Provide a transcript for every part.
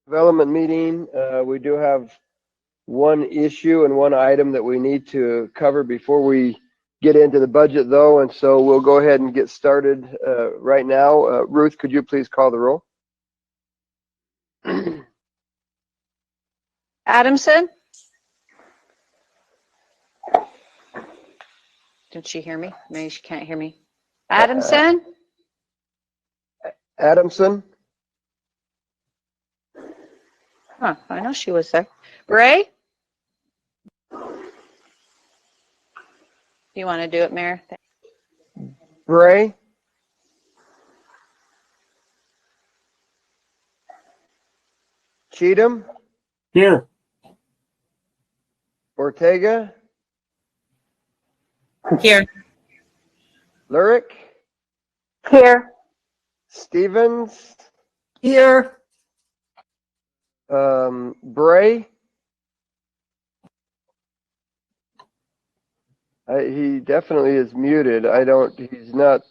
Development meeting. We do have one issue and one item that we need to cover before we get into the budget, though, and so we'll go ahead and get started right now. Ruth, could you please call the roll? Adamson? Did she hear me? Maybe she can't hear me. Adamson? Adamson? Huh, I know she was there. Bray? Do you want to do it, Mayor? Bray? Cheatham? Here. Ortega? Here. Lurick? Here. Stevens? Here. Bray? He definitely is muted. He's not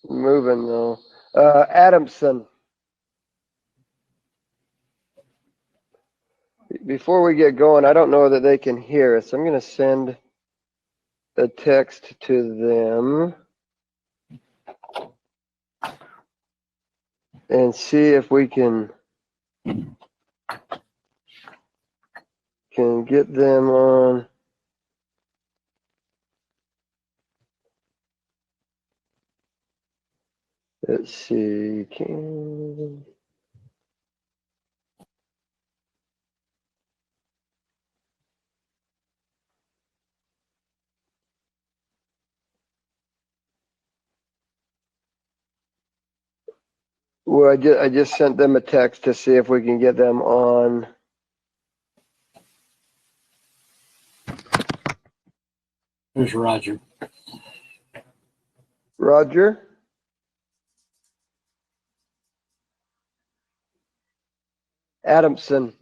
moving though. Adamson. Before we get going, I don't know that they can hear us. I'm going to send a text to them and see if we can get them on. Let's see. Well, I just sent them a text to see if we can get them on. There's Roger. Roger? Adamson.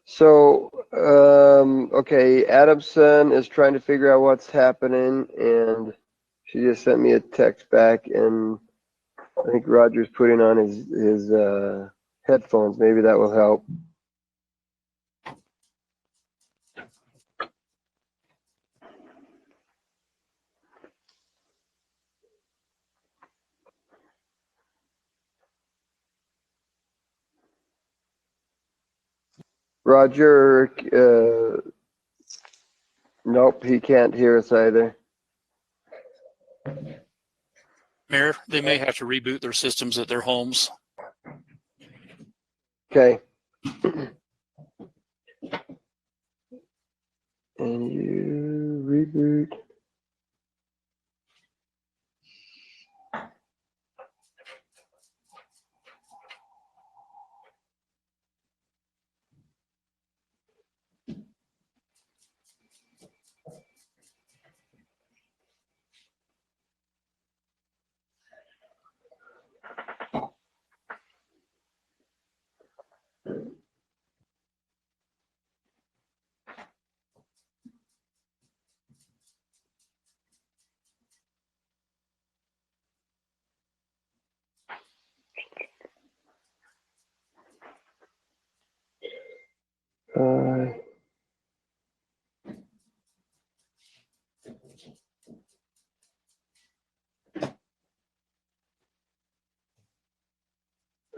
So, okay, Adamson is trying to figure out what's happening, and she just sent me a text back, and I think Roger's putting on his headphones. Maybe that will help. Roger, nope, he can't hear us either. Mayor, they may have to reboot their systems at their homes. Okay. And you reboot.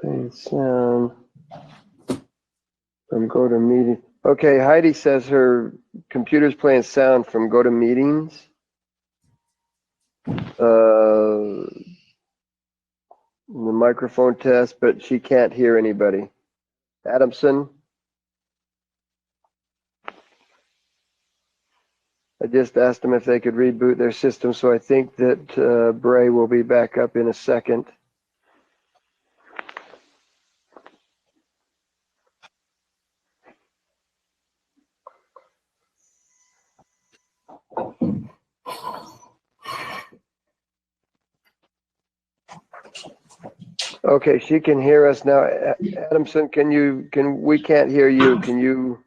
Playing sound from go to meeting. Okay, Heidi says her computer's playing sound from go to meetings. The microphone test, but she can't hear anybody. Adamson. I just asked them if they could reboot their system, so I think that Bray will be back up in a second. Okay, she can hear us now. Adamson, we can't hear you. Can you?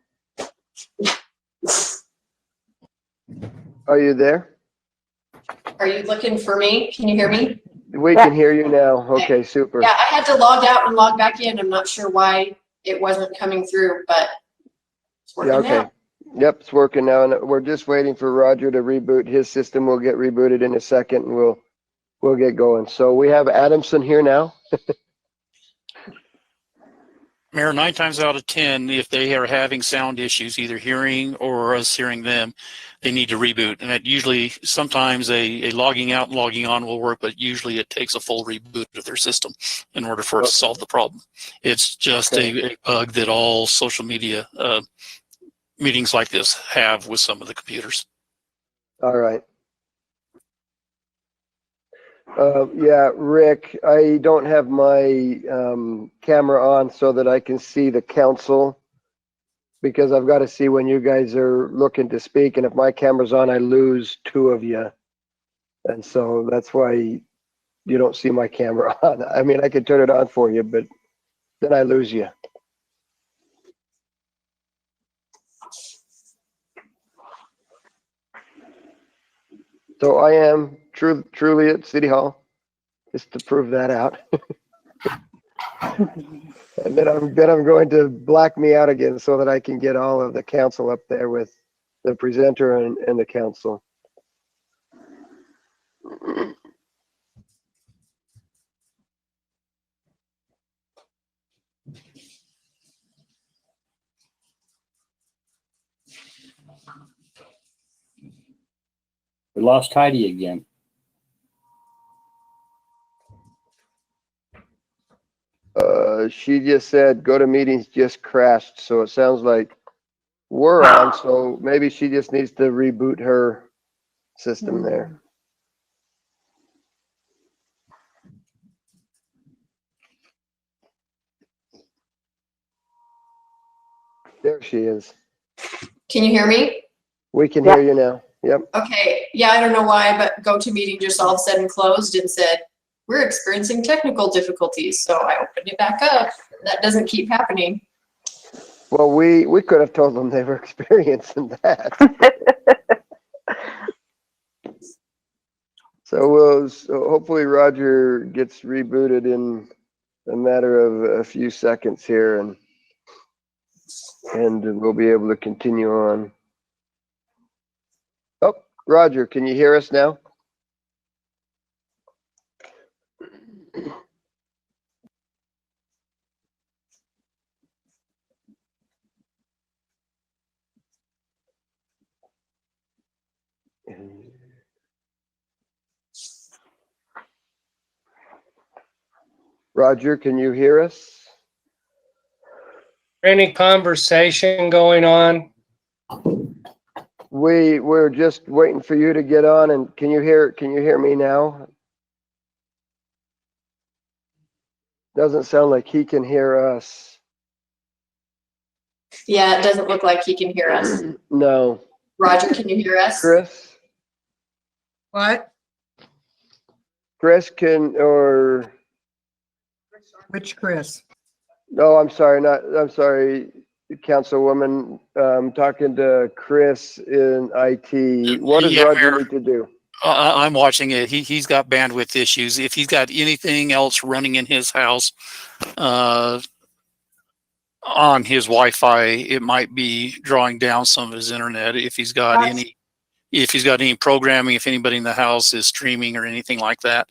Are you there? Are you looking for me? Can you hear me? We Yeah. can hear you now. Okay, super. Yeah, I had to log out and log back in. I'm not sure why it wasn't coming through, but it's Yeah, working okay. now. Yep, it's working now, and we're just waiting for Roger to reboot. His system will get rebooted in a second, and we'll get going. So we have Adamson here now. Mayor, 9 times out of 10, if they are having sound issues, either hearing or us hearing them, they need to reboot. And that usually, sometimes a logging out and logging on will work, but usually it takes a full reboot of their system in order for it to solve the problem. It's just a bug that all social media meetings like this have with some of the computers. All right. Yeah, Rick, I don't have my camera on so that I can see the council, because I've got to see when you guys are looking to speak, and if my camera's on, I lose 2 of you. And so that's why you don't see my camera on. I mean, I could turn it on for you, but then I lose you. So I am truly at City Hall, just to prove that out. And then I'm going to black me out again so that I can get all of the council up there with the presenter and the council. We lost Heidi again. She just said go to meetings just crashed, so it sounds like we're on, so maybe she just needs to reboot her system there. There she is. Can you hear me? We can hear you now. Yep. Okay. Yeah, I don't know why, but GoToMeeting just all of a sudden closed and said, we're experiencing technical difficulties. So I opened it back up. That doesn't keep happening. Well, we could have told them they were experiencing that. So hopefully Roger gets rebooted in a matter of a few seconds here, and we'll be able to continue on. Oh, Roger, can you hear us now? Roger, can you hear us? Any conversation going on? We're just waiting for you to get on, and can you hear me now? Doesn't sound like he can hear us. Yeah, it doesn't look like he can hear us. No. Roger, can you hear us? Chris? What? Chris can, or Which Chris? no, I'm sorry, Councilwoman. Talking to Chris in IT. What does Yeah, Roger Mayor. need to do? I'm watching it. He's got bandwidth issues. If he's got anything else running in his house on his Wi-Fi, it might be drawing down some of his internet. If he's got any programming, if anybody in the house is streaming or anything like that,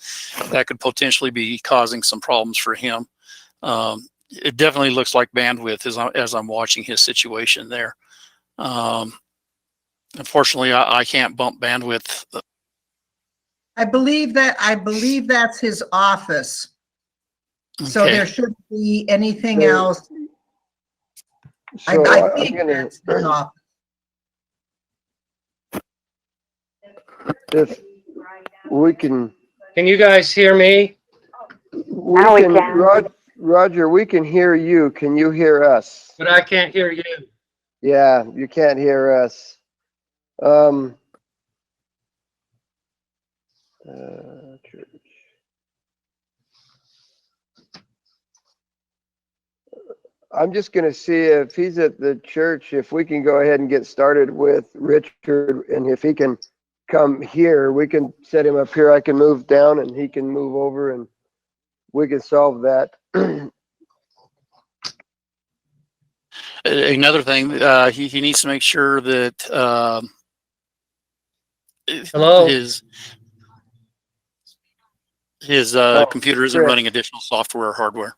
that could potentially be causing some problems for him. It definitely looks like bandwidth as I'm watching his situation there. Unfortunately, I can't bump bandwidth. I believe that's his office. So Okay. there shouldn't be anything So- else. So I think that's his office. if we can, Can you guys hear me? Now we can. Roger, we can hear you. Can you hear us? But I can't hear you. Yeah, you can't hear us. Church. I'm just going to see if he's at the church, if we can go ahead and get started with Richard, and if he can come here, we can set him up here. I can move down and he can move over and we can solve that. Another thing, he needs to make sure that Hello? his Oh, computer isn't Chris. running additional software or hardware,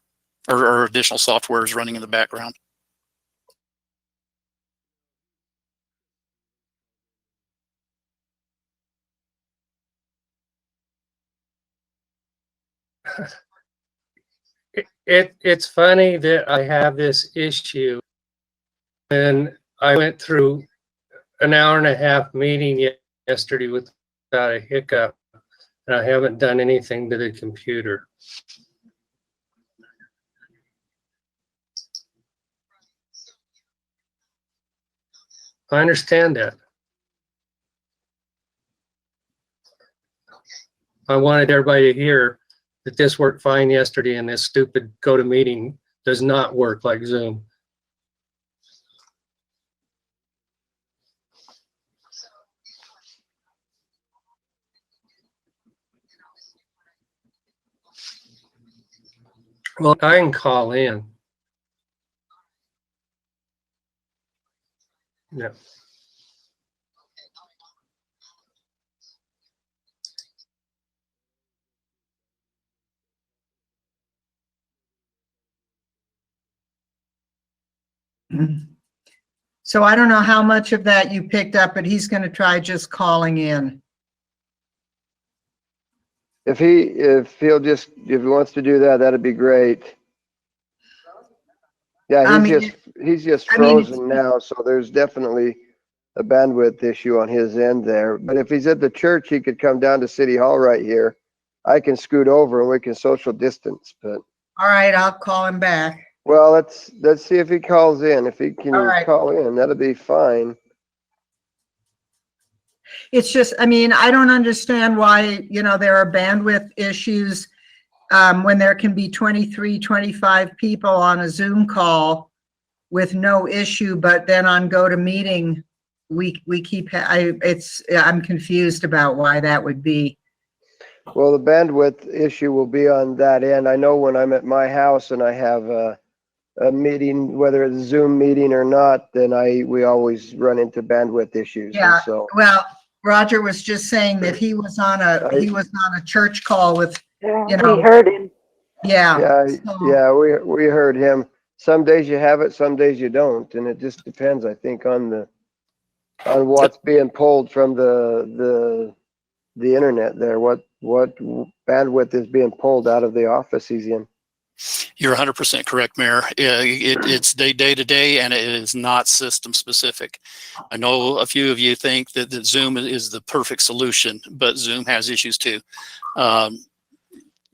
or additional software is running in the background. It's funny that I have this issue. And I went through an hour and a half meeting yesterday without a hiccup, and I haven't done anything to the computer. I understand that. I wanted everybody to hear that this worked fine yesterday and this stupid GoToMeeting does not work like Zoom. Well, I can call in. Yeah. So I don't know how much of that you picked up, but he's going to try just calling in. If he wants to do that, that'd be great. Yeah, he's just frozen now, so there's definitely a bandwidth issue on his end there. But if he's at the church, he could come down to City Hall right here. I can scoot over and we can social distance. But All right, I'll call him back. well, let's see if he calls in. If he can All right. call in, that'll be fine. It's just, I mean, I don't understand why, there are bandwidth issues when there can be 23, 25 people on a Zoom call with no issue, but then on GoToMeeting, I'm confused about why that would be. Well, the bandwidth issue will be on that end. I know when I'm at my house and I have a meeting, whether it's a Zoom meeting or not, then we always run into bandwidth issues. Yeah. And so Well, Roger was just saying that he was on a church call with, We heard him. yeah. we heard him. Some days you have it, some days you don't, and it just depends, I think, on what's being pulled from the internet there. What bandwidth is being pulled out of the office he's in. You're 100% correct, Mayor. It's day to day, and it is not system specific. I know a few of you think that Zoom is the perfect solution, but Zoom has issues too.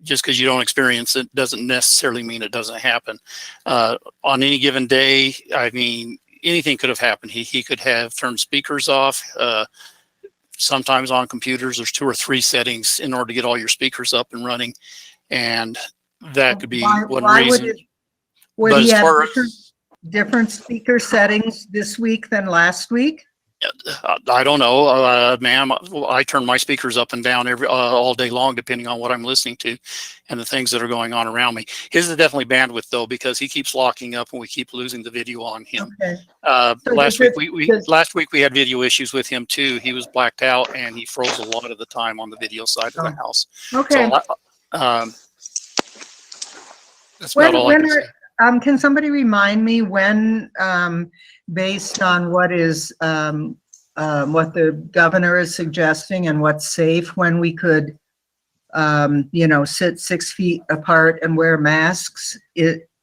Just because you don't experience it doesn't necessarily mean it doesn't happen. On any given day, I mean, anything could have happened. He could have turned speakers off. Sometimes on computers, there's 2 or 3 settings in order to get all your speakers up and running, and that could be one reason. Would he have different speaker settings this week than last week? I don't know, ma'am. I turn my speakers up and down all day long, depending on what I'm listening to and the things that are going on around me. His is definitely bandwidth though, because he keeps locking up and we keep losing the video on him. Okay. Last week we had video issues with him too. He was blacked out and he froze a lot of the time on the video side of the house. Okay. So, that's about all I can say. Can somebody remind me when, based on what the governor is suggesting and what's safe, when we could, sit 6 feet apart and wear masks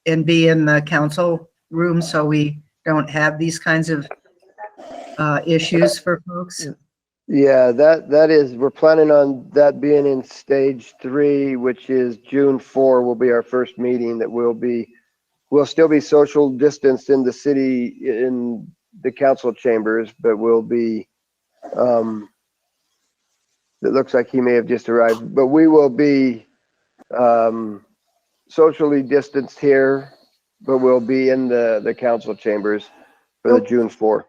and be in the council room so we don't have these kinds of issues for folks? Yeah, we're planning on that being in stage 3, which is June 4 will be our first meeting that we'll still be social distanced in the city, in the council chambers, but we'll be, it looks like he may have just arrived, but we will be socially distanced here, but we'll be in the council chambers for the June 4.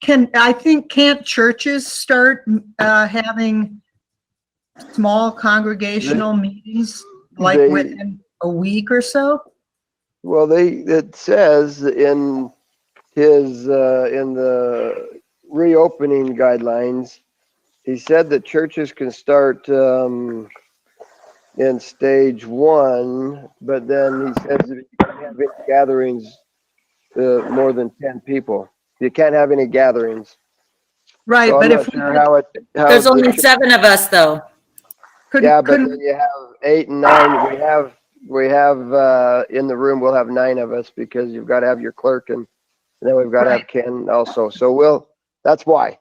can't churches start having small congregational meetings like They- within a week or so? Well, it says in the reopening guidelines, he said that churches can start in stage 1, but then he says that you can't have any gatherings more than 10 people. You can't have any gatherings. Right, So I'm but not if we sure how There's the only 7 of us though. yeah, but couldn't, then you have 8 and 9. We have in the room. We'll have 9 of us because you've got to have your clerk, and then we've got to have Ken also. So that's why.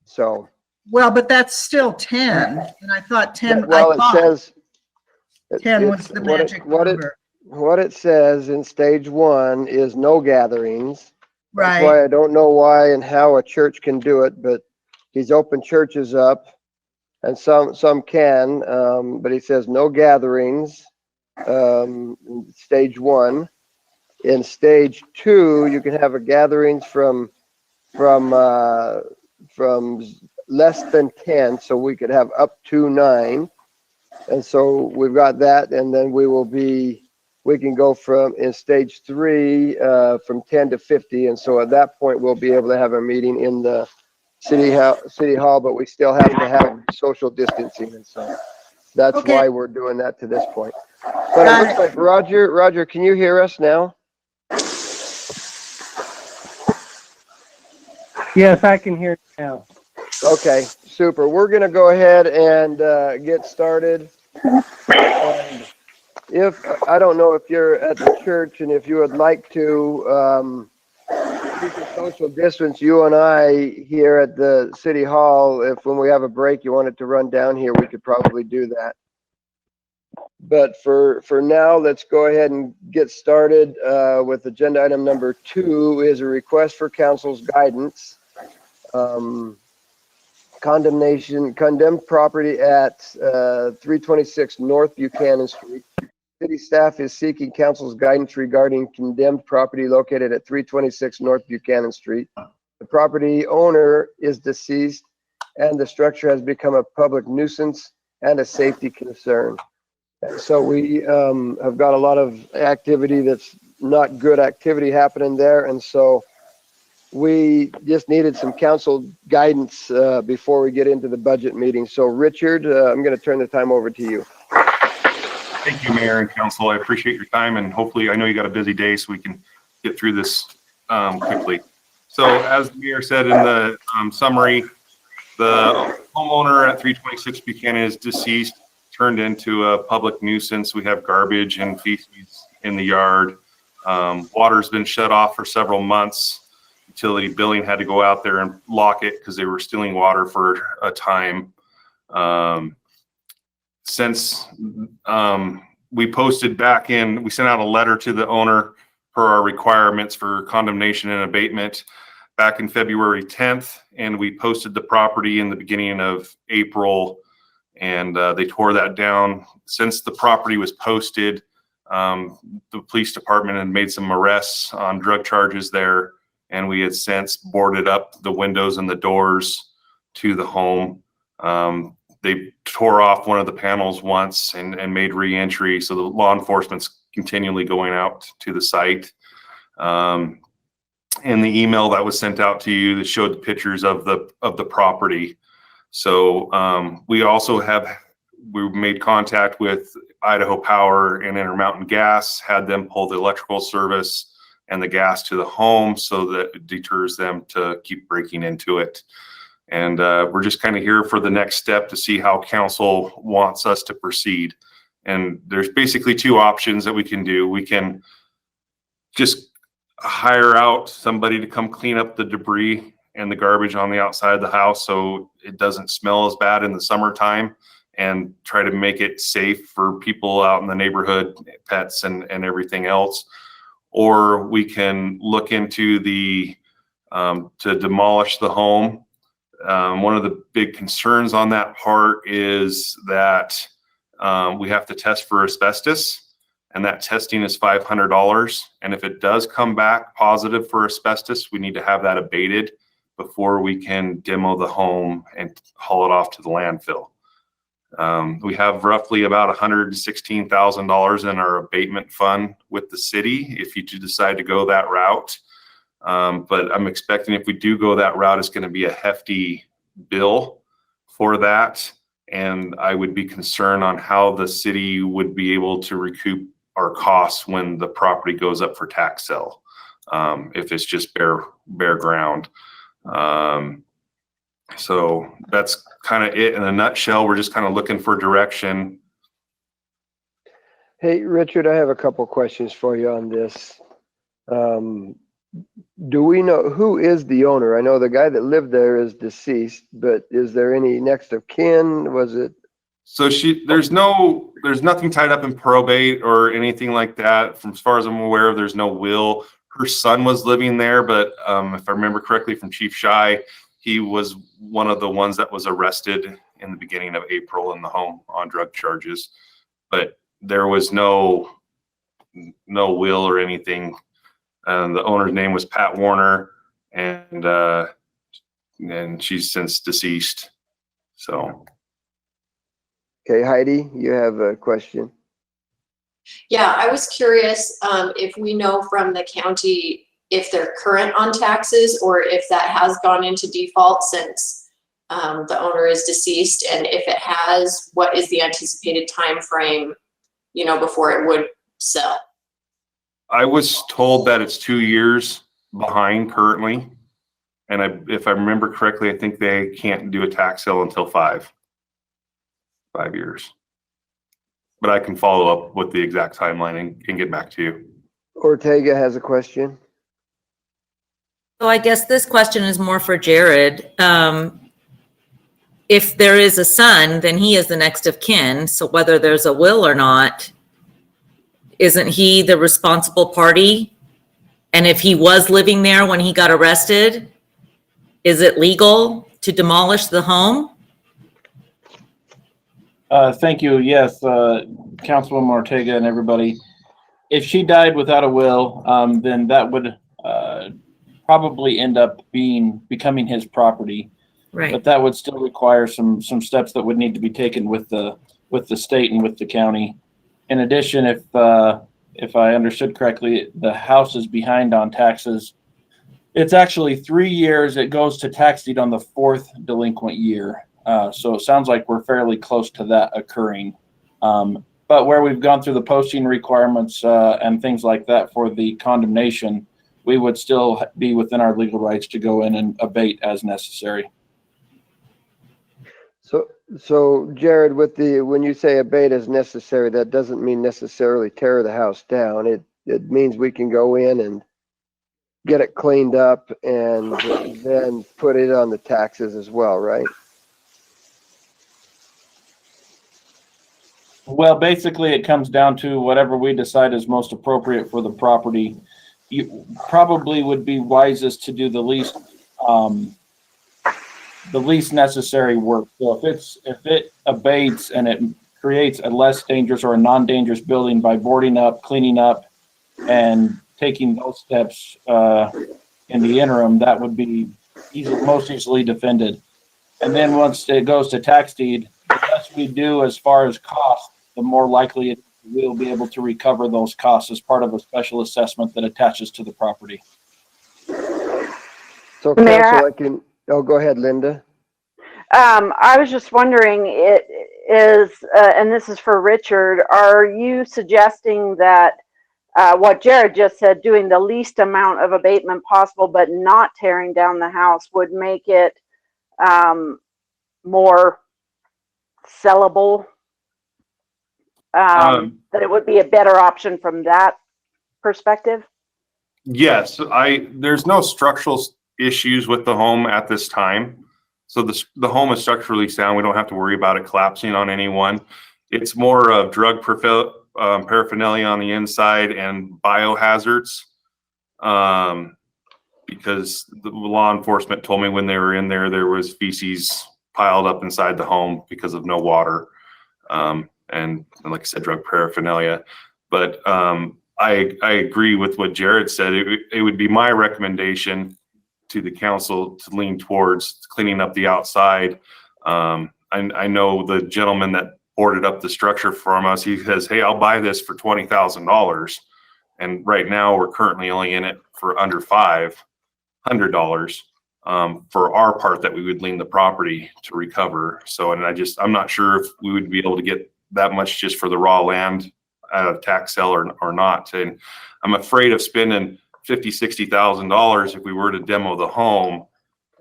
So well, but that's still 10, and I thought 10, well, I it thought says 10 was it's the magic number. what it says in stage 1 is no gatherings. That's Right, why I don't know why and how a church can do it, but he's opened churches up, and some can, but he says no gatherings. Stage 1. In stage 2, you can have a gatherings from less than 10, so we could have up to 9. And so we've got that, and then we can go from in stage 3 from 10 to 50, and so at that point we'll be able to have a meeting in the city hall, but we still have to have social distancing, and so that's Okay. why we're doing that to this point. But Got it looks it. like Roger, can you hear us now? Yes, I can hear you now. Okay, super. We're gonna go ahead and get started. And I don't know if you're at the church and if you would like to, you can social distance, you and I here at the city hall. If when we have a break, you wanted to run down here, we could probably do that. But for now, let's go ahead and get started with agenda item number 2 is a request for council's guidance. Condemned property at 326 North Buchanan Street. City staff is seeking council's guidance regarding condemned property located at 326 North Buchanan Street. The property owner is deceased and the structure has become a public nuisance and a safety concern. So we have got a lot of activity that's not good activity happening there, and so we just needed some council guidance before we get into the budget meeting. So Richard, I'm going to turn the time over to you. Thank you, Mayor and Council. I appreciate your time, and hopefully, I know you got a busy day, so we can get through this quickly. So as the Mayor said in the summary, the homeowner at 326 Buchanan is deceased, turned into a public nuisance. We have garbage and feces in the yard. Water's been shut off for several months. Utility billing had to go out there and lock it because they were stealing water for a time. Since we posted back in, we sent out a letter to the owner for our requirements for condemnation and abatement back in February 10th, and we posted the property in the beginning of April, and they tore that down. Since the property was posted, the police department had made some arrests on drug charges there, and we had since boarded up the windows and the doors to the home. They tore off one of the panels once and made re-entry, so the law enforcement's continually going out to the site. And the email that was sent out to you that showed the pictures of the property. So we made contact with Idaho Power and Intermountain Gas, had them pull the electrical service and the gas to the home so that it deters them to keep breaking into it. And we're just kind of here for the next step to see how council wants us to proceed. And there's basically 2 options that we can do. We can just hire out somebody to come clean up the debris and the garbage on the outside of the house so it doesn't smell as bad in the summertime, and try to make it safe for people out in the neighborhood, pets and everything else. Or we can look into to demolish the home. One of the big concerns on that part is that we have to test for asbestos, and that testing is $500. And if it does come back positive for asbestos, we need to have that abated before we can demo the home and haul it off to the landfill. We have roughly about $116,000 in our abatement fund with the city if you do decide to go that route. But I'm expecting if we do go that route, it's going to be a hefty bill for that. And I would be concerned on how the city would be able to recoup our costs when the property goes up for tax sale. If it's just bare ground. So that's kind of it in a nutshell. We're just kind of looking for direction. Hey, Richard, I have a couple questions for you on this. Do we know who is the owner? I know the guy that lived there is deceased, but is there any next of kin? Was it? So there's nothing tied up in probate or anything like that. From as far as I'm aware of, there's no will. Her son was living there, but if I remember correctly from Chief Shy, he was one of the ones that was arrested in the beginning of April in the home on drug charges. But there was no will or anything. The owner's name was Pat Warner, and she's since deceased. So. Okay, Heidi, you have a question. Yeah, I was curious if we know from the county if they're current on taxes or if that has gone into default since the owner is deceased, and if it has, what is the anticipated time frame, before it would sell? I was told that it's 2 years behind currently. And if I remember correctly, I think they can't do a tax sale until 5 years. But I can follow up with the exact timeline and get back to you. Ortega has a question. So I guess this question is more for Jared. If there is a son, then he is the next of kin. So whether there's a will or not, isn't he the responsible party? And if he was living there when he got arrested, is it legal to demolish the home? Thank you. Yes, Councilwoman Ortega and everybody. If she died without a will, then that would probably end up becoming his property. Right. But that would still require some steps that would need to be taken with the state and with the county. In addition, if I understood correctly, the house is behind on taxes. It's actually 3 years. It goes to tax deed on the 4th delinquent year. So it sounds like we're fairly close to that occurring. But where we've gone through the posting requirements and things like that for the condemnation, we would still be within our legal rights to go in and abate as necessary. So Jared, when you say abate as necessary, that doesn't mean necessarily tear the house down. It means we can go in and get it cleaned up and then put it on the taxes as well, right? Well, basically, it comes down to whatever we decide is most appropriate for the property. You probably would be wisest to do the least necessary work. So if it abates and it creates a less dangerous or a non-dangerous building by boarding up, cleaning up, and taking those steps in the interim, that would be most easily defended. And then once it goes to tax deed, the less we do as far as cost, the more likely we'll be able to recover those costs as part of a special assessment that attaches to the property. So council, go ahead, Linda. I was just wondering, and this is for Richard, are you suggesting that what Jared just said, doing the least amount of abatement possible but not tearing down the house would make it more sellable? That it would be a better option from that perspective? Yes, there's no structural issues with the home at this time. So the home is structurally sound. We don't have to worry about it collapsing on anyone. It's more of drug paraphernalia on the inside and biohazards. Because the law enforcement told me when they were in there was feces piled up inside the home because of no water. And like I said, drug paraphernalia. But I agree with what Jared said. It would be my recommendation to the council to lean towards cleaning up the outside. I know the gentleman that boarded up the structure from us, he says, hey, I'll buy this for $20,000. And right now we're currently only in it for under $500 for our part that we would lien the property to recover. So, and I'm not sure if we would be able to get that much just for the raw land at a tax sale or not. And I'm afraid of spending $50,000-$60,000 if we were to demo the home,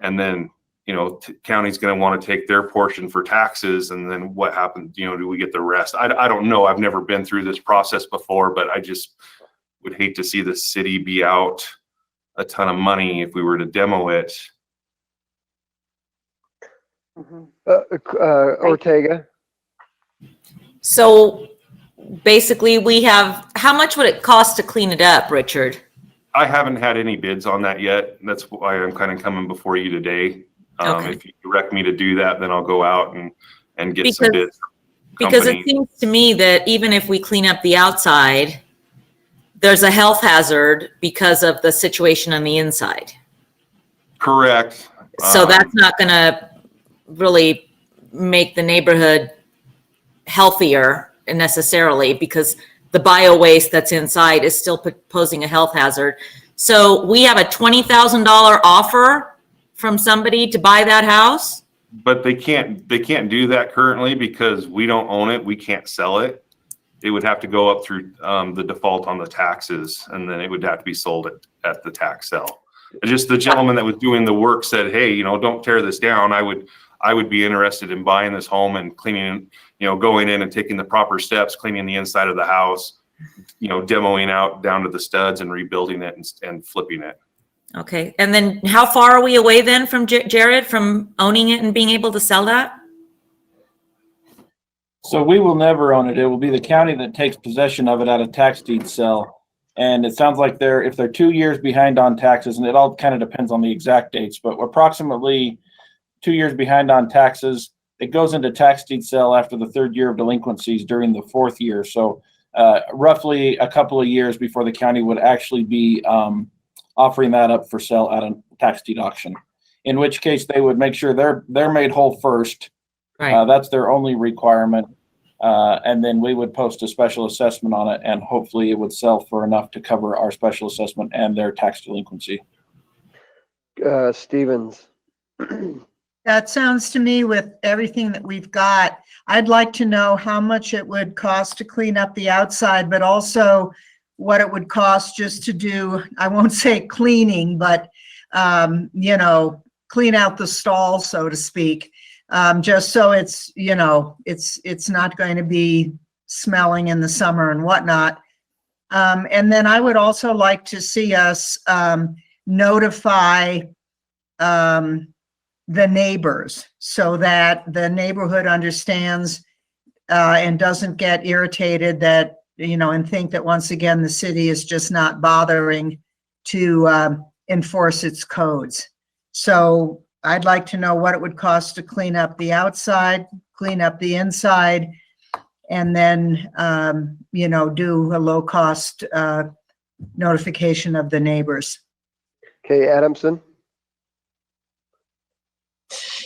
and then, you know, county's going to want to take their portion for taxes. And then what happens? You know, do we get the rest? I don't know. I've never been through this process before, but I just would hate to see the city be out a ton of money if we were to demo it. Ortega. So basically we have, how much would it cost to clean it up, Richard? I haven't had any bids on that yet. That's why I'm kind of coming before you today. Okay. If you direct me to do that, then I'll go out and get some bids. Because it seems to me that even if we clean up the outside, there's a health hazard because of the situation on the inside. Correct. So that's not going to really make the neighborhood healthier necessarily, because the bio waste that's inside is still posing a health hazard. So we have a $20,000 offer from somebody to buy that house. But they can't do that currently because we don't own it. We can't sell it. It would have to go up through the default on the taxes, and then it would have to be sold at the tax sale. Just the gentleman that was doing the work said, hey, you know, don't tear this down. I would be interested in buying this home and cleaning, you know, going in and taking the proper steps, cleaning the inside of the house, you know, demoing out down to the studs and rebuilding it and flipping it. Okay. And then how far are we away then from Jared, from owning it and being able to sell that? So we will never own it. It will be the county that takes possession of it at a tax deed sale. And it sounds like if they're 2 years behind on taxes, and it all kind of depends on the exact dates, but we're approximately 2 years behind on taxes. It goes into tax deed sale after the third year of delinquencies during the fourth year. So roughly a couple of years before the county would actually be offering that up for sale at a tax deed auction, in which case they would make sure they're made whole first. Right. That's their only requirement. And then we would post a special assessment on it, and hopefully it would sell for enough to cover our special assessment and their tax delinquency. Stevens. That sounds to me, with everything that we've got, I'd like to know how much it would cost to clean up the outside, but also what it would cost just to do, I won't say cleaning, but, you know, clean out the stall, so to speak. Just so it's, you know, it's not going to be smelling in the summer and whatnot. And then I would also like to see us notify the neighbors so that the neighborhood understands and doesn't get irritated that, you know, and think that once again the city is just not bothering to enforce its codes. So I'd like to know what it would cost to clean up the outside, clean up the inside, and then, you know, do a low-cost notification of the neighbors. Okay, Adamson.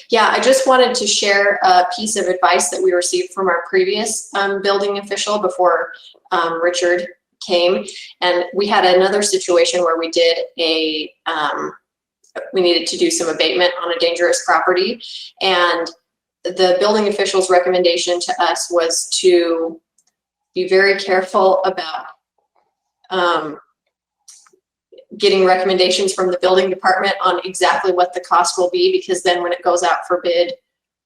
Yeah, I just wanted to share a piece of advice that we received from our previous building official before Richard came. And we had another situation where we did we needed to do some abatement on a dangerous property. And the building official's recommendation to us was to be very careful about getting recommendations from the building department on exactly what the cost will be, because then when it goes out for bid,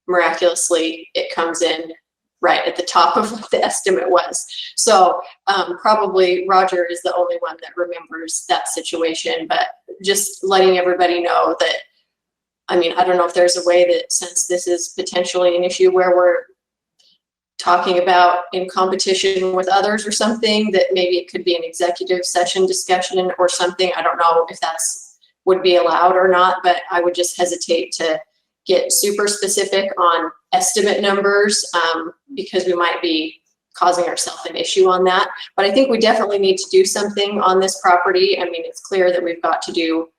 miraculously, it comes in right at the top of what the estimate was. So probably Roger is the only one that remembers that situation, but just letting everybody know that, I mean, I don't know if there's a way that, since this is potentially an issue where we're talking about in competition with others or something, that maybe it could be an executive session discussion or something. I don't know if that's would be allowed or not, but I would just hesitate to get super specific on estimate numbers because we might be causing ourselves an issue on that. But I think we definitely need to do something on this property. I mean, it's clear that we've got to do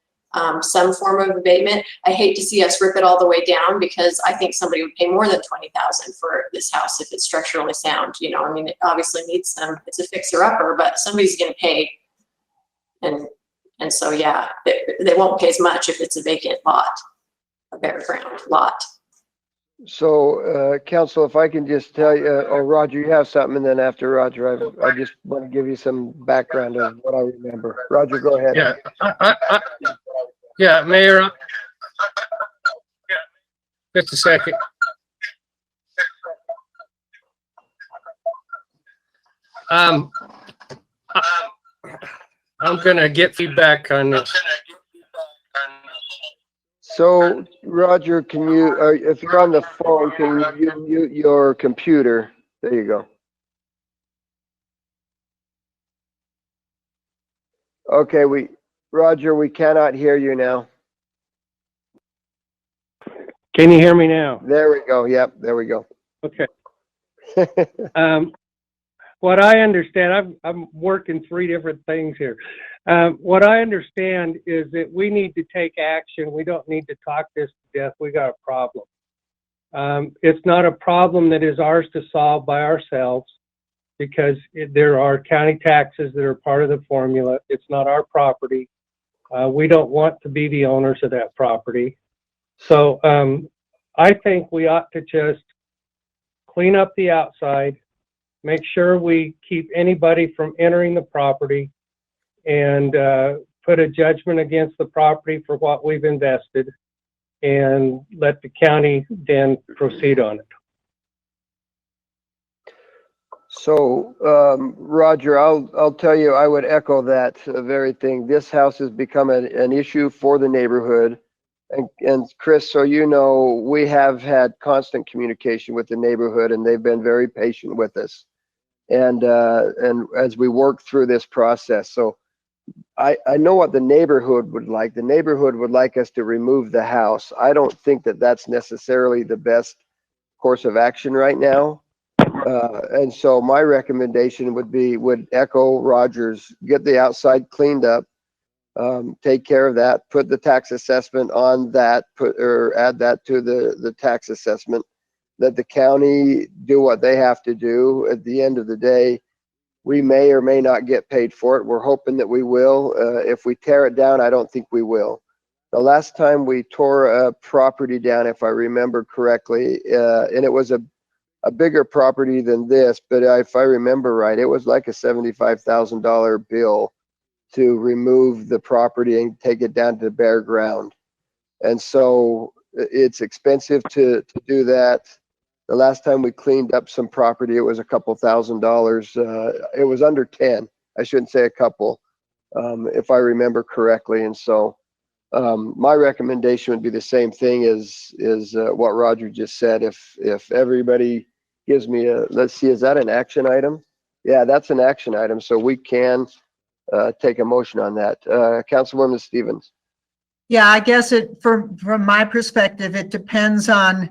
some form of abatement. I hate to see us rip it all the way down because I think somebody would pay more than 20,000 for this house if it's structurally sound. You know, I mean, it obviously needs some, it's a fixer upper, but somebody's going to pay. And so, yeah, they won't pay as much if it's a vacant lot, a bare ground lot. So, council, if I can just tell you, oh, Roger, you have something, and then after Roger, I just want to give you some background of what I remember. Roger, go ahead. Yeah, yeah, Mayor. Just a second. I'm gonna get feedback on this. So, Roger, can you, if you're on the phone, can you mute your computer? There you go. Okay, Roger, we cannot hear you now. Can you hear me now? There we go. Yep, there we go. Okay. What I understand, I'm working 3 different things here. What I understand is that we need to take action. We don't need to talk this to death. We got a problem. It's not a problem that is ours to solve by ourselves because there are county taxes that are part of the formula. It's not our property. We don't want to be the owners of that property. So I think we ought to just clean up the outside, make sure we keep anybody from entering the property, and put a judgment against the property for what we've invested, and let the county then proceed on it. So, Roger, I'll tell you, I would echo that very thing. This house has become an issue for the neighborhood. And Chris, so you know, we have had constant communication with the neighborhood, and they've been very patient with us. And as we work through this process, so I know what the neighborhood would like. The neighborhood would like us to remove the house. I don't think that that's necessarily the best course of action right now. And so my recommendation would echo Rogers, get the outside cleaned up, take care of that, put the tax assessment on that, or add that to the tax assessment, let the county do what they have to do. At the end of the day, we may or may not get paid for it. We're hoping that we will. If we tear it down, I don't think we will. The last time we tore a property down, if I remember correctly, and it was a bigger property than this, but if I remember right, it was like a $75,000 bill to remove the property and take it down to bare ground. And so it's expensive to do that. The last time we cleaned up some property, it was a couple $1,000s. It was under 10. I shouldn't say a couple, if I remember correctly. And so my recommendation would be the same thing as what Roger just said. If everybody gives me let's see, is that an action item? Yeah, that's an action item. So we can take a motion on that. Councilwoman Stevens. Yeah, I guess from my perspective, it depends on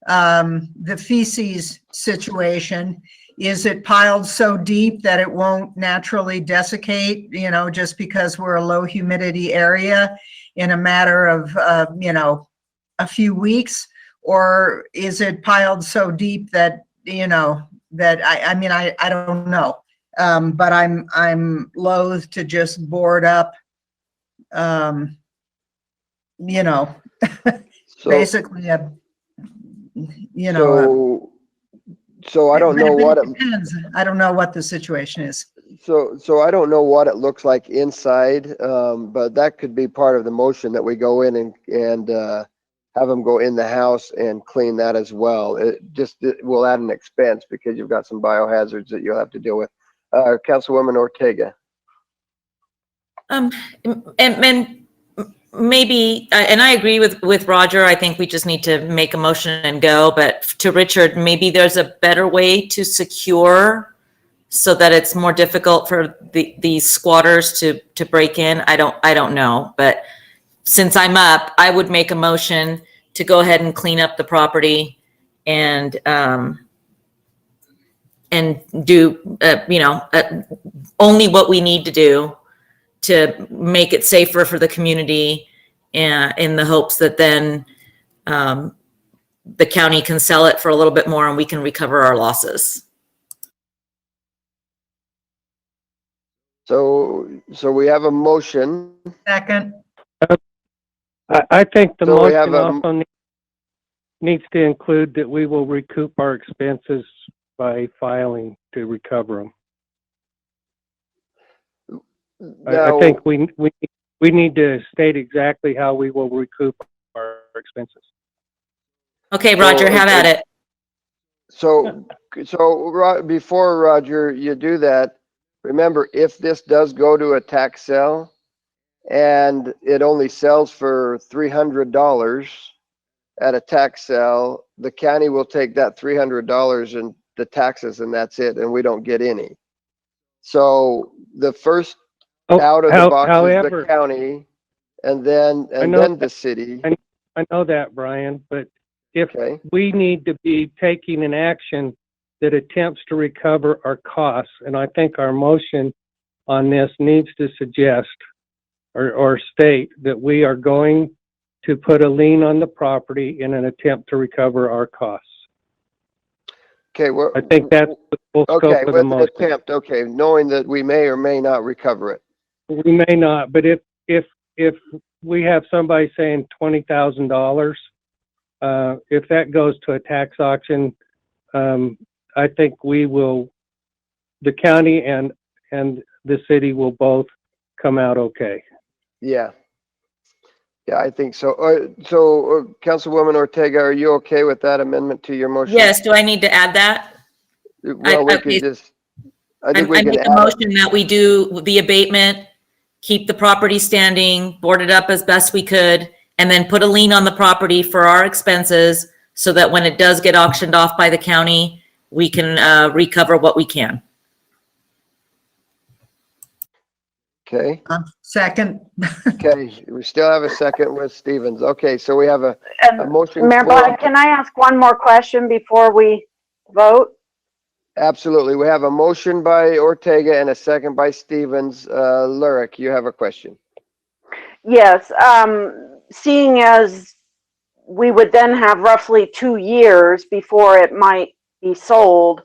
the feces situation. Is it piled so deep that it won't naturally desiccate, just because we're a low humidity area in a matter of, a few weeks? Or is it piled so deep that, that I don't know. But I'm loath to just board up, basically so I don't know what it depends. I don't know what the situation is. So I don't know what it looks like inside, but that could be part of the motion that we go in and have them go in the house and clean that as well. It will add an expense because you've got some biohazards that you'll have to deal with. Councilwoman Ortega. And maybe, and I agree with Roger, I think we just need to make a motion and go, but to Richard, maybe there's a better way to secure so that it's more difficult for these squatters to break in. I don't know, but since I'm up, I would make a motion to go ahead and clean up the property and do, only what we need to do to make it safer for the community in the hopes that then the county can sell it for a little bit more and we can recover our losses. So we have a motion. Second, I think the So we have motion a- also needs to include that we will recoup our expenses by filing to recover them. I Now, think we need to state exactly how we will recoup our expenses. Okay, Roger, have at it. So before, Roger, you do that, remember, if this does go to a tax sale and it only sells for $300 at a tax sale, the county will take that $300 and the taxes, and that's it, and we don't get any. So the first out of the box is However, the county, and then the city. I know that, Brian, but if Okay. we need to be taking an action that attempts to recover our costs, and I think our motion on this needs to suggest or state that we are going to put a lien on the property in an attempt to recover our costs. Okay, I think that's the full okay scope of the with an motion. attempt. Okay, knowing that we may or may not recover it. We may not, but if we have somebody saying $20,000, if that goes to a tax auction, I think the county and the city will both come out okay. Yeah. Yeah, I think so. Councilwoman Ortega, are you okay with that amendment to your motion? Yes, do I need to add that? Well, we okay. can just, I think we I can make a add it. motion that we do the abatement, keep the property standing, board it up as best we could, and then put a lien on the property for our expenses so that when it does get auctioned off by the county, we can recover what we can. Okay, second, okay. We still have a second with Stevens. Okay, so we have a And motion. Mayor for- Bud, can I ask one more question before we vote? Absolutely. We have a motion by Ortega and a second by Stevens. Lurick, you have a question. Yes, seeing as we would then have roughly 2 years before it might be sold,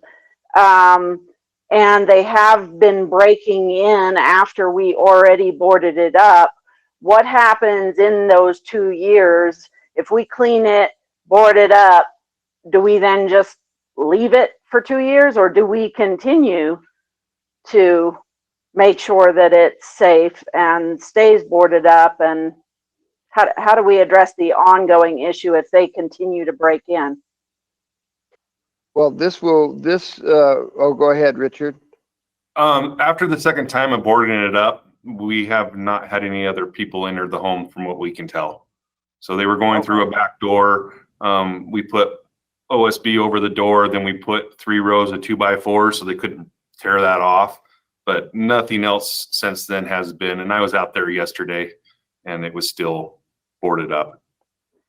and they have been breaking in after we already boarded it up, what happens in those 2 years? If we clean it, board it up, do we then just leave it for 2 years, or do we continue to make sure that it's safe and stays boarded up? And how do we address the ongoing issue if they continue to break in? Well, go ahead, Richard. After the second time of boarding it up, we have not had any other people enter the home from what we can tell. So they were going through a back door. We put OSB over the door, then we put 3 rows of 2x4 so they couldn't tear that off. But nothing else since then has been, and I was out there yesterday and it was still boarded up.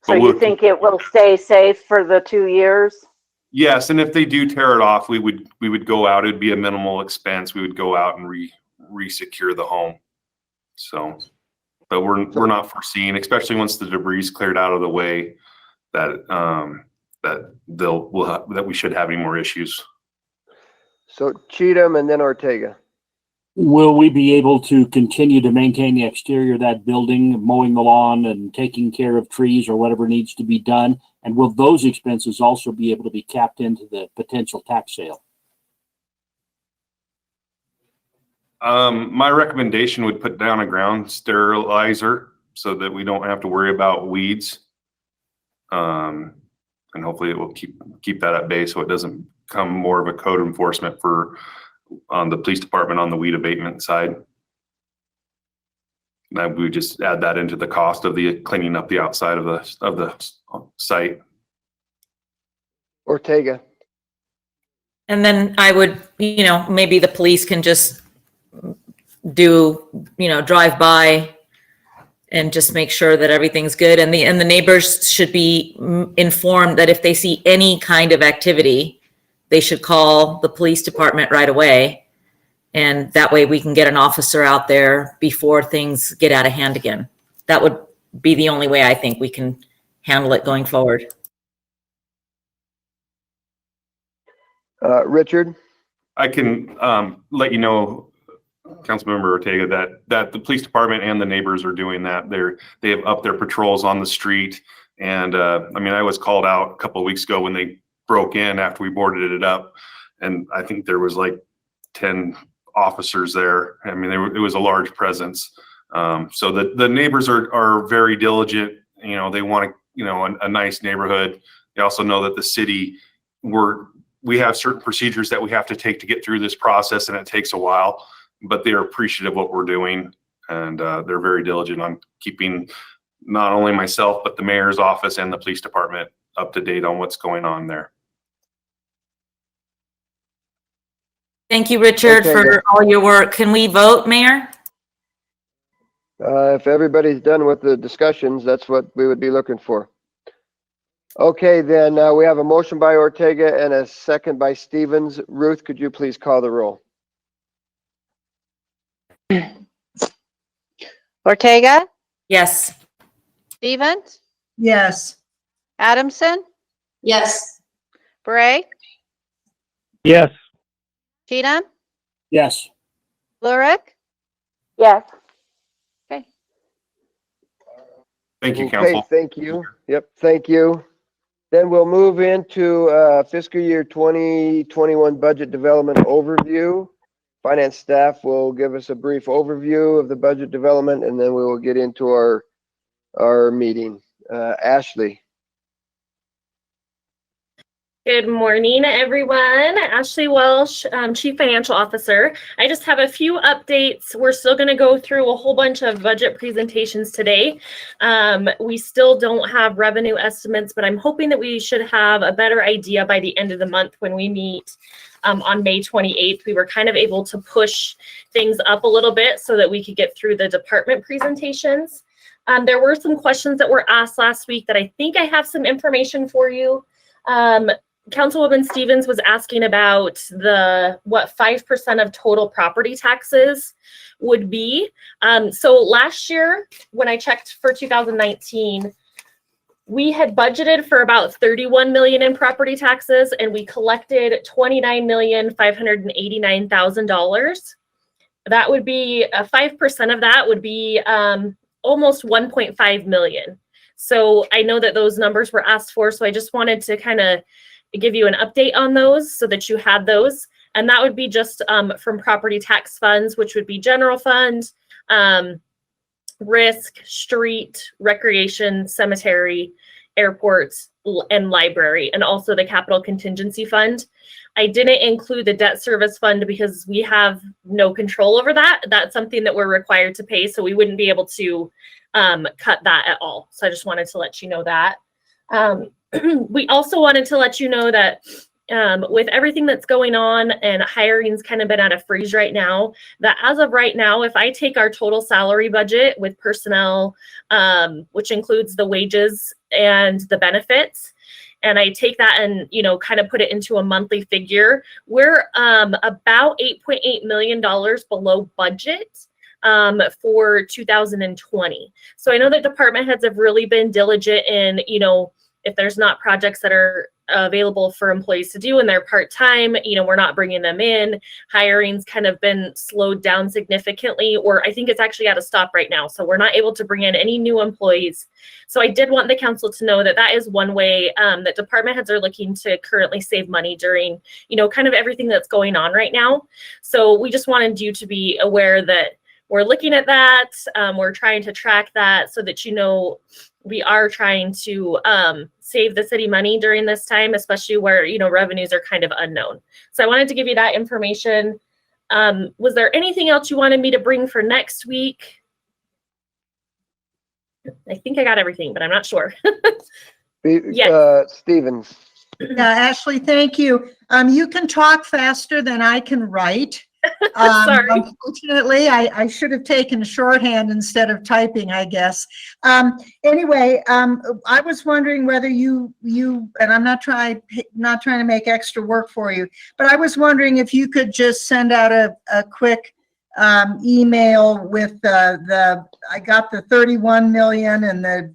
So But you think it will stay safe for the 2 years? Yes, and if they do tear it off, we would go out. It'd be a minimal expense. We would go out and re-secure the home. So, but we're not foreseeing, especially once the debris is cleared out of the way, that that we should have any more issues. So Cheatham and then Ortega. Will we be able to continue to maintain the exterior of that building, mowing the lawn and taking care of trees or whatever needs to be done? And will those expenses also be able to be capped into the potential tax sale? My recommendation would put down a ground sterilizer so that we don't have to worry about weeds. And hopefully it will keep that at bay so it doesn't become more of a code enforcement on the police department on the weed abatement side. Now we would just add that into the cost of the cleaning up the outside of the site. Ortega. And then I would, maybe the police can just drive by and just make sure that everything's good. And the neighbors should be informed that if they see any kind of activity, they should call the police department right away. And that way we can get an officer out there before things get out of hand again. That would be the only way I think we can handle it going forward. Richard? I can let you know, Councilmember Ortega, that the police department and the neighbors are doing that. They have upped their patrols on the street. And I mean, I was called out a couple of weeks ago when they broke in after we boarded it up. And I think there was like 10 officers there. I mean, it was a large presence. So the neighbors are very diligent. You know, they want a nice neighborhood. They also know that the city, we have certain procedures that we have to take to get through this process, and it takes a while, but they're appreciative of what we're doing. And they're very diligent on keeping not only myself, but the mayor's office and the police department up to date on what's going on there. Thank you, Richard, Okay, for all your work. Can we vote, Mayor? If everybody's done with the discussions, that's what we would be looking for. Okay, then we have a motion by Ortega and a second by Stevens. Ruth, could you please call the roll? Ortega, Yes. Stevens, Yes. Adamson, Yes. Bray, Yes. Cheatham, Yes. Lurick. Yes. Thank you, Okay, Council. thank you. Yep, thank you. Then we'll move into fiscal year 2021 budget development overview. Finance staff will give us a brief overview of the budget development, and then we will get into our meeting. Ashley. Good morning, everyone. Ashley Welsh, Chief Financial Officer. I just have a few updates. We're still going to go through a whole bunch of budget presentations today. We still don't have revenue estimates, but I'm hoping that we should have a better idea by the end of the month when we meet on May 28th. We were kind of able to push things up a little bit so that we could get through the department presentations. There were some questions that were asked last week that I think I have some information for you. Councilwoman Stevens was asking about what 5% of total property taxes would be. So last year, when I checked for 2019, we had budgeted for about 31 million in property taxes, and we collected $29,589,000. That would be 5% of that would be almost 1.5 million. So I know that those numbers were asked for, so I just wanted to kind of give you an update on those so that you had those. And that would be just from property tax funds, which would be general fund, risk, street, recreation, cemetery, airports, and library, and also the capital contingency fund. I didn't include the debt service fund because we have no control over that. That's something that we're required to pay, so we wouldn't be able to cut that at all. So I just wanted to let you know that. We also wanted to let you know that with everything that's going on and hiring's kind of been at a freeze right now, that as of right now, if I take our total salary budget with personnel, which includes the wages and the benefits, and I take that and, kind of put it into a monthly figure, we're about $8.8 million below budget for 2020. So I know that department heads have really been diligent in, if there's not projects that are available for employees to do and they're part-time, we're not bringing them in. Hiring's kind of been slowed down significantly, or I think it's actually at a stop right now. So we're not able to bring in any new employees. So I did want the council to know that that is one way that department heads are looking to currently save money during, kind of everything that's going on right now. So we just wanted you to be aware that we're looking at that. We're trying to track that so that we are trying to save the city money during this time, especially where, revenues are kind of unknown. So I wanted to give you that information. Was there anything else you wanted me to bring for next week? I think I got everything, but I'm not sure. Yes. Stevens. Yeah, Ashley, thank you. You can talk faster than I can write. Sorry. Unfortunately, I should have taken shorthand instead of typing, I guess. Anyway, I was wondering whether you and I'm not trying to make extra work for you, but I was wondering if you could just send out a quick email with I got the 31 million and the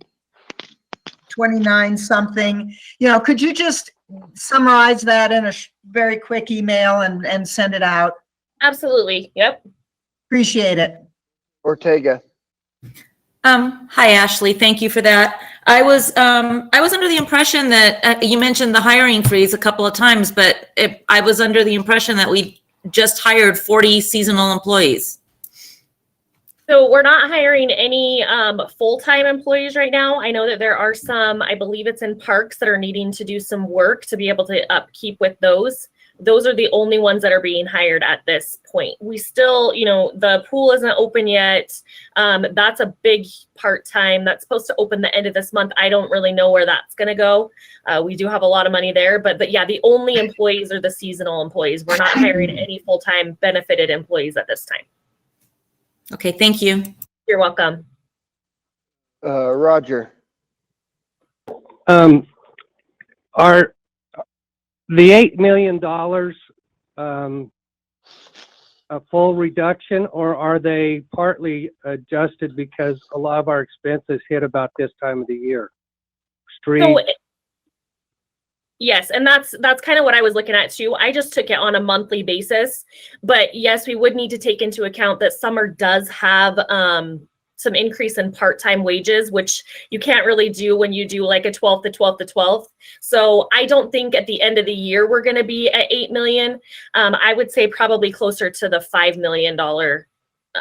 29 something. You know, could you just summarize that in a very quick email and send it out? Absolutely. Yep. Appreciate it. Ortega. Hi, Ashley. Thank you for that. I was under the impression that you mentioned the hiring freeze a couple of times, but I was under the impression that we just hired 40 seasonal employees. So we're not hiring any full-time employees right now. I know that there are some, I believe it's in parks, that are needing to do some work to be able to upkeep with those. Those are the only ones that are being hired at this point. We still, you know, the pool isn't open yet. That's a big part-time. That's supposed to open the end of this month. I don't really know where that's going to go. We do have a lot of money there, but yeah, the only employees are the seasonal employees. We're not hiring any full-time benefited employees at this time. Okay, thank you. You're welcome. Roger. Are the $8 million a full reduction, or are they partly adjusted because a lot of our expenses hit about this time of the year? Street. Yes, and that's kind of what I was looking at too. I just took it on a monthly basis, but yes, we would need to take into account that summer does have some increase in part-time wages, which you can't really do when you do like a 12th to 12th to 12th. So I don't think at the end of the year we're going to be at 8 million. I would say probably closer to the $5 million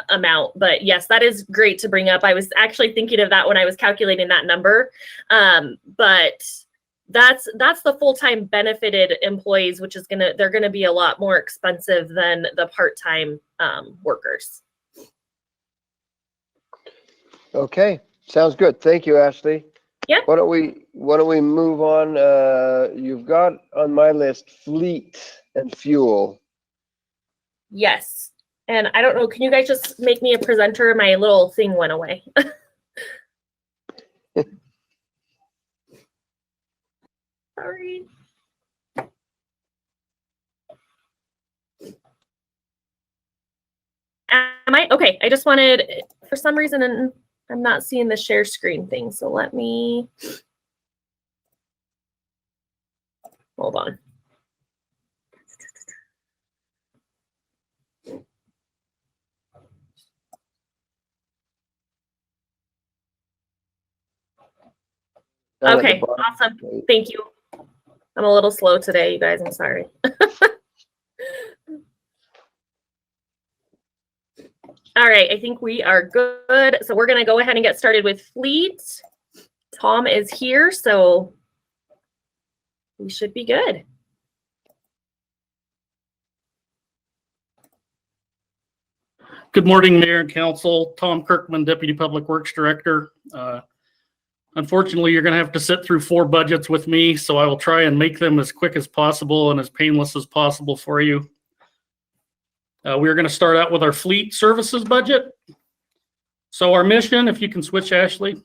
amount. But yes, that is great to bring up. I was actually thinking of that when I was calculating that number. But that's the full-time benefited employees, which is they're gonna be a lot more expensive than the part-time workers. Okay, sounds good. Thank you, Ashley. Yeah. Why don't we move on? You've got on my list fleet and fuel. Yes. And I don't know, can you guys just make me a presenter? My little thing went away. Sorry. Am I? Okay, I just wanted, for some reason, I'm not seeing the share screen thing, so let me, hold on. Okay, awesome. Thank you. I'm a little slow today, you guys. I'm sorry. All right, I think we are good. So we're going to go ahead and get started with fleet. Tom is here, so we should be good. Good morning, Mayor and Council. Tom Kirkman, Deputy Public Works Director. Unfortunately, you're going to have to sit through 4 budgets with me, so I will try and make them as quick as possible and as painless as possible for you. We're going to start out with our fleet services budget. So our mission, if you can switch, Ashley,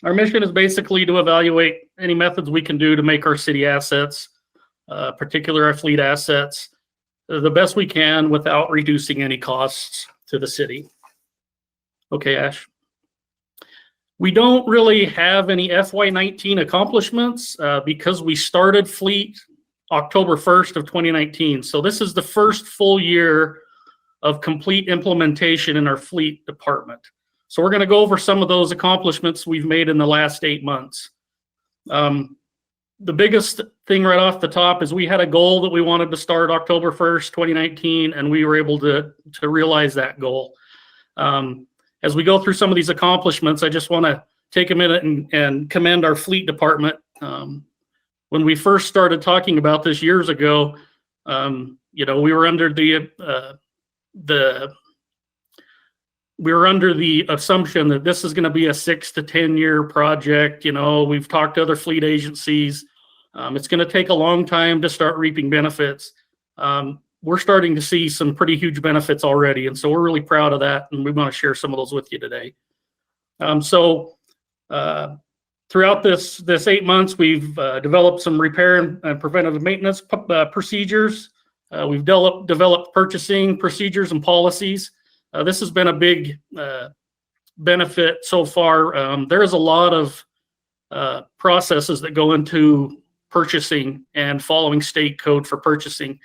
our mission is basically to evaluate any methods we can do to make our city assets, particularly our fleet assets, the best we can without reducing any costs to the city. Okay, Ash. We don't really have any FY19 accomplishments because we started fleet October 1st of 2019. So this is the first full year of complete implementation in our fleet department. So we're going to go over some of those accomplishments we've made in the last 8 months. The biggest thing right off the top is we had a goal that we wanted to start October 1st, 2019, and we were able to realize that goal. As we go through some of these accomplishments, I just want to take a minute and commend our fleet department. When we first started talking about this years ago, you know, we were under the assumption that this is going to be a 6 to 10 year project. You know, we've talked to other fleet agencies. It's going to take a long time to start reaping benefits. We're starting to see some pretty huge benefits already, and so we're really proud of that, and we want to share some of those with you today. Throughout this 8 months, we've developed some repair and preventative maintenance procedures. We've developed purchasing procedures and policies. This has been a big benefit so far. There is a lot of processes that go into purchasing and following state code for purchasing.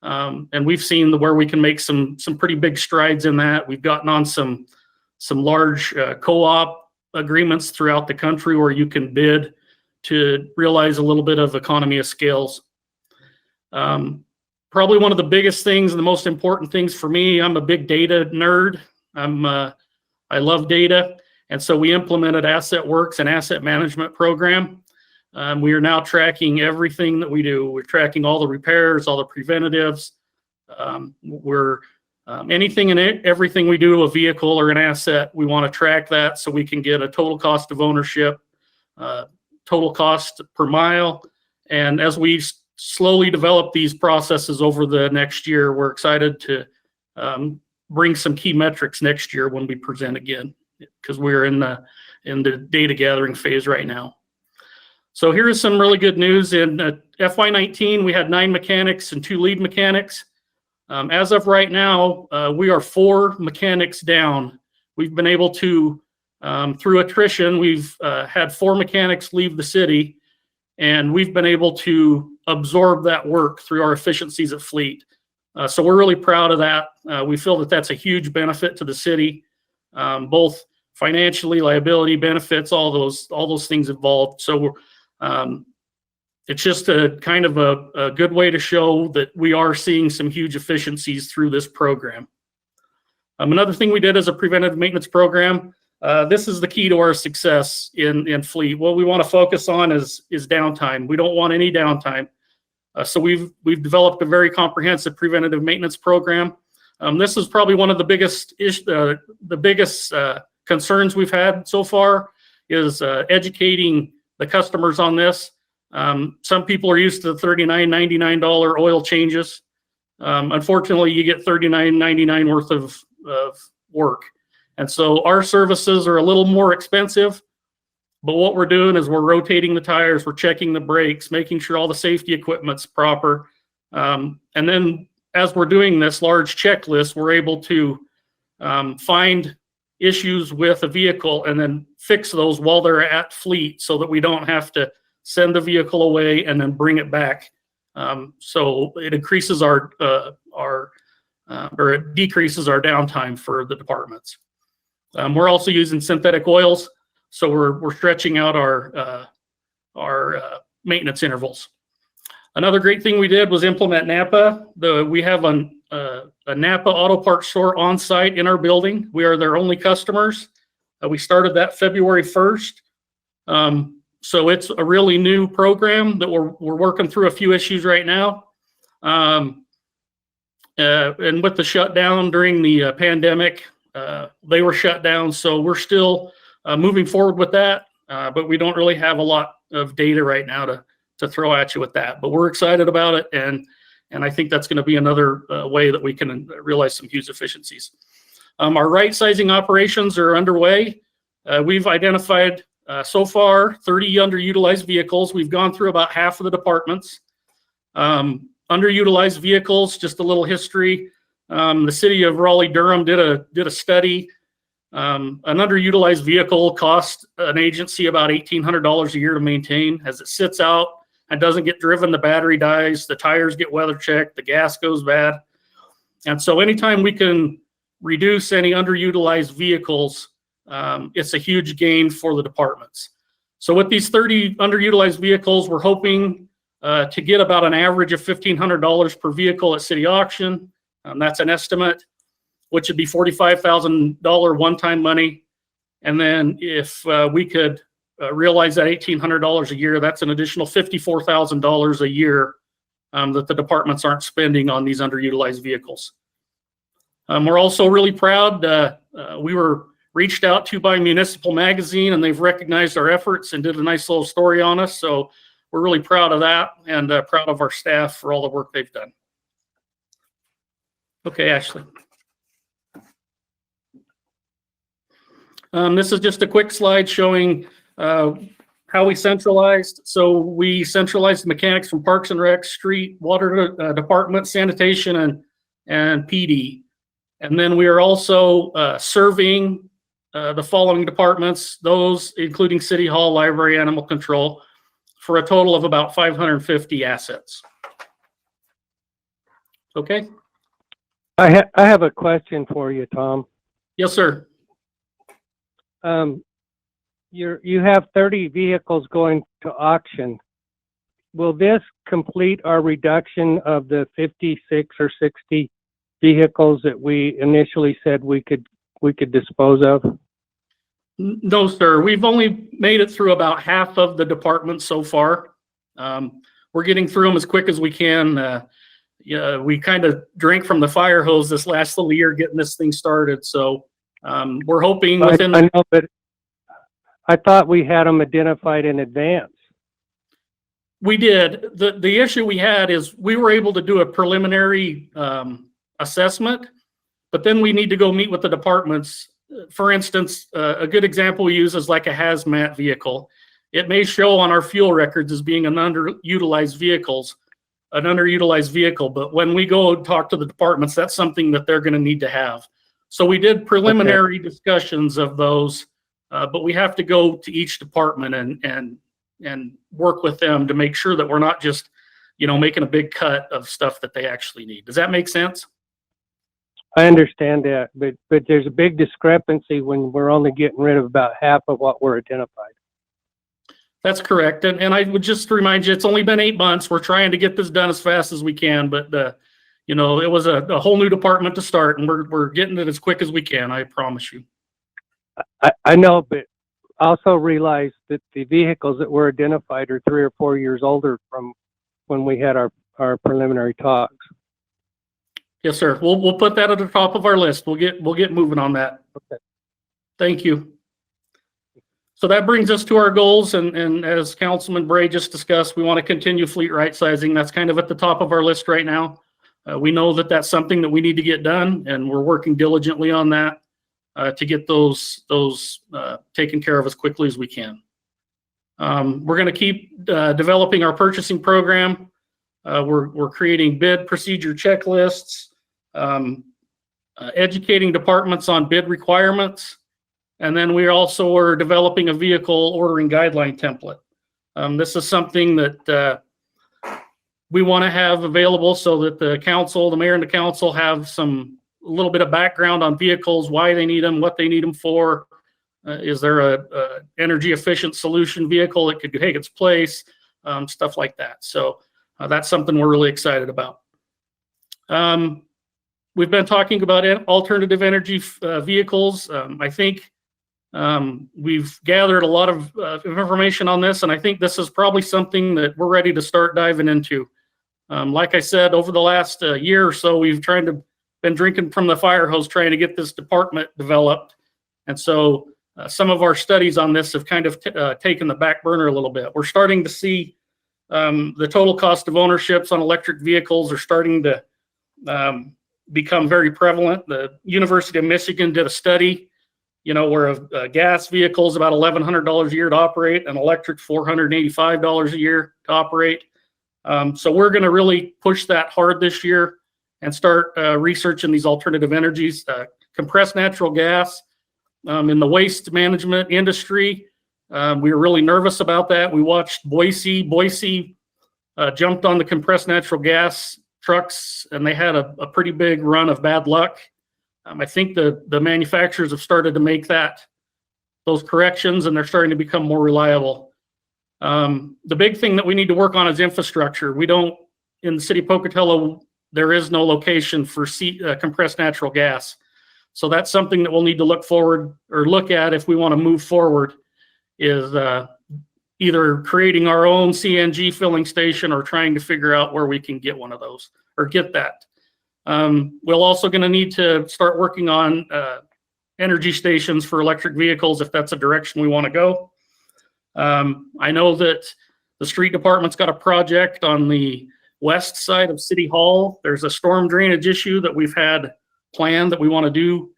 And we've seen where we can make some pretty big strides in that. We've gotten on some large co-op agreements throughout the country where you can bid to realize a little bit of economy of scales. Probably one of the biggest things and the most important things for me, I'm a big data nerd. I love data. And so we implemented Asset Works, an asset management program. We are now tracking everything that we do. We're tracking all the repairs, all the preventatives. Anything and everything we do to a vehicle or an asset, we want to track that so we can get a total cost of ownership, total cost per mile. And as we slowly develop these processes over the next year, we're excited to bring some key metrics next year when we present again, because we're in the data gathering phase right now. So here is some really good news. In FY19, we had 9 mechanics and 2 lead mechanics. As of right now, we are 4 mechanics down. We've been able to, through attrition, we've had 4 mechanics leave the city, and we've been able to absorb that work through our efficiencies at fleet. So we're really proud of that. We feel that that's a huge benefit to the city, both financially, liability, benefits, all those things involved. So it's just a kind of a good way to show that we are seeing some huge efficiencies through this program. Another thing we did as a preventive maintenance program, this is the key to our success in fleet. What we want to focus on is downtime. We don't want any downtime. So we've developed a very comprehensive preventative maintenance program. This is probably one of the biggest concerns we've had so far is educating the customers on this. Some people are used to the $39.99 oil changes. Unfortunately, you get $39.99 worth of work. And so our services are a little more expensive, but what we're doing is we're rotating the tires, we're checking the brakes, making sure all the safety equipment's proper. And then as we're doing this large checklist, we're able to find issues with a vehicle and then fix those while they're at fleet so that we don't have to send the vehicle away and then bring it back. So it increases or it decreases our downtime for the departments. We're also using synthetic oils, so we're stretching out our maintenance intervals. Another great thing we did was implement Napa. We have a Napa auto parts store on site in our building. We are their only customers. We started that February 1st. So it's a really new program that we're working through a few issues right now. And with the shutdown during the pandemic, they were shut down. So we're still moving forward with that, but we don't really have a lot of data right now to throw at you with that. But we're excited about it, and I think that's going to be another way that we can realize some huge efficiencies. Our right-sizing operations are underway. We've identified so far 30 underutilized vehicles. We've gone through about half of the departments. Underutilized vehicles, just a little history. The city of Raleigh-Durham did a study. An underutilized vehicle costs an agency about $1,800 a year to maintain. As it sits out and doesn't get driven, the battery dies, the tires get weather checked, the gas goes bad. And so anytime we can reduce any underutilized vehicles, it's a huge gain for the departments. So with these 30 underutilized vehicles, we're hoping to get about an average of $1,500 per vehicle at city auction. That's an estimate, which would be $45,000 one-time money. And then if we could realize that $1,800 a year, that's an additional $54,000 a year that the departments aren't spending on these underutilized vehicles. We're also really proud. We were reached out to by Municipal Magazine, and they've recognized our efforts and did a nice little story on us. So we're really proud of that, and proud of our staff for all the work they've done. Okay, Ashley. This is just a quick slide showing how we centralized. So we centralized the mechanics from Parks and Rec, street, water department, sanitation, and PD. And then we are also serving the following departments, those including City Hall, Library, Animal Control, for a total of about 550 assets. Okay? I have a question for you, Tom. Yes, sir. You have 30 vehicles going to auction. Will this complete our reduction of the 56 or 60 vehicles that we initially said we could dispose of? No, sir. We've only made it through about half of the departments so far. We're getting through them as quick as we can. Yeah, we kind of drank from the fire hose this last little year getting this thing started. So we're hoping within. I know, but I thought we had them identified in advance. We did. The issue we had is we were able to do a preliminary assessment, but then we need to go meet with the departments. For instance, a good example we use is like a hazmat vehicle. It may show on our fuel records as being an underutilized vehicle, but when we go talk to the departments, that's something that they're going to need to have. So we did preliminary discussions of those, but we have to go to each department and work with them to make sure that we're not just, making a big cut of stuff that they actually need. Does that make sense? I understand that, but there's a big discrepancy when we're only getting rid of about half of what we're identified. That's correct. And I would just remind you, it's only been 8 months. We're trying to get this done as fast as we can, but it was a whole new department to start, and we're getting it as quick as we can. I promise you. I know, but also realize that the vehicles that were identified are 3 or 4 years older from when we had our preliminary talks. Yes, sir. We'll put that at the top of our list. We'll get moving on that. Okay. Thank you. So that brings us to our goals, and as Councilman Bray just discussed, we want to continue fleet right sizing. That's kind of at the top of our list right now. We know that that's something that we need to get done, and we're working diligently on that to get those taken care of as quickly as we can. We're going to keep developing our purchasing program. We're creating bid procedure checklists, educating departments on bid requirements. And then we also are developing a vehicle ordering guideline template. This is something that we want to have available so that the mayor and the council have a little bit of background on vehicles, why they need them, what they need them for. Is there a energy efficient solution vehicle that could take its place, stuff like that. So that's something we're really excited about. We've been talking about alternative energy vehicles. I think we've gathered a lot of information on this, and I think this is probably something that we're ready to start diving into. Like I said, over the last year or so, we've been drinking from the fire hose trying to get this department developed. And so some of our studies on this have kind of taken the back burner a little bit. We're starting to see the total cost of ownerships on electric vehicles are starting to become very prevalent. The University of Michigan did a study, where a gas vehicle is about $1,100 a year to operate, and electric $485 a year to operate. So we're going to really push that hard this year and start researching these alternative energies. Compressed natural gas in the waste management industry. We were really nervous about that. We watched Boise. Boise jumped on the compressed natural gas trucks, and they had a pretty big run of bad luck. I think the manufacturers have started to make those corrections, and they're starting to become more reliable. The big thing that we need to work on is infrastructure. In the city of Pocatello, there is no location for compressed natural gas. So that's something that we'll need to look at if we want to move forward, is either creating our own CNG filling station or trying to figure out where we can get one of those or get that. We're also going to need to start working on energy stations for electric vehicles if that's a direction we want to go. I know that the street department's got a project on the west side of City Hall. There's a storm drainage issue that we've had planned that we want to do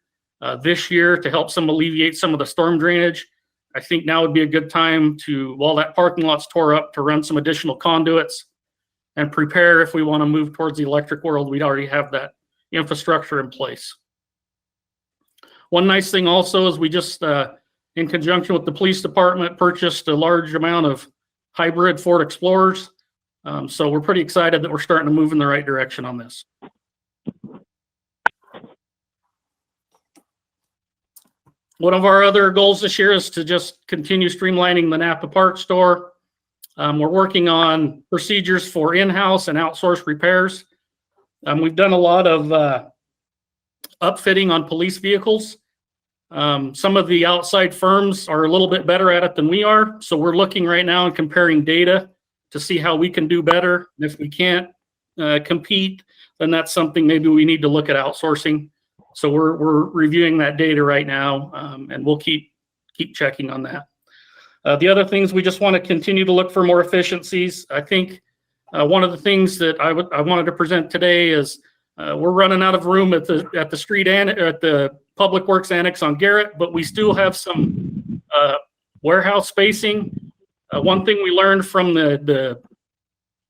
this year to help alleviate some of the storm drainage. I think now would be a good time to, while that parking lot's tore up, to run some additional conduits and prepare if we want to move towards the electric world. We'd already have that infrastructure in place. One nice thing also is we just, in conjunction with the police department, purchased a large amount of hybrid Ford Explorers. So we're pretty excited that we're starting to move in the right direction on this. One of our other goals this year is to just continue streamlining the Napa Park store. We're working on procedures for in-house and outsourced repairs. We've done a lot of upfitting on police vehicles. Some of the outside firms are a little bit better at it than we are. So we're looking right now and comparing data to see how we can do better. And if we can't compete, then that's something maybe we need to look at outsourcing. So we're reviewing that data right now, and we'll keep checking on that. The other things, we just want to continue to look for more efficiencies. I think one of the things that I wanted to present today is we're running out of room at the street and at the Public Works Annex on Garrett, but we still have some warehouse spacing. One thing we learned from the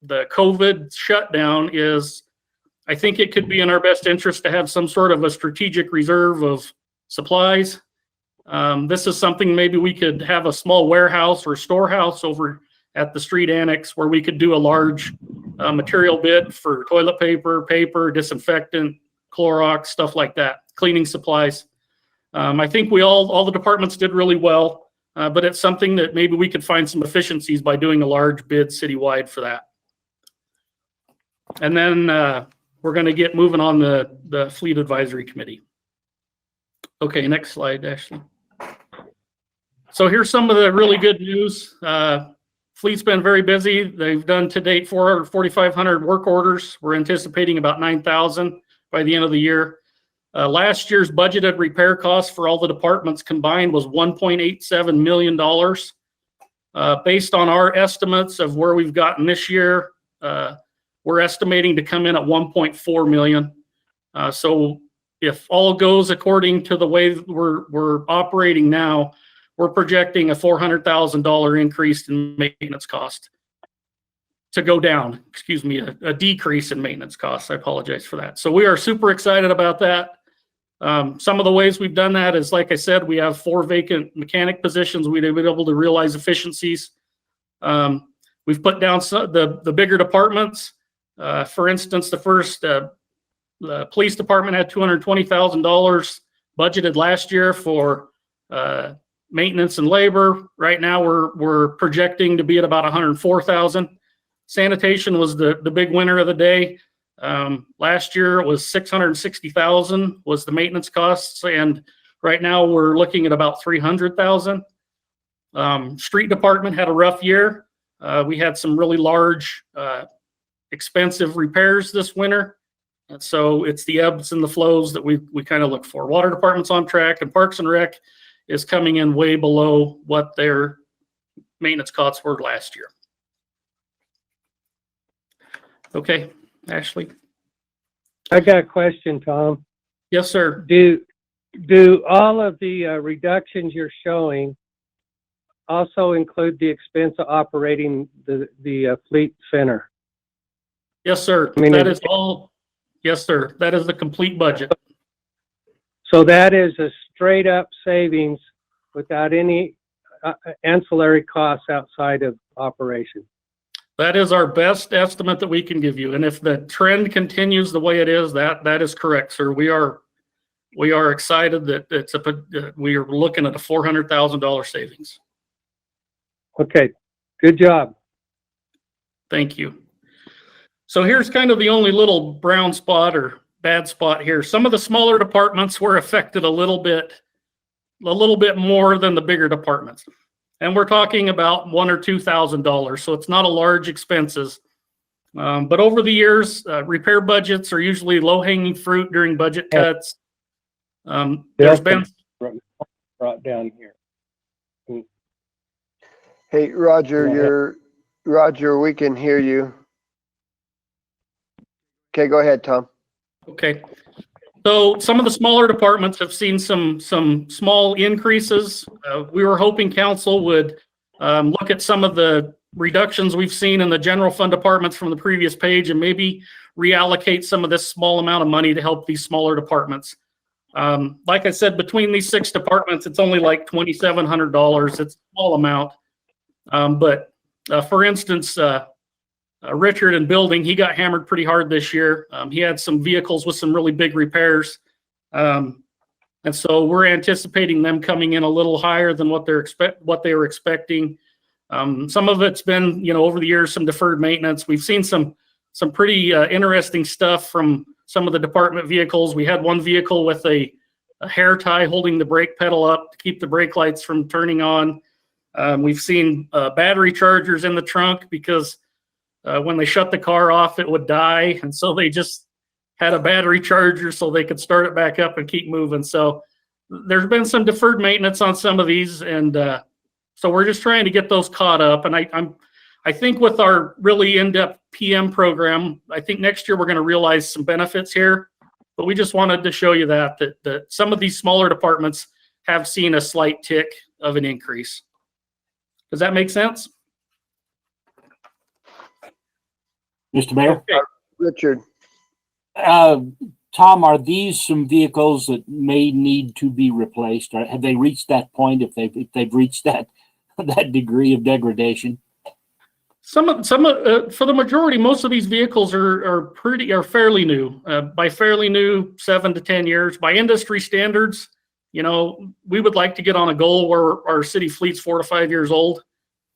COVID shutdown is I think it could be in our best interest to have some sort of a strategic reserve of supplies. This is something maybe we could have a small warehouse or storehouse over at the street annex where we could do a large material bid for toilet paper, disinfectant, Clorox, stuff like that, cleaning supplies. I think all the departments did really well, but it's something that maybe we could find some efficiencies by doing a large bid citywide for that. And then we're going to get moving on the Fleet Advisory Committee. Okay, next slide, Ashley. So here's some of the really good news. Fleet's been very busy. They've done to date 4,500 work orders. We're anticipating about 9,000 by the end of the year. Last year's budgeted repair costs for all the departments combined was $1.87 million. Based on our estimates of where we've gotten this year, we're estimating to come in at 1.4 million. So if all goes according to the way we're operating now, we're projecting a $400,000 increase in maintenance cost to go down, excuse me, a decrease in maintenance costs. I apologize for that. So we are super excited about that. Some of the ways we've done that is, like I said, we have 4 vacant mechanic positions. We've been able to realize efficiencies. We've put down the bigger departments. For instance, the police department had $220,000 budgeted last year for maintenance and labor. Right now, we're projecting to be at about 104,000. Sanitation was the big winner of the day. Last year it was 660,000 was the maintenance costs, and right now we're looking at about 300,000. Street department had a rough year. We had some really large, expensive repairs this winter, and so it's the ebbs and the flows that we kind of look for. Water department's on track, and Parks and Rec is coming in way below what their maintenance costs were last year. Okay, Ashley. I got a question, Tom. Yes, sir. Do all of the reductions you're showing also include the expense of operating the fleet center? Yes, sir. I mean, that is all. Yes, sir. That is the complete budget. So that is a straight up savings without any ancillary costs outside of operation. That is our best estimate that we can give you. And if the trend continues the way it is, that is correct, sir. We are excited that we are looking at a $400,000 savings. Okay, good job. Thank you. So here's kind of the only little brown spot or bad spot here. Some of the smaller departments were affected a little bit more than the bigger departments. And we're talking about $1,000 or $2,000, so it's not a large expenses. But over the years, repair budgets are usually low-hanging fruit during budget cuts. There's been brought down here. Hey, Roger, Roger, we can hear you. Okay, go ahead, Tom. Okay. So some of the smaller departments have seen some small increases. We were hoping council would look at some of the reductions we've seen in the general fund departments from the previous page and maybe reallocate some of this small amount of money to help these smaller departments. Like I said, between these 6 departments, it's only like $2,700. It's a small amount. But for instance, Richard in building, he got hammered pretty hard this year. He had some vehicles with some really big repairs. And so we're anticipating them coming in a little higher than what they were expecting. Some of it's been, over the years, some deferred maintenance. We've seen some pretty interesting stuff from some of the department vehicles. We had one vehicle with a hair tie holding the brake pedal up to keep the brake lights from turning on. We've seen battery chargers in the trunk because when they shut the car off, it would die. And so they just had a battery charger so they could start it back up and keep moving. So there's been some deferred maintenance on some of these. And so we're just trying to get those caught up. And I think with our really in-depth PM program, I think next year we're going to realize some benefits here. But we just wanted to show you that some of these smaller departments have seen a slight tick of an increase. Does that make sense? Mr. Mayor? Okay. Richard. Tom, are these some vehicles that may need to be replaced? Or have they reached that point if they've reached that degree of degradation? For the majority, most of these vehicles are fairly new. By fairly new, 7 to 10 years. By industry standards, we would like to get on a goal where our city fleet's 4 to 5 years old.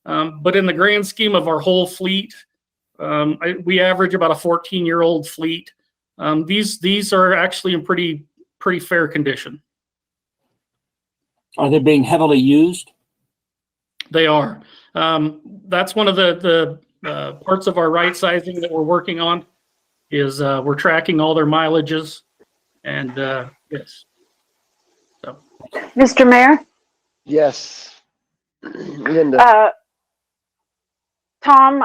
But in the grand scheme of our whole fleet, we average about a 14-year-old fleet. These are actually in pretty fair condition. Are they being heavily used? They are. That's one of the parts of our right sizing that we're working on is we're tracking all their mileages and yes. So. Mr. Mayor? Yes. Linda. Tom,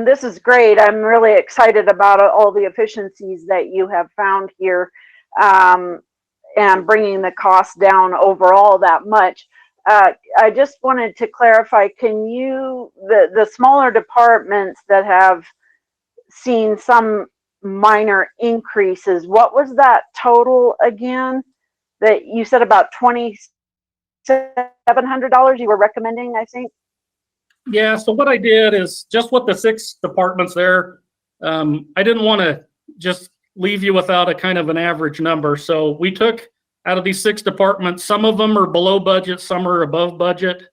this is great. I'm really excited about all the efficiencies that you have found here and bringing the cost down overall that much. I just wanted to clarify, the smaller departments that have seen some minor increases, what was that total again? That you said about $2,700 you were recommending, I think? Yeah, so what I did is just with the 6 departments there, I didn't want to just leave you without a kind of an average number. So we took out of these 6 departments, some of them are below budget, some are above budget.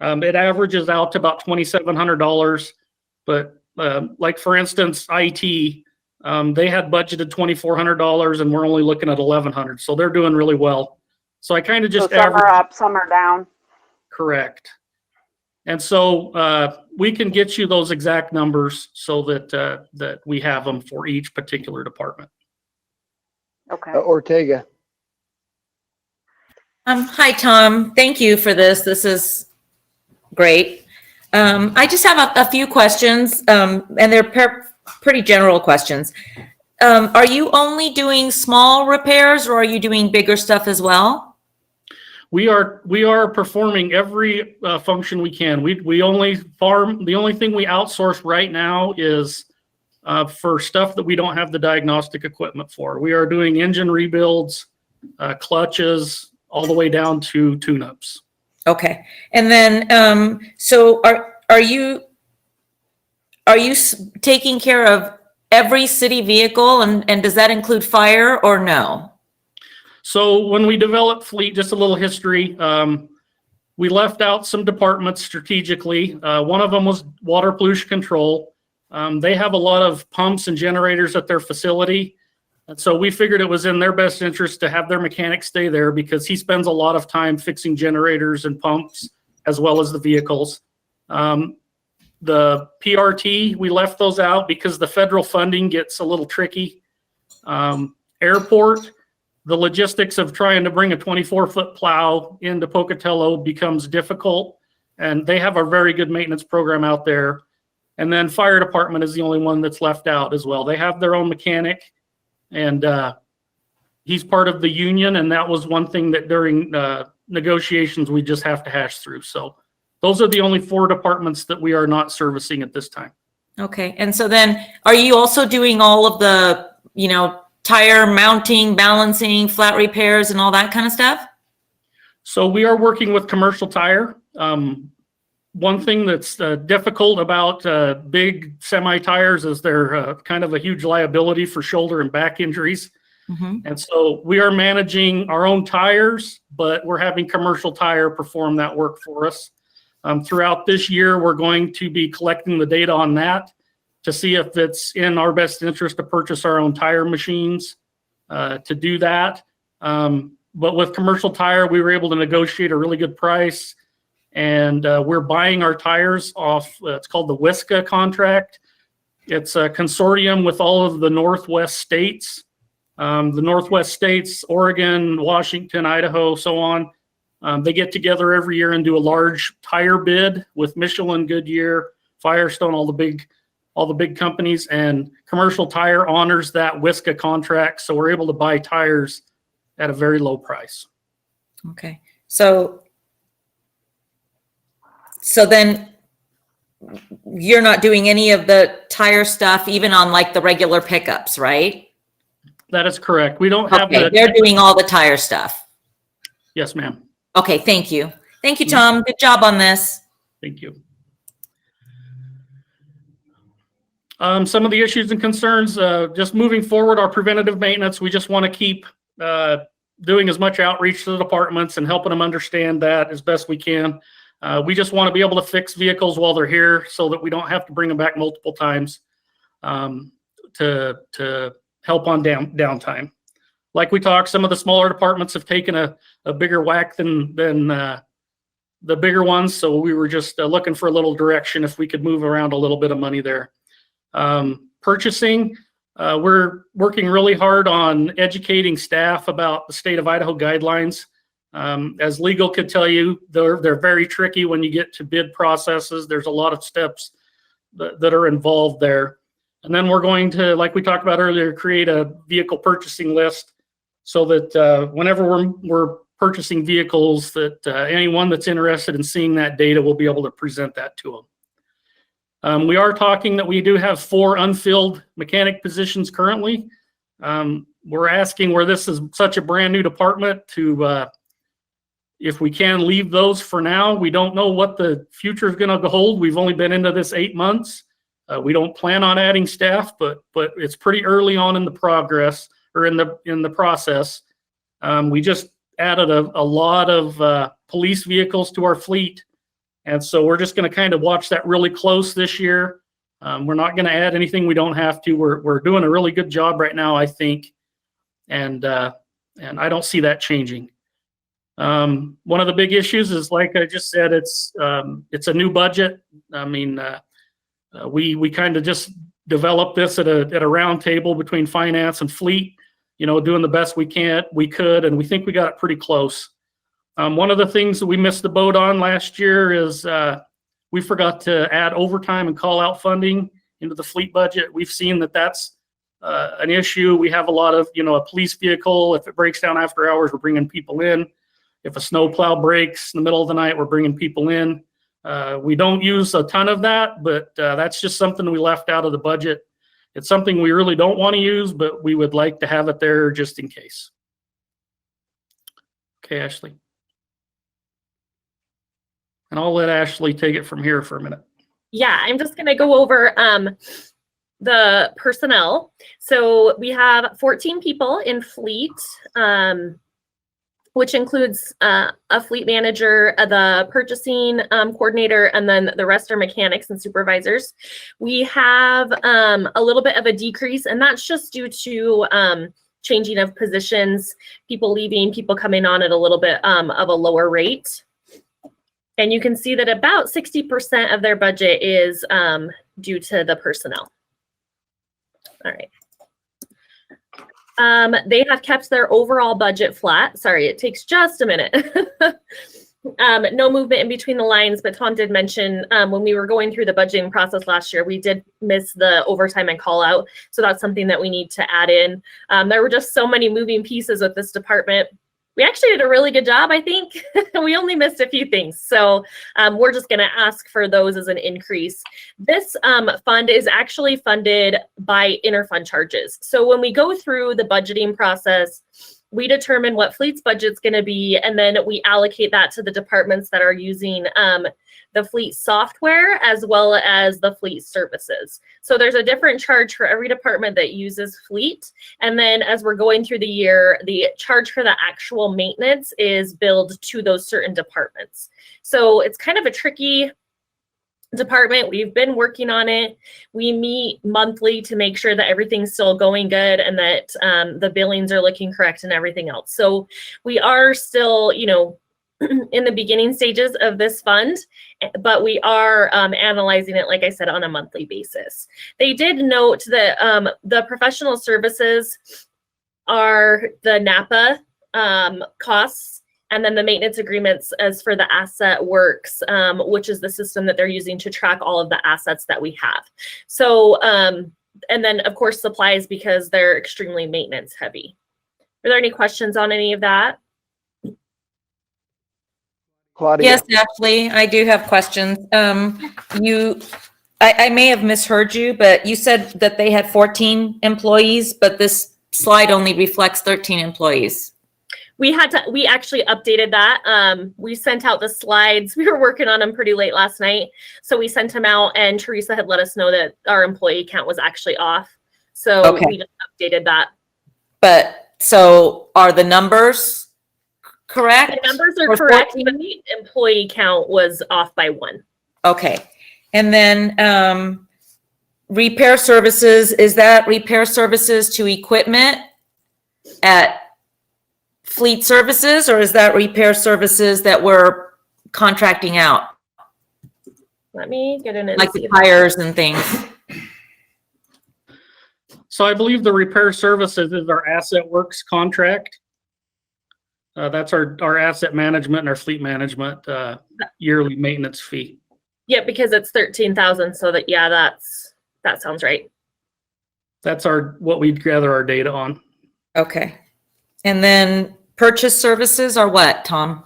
It averages out to about $2,700. But like for instance, IT, they had budgeted $2,400 and we're only looking at $1,100. So they're doing really well. So I kind of just some are up, some are down. Correct. And so we can get you those exact numbers so that we have them for each particular department. Okay. Ortega. Hi, Tom. Thank you for this. This is great. I just have a few questions, and they're pretty general questions. Are you only doing small repairs or are you doing bigger stuff as well? We are performing every function we can. The only thing we outsource right now is for stuff that we don't have the diagnostic equipment for. We are doing engine rebuilds, clutches, all the way down to tune-ups. Okay. And then, so are you taking care of every city vehicle and does that include fire or no? So when we developed fleet, just a little history, we left out some departments strategically. One of them was water pollution control. They have a lot of pumps and generators at their facility. And so we figured it was in their best interest to have their mechanic stay there because he spends a lot of time fixing generators and pumps as well as the vehicles. The PRT, we left those out because the federal funding gets a little tricky. Airport, the logistics of trying to bring a 24-foot plow into Pocatello becomes difficult, and they have a very good maintenance program out there. And then fire department is the only one that's left out as well. They have their own mechanic, and he's part of the union, and that was one thing that during negotiations we just have to hash through. So those are the only 4 departments that we are not servicing at this time. Okay, and so then are you also doing all of the, tire mounting, balancing, flat repairs and all that kind of stuff? So we are working with Commercial Tire. One thing that's difficult about big semi tires is they're kind of a huge liability for shoulder and back injuries. Mm-hmm. And so we are managing our own tires, but we're having Commercial Tire perform that work for us. Throughout this year, we're going to be collecting the data on that to see if it's in our best interest to purchase our own tire machines to do that. But with Commercial Tire, we were able to negotiate a really good price, and we're buying our tires off, it's called the WISCA contract. It's a consortium with all of the Northwest states. The Northwest states, Oregon, Washington, Idaho, so on. They get together every year and do a large tire bid with Michelin, Goodyear, Firestone, all the big companies, and Commercial Tire honors that WISCA contract, so we're able to buy tires at a very low price. Okay, so then you're not doing any of the tire stuff, even on like the regular pickups, right? That is correct. We don't have Okay, they're doing all the tire stuff. Yes, ma'am. Okay, thank you. Thank you, Tom. Good job on this. Thank you. Some of the issues and concerns, just moving forward, our preventative maintenance, we just want to keep doing as much outreach to the departments and helping them understand that as best we can. We just want to be able to fix vehicles while they're here so that we don't have to bring them back multiple times to help on downtime. Like we talked, some of the smaller departments have taken a bigger whack than the bigger ones. So we were just looking for a little direction if we could move around a little bit of money there. Purchasing, we're working really hard on educating staff about the state of Idaho guidelines. As legal could tell you, they're very tricky when you get to bid processes. There's a lot of steps that are involved there. And then we're going to, like we talked about earlier, create a vehicle purchasing list so that whenever we're purchasing vehicles, that anyone that's interested in seeing that data will be able to present that to them. We are talking that we do have 4 unfilled mechanic positions currently. We're asking, where this is such a brand new department, to if we can leave those for now. We don't know what the future is going to hold. We've only been into this 8 months. We don't plan on adding staff, but it's pretty early on in the progress, or in the process. We just added a lot of police vehicles to our fleet. And so we're just going to kind of watch that really close this year. We're not going to add anything we don't have to. We're doing a really good job right now, I think. And I don't see that changing. One of the big issues is, like I just said, it's a new budget. I mean, we kind of just developed this at a round table between finance and fleet, doing the best we could, and we think we got it pretty close. One of the things that we missed the boat on last year is we forgot to add overtime and call out funding into the fleet budget. We've seen that that's an issue. We have a lot of, a police vehicle. If it breaks down after hours, we're bringing people in. If a snowplow breaks in the middle of the night, we're bringing people in. We don't use a ton of that, but that's just something we left out of the budget. It's something we really don't want to use, but we would like to have it there just in case. Okay, Ashley. And I'll let Ashley take it from here for a minute. Yeah, I'm just going to go over the personnel. So we have 14 people in fleet, which includes a fleet manager, the purchasing coordinator, and then the rest are mechanics and supervisors. We have a little bit of a decrease, and that's just due to changing of positions, people leaving, people coming on at a little bit of a lower rate. And you can see that about 60% of their budget is due to the personnel. All right. They have kept their overall budget flat. Sorry, it takes just a minute. No movement in between the lines, but Tom did mention when we were going through the budgeting process last year, we did miss the overtime and call out. So that's something that we need to add in. There were just so many moving pieces with this department. We actually did a really good job, I think. We only missed a few things. So we're just going to ask for those as an increase. This fund is actually funded by interfund charges. So when we go through the budgeting process, we determine what fleet's budget's going to be, and then we allocate that to the departments that are using the fleet software as well as the fleet services. So there's a different charge for every department that uses fleet. And then as we're going through the year, the charge for the actual maintenance is billed to those certain departments. So it's kind of a tricky department. We've been working on it. We meet monthly to make sure that everything's still going good and that the billings are looking correct and everything else. So we are still, you know, in the beginning stages of this fund, but we are analyzing it, like I said, on a monthly basis. They did note that the professional services are the NAPA costs, and then the maintenance agreements as for the Asset Works, which is the system that they're using to track all of the assets that we have. So, and then of course supplies, because they're extremely maintenance heavy. Are there any questions on any of that? Claudia. Yes, Ashley, I do have questions. I may have misheard you, but you said that they had 14 employees, but this slide only reflects 13 employees. We actually updated that. We sent out the slides. We were working on them pretty late last night. So we sent them out, and Teresa had let us know that our employee count was actually off. So Okay. we just updated that. But so are the numbers correct? The numbers are For correct, 14? but the employee count was off by 1. Okay. And then repair services, is that repair services to equipment at Fleet Services, or is that repair services that we're contracting out? Let me get in and Like see the if- tires and things? So I believe the repair services is our Asset Works contract. That's our asset management and our fleet management yearly maintenance fee. Yeah, because it's 13,000. So that, yeah, that sounds right. That's what we gather our data on. Okay. And then purchase services are what, Tom?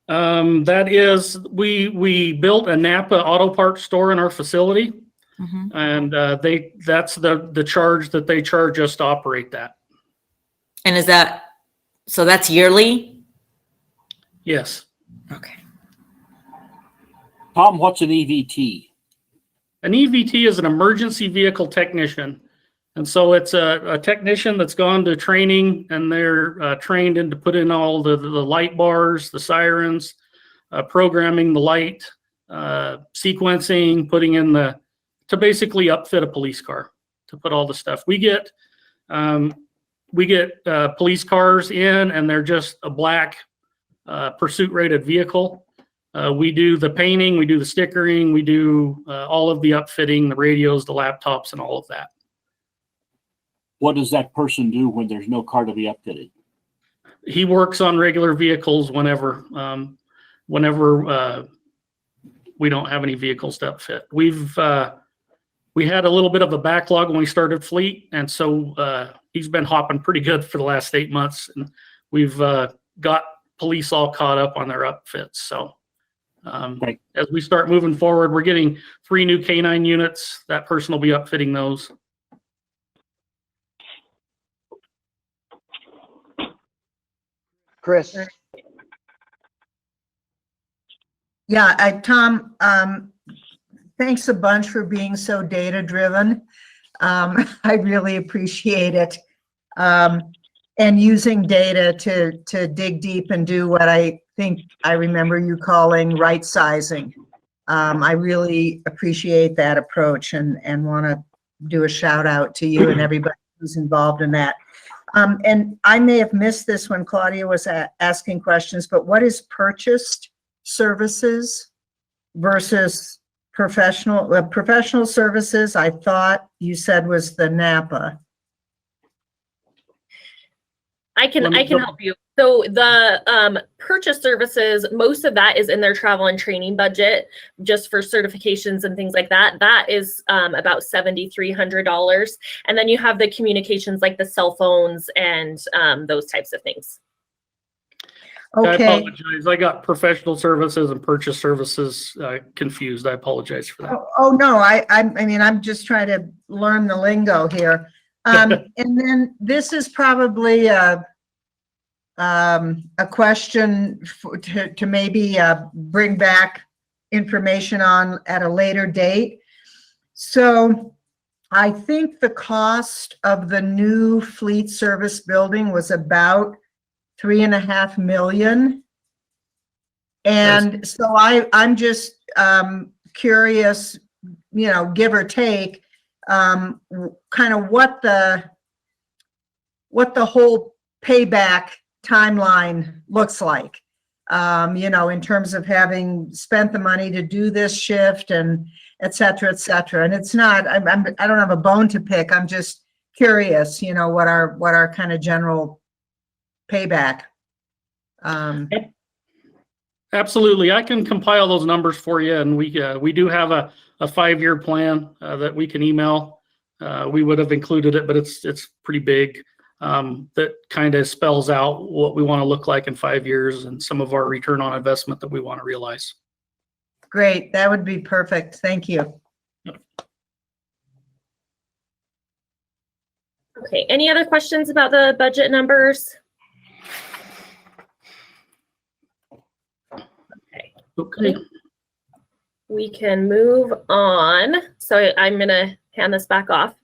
That is, we built a Napa auto parts store in our facility, Mhm. and that's the charge that they charge us to operate that. And is that, so that's yearly? Yes. Okay. Tom, what's an EVT? An EVT is an emergency vehicle technician. And so it's a technician that's gone to training, and they're trained to put in all the light bars, the sirens, programming the light, sequencing, putting in to basically upfit a police car, to put all the stuff. We get police cars in, and they're just a black pursuit rated vehicle. We do the painting, we do the stickering, we do all of the upfitting, the radios, the laptops, and all of that. What does that person do when there's no car to be upfitted? He works on regular vehicles whenever we don't have any vehicles to upfit. We had a little bit of a backlog when we started fleet, and so he's been hopping pretty good for the last 8 months, and we've got police all caught up on their upfits. So as we start moving forward, we're getting 3 new K9 units. That person will be upfitting those. Chris. Yeah, Tom, thanks a bunch for being so data driven. I really appreciate it. And using data to dig deep and do what I think I remember you calling right sizing. I really appreciate that approach and want to do a shout out to you and everybody who's involved in that. And I may have missed this when Claudia was asking questions, but what is purchased services versus professional services? I thought you said was the NAPA. I can help you. So the purchase services, most of that is in their travel and training budget, just for certifications and things like that. That is about $7,300. And then you have the communications like the cell phones and those types of things. I Okay, apologize. I got professional services and purchase services confused. I apologize for that. oh, no, I mean, I'm just trying to learn the lingo here. And then this is probably a question to maybe bring back information on at a later date. So I think the cost of the new fleet service building was about 3.5 million. And so I'm just curious, you know, give or take, kind of what the whole payback timeline looks like, you know, in terms of having spent the money to do this shift and et cetera, et cetera. And it's not, I don't have a bone to pick. I'm just curious, you know, what our kind of general payback. Absolutely. I can compile those numbers for you. And we do have a 5-year plan that we can email. We would have included it, but it's pretty big. That kind of spells out what we want to look like in 5 years and some of our return on investment that we want to realize. Great. That would be perfect. Thank you. Okay, any other questions about the budget numbers? Okay. We can move on. So I'm gonna hand this back off.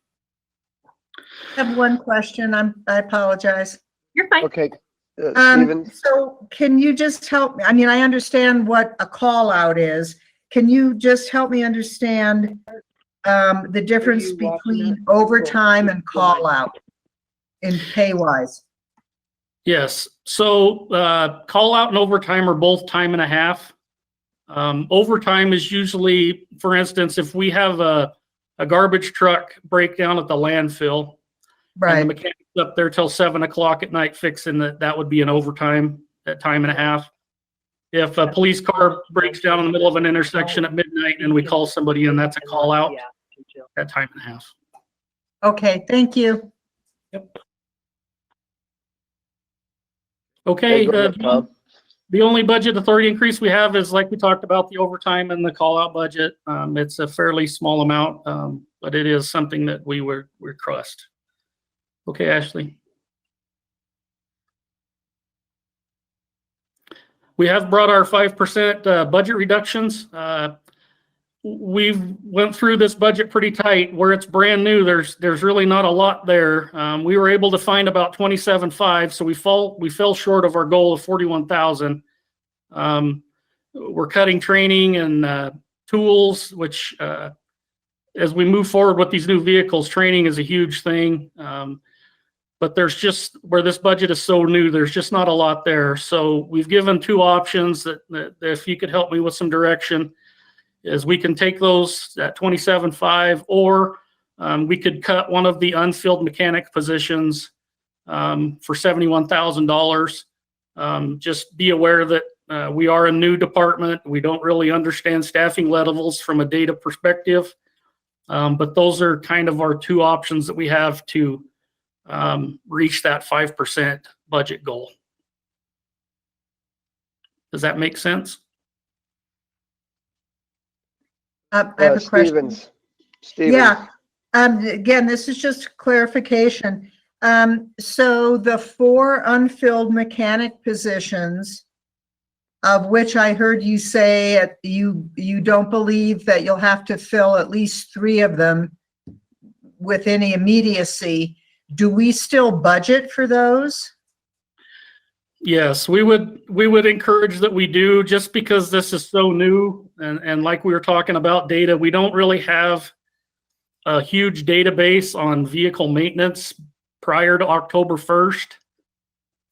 I have one question. I apologize. You're fine. Okay, Stephen, So can you just help me? I mean, I understand what a call out is. Can you just help me understand the difference between overtime and call out in pay wise? Yes. So call out and overtime are both time and a half. Overtime is usually, for instance, if we have a garbage truck breakdown at the landfill, and the Right. mechanic's up there till 7 o'clock at night fixing that would be an overtime at time and a half. If a police car breaks down in the middle of an intersection at midnight and we call somebody in, that's a call out at time and a half. Okay, thank you. Okay, go ahead, Tom. the only budget authority increase we have is, like we talked about, the overtime and the call out budget. It's a fairly small amount, but it is something that we request. Okay, Ashley. We have brought our 5% budget reductions. We've went through this budget pretty tight. Where it's brand new, there's really not a lot there. We were able to find about 27.5, so we fell short of our goal of 41,000. We're cutting training and tools, which as we move forward with these new vehicles, training is a huge thing. But there's just, where this budget is so new, there's just not a lot there. So we've given 2 options that if you could help me with some direction, is we can take those at 27.5, or we could cut one of the unfilled mechanic positions for $71,000. Just be aware that we are a new department. We don't really understand staffing levels from a data perspective. But those are kind of our 2 options that we have to reach that 5% budget goal. Does that make sense? I have a question. Stevens. Yeah. Again, this is just clarification. So the 4 unfilled mechanic positions, of which I heard you say you don't believe that you'll have to fill at least 3 of them with any immediacy. Do we still budget for those? Yes, we would encourage that we do, just because this is so new, and like we were talking about data, we don't really have a huge database on vehicle maintenance prior to October 1st.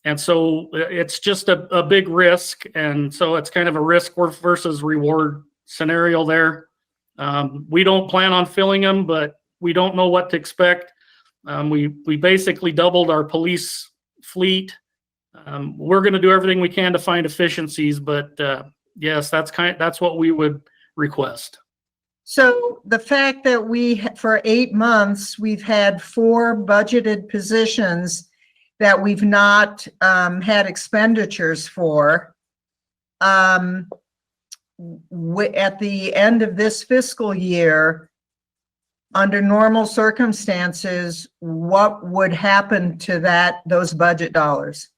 And so it's just a big risk. And so it's kind of a risk versus reward scenario there. We don't plan on filling them, but we don't know what to expect. We basically doubled our police fleet We're going to do everything we can to find efficiencies, but yes, that's what we would request. So the fact that for 8 months, we've had 4 budgeted positions that we've not had expenditures for. At the end of this fiscal year, under normal circumstances, what would happen to those budget dollars?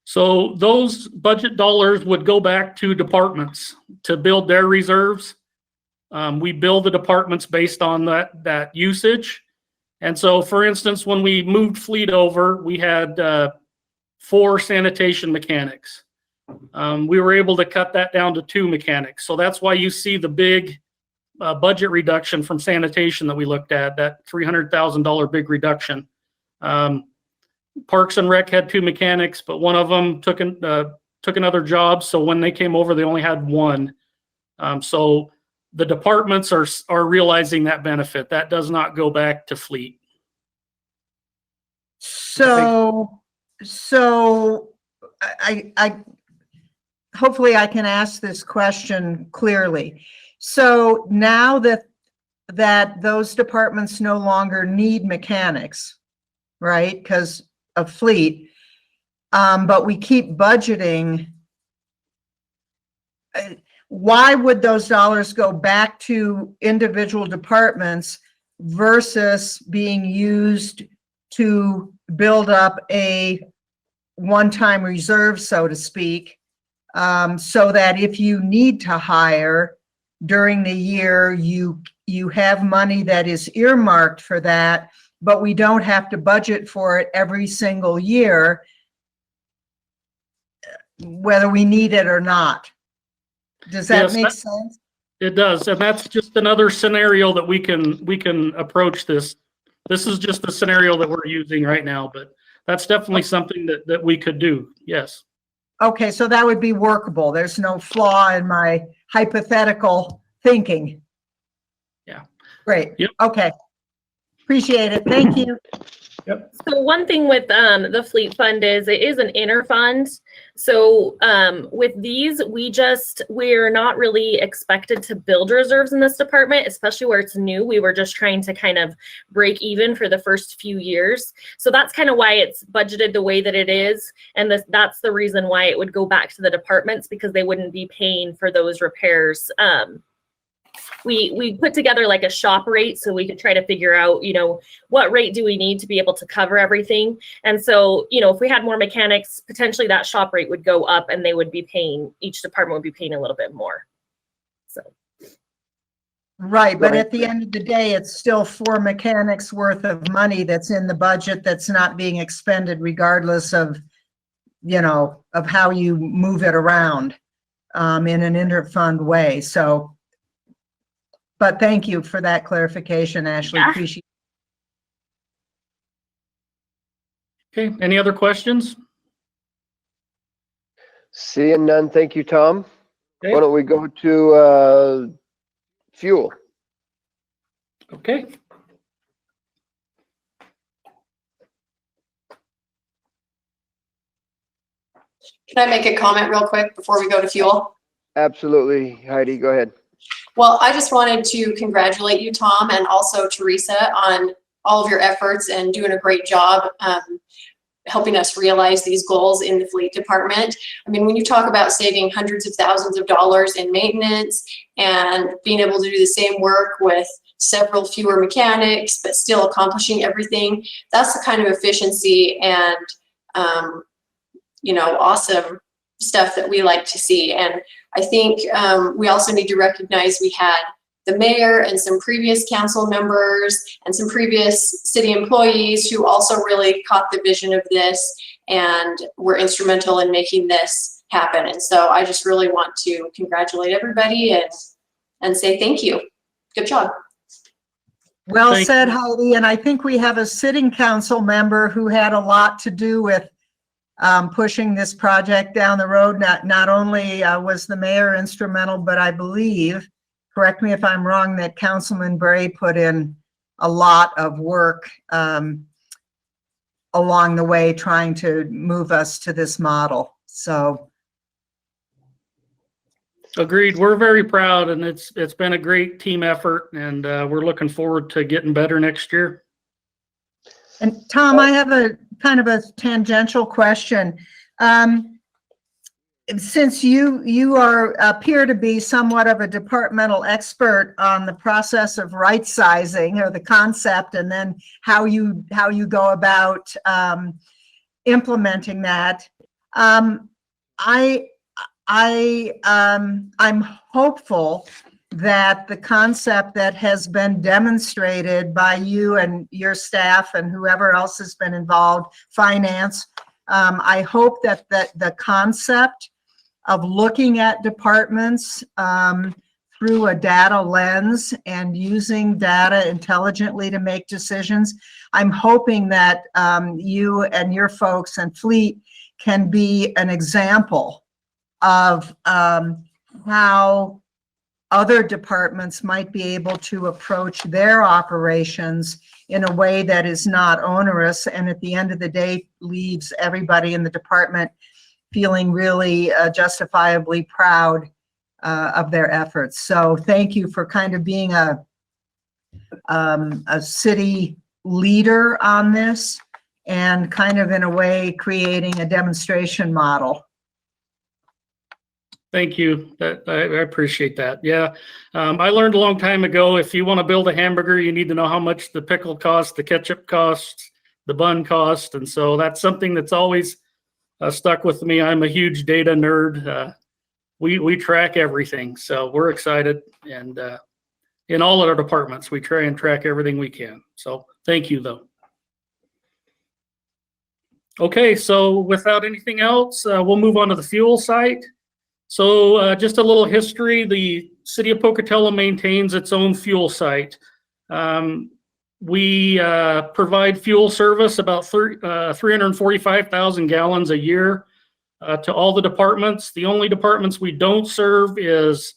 So those budget dollars would go back to departments to build their reserves. We bill the departments based on that usage. And so, for instance, when we moved fleet over, we had 4 sanitation mechanics. We were able to cut that down to 2 mechanics. So that's why you see the big budget reduction from sanitation that we looked at, that $300,000 big reduction. Parks and Rec had 2 mechanics, but one of them took another job. So when they came over, they only had 1. So the departments are realizing that benefit. That does not go back to fleet. So I hopefully I can ask this question clearly. So now that those departments no longer need mechanics, right? Because of fleet, but we keep budgeting. Why would those dollars go back to individual departments versus being used to build up a one-time reserve, so to speak, so that if you need to hire during the year, you have money that is earmarked for that, but we don't have to budget for it every single year, whether we need it or not? Does that make sense? It does, and that's just another scenario that we can approach this. This is just the scenario that we're using right now, but that's definitely something that we could do. Yes. Okay, so that would be workable. There's no flaw in my hypothetical thinking. Yeah. Great. Yep. Okay. Appreciate it. Thank you. Yep. So one thing with the fleet fund is it is an inter fund. So with these, we're not really expected to build reserves in this department, especially where it's new. We were just trying to kind of break even for the first few years. So that's kind of why it's budgeted the way that it is. And that's the reason why it would go back to the departments, because they wouldn't be paying for those repairs. We put together like a shop rate so we could try to figure out, what rate do we need to be able to cover everything. And so, if we had more mechanics, potentially that shop rate would go up and each department would be paying a little bit more. So. Right, but at the end of the day, it's still 4 mechanics worth of money that's in the budget that's not being expended regardless of, of how you move it around in an inter-fund way. So, but thank you for that clarification, Ashley. Yeah. Appreciate Okay. Any other questions? Seeing none, thank you, Tom. Okay. Why don't we go to fuel? Okay. Can I make a comment real quick before we go to fuel? Absolutely, Heidi, go ahead. Well, I just wanted to congratulate you, Tom, and also Teresa on all of your efforts and doing a great job helping us realize these goals in the fleet department. I mean, when you talk about saving hundreds of thousands of dollars in maintenance and being able to do the same work with several fewer mechanics, but still accomplishing everything, that's the kind of efficiency and, awesome stuff that we like to see. And I think we also need to recognize we had the mayor and some previous council members and some previous city employees who also really caught the vision of this and were instrumental in making this happen. And so I just really want to congratulate everybody and say thank you. Good job. Well said, Heidi. And I think we have a sitting council member who had a lot to do with pushing this project down the road. Not only was the mayor instrumental, but I believe, correct me if I'm wrong, that Councilman Bray put in a lot of work along the way trying to move us to this model. So Agreed. We're very proud, and it's been a great team effort, and we're looking forward to getting better next year. And Tom, I have a kind of a tangential question. Since you appear to be somewhat of a departmental expert on the process of right sizing or the concept, and then how you go about implementing that, I'm hopeful that the concept that has been demonstrated by you and your staff and whoever else has been involved, finance, I hope that the concept of looking at departments through a data lens and using data intelligently to make decisions, I'm hoping that you and your folks and Fleet can be an example of how other departments might be able to approach their operations in a way that is not onerous, and at the end of the day leaves everybody in the department feeling really justifiably proud of their efforts. So thank you for kind of being a city leader on this, and kind of in a way creating a demonstration model. Thank you. I appreciate that. Yeah. I learned a long time ago, if you want to build a hamburger, you need to know how much the pickle costs, the ketchup costs, the bun cost. And so that's something that's always stuck with me. I'm a huge data nerd. We track everything. So we're excited. And in all of our departments, we try and track everything we can. So thank you, though. Okay. So without anything else, we'll move on to the fuel site. So just a little history, the city of Pocatello maintains its own fuel site. We provide fuel service about 345,000 gallons a year to all the departments. The only departments we don't serve is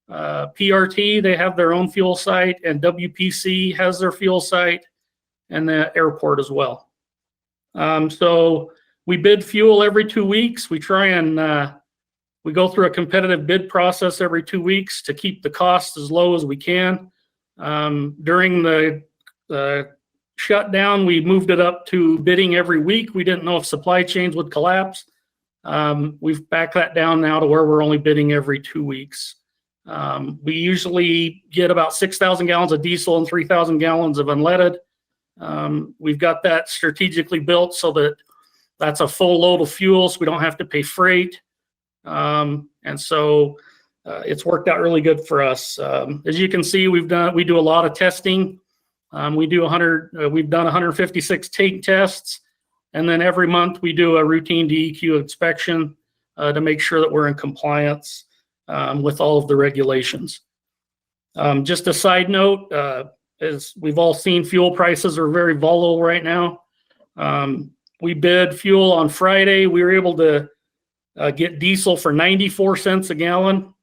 PRT, they have their own fuel site, and WPC has their fuel site, and the airport as well. So we bid fuel every 2 weeks. We try and we go through a competitive bid process every 2 weeks to keep the costs as low as we can. During the shutdown, we moved it up to bidding every week. We didn't know if supply chains would collapse. We've backed that down now to where we're only bidding every 2 weeks. We usually get about 6,000 gallons of diesel and 3,000 gallons of unleaded. We've got that strategically built so that that's a full load of fuel, so we don't have to pay freight. And so it's worked out really good for us. As you can see, we do a lot of testing. We've done 156 tank tests, and then every month we do a routine DEQ inspection to make sure that we're in compliance with all of the regulations. Just a side note, as we've all seen, fuel prices are very volatile right now. We bid fuel on Friday. We were able to get diesel for 94 cents a gallon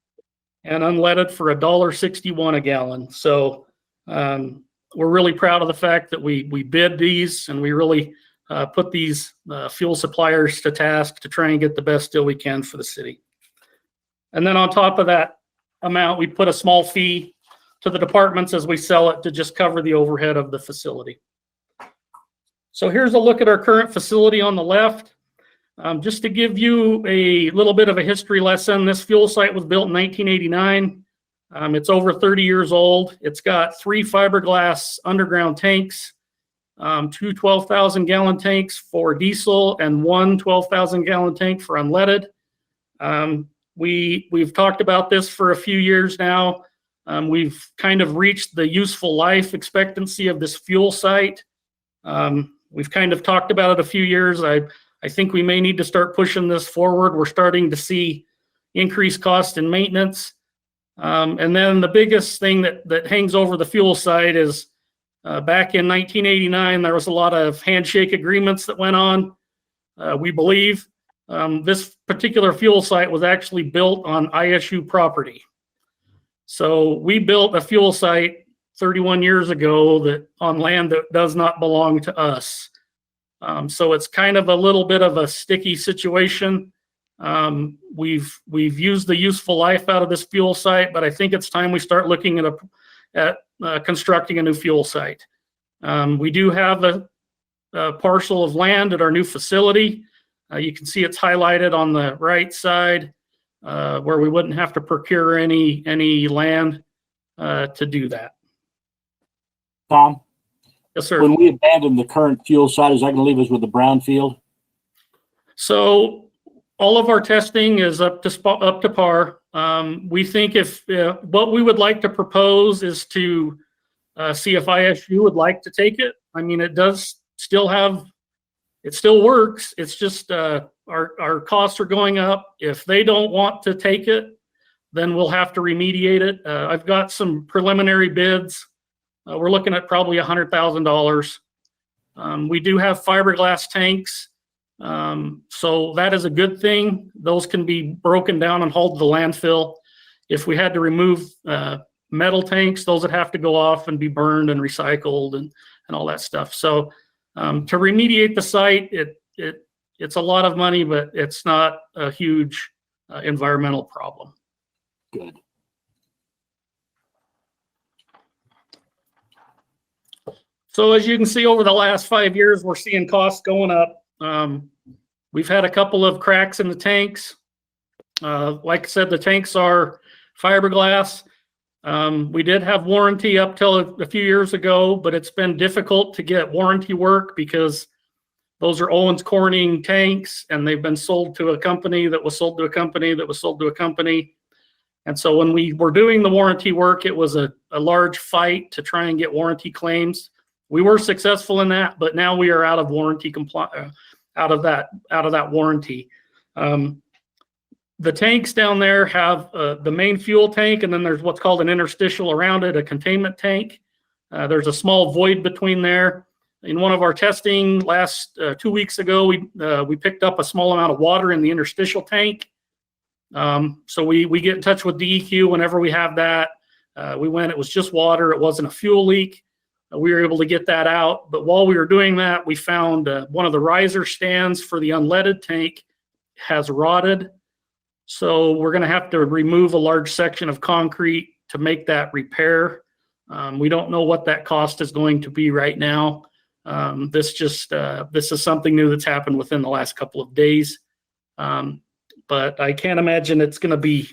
and unleaded for $1.61 a gallon. So we're really proud of the fact that we bid these, and we really put these fuel suppliers to task to try and get the best deal we can for the city. And then on top of that amount, we put a small fee to the departments as we sell it to just cover the overhead of the facility. So here's a look at our current facility on the left. Just to give you a little bit of a history lesson, this fuel site was built in 1989. It's over 30 years old. It's got 3 fiberglass underground tanks, 2 12,000 gallon tanks for diesel, and 1 12,000 gallon tank for unleaded. We've talked about this for a few years now. We've kind of reached the useful life expectancy of this fuel site. We've kind of talked about it a few years. I think we may need to start pushing this forward. We're starting to see increased cost in maintenance. And then the biggest thing that hangs over the fuel site is back in 1989, there was a lot of handshake agreements that went on. We believe this particular fuel site was actually built on ISU property. So we built a fuel site 31 years ago on land that does not belong to us. So it's kind of a little bit of a sticky situation. We've used the useful life out of this fuel site, but I think it's time we start looking at constructing a new fuel site. We do have a parcel of land at our new facility. You can see it's highlighted on the right side, where we wouldn't have to procure any land to do that. Tom, Yes, sir. when we abandon the current fuel site, is that going to leave us with a brownfield? So all of our testing is up to par. We think if what we would like to propose is to see if ISU would like to take it. I mean, it does still have, it still works. It's just our costs are going up. If they don't want to take it, then we'll have to remediate it. I've got some preliminary bids. We're looking at probably $100,000. We do have fiberglass tanks. So that is a good thing. Those can be broken down and hauled to the landfill. If we had to remove metal tanks, those would have to go off and be burned and recycled and all that stuff. So to remediate the site, it's a lot of money, but it's not a huge environmental problem. Good. So as you can see, over the last 5 years, we're seeing costs going up. We've had a couple of cracks in the tanks. Like I said, the tanks are fiberglass. We did have warranty up till a few years ago, but it's been difficult to get warranty work because those are Owens Corning tanks, and they've been sold to a company that was sold to a company that was sold to a company. And so when we were doing the warranty work, it was a large fight to try and get warranty claims. We were successful in that, but now we are out of warranty out of that warranty. The tanks down there have the main fuel tank, and then there's what's called an interstitial around it, a containment tank. There's a small void between there. In one of our testing last 2 weeks ago, we picked up a small amount of water in the interstitial tank. So we get in touch with DEQ whenever we have that. It was just water. It wasn't a fuel leak. We were able to get that out. But while we were doing that, we found one of the riser stands for the unleaded tank has rotted. So we're going to have to remove a large section of concrete to make that repair. We don't know what that cost is going to be right now. This is something new that's happened within the last couple of days. But I can't imagine it's going to be,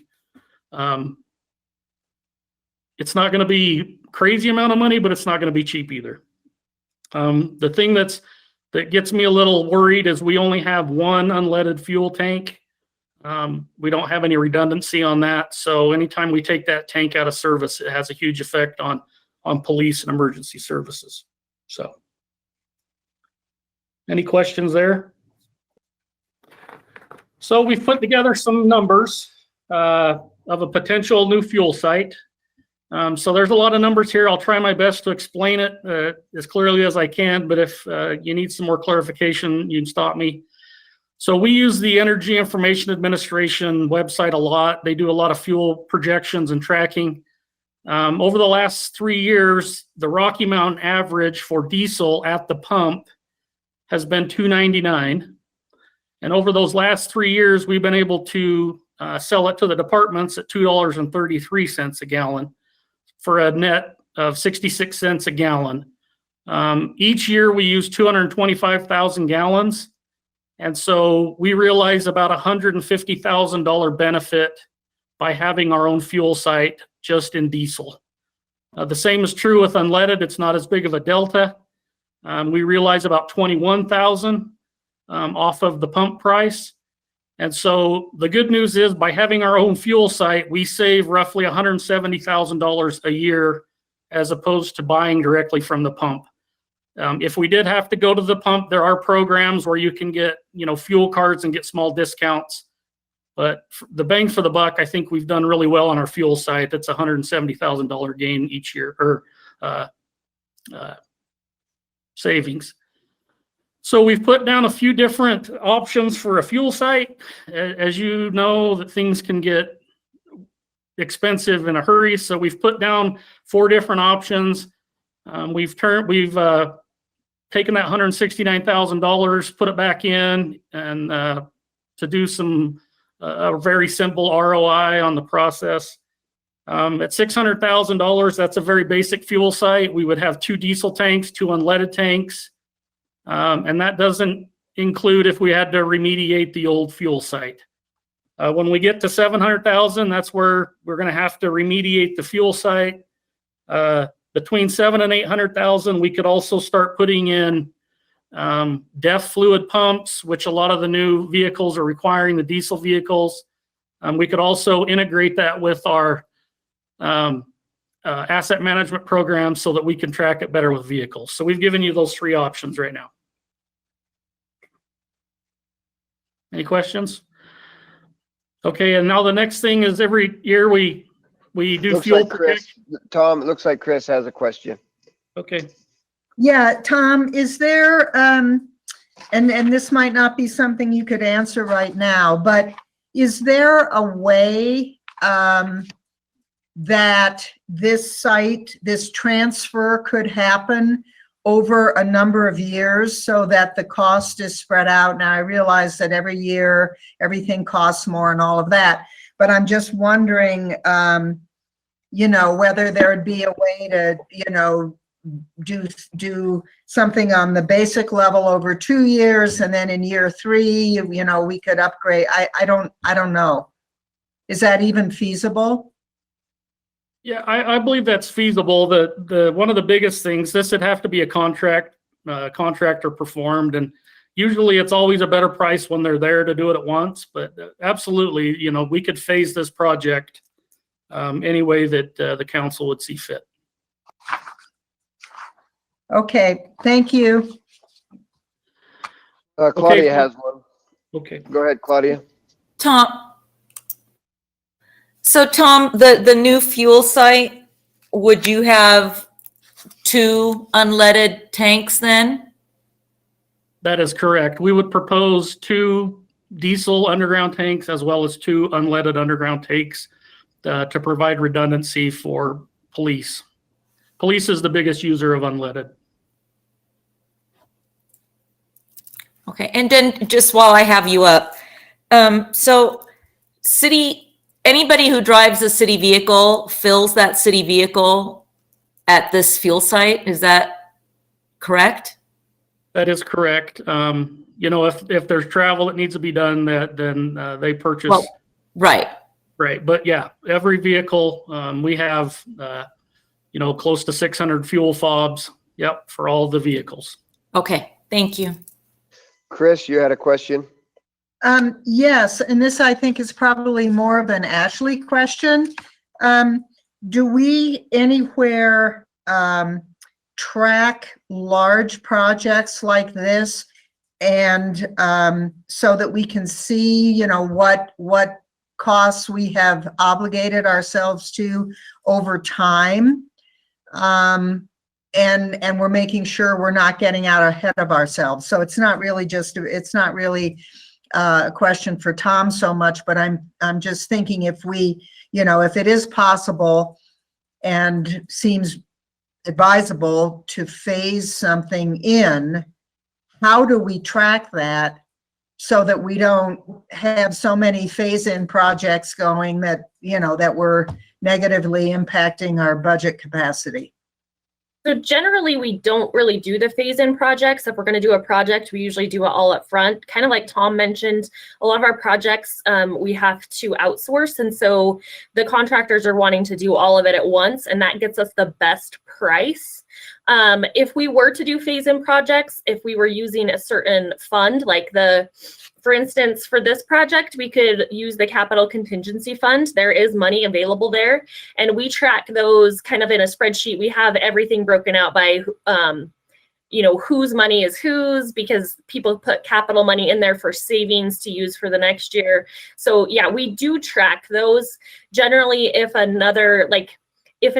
it's not going to be crazy amount of money, but it's not going to be cheap either. The thing that gets me a little worried is we only have one unleaded fuel tank. We don't have any redundancy on that. So anytime we take that tank out of service, it has a huge effect on police and emergency services. So any questions there? So we've put together some numbers of a potential new fuel site. So there's a lot of numbers here. I'll try my best to explain it as clearly as I can, but if you need some more clarification, you can stop me. So we use the Energy Information Administration website a lot. They do a lot of fuel projections and tracking. Over the last 3 years, the Rocky Mountain average for diesel at the pump has been $2.99. And over those last 3 years, we've been able to sell it to the departments at $2.33 a gallon for a net of 66 cents a gallon. Each year we use 225,000 gallons. And so we realize about $150,000 benefit by having our own fuel site just in diesel. The same is true with unleaded. It's not as big of a delta. We realize about 21,000 off of the pump price. And so the good news is by having our own fuel site, we save roughly $170,000 a year as opposed to buying directly from the pump. If we did have to go to the pump, there are programs where you can get, fuel cards and get small discounts. But the bang for the buck, I think we've done really well on our fuel site. That's a $170,000 gain each year, or savings. So we've put down a few different options for a fuel site. As you know, that things can get expensive in a hurry. So we've put down 4 different options. We've taken that $169,000, put it back in, and to do some a very simple ROI on the process. At $600,000, that's a very basic fuel site. We would have 2 diesel tanks, 2 unleaded tanks, and that doesn't include if we had to remediate the old fuel site. When we get to 700,000, that's where we're going to have to remediate the fuel site. Between 700,000 and 800,000, we could also start putting in DEF fluid pumps, which a lot of the new vehicles are requiring, the diesel vehicles. We could also integrate that with our asset management program so that we can track it better with vehicles. So we've given you those 3 options right now. Any questions? Okay, and now the next thing is every year we do Looks fuel like Chris, Tom, it looks like Chris has a question. Okay. Yeah, Tom, is there, and this might not be something you could answer right now, but is there a way that this site, this transfer could happen over a number of years so that the cost is spread out? Now, I realize that every year everything costs more and all of that, but I'm just wondering, you know, whether there would be a way to, you know, do something on the basic level over 2 years, and then in year 3, you know, we could upgrade. I don't know. Is that even feasible? Yeah, I believe that's feasible. The one of the biggest things, this would have to be a contractor performed, and usually it's always a better price when they're there to do it at once. But absolutely, you know, we could phase this project any way that the council would see fit. Okay, thank you. Claudia Okay. has one. Okay. Go ahead, Claudia. Tom. So Tom, the new fuel site, would you have 2 unleaded tanks then? That is correct. We would propose 2 diesel underground tanks as well as 2 unleaded underground tanks to provide redundancy for police. Police is the biggest user of unleaded. Okay, and then just while I have you up, so anybody who drives a city vehicle fills that city vehicle at this fuel site, is that correct? That is correct. You know, if there's travel that needs to be done, then they purchase. Well, right. Right, but yeah, every vehicle, we have, you know, close to 600 fuel fobs. Yep, for all the vehicles. Okay, thank you. Chris, you had a question? Yes, and this I think is probably more of an Ashley question. Do we anywhere track large projects like this, and so that we can see, you know, what costs we have obligated ourselves to over time? And we're making sure we're not getting out ahead of ourselves. So it's not really a question for Tom so much, but I'm just thinking if we, you know, if it is possible and seems advisable to phase something in, how do we track that so that we don't have so many phase-in projects going that, you know, that we're negatively impacting our budget capacity? So generally, we don't really do the phase-in projects. If we're going to do a project, we usually do it all up front. Kind of like Tom mentioned, a lot of our projects we have to outsource. And so the contractors are wanting to do all of it at once, and that gets us the best price. If we were to do phase-in projects, if we were using a certain fund, like for instance, for this project, we could use the capital contingency fund. There is money available there, and we track those kind of in a spreadsheet. We have everything broken out by, you know, whose money is whose, because people put capital money in there for savings to use for the next year. So yeah, we do track those. Generally, if an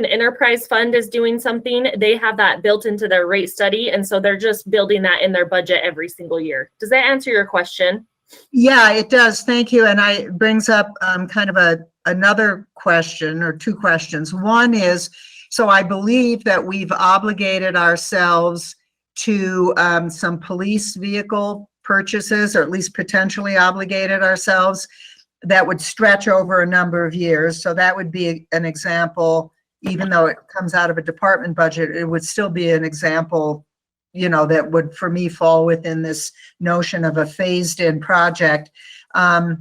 enterprise fund is doing something, they have that built into their rate study. And so they're just building that in their budget every single year. Does that answer your question? Yeah, it does. Thank you. And it brings up kind of another question, or 2 questions. One is, so I believe that we've obligated ourselves to some police vehicle purchases, or at least potentially obligated ourselves, that would stretch over a number of years. So that would be an example, even though it comes out of a department budget, it would still be an example, you know, that would, for me, fall within this notion of a phased-in project. I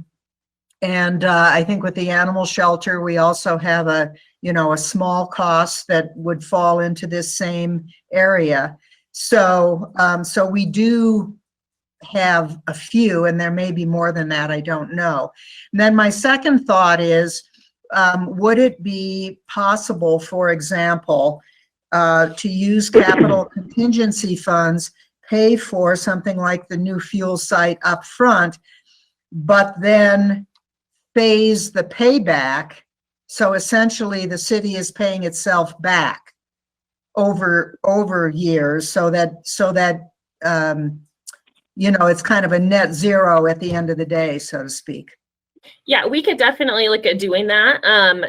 think with the animal shelter, we also have a small cost that would fall into this same area. So we do have a few, and there may be more than that, I don't know. And then my second thought is, would it be possible, for example, to use capital contingency funds, pay for something like the new fuel site up front, but then phase the payback? So essentially the city is paying itself back over years, so that it's kind of a net zero at the end of the day, so to speak. Yeah, we could definitely look at doing that.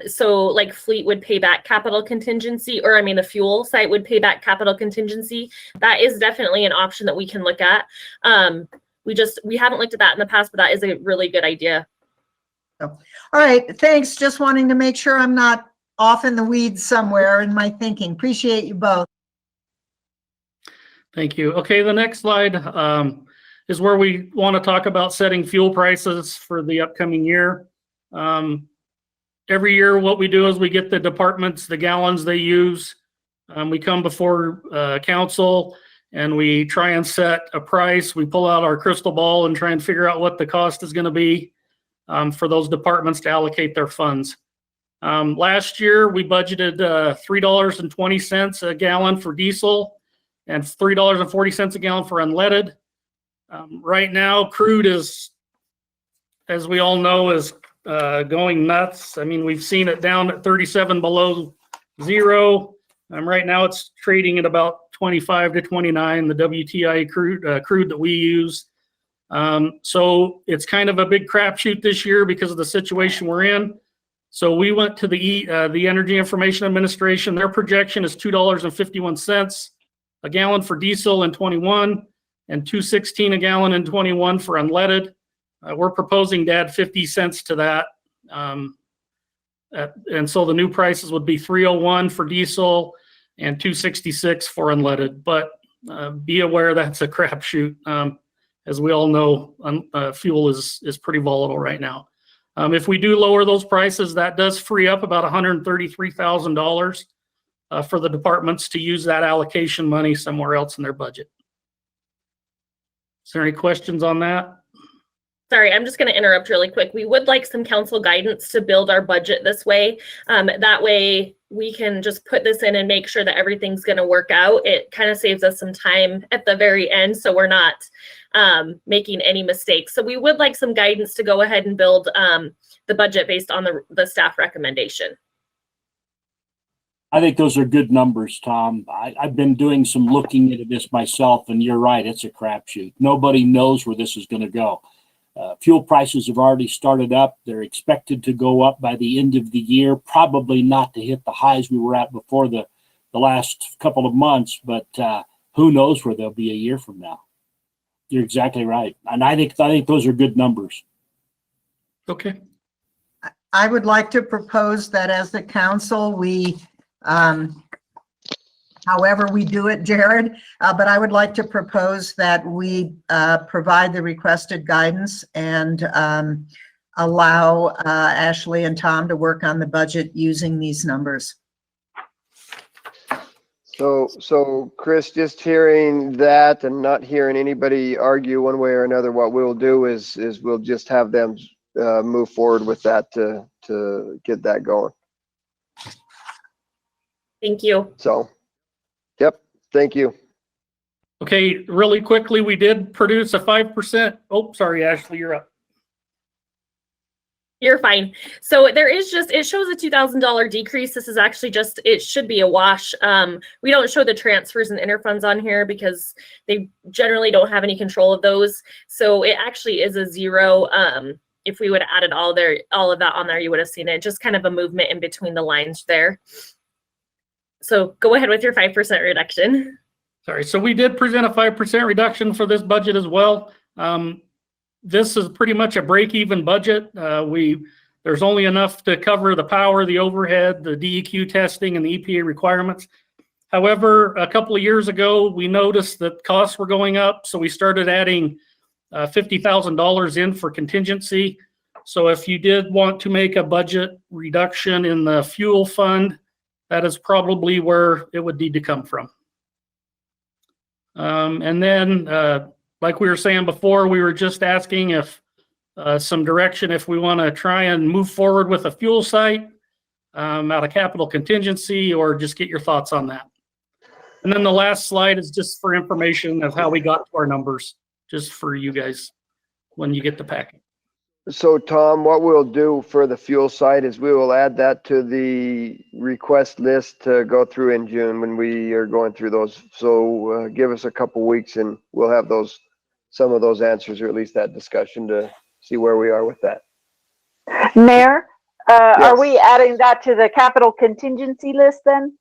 So like fleet would pay back capital contingency, or I mean the fuel site would pay back capital contingency. That is definitely an option that we can look at. We haven't looked at that in the past, but that is a really good idea. All right, thanks. Just wanting to make sure I'm not off in the weeds somewhere in my thinking. Appreciate you both. Thank you. Okay, the next slide is where we want to talk about setting fuel prices for the upcoming year. Every year, what we do is we get the departments, the gallons they use. We come before council and we try and set a price. We pull out our crystal ball and try and figure out what the cost is going to be for those departments to allocate their funds. Last year, we budgeted $3.20 a gallon for diesel and $3.40 a gallon for unleaded. Right now, crude is, as we all know, is going nuts. I mean, we've seen it down at 37 below zero. Right now, it's trading at about 25 to 29, the WTI crude that we use. So it's kind of a big crapshoot this year because of the situation we're in. So we went to the Energy Information Administration. Their projection is $2.51 a gallon for diesel in 21 and $2.16 a gallon in 21 for unleaded. We're proposing to add 50 cents to that. And so the new prices would be $3.01 for diesel and $2.66 for unleaded. But be aware that's a crapshoot. As we all know, fuel is pretty volatile right now. If we do lower those prices, that does free up about $133,000 for the departments to use that allocation money somewhere else in their budget. Is there any questions on that? Sorry, I'm just going to interrupt really quick. We would like some council guidance to build our budget this way. That way we can just put this in and make sure that everything's going to work out. It kind of saves us some time at the very end, so we're not making any mistakes. So we would like some guidance to go ahead and build the budget based on the staff recommendation. I think those are good numbers, Tom. I've been doing some looking into this myself, and you're right, it's a crapshoot. Nobody knows where this is going to go. Fuel prices have already started up. They're expected to go up by the end of the year, probably not to hit the highs we were at before the last couple of months, but who knows where they'll be a year from now. You're exactly right. And I think those are good numbers. Okay. I would like to propose that as the council, we, however we do it, Jared, but I would like to propose that we provide the requested guidance and allow Ashley and Tom to work on the budget using these numbers. So Chris, just hearing that and not hearing anybody argue one way or another, what we'll do is we'll just have them move forward with that to get that going. Thank you. So, yep, thank you. Okay, really quickly, we did produce a 5%. Oh, sorry, Ashley, you're up. You're fine. So there is it shows a $2,000 decrease. This is actually it should be a wash. We don't show the transfers and interfunds on here because they generally don't have any control of those. So it actually is a zero. If we would have added all of that on there, you would have seen it. Just kind of a movement in between the lines there. So go ahead with your 5% reduction. Sorry, so we did present a 5% reduction for this budget as well. This is pretty much a break-even budget. There's only enough to cover the power, the overhead, the DEQ testing, and the EPA requirements. However, a couple of years ago, we noticed that costs were going up, so we started adding $50,000 in for contingency. So if you did want to make a budget reduction in the fuel fund, that is probably where it would need to come from. And then, like we were saying before, we were just asking if some direction if we want to try and move forward with a fuel site out of capital contingency, or just get your thoughts on that. And then the last slide is just for information of how we got to our numbers, just for you guys when you get the packet. So Tom, what we'll do for the fuel site is we will add that to the request list to go through in June when we are going through those. So give us a couple weeks and we'll have some of those answers, or at least that discussion, to see where we are with that. Mayor, Yes. Are we adding that to the capital contingency list then?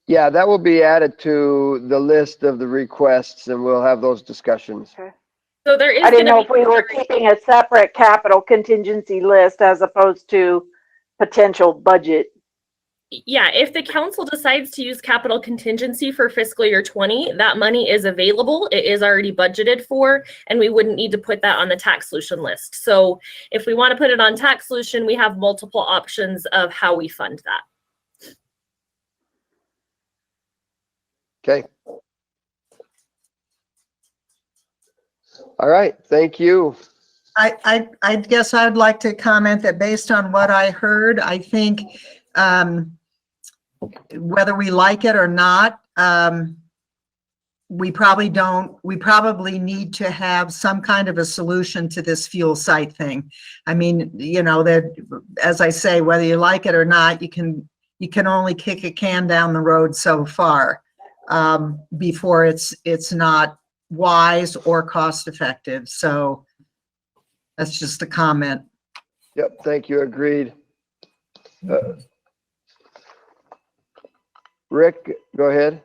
Yeah, that will be added to the list of the requests and we'll have those discussions. Okay. So there is I didn't know gonna if we were keeping a separate capital contingency list as opposed to potential budget. Yeah, if the council decides to use capital contingency for fiscal year 20, that money is available. It is already budgeted for, and we wouldn't need to put that on the tax solution list. So if we want to put it on tax solution, we have multiple options of how we fund that. Okay. All right, thank you. I guess I'd like to comment that based on what I heard, I think whether we like it or not, we probably need to have some kind of a solution to this fuel site thing. I mean, you know, that, as I say, whether you like it or not, you can only kick a can down the road so far before it's not wise or cost effective. So that's just a comment. Yep, thank you, agreed. Rick, go ahead.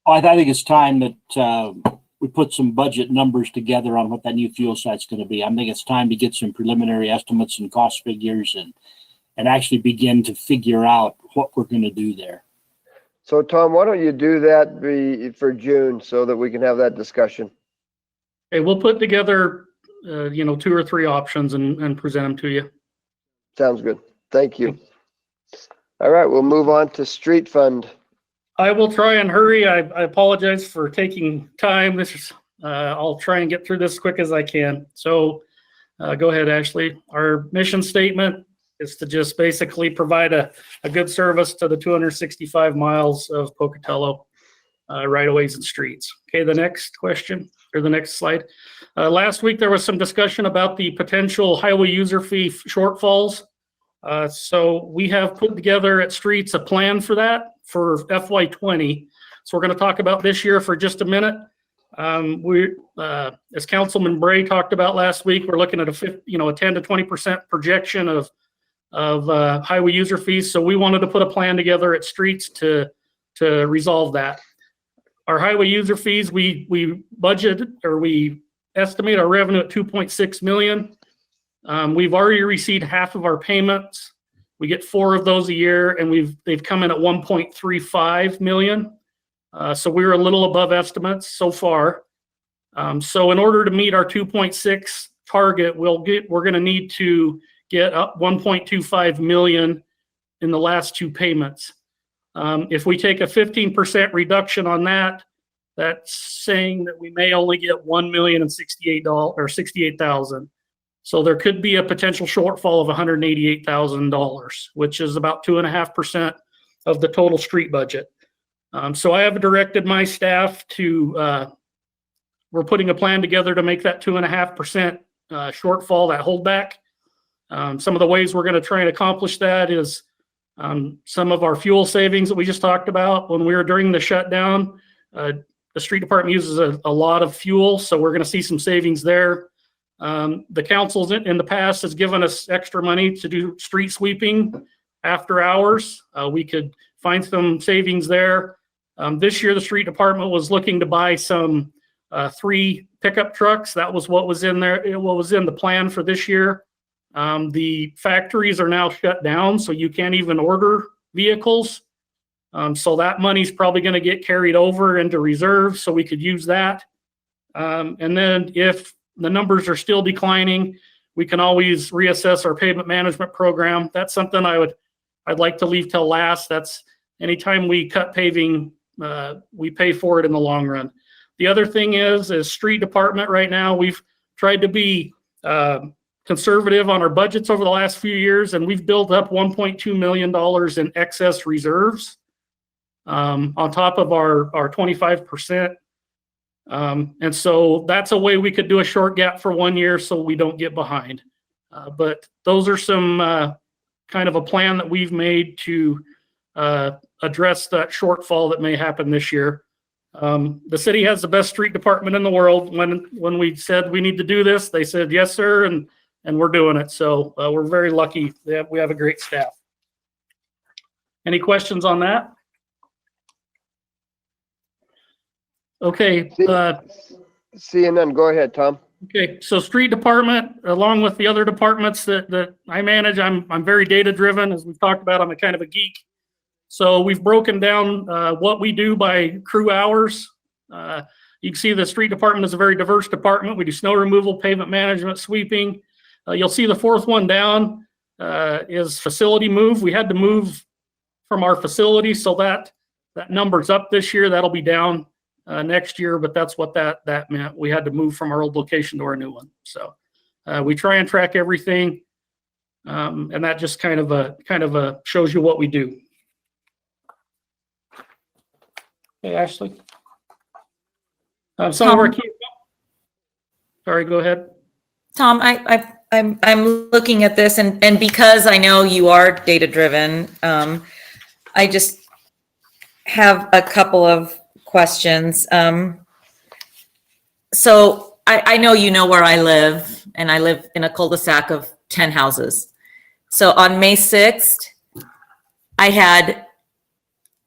I think it's time that we put some budget numbers together on what that new fuel site's going to be. I think it's time to get some preliminary estimates and cost figures and actually begin to figure out what we're going to do there. So Tom, why don't you do that for June so that we can have that discussion? Okay, we'll put together, 2 or 3 options and present them to you. Sounds good. Thank you. All right, we'll move on to street fund. I will try and hurry. I apologize for taking time. I'll try and get through this as quick as I can. So go ahead, Ashley. Our mission statement is to just basically provide a good service to the 265 miles of Pocatello right-of-ways and streets. Okay, the next question, or the next slide. Last week, there was some discussion about the potential highway user fee shortfalls. So we have put together at Streets a plan for that for FY20. So we're going to talk about this year for just a minute. As Councilman Bray talked about last week, we're looking at a 10 to 20% projection of highway user fees. So we wanted to put a plan together at Streets to resolve that. Our highway user fees, we budgeted, or we estimate our revenue at 2.6 million. We've already received half of our payments. We get 4 of those a year, and they've come in at 1.35 million. So we're a little above estimates so far. So in order to meet our 2.6 target, we're going to need to get up 1.25 million in the last 2 payments. If we take a 15% reduction on that, that's saying that we may only get $1,068,000 or $68,000. So there could be a potential shortfall of $188,000, which is about 2.5% of the total street budget. So I have directed my staff to, we're putting a plan together to make that 2.5% shortfall, that holdback. Some of the ways we're going to try and accomplish that is some of our fuel savings that we just talked about. When we were during the shutdown, the street department uses a lot of fuel, so we're going to see some savings there. The council in the past has given us extra money to do street sweeping after hours. We could find some savings there. This year, the street department was looking to buy some 3 pickup trucks. That was what was in there, what was in the plan for this year. The factories are now shut down, so you can't even order vehicles. So that money's probably going to get carried over into reserves, so we could use that. And then if the numbers are still declining, we can always reassess our pavement management program. That's something I'd like to leave till last. That's anytime we cut paving, we pay for it in the long run. The other thing is street department right now, we've tried to be conservative on our budgets over the last few years, and we've built up $1.2 million in excess reserves on top of our 25%. And so that's a way we could do a short gap for 1 year so we don't get behind. But those are some kind of a plan that we've made to address that shortfall that may happen this year. The city has the best street department in the world. When we said we need to do this, they said, yes, sir. And we're doing it. So we're very lucky that we have a great staff. Any questions on that? Okay. Seeing none, go ahead, Tom. Okay, so street department, along with the other departments that I manage, I'm very data driven. As we've talked about, I'm a kind of a geek. So we've broken down what we do by crew hours. You can see the street department is a very diverse department. We do snow removal, pavement management, sweeping. You'll see the fourth one down is facility move. We had to move from our facility, so that number's up this year. That'll be down next year, but that's what that meant. We had to move from our old location to our new one. So we try and track everything, and that just kind of shows you what we do. Hey, Ashley. Some of our key. Sorry, go ahead. Tom, I'm looking at this, and because I know you are data driven, I just have a couple of questions. So I know you know where I live, and I live in a cul-de-sac of 10 houses. So on May 6th, I had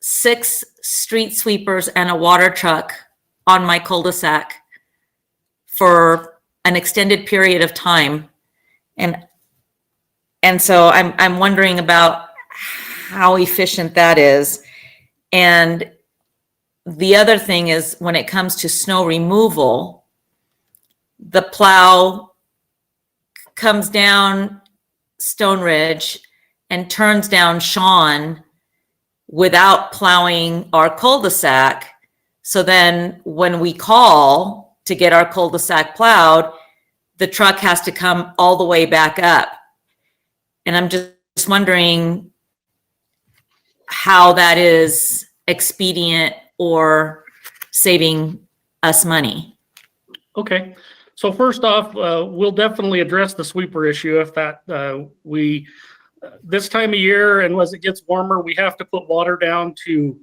6 street sweepers and a water truck on my cul-de-sac for an extended period of time. And so I'm wondering about how efficient that is. And the other thing is, when it comes to snow removal, the plow comes down Stone Ridge and turns down Shawn without plowing our cul-de-sac. So then when we call to get our cul-de-sac plowed, the truck has to come all the way back up. And I'm just wondering how that is expedient or saving us money. Okay. So first off, we'll definitely address the sweeper issue if that this time of year, and as it gets warmer, we have to put water down to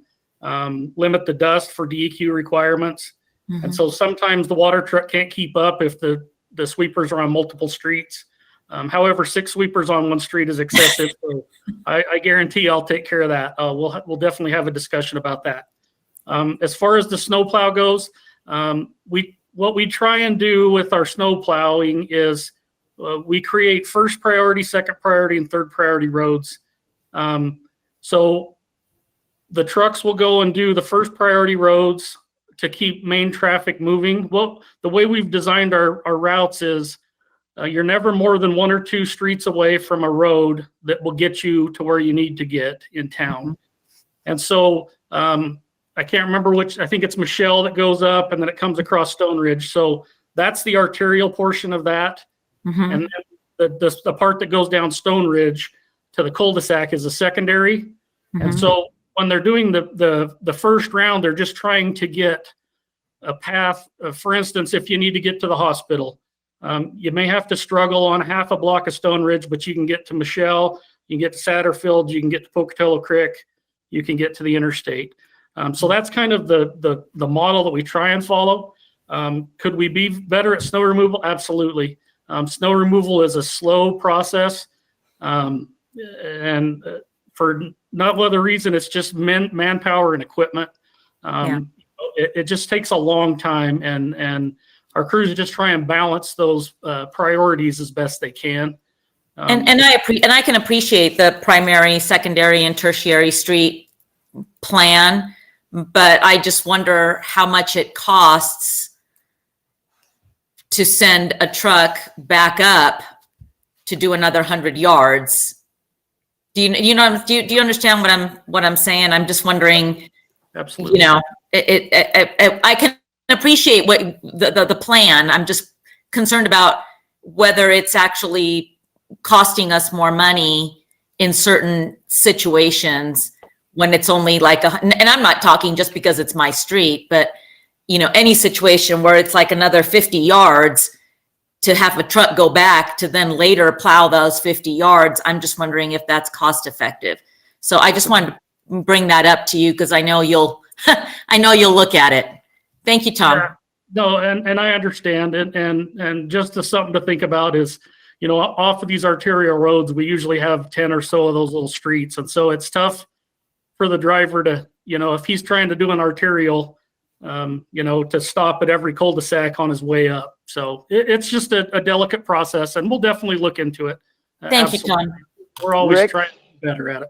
limit the dust for DEQ requirements. Mm-hmm. And so sometimes the water truck can't keep up if the sweepers are on multiple streets. However, 6 sweepers on one street is excessive. So I guarantee I'll take care of that. We'll definitely have a discussion about that. As far as the snow plow goes, what we try and do with our snow plowing is we create first priority, second priority, and third priority roads. So the trucks will go and do the first priority roads to keep main traffic moving. Well, the way we've designed our routes is you're never more than 1 or 2 streets away from a road that will get you to where you need to get in town. Mm-hmm. And so I can't remember which, I think it's Michelle that goes up and then it comes across Stone Ridge. So that's the arterial portion of that. Mm-hmm. And then the part that goes down Stone Ridge to the cul-de-sac is a secondary. Mm-hmm. And so when they're doing the first round, they're just trying to get a path. For instance, if you need to get to the hospital, you may have to struggle on half a block of Stone Ridge, but you can get to Michelle, you can get to Satterfield, you can get to Pocatello Creek, you can get to the interstate. So that's kind of the model that we try and follow. Could we be better at snow removal? Absolutely. Snow removal is a slow process. And for not other reason, it's just manpower and equipment. It just takes a long time, and our crews just try and balance those priorities as best they can. And I can appreciate the primary, secondary, and tertiary street plan, but I just wonder how much it costs to send a truck back up to do another 100 yards. Do you understand what I'm saying? I'm just wondering. Absolutely. I can appreciate what the plan. I'm just concerned about whether it's actually costing us more money in certain situations when it's only like and I'm not talking just because it's my street, but any situation where it's like another 50 yards to have a truck go back to then later plow those 50 yards. I'm just wondering if that's cost effective. So I just wanted to bring that up to you because I know you'll look at it. Thank you, Tom. Yeah. No, and I understand it. And just something to think about is, off of these arterial roads, we usually have 10 or so of those little streets. And so it's tough for the driver to, if he's trying to do an arterial, to stop at every cul-de-sac on his way up. So it's just a delicate process, and we'll definitely look into it. Thank you, Tom. We're always Rick? trying to be better at it.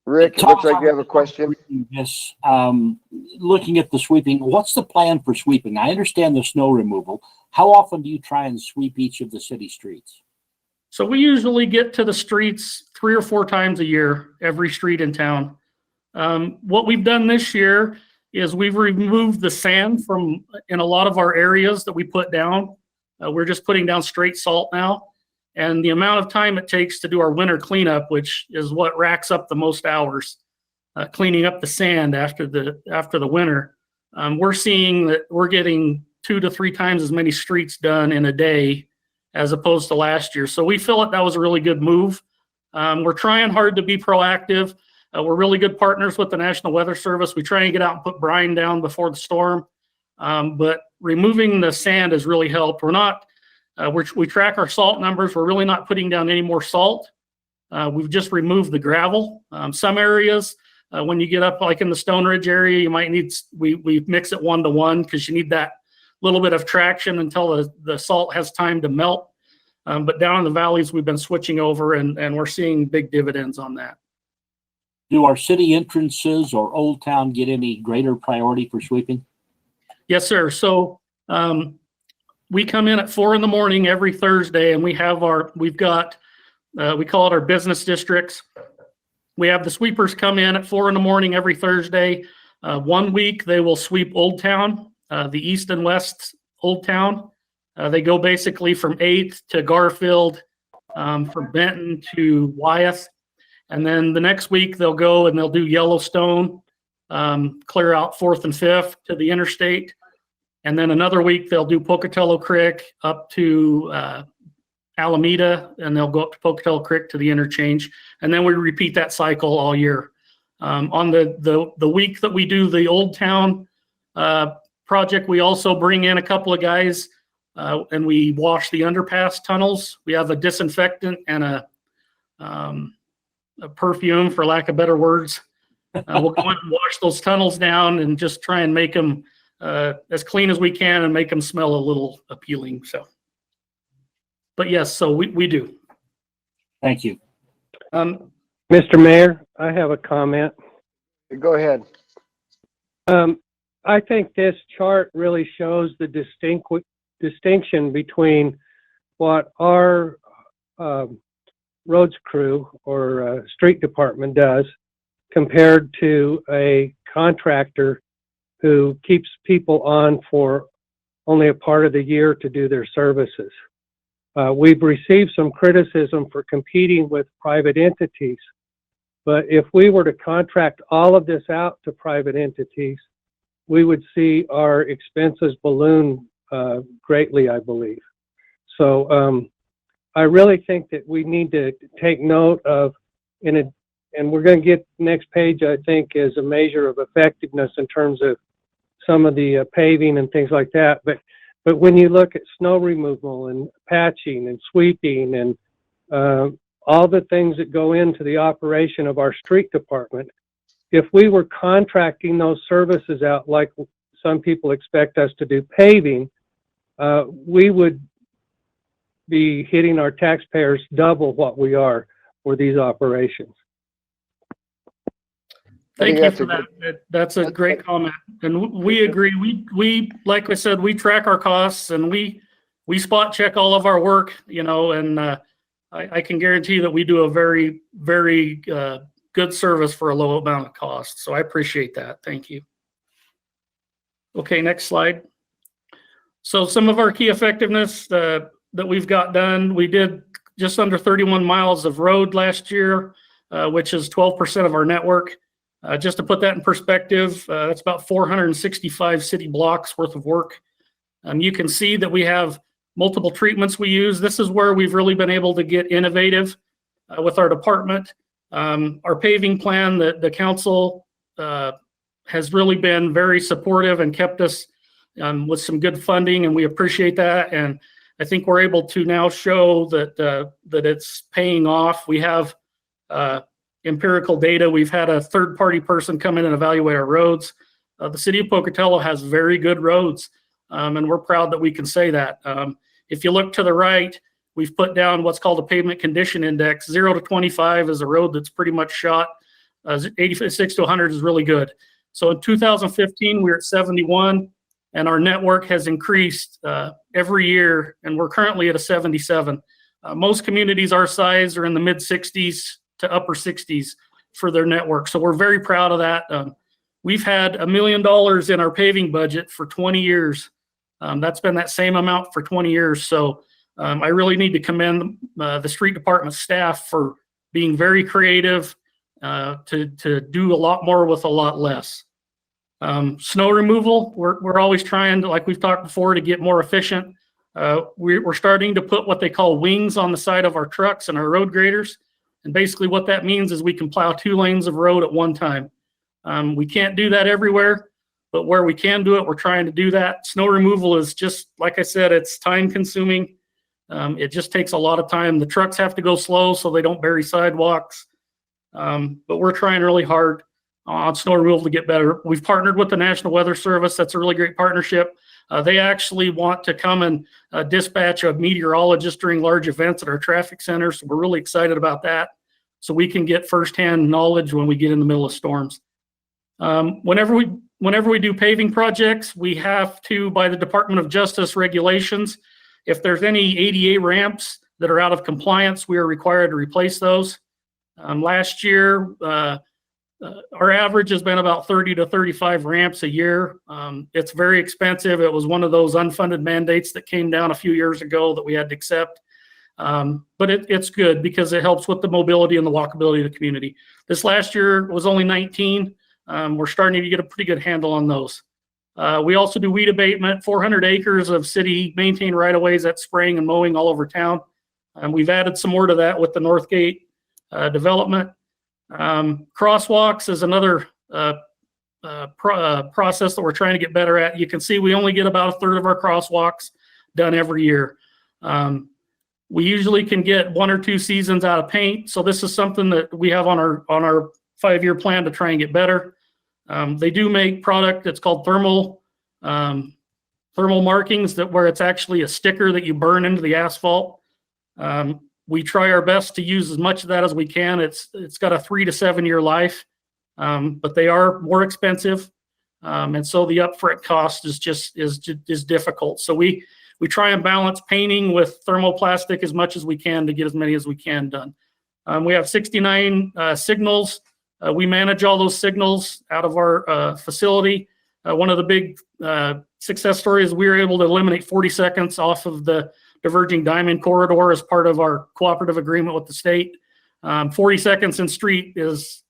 Rick, it looks like you have a question. Yes. Looking at the sweeping, what's the plan for sweeping? I understand the snow removal. How often do you try and sweep each of the city streets? So we usually get to the streets 3 or 4 times a year, every street in town. What we've done this year is we've removed the sand in a lot of our areas that we put down. We're just putting down straight salt now. And the amount of time it takes to do our winter cleanup, which is what racks up the most hours, cleaning up the sand after the winter, we're seeing that we're getting 2 to 3 times as many streets done in a day as opposed to last year. So we feel that was a really good move. We're trying hard to be proactive. We're really good partners with the National Weather Service. We try and get out and put brine down before the storm. But removing the sand has really helped. We track our salt numbers. We're really not putting down any more salt. We've just removed the gravel. Some areas, when you get up like in the Stone Ridge area, you might need, we mix it 1-to-1 because you need that little bit of traction until the salt has time to melt. But down in the valleys, we've been switching over and we're seeing big dividends on that. Do our city entrances or Old Town get any greater priority for sweeping? Yes, sir. So we come in at 4 a.m. every Thursday, and we call it our business districts. We have the sweepers come in at 4 a.m. every Thursday. 1 week they will sweep Old Town, the east and west Old Town. They go basically from 8th to Garfield, from Benton to Wyeth. And then the next week they'll go and they'll do Yellowstone, clear out 4th and 5th to the interstate. And then another week they'll do Pocatello Creek up to Alameda, and they'll go up to Pocatello Creek to the interchange. And then we repeat that cycle all year. On the week that we do the Old Town project, we also bring in a couple of guys and we wash the underpass tunnels. We have a disinfectant and a perfume, for lack of better words. We'll go in and wash those tunnels down and just try and make them as clean as we can and make them smell a little appealing. So, but yes, so we do. Thank you. Mr. Mayor, I have a comment. Go ahead. I think this chart really shows the distinction between what our roads crew or street department does compared to a contractor who keeps people on for only a part of the year to do their services. We've received some criticism for competing with private entities, but if we were to contract all of this out to private entities, we would see our expenses balloon greatly, I believe. So I really think that we need to take note of, and we're going to get next page, I think, is a measure of effectiveness in terms of some of the paving and things like that. But when you look at snow removal and patching and sweeping and all the things that go into the operation of our street department, if we were contracting those services out like some people expect us to do paving, we would be hitting our taxpayers double what we are for these operations. Thank you that's for a good- that. That's a great comment. And we agree. We, like I said, we track our costs and we spot check all of our work, you know, and I can guarantee that we do a very, very good service for a low amount of cost. So I appreciate that. Thank you. Okay, next slide. So some of our key effectiveness that we've got done, we did just under 31 miles of road last year, which is 12% of our network. Just to put that in perspective, that's about 465 city blocks worth of work. You can see that we have multiple treatments we use. This is where we've really been able to get innovative with our department. Our paving plan, the council has really been very supportive and kept us with some good funding, and we appreciate that. And I think we're able to now show that that it's paying off. We have empirical data. We've had a third-party person come in and evaluate our roads. The city of Pocatello has very good roads, and we're proud that we can say that. If you look to the right, we've put down what's called a pavement condition index. 0 to 25 is a road that's pretty much shot. 86 to 100 is really good. So in 2015, we were at 71, and our network has increased every year, and we're currently at a 77. Most communities our size are in the mid 60s to upper 60s for their network. So we're very proud of that. We've had $1 million in our paving budget for 20 years. That's been that same amount for 20 years. So I really need to commend the street department staff for being very creative to do a lot more with a lot less. Snow removal, we're always trying to, like we've talked before, to get more efficient. We're starting to put what they call wings on the side of our trucks and our road graders. And basically what that means is we can plow 2 lanes of road at one time. We can't do that everywhere, but where we can do it, we're trying to do that. Snow removal is just, like I said, it's time consuming. It just takes a lot of time. The trucks have to go slow so they don't bury sidewalks. But we're trying really hard on snow removal to get better. We've partnered with the National Weather Service. That's a really great partnership. They actually want to come and dispatch a meteorologist during large events at our traffic centers. So we're really excited about that. So we can get firsthand knowledge when we get in the middle of storms. Whenever we do paving projects, we have to, by the Department of Justice regulations, if there's any ADA ramps that are out of compliance, we are required to replace those. Last year, our average has been about 30 to 35 ramps a year. It's very expensive. It was one of those unfunded mandates that came down a few years ago that we had to accept. But it's good because it helps with the mobility and the walkability of the community. This last year was only 19. We're starting to get a pretty good handle on those. We also do weed abatement, 400 acres of city maintained right-of-ways that's spraying and mowing all over town. We've added some more to that with the Northgate development. Crosswalks is another process that we're trying to get better at. You can see we only get about 1/3 of our crosswalks done every year. We usually can get 1 or 2 seasons out of paint. So this is something that we have on our 5-year plan to try and get better. They do make product that's called thermal markings where it's actually a sticker that you burn into the asphalt. We try our best to use as much of that as we can. It's got a 3 to 7 year life, but they are more expensive. And so the upfront cost is difficult. So we try and balance painting with thermoplastic as much as we can to get as many as we can done. We have 69 signals. We manage all those signals out of our facility. One of the big success stories, we were able to eliminate 40 seconds off of the diverging diamond corridor as part of our cooperative agreement with the state. 40 seconds in street is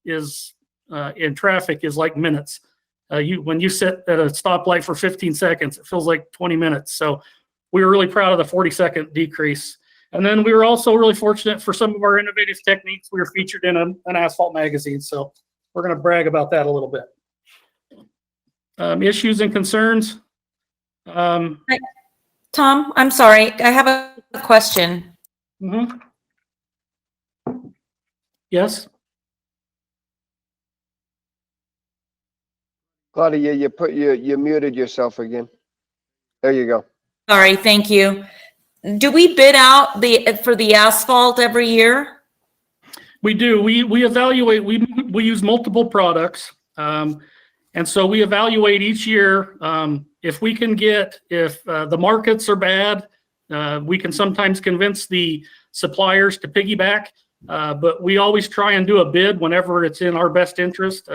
in traffic is like minutes. When you sit at a stoplight for 15 seconds, it feels like 20 minutes. So we were really proud of the 40-second decrease. And then we were also really fortunate for some of our innovative techniques. We were featured in an asphalt magazine. So we're going to brag about that a little bit. Issues and concerns. Tom, I'm sorry. I have a question. Mm-hmm. Yes. Claudia, you muted yourself again. There you go. Sorry, thank you. Do we bid out for the asphalt every year? We do. We evaluate. We use multiple products, and so we evaluate each year. If we can get, if the markets are bad, we can sometimes convince the suppliers to piggyback. But we always try and do a bid whenever it's in our best interest.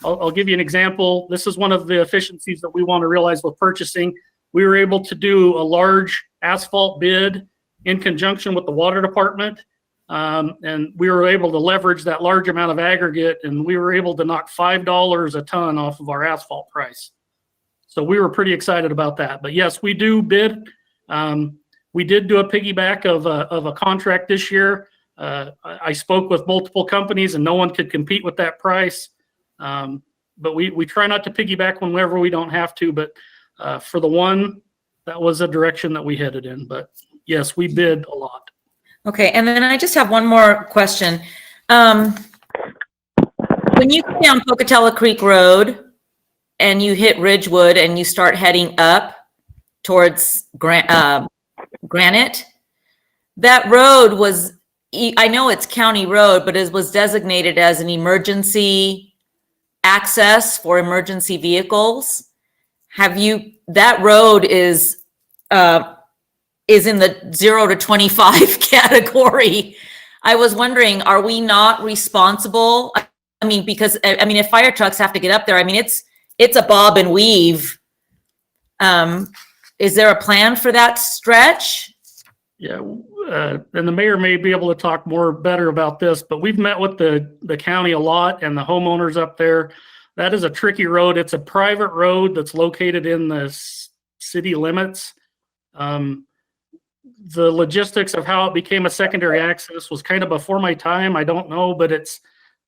I'll give you an example. This is one of the efficiencies that we want to realize with purchasing. We were able to do a large asphalt bid in conjunction with the water department. And we were able to leverage that large amount of aggregate, and we were able to knock $5 a ton off of our asphalt price. So we were pretty excited about that. But yes, we do bid. We did do a piggyback of a contract this year. I spoke with multiple companies and no one could compete with that price. But we try not to piggyback whenever we don't have to, but for the one, that was a direction that we headed in. But yes, we bid a lot. Okay, and then I just have one more question. When you go down Pocatello Creek Road and you hit Ridgewood and you start heading up towards Granite, that road was, I know it's county road, but it was designated as an emergency access for emergency vehicles. That road is in the 0 to 25 category. I was wondering, are we not responsible? I mean, because if fire trucks have to get up there, it's a bob and weave. Is there a plan for that stretch? Yeah, and the mayor may be able to talk better about this, but we've met with the county a lot and the homeowners up there. That is a tricky road. It's a private road that's located in the city limits. The logistics of how it became a secondary access was kind of before my time. I don't know, but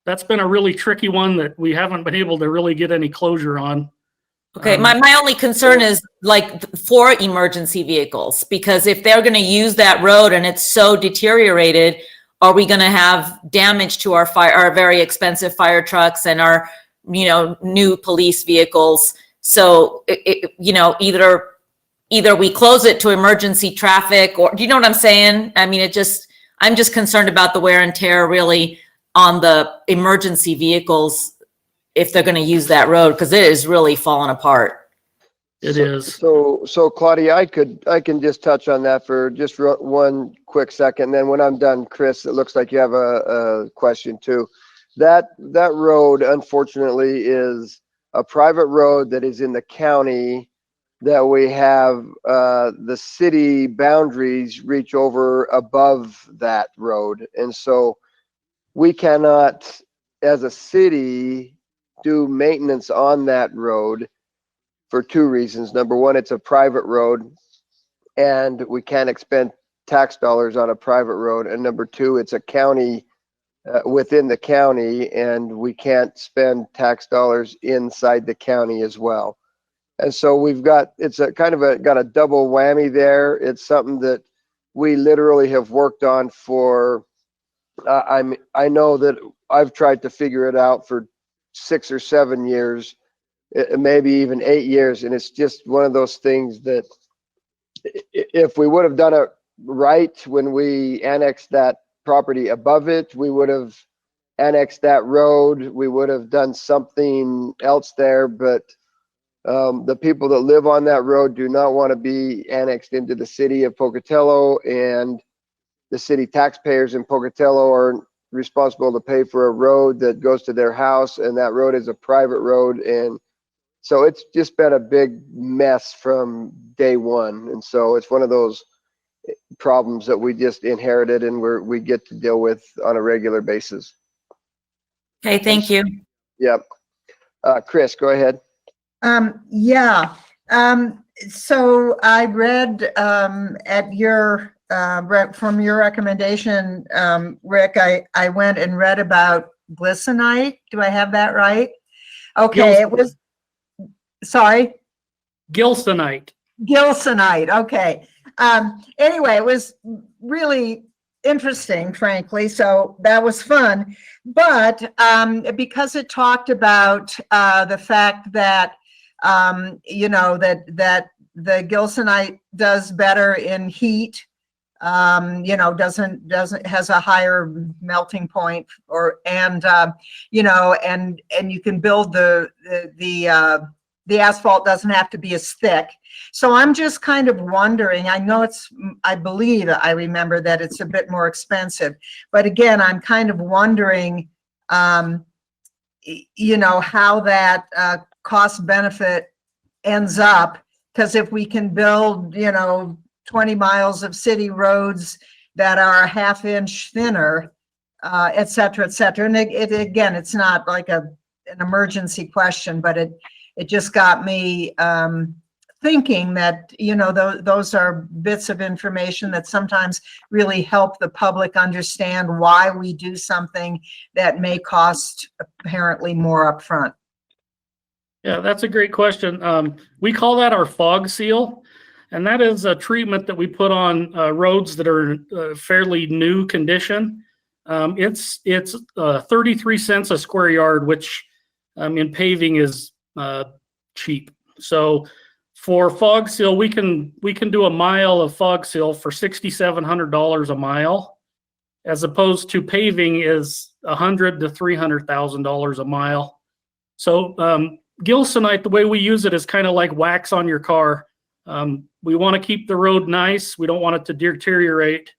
that's been a really tricky one that we haven't been able to really get any closure on. Okay, my only concern is like for emergency vehicles, because if they're going to use that road and it's so deteriorated, are we going to have damage to our very expensive fire trucks and our, new police vehicles? So, either we close it to emergency traffic, or do you know what I'm saying? I'm just concerned about the wear and tear really on the emergency vehicles if they're going to use that road, because it is really falling apart. It is. So Claudia, I can just touch on that for just one quick second. And then when I'm done, Chris, it looks like you have a question too. That road, unfortunately, is a private road that is in the county that we have the city boundaries reach over above that road. And so we cannot, as a city, do maintenance on that road for two reasons. Number one, it's a private road and we can't expend tax dollars on a private road. And number two, it's a county within the county and we can't spend tax dollars inside the county as well. And so it's a kind of got a double whammy there. It's something that we literally have worked on for, I know that I've tried to figure it out for 6 or 7 years, maybe even 8 years. And it's just one of those things that if we would have done it right when we annexed that property above it, we would have annexed that road. We would have done something else there, but the people that live on that road do not want to be annexed into the city of Pocatello, and the city taxpayers in Pocatello are responsible to pay for a road that goes to their house, and that road is a private road. And so it's just been a big mess from day one. And so it's one of those problems that we just inherited and we get to deal with on a regular basis. Okay, thank you. Yep. Chris, go ahead. Yeah. So I read at your from your recommendation, Rick, I went and read about glycinite. Do I have that right? Okay, it was, sorry? Gilsonite. Gilsonite, okay. Anyway, it was really interesting, frankly. So that was fun. But because it talked about the fact that, you know, that the gilsonite does better in heat, you know, has a higher melting point, or, and, you know, and you can build the asphalt doesn't have to be as thick. So I'm just kind of wondering, I know I believe I remember that it's a bit more expensive, but again, I'm kind of wondering, you know, how that cost benefit ends up, because if we can build, you know, 20 miles of city roads that are a half-inch thinner, et cetera, et cetera. And again, it's not like an emergency question, but it just got me thinking that, you know, those are bits of information that sometimes really help the public understand why we do something that may cost apparently more upfront. Yeah, that's a great question. We call that our fog seal, and that is a treatment that we put on roads that are fairly new condition. It's 33 cents a square yard, which in paving is cheap. So for fog seal, we can do a mile of fog seal for $6,700 a mile, as opposed to paving is $100,000 to $300,000 a mile. So gilsonite, the way we use it is kind of like wax on your car. We want to keep the road nice. We don't want it to deteriorate.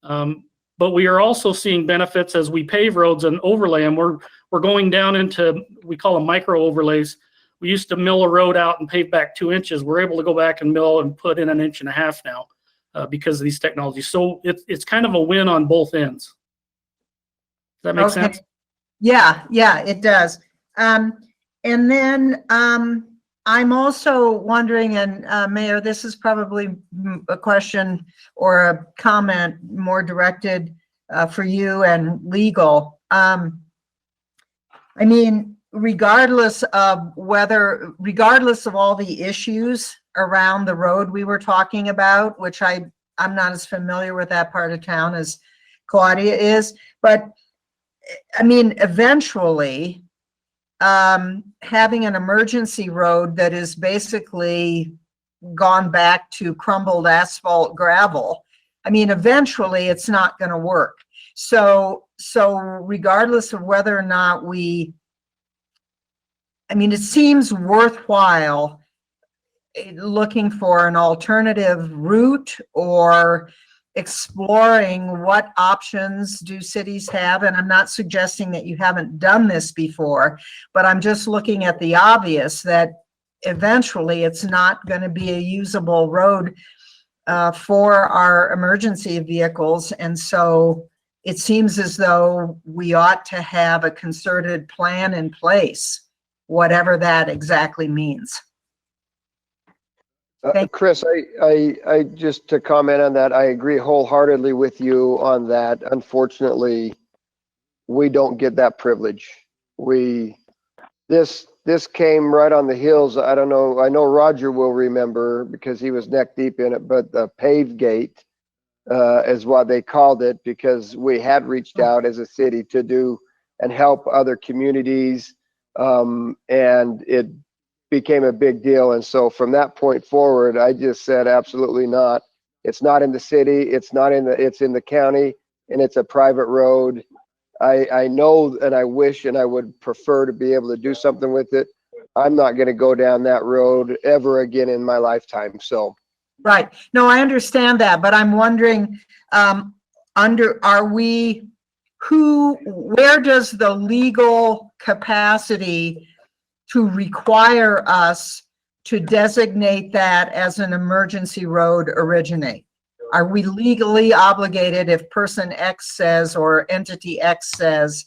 But we are also seeing benefits as we pave roads and overlay them. We're going down into, we call them micro overlays. We used to mill a road out and pave back 2 inches. We're able to go back and mill and put in 1.5 inches now because of these technologies. So it's kind of a win on both ends. Does that make sense? Yeah, it does. And then I'm also wondering, and Mayor, this is probably a question or a comment more directed for you and legal. I mean, regardless of all the issues around the road we were talking about, which I'm not as familiar with that part of town as Claudia is, but I mean, eventually, having an emergency road that is basically gone back to crumbled asphalt gravel, I mean, eventually it's not going to work. So regardless of whether or not I mean, it seems worthwhile looking for an alternative route or exploring what options do cities have. And I'm not suggesting that you haven't done this before, but I'm just looking at the obvious that eventually it's not going to be a usable road for our emergency vehicles. And so it seems as though we ought to have a concerted plan in place, whatever that exactly means. Chris, I just to comment on that, I agree wholeheartedly with you on that. Unfortunately, we don't get that privilege. This came right on the heels. I don't know. I know Roger will remember because he was neck deep in it, but the pave gate is what they called it, because we had reached out as a city to do and help other communities. And it became a big deal. And so from that point forward, I just said, absolutely not. It's not in the city. It's in the county, and it's a private road. I know, and I wish, and I would prefer to be able to do something with it. I'm not going to go down that road ever again in my lifetime. So. Right. No, I understand that, but I'm wondering, where does the legal capacity to require us to designate that as an emergency road originate? Are we legally obligated if person X says or entity X says,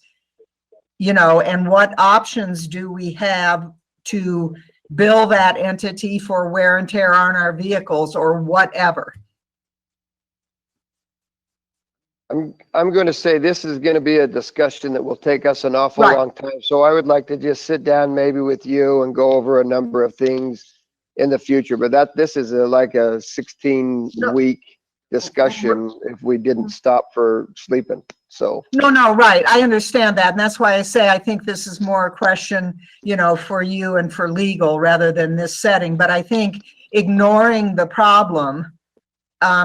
you know, and what options do we have to bill that entity for wear and tear on our vehicles or whatever? I'm going to say this is going to be a discussion that will take us an awful long time. So I would like to just sit down maybe with you and go over a number of things in the future. But this is like a 16-week discussion if we didn't stop for sleeping. So, No, right. I understand that. And that's why I say I think this is more a question, for you and for legal rather than this setting. But I think ignoring the problem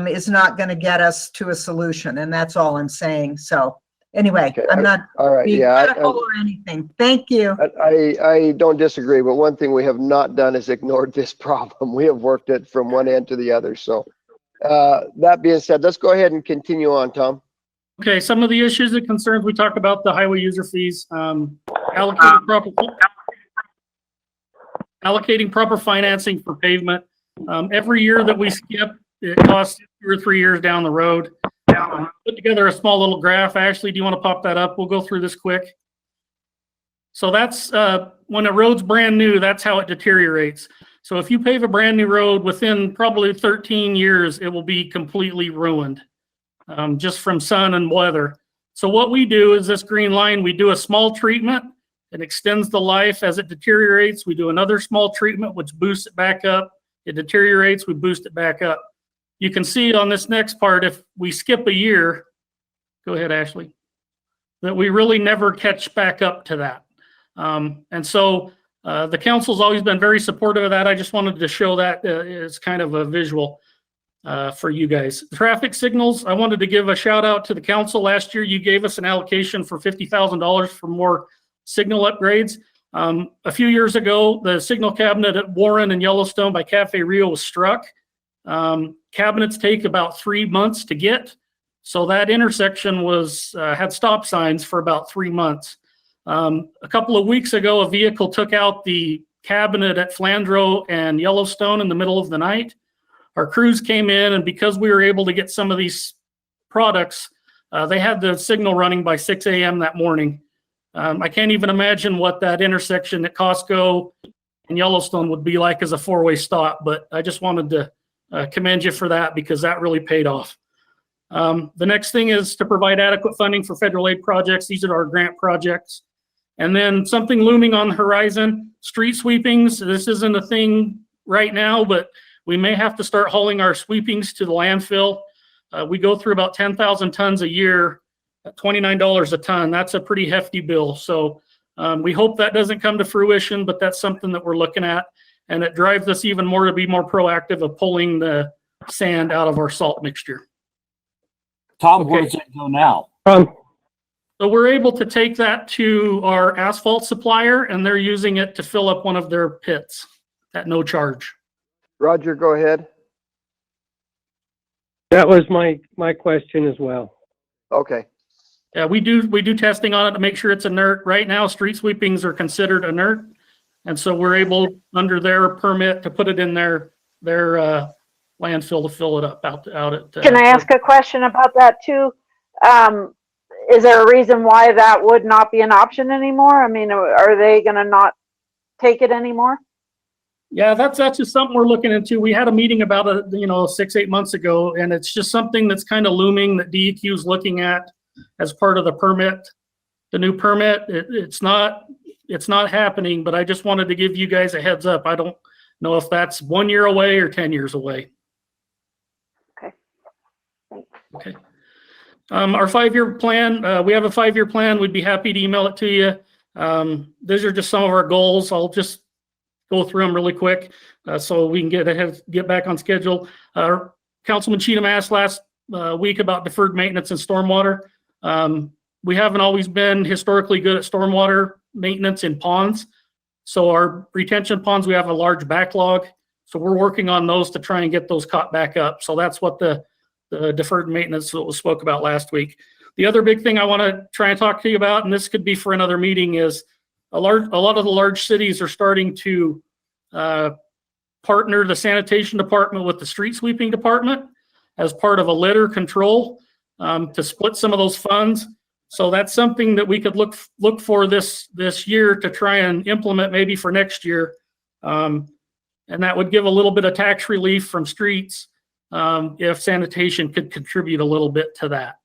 is not going to get us to a solution. And that's all I'm saying. So anyway, okay, I'm not all right. being Yeah, critical or anything. Thank you. I don't disagree, but one thing we have not done is ignored this problem. We have worked it from one end to the other. So that being said, let's go ahead and continue on, Tom. Okay, some of the issues and concerns we talked about, the highway user fees, allocating proper financing for pavement. Every year that we skip, it costs 2 or 3 years down the road. Put together a small little graph. Ashley, do you want to pop that up? We'll go through this quick. So that's when a road's brand new, that's how it deteriorates. So if you pave a brand new road, within probably 13 years, it will be completely ruined, just from sun and weather. So what we do is this green line, we do a small treatment. It extends the life as it deteriorates. We do another small treatment, which boosts it back up. It deteriorates, we boost it back up. You can see on this next part, if we skip a year, go ahead, Ashley, that we really never catch back up to that. And so the council's always been very supportive of that. I just wanted to show that as kind of a visual for you guys. Traffic signals, I wanted to give a shout out to the council. Last year, you gave us an allocation for $50,000 for more signal upgrades. A few years ago, the signal cabinet at Warren and Yellowstone by Cafe Rio was struck. Cabinets take about 3 months to get. So that intersection was had stop signs for about 3 months. A couple of weeks ago, a vehicle took out the cabinet at Flandreau and Yellowstone in the middle of the night. Our crews came in, and because we were able to get some of these products, they had the signal running by 6 a.m. that morning. I can't even imagine what that intersection at Costco and Yellowstone would be like as a four-way stop, but I just wanted to commend you for that because that really paid off. The next thing is to provide adequate funding for federal aid projects. These are our grant projects. And then something looming on the horizon, street sweepings. This isn't a thing right now, but we may have to start hauling our sweepings to the landfill. We go through about 10,000 tons a year at $29 a ton. That's a pretty hefty bill. So we hope that doesn't come to fruition, but that's something that we're looking at. And it drives us even more to be more proactive of pulling the sand out of our salt mixture. Tom, where does it go now? So we're able to take that to our asphalt supplier, and they're using it to fill up one of their pits at no charge. Roger, go ahead. That was my question as well. Okay. Yeah, we do testing on it to make sure it's inert. Right now, street sweepings are considered inert. And so we're able, under their permit, to put it in their landfill to fill it up out at. Can I ask a question about that too? Is there a reason why that would not be an option anymore? I mean, are they going to not take it anymore? Yeah, that's just something we're looking into. We had a meeting about it, 6-8 months ago, and it's just something that's kind of looming that DEQ is looking at as part of the permit, the new permit. It's not happening, but I just wanted to give you guys a heads up. I don't know if that's 1 year away or 10 years away. Okay. Thanks. Okay. Our 5-year plan, we have a 5-year plan. We'd be happy to email it to you. These are just some of our goals. I'll just go through them really quick so we can get back on schedule. Councilman Cheatham asked last week about deferred maintenance and stormwater. We haven't always been historically good at stormwater maintenance in ponds. So our retention ponds, we have a large backlog. So we're working on those to try and get those caught back up. So that's what the deferred maintenance that was spoke about last week. The other big thing I want to try and talk to you about, and this could be for another meeting, is a lot of the large cities are starting to partner the sanitation department with the street sweeping department as part of a litter control to split some of those funds. So that's something that we could look for this year to try and implement maybe for next year. And that would give a little bit of tax relief from streets if sanitation could contribute a little bit to that.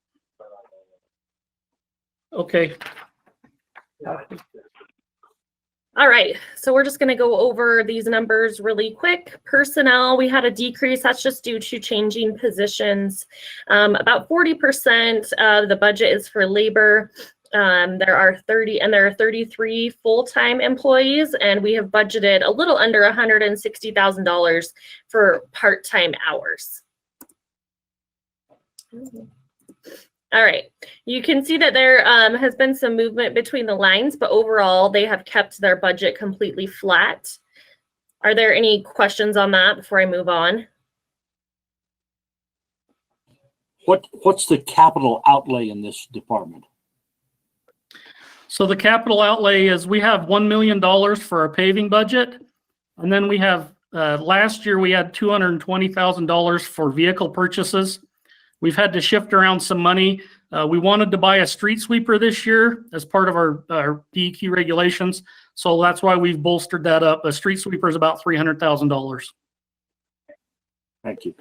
Okay. All right, so we're just going to go over these numbers really quick. Personnel, we had a decrease. That's just due to changing positions. About 40% of the budget is for labor. There are 33 full-time employees, and we have budgeted a little under $160,000 for part-time hours. All right, you can see that there has been some movement between the lines, but overall they have kept their budget completely flat. Are there any questions on that before I move on? What's the capital outlay in this department? So the capital outlay is, we have $1 million for our paving budget. And then we have, last year we had $220,000 for vehicle purchases. We've had to shift around some money. We wanted to buy a street sweeper this year as part of our DEQ regulations. So that's why we've bolstered that up. A street sweeper is about $300,000. Thank you.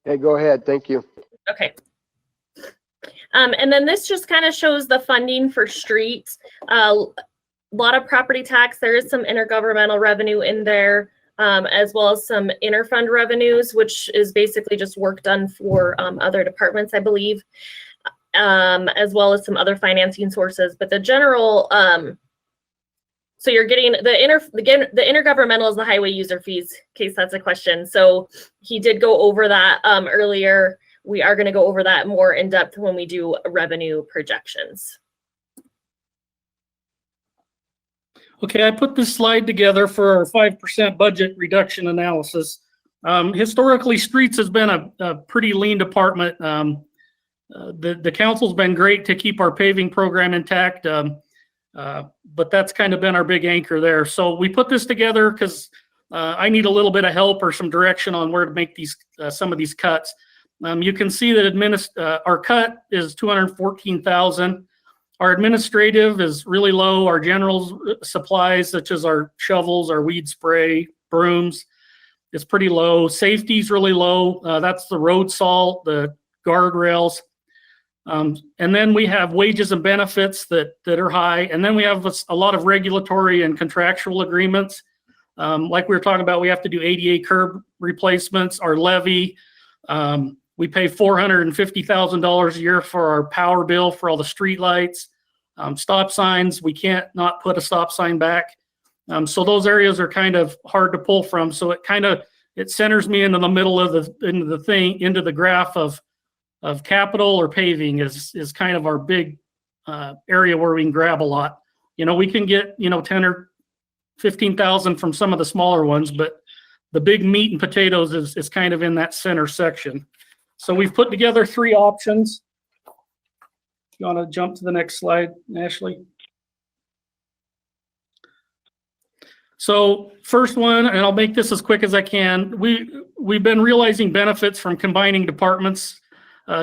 Okay, go ahead. Thank you. Okay. And then this just kind of shows the funding for streets. A lot of property tax. There is some intergovernmental revenue in there, as well as some interfund revenues, which is basically just work done for other departments, I believe, as well as some other financing sources. But the general, so you're getting the intergovernmental is the highway user fees, in case that's a question. So he did go over that earlier. We are going to go over that more in depth when we do revenue projections. Okay, I put this slide together for our 5% budget reduction analysis. Historically, streets has been a pretty lean department. The council's been great to keep our paving program intact, but that's kind of been our big anchor there. So we put this together because I need a little bit of help or some direction on where to make these some of these cuts. You can see that our cut is $214,000. Our administrative is really low. Our general supplies, such as our shovels, our weed spray, brooms, is pretty low. Safety's really low. That's the road salt, the guardrails. And then we have wages and benefits that are high. And then we have a lot of regulatory and contractual agreements. Like we were talking about, we have to do ADA curb replacements, our levy. We pay $450,000 a year for our power bill for all the street lights. Stop signs, we can't not put a stop sign back. So those areas are kind of hard to pull from. So it centers me into the middle of into the graph of capital or paving is kind of our big area where we can grab a lot. We can get 10 or 15,000 from some of the smaller ones, but the big meat and potatoes is kind of in that center section. So we've put together 3 options. If you want to jump to the next slide, Ashley. So first one, and I'll make this as quick as I can. We've been realizing benefits from combining departments.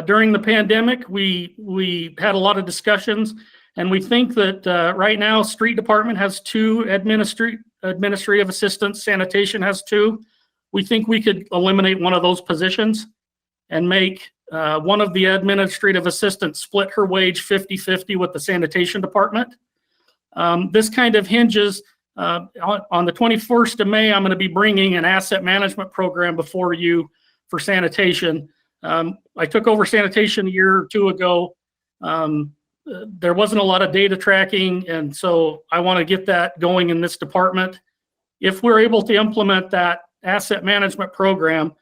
During the pandemic, we had a lot of discussions, and we think that right now, street department has 2 administrative assistants, sanitation has 2. We think we could eliminate one of those positions and make one of the administrative assistants split her wage 50-50 with the sanitation department. This kind of hinges on the 21st of May, I'm going to be bringing an asset management program before you for sanitation. I took over sanitation a year or 2 ago. There wasn't a lot of data tracking, and so I want to get that going in this department. If we're able to implement that asset management program,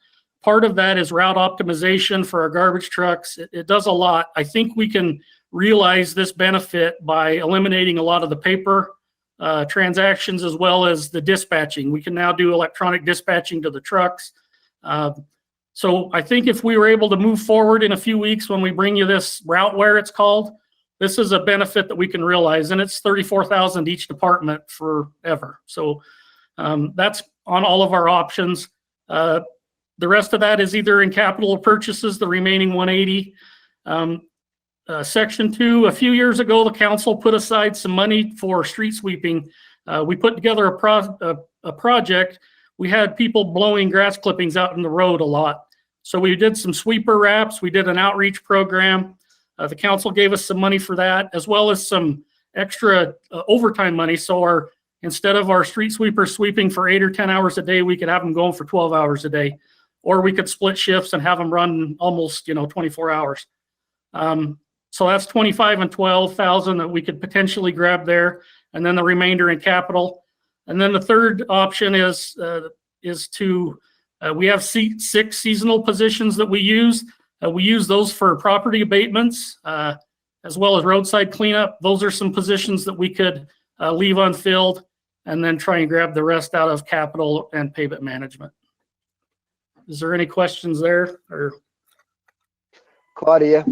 part of that is route optimization for our garbage trucks. It does a lot. I think we can realize this benefit by eliminating a lot of the paper transactions as well as the dispatching. We can now do electronic dispatching to the trucks. So I think if we were able to move forward in a few weeks when we bring you this Routeware, it's called, this is a benefit that we can realize, and it's $34,000 each department forever. So that's on all of our options. The rest of that is either in capital purchases, the remaining 180. Section 2, a few years ago, the council put aside some money for street sweeping. We put together a project. We had people blowing grass clippings out in the road a lot. So we did some sweeper wraps. We did an outreach program. The council gave us some money for that, as well as some extra overtime money. So instead of our street sweepers sweeping for 8 or 10 hours a day, we could have them going for 12 hours a day, or we could split shifts and have them run almost 24 hours. So that's 25 and 12,000 that we could potentially grab there, and then the remainder in capital. And then the third option is to we have 6 seasonal positions that we use. We use those for property abatements, as well as roadside cleanup. Those are some positions that we could leave unfilled, and then try and grab the rest out of capital and payment management. Is there any questions there? Or Claudia?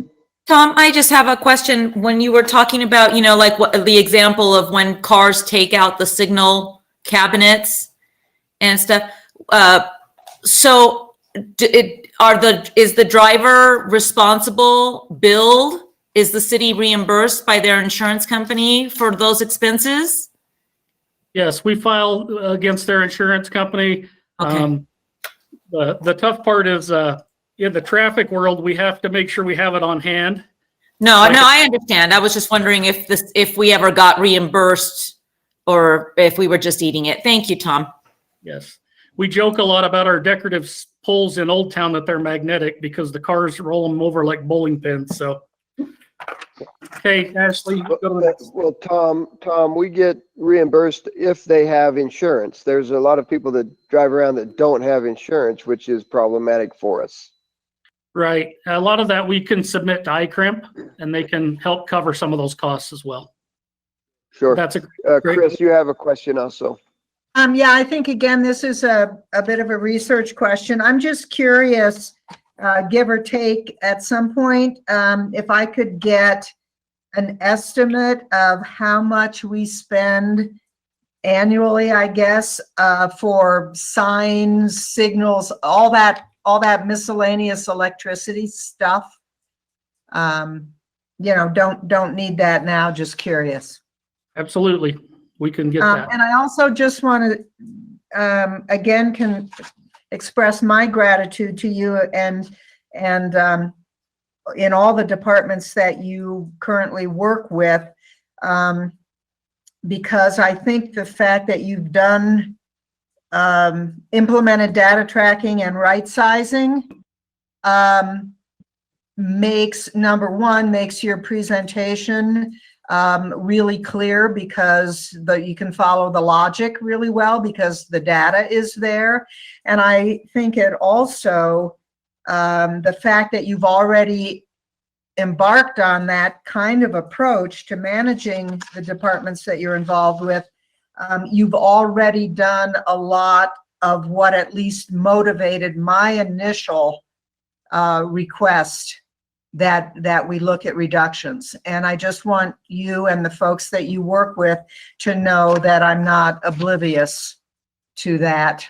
Tom, I just have a question. When you were talking about, like what the example of when cars take out the signal cabinets and stuff. So is the driver responsible, billed? Is the city reimbursed by their insurance company for those expenses? yes, we file against their insurance company. Okay. The tough part is in the traffic world, we have to make sure we have it on hand. No, I understand. I was just wondering if we ever got reimbursed or if we were just eating it. Thank you, Tom. Yes. We joke a lot about our decorative poles in Old Town that they're magnetic because the cars roll them over like bowling pins. So, okay, Ashley, go to the next. Well, Tom, we get reimbursed if they have insurance. There's a lot of people that drive around that don't have insurance, which is problematic for us. Right. A lot of that we can submit to iCrimp, and they can help cover some of those costs as well. Sure. That's Chris, you have a question also. Yeah, I think again, this is a bit of a research question. I'm just curious, give or take at some point, if I could get an estimate of how much we spend annually, I guess, for signs, signals, all that miscellaneous electricity stuff. Don't need that now, just curious. Absolutely. We can get that. And I also just want to, again, can express my gratitude to you and in all the departments that you currently work with, because I think the fact that you've done implemented data tracking and right sizing makes your presentation really clear, because you can follow the logic really well because the data is there. And I think it also, the fact that you've already embarked on that kind of approach to managing the departments that you're involved with, you've already done a lot of what at least motivated my initial request that we look at reductions. And I just want you and the folks that you work with to know that I'm not oblivious to that.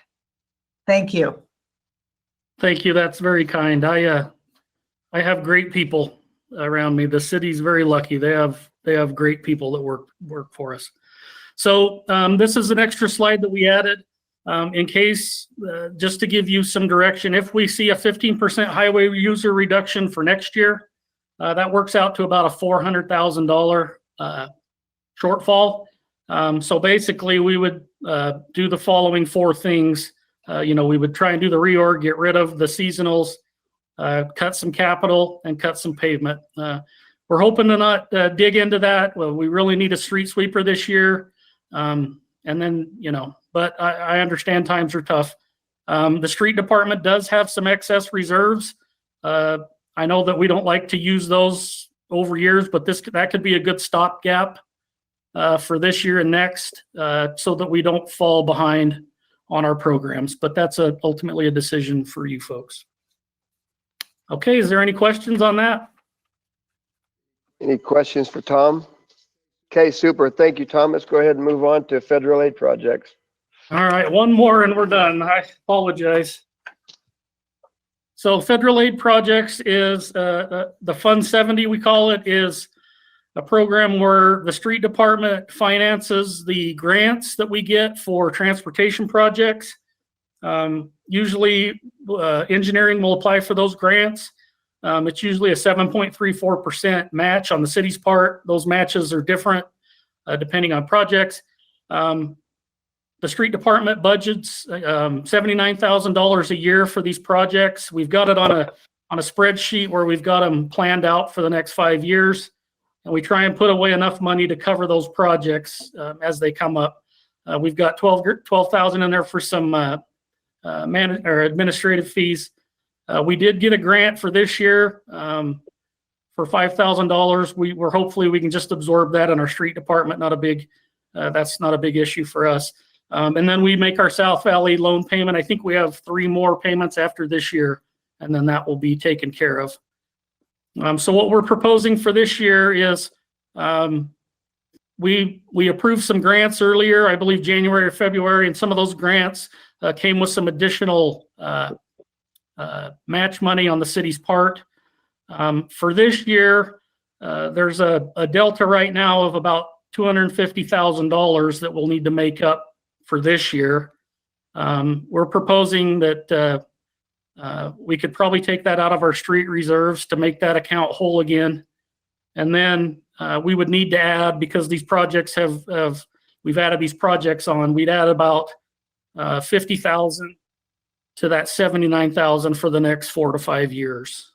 Thank you. Thank you. That's very kind. I have great people around me. The city's very lucky. They have great people that work for us. So this is an extra slide that we added in case, just to give you some direction. If we see a 15% highway user reduction for next year, that works out to about a $400,000 shortfall. So basically, we would do the following 4 things. We would try and do the reorg, get rid of the seasonals, cut some capital, and cut some pavement. We're hoping to not dig into that. Well, we really need a street sweeper this year. And then, but I understand times are tough. The street department does have some excess reserves. I know that we don't like to use those over years, but that could be a good stopgap for this year and next, so that we don't fall behind on our programs. But that's ultimately a decision for you folks. Okay, is there any questions on that? Any questions for Tom? Okay, super. Thank you, Tom. Let's go ahead and move on to federal aid projects. All right, one more and we're done. I apologize. So federal aid projects is the Fund 70, we call it, is a program where the street department finances the grants that we get for transportation projects. Usually engineering will apply for those grants. It's usually a 7.34% match on the city's part. Those matches are different depending on projects. The street department budgets $79,000 a year for these projects. We've got it on a spreadsheet where we've got them planned out for the next 5 years, and we try and put away enough money to cover those projects as they come up. We've got $12,000 in there for some administrative fees. We did get a grant for this year for $5,000. We're hopefully we can just absorb that in our street department. That's not a big issue for us. And then we make our South Valley loan payment. I think we have 3 more payments after this year, and then that will be taken care of. So what we're proposing for this year is we approved some grants earlier, I believe January or February, and some of those grants came with some additional match money on the city's part. For this year, there's a delta right now of about $250,000 that we'll need to make up for this year. We're proposing that we could probably take that out of our street reserves to make that account whole again. And then we would need to add, because these projects we've added these projects on, we'd add about 50,000 to that 79,000 for the next 4 to 5 years.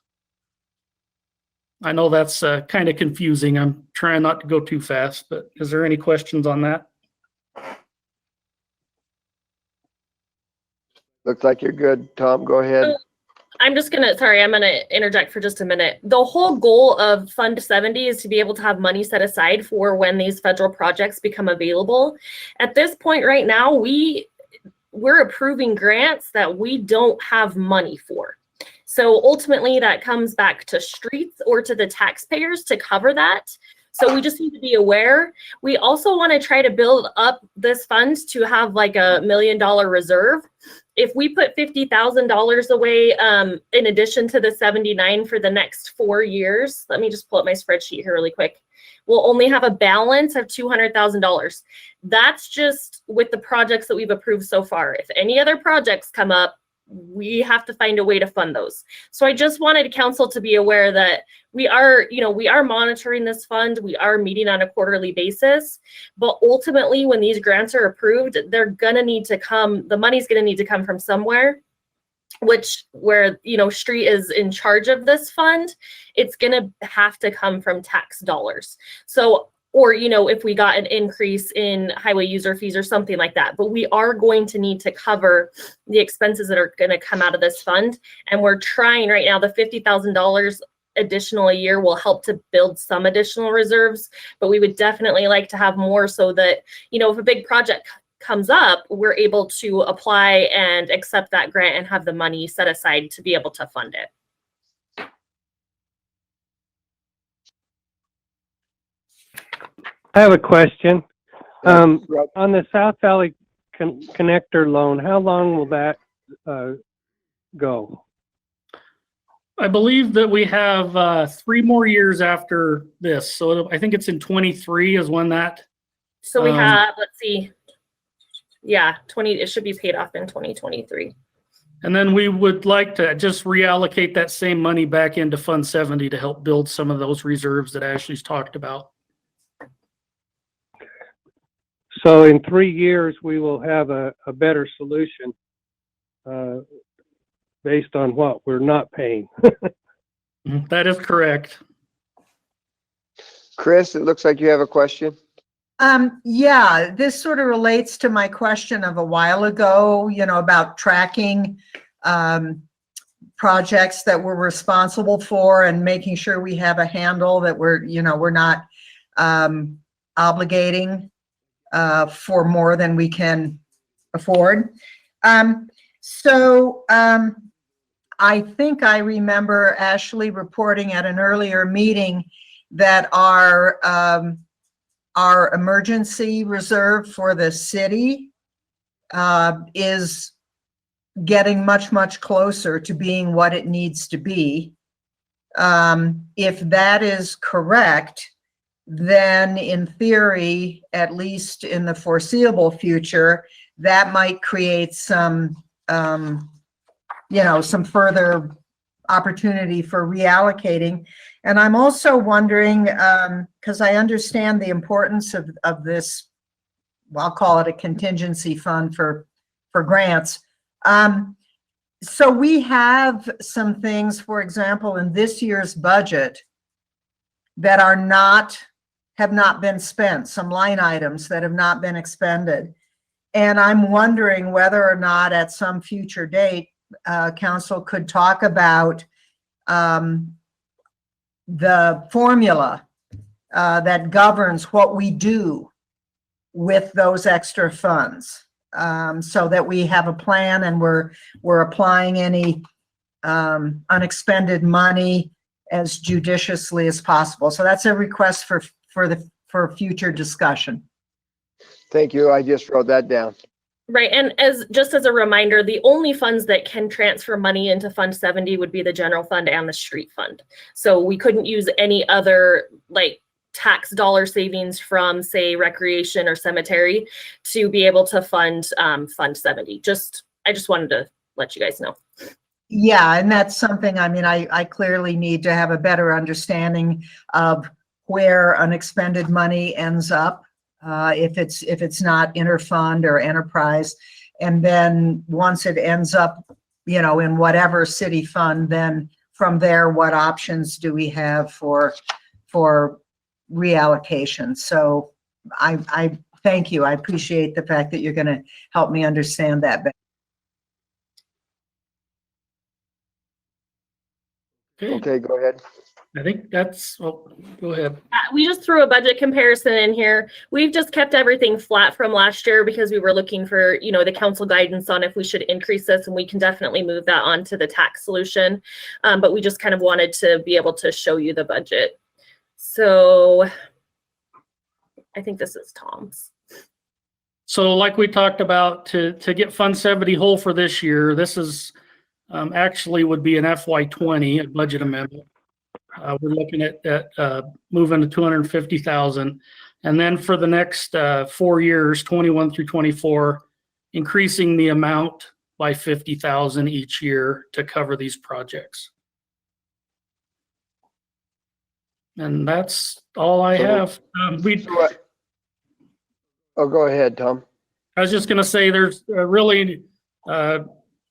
I know that's kind of confusing. I'm trying not to go too fast, but is there any questions on that? Looks like you're good. Tom, go ahead. I'm gonna interject for just a minute. The whole goal of Fund 70 is to be able to have money set aside for when these federal projects become available. At this point right now, we're approving grants that we don't have money for. So ultimately that comes back to streets or to the taxpayers to cover that. So we just need to be aware. We also want to try to build up this fund to have like $1 million reserve. If we put $50,000 away in addition to the 79 for the next 4 years, let me just pull up my spreadsheet here really quick. We'll only have a balance of $200,000. That's just with the projects that we've approved so far. If any other projects come up, we have to find a way to fund those. So I just wanted council to be aware that we are monitoring this fund. We are meeting on a quarterly basis, but ultimately when these grants are approved, they're gonna need to come, the money's gonna need to come from somewhere, where street is in charge of this fund. It's gonna have to come from tax dollars. So, or, if we got an increase in highway user fees or something like that, but we are going to need to cover the expenses that are going to come out of this fund. And we're trying right now, the $50,000 additional a year will help to build some additional reserves, but we would definitely like to have more so that, if a big project comes up, we're able to apply and accept that grant and have the money set aside to be able to fund it. I have a question. On the South Valley connector loan, how long will that go? I believe that we have 3 more years after this. So I think it's in 23 is when that. So we have, let's see. Yeah, it should be paid off in 2023. And then we would like to just reallocate that same money back into Fund 70 to help build some of those reserves that Ashley's talked about. So in 3 years, we will have a better solution based on what we're not paying. That is correct. Chris, it looks like you have a question. Yeah, this sort of relates to my question of a while ago, about tracking projects that we're responsible for and making sure we have a handle that we're not obligating for more than we can afford. So I think I remember Ashley reporting at an earlier meeting that our emergency reserve for the city is getting much, much closer to being what it needs to be. If that is correct, then in theory, at least in the foreseeable future, that might create some, some further opportunity for reallocating. And I'm also wondering, because I understand the importance of this, well, I'll call it a contingency fund for grants. So we have some things, for example, in this year's budget that have not been spent, some line items that have not been expended. And I'm wondering whether or not at some future date, council could talk about the formula that governs what we do with those extra funds, so that we have a plan and we're applying any unexpended money as judiciously as possible. So that's a request for future discussion. Thank you. I just wrote that down. Right, and just as a reminder, the only funds that can transfer money into Fund 70 would be the general fund and the street fund. So we couldn't use any other like tax dollar savings from, say, recreation or cemetery to be able to fund Fund 70. I just wanted to let you guys know. Yeah, and that's something, I mean, I clearly need to have a better understanding of where unexpended money ends up, if it's not interfund or enterprise. And then once it ends up, in whatever city fund, then from there, what options do we have for reallocation? So I thank you. I appreciate the fact that you're going to help me understand that better. Okay, go ahead. I think that's, well, go ahead. We just threw a budget comparison in here. We've just kept everything flat from last year because we were looking for, the council guidance on if we should increase this, and we can definitely move that on to the tax solution. But we just kind of wanted to be able to show you the budget. So I think this is Tom's. So like we talked about, to get Fund 70 whole for this year, this is actually would be an FY20, a budget amendment. We're looking at moving to 250,000, and then for the next 4 years, 21 through 24, increasing the amount by 50,000 each year to cover these projects. And that's all I have. Oh, go ahead, Tom. I was just going to say there's really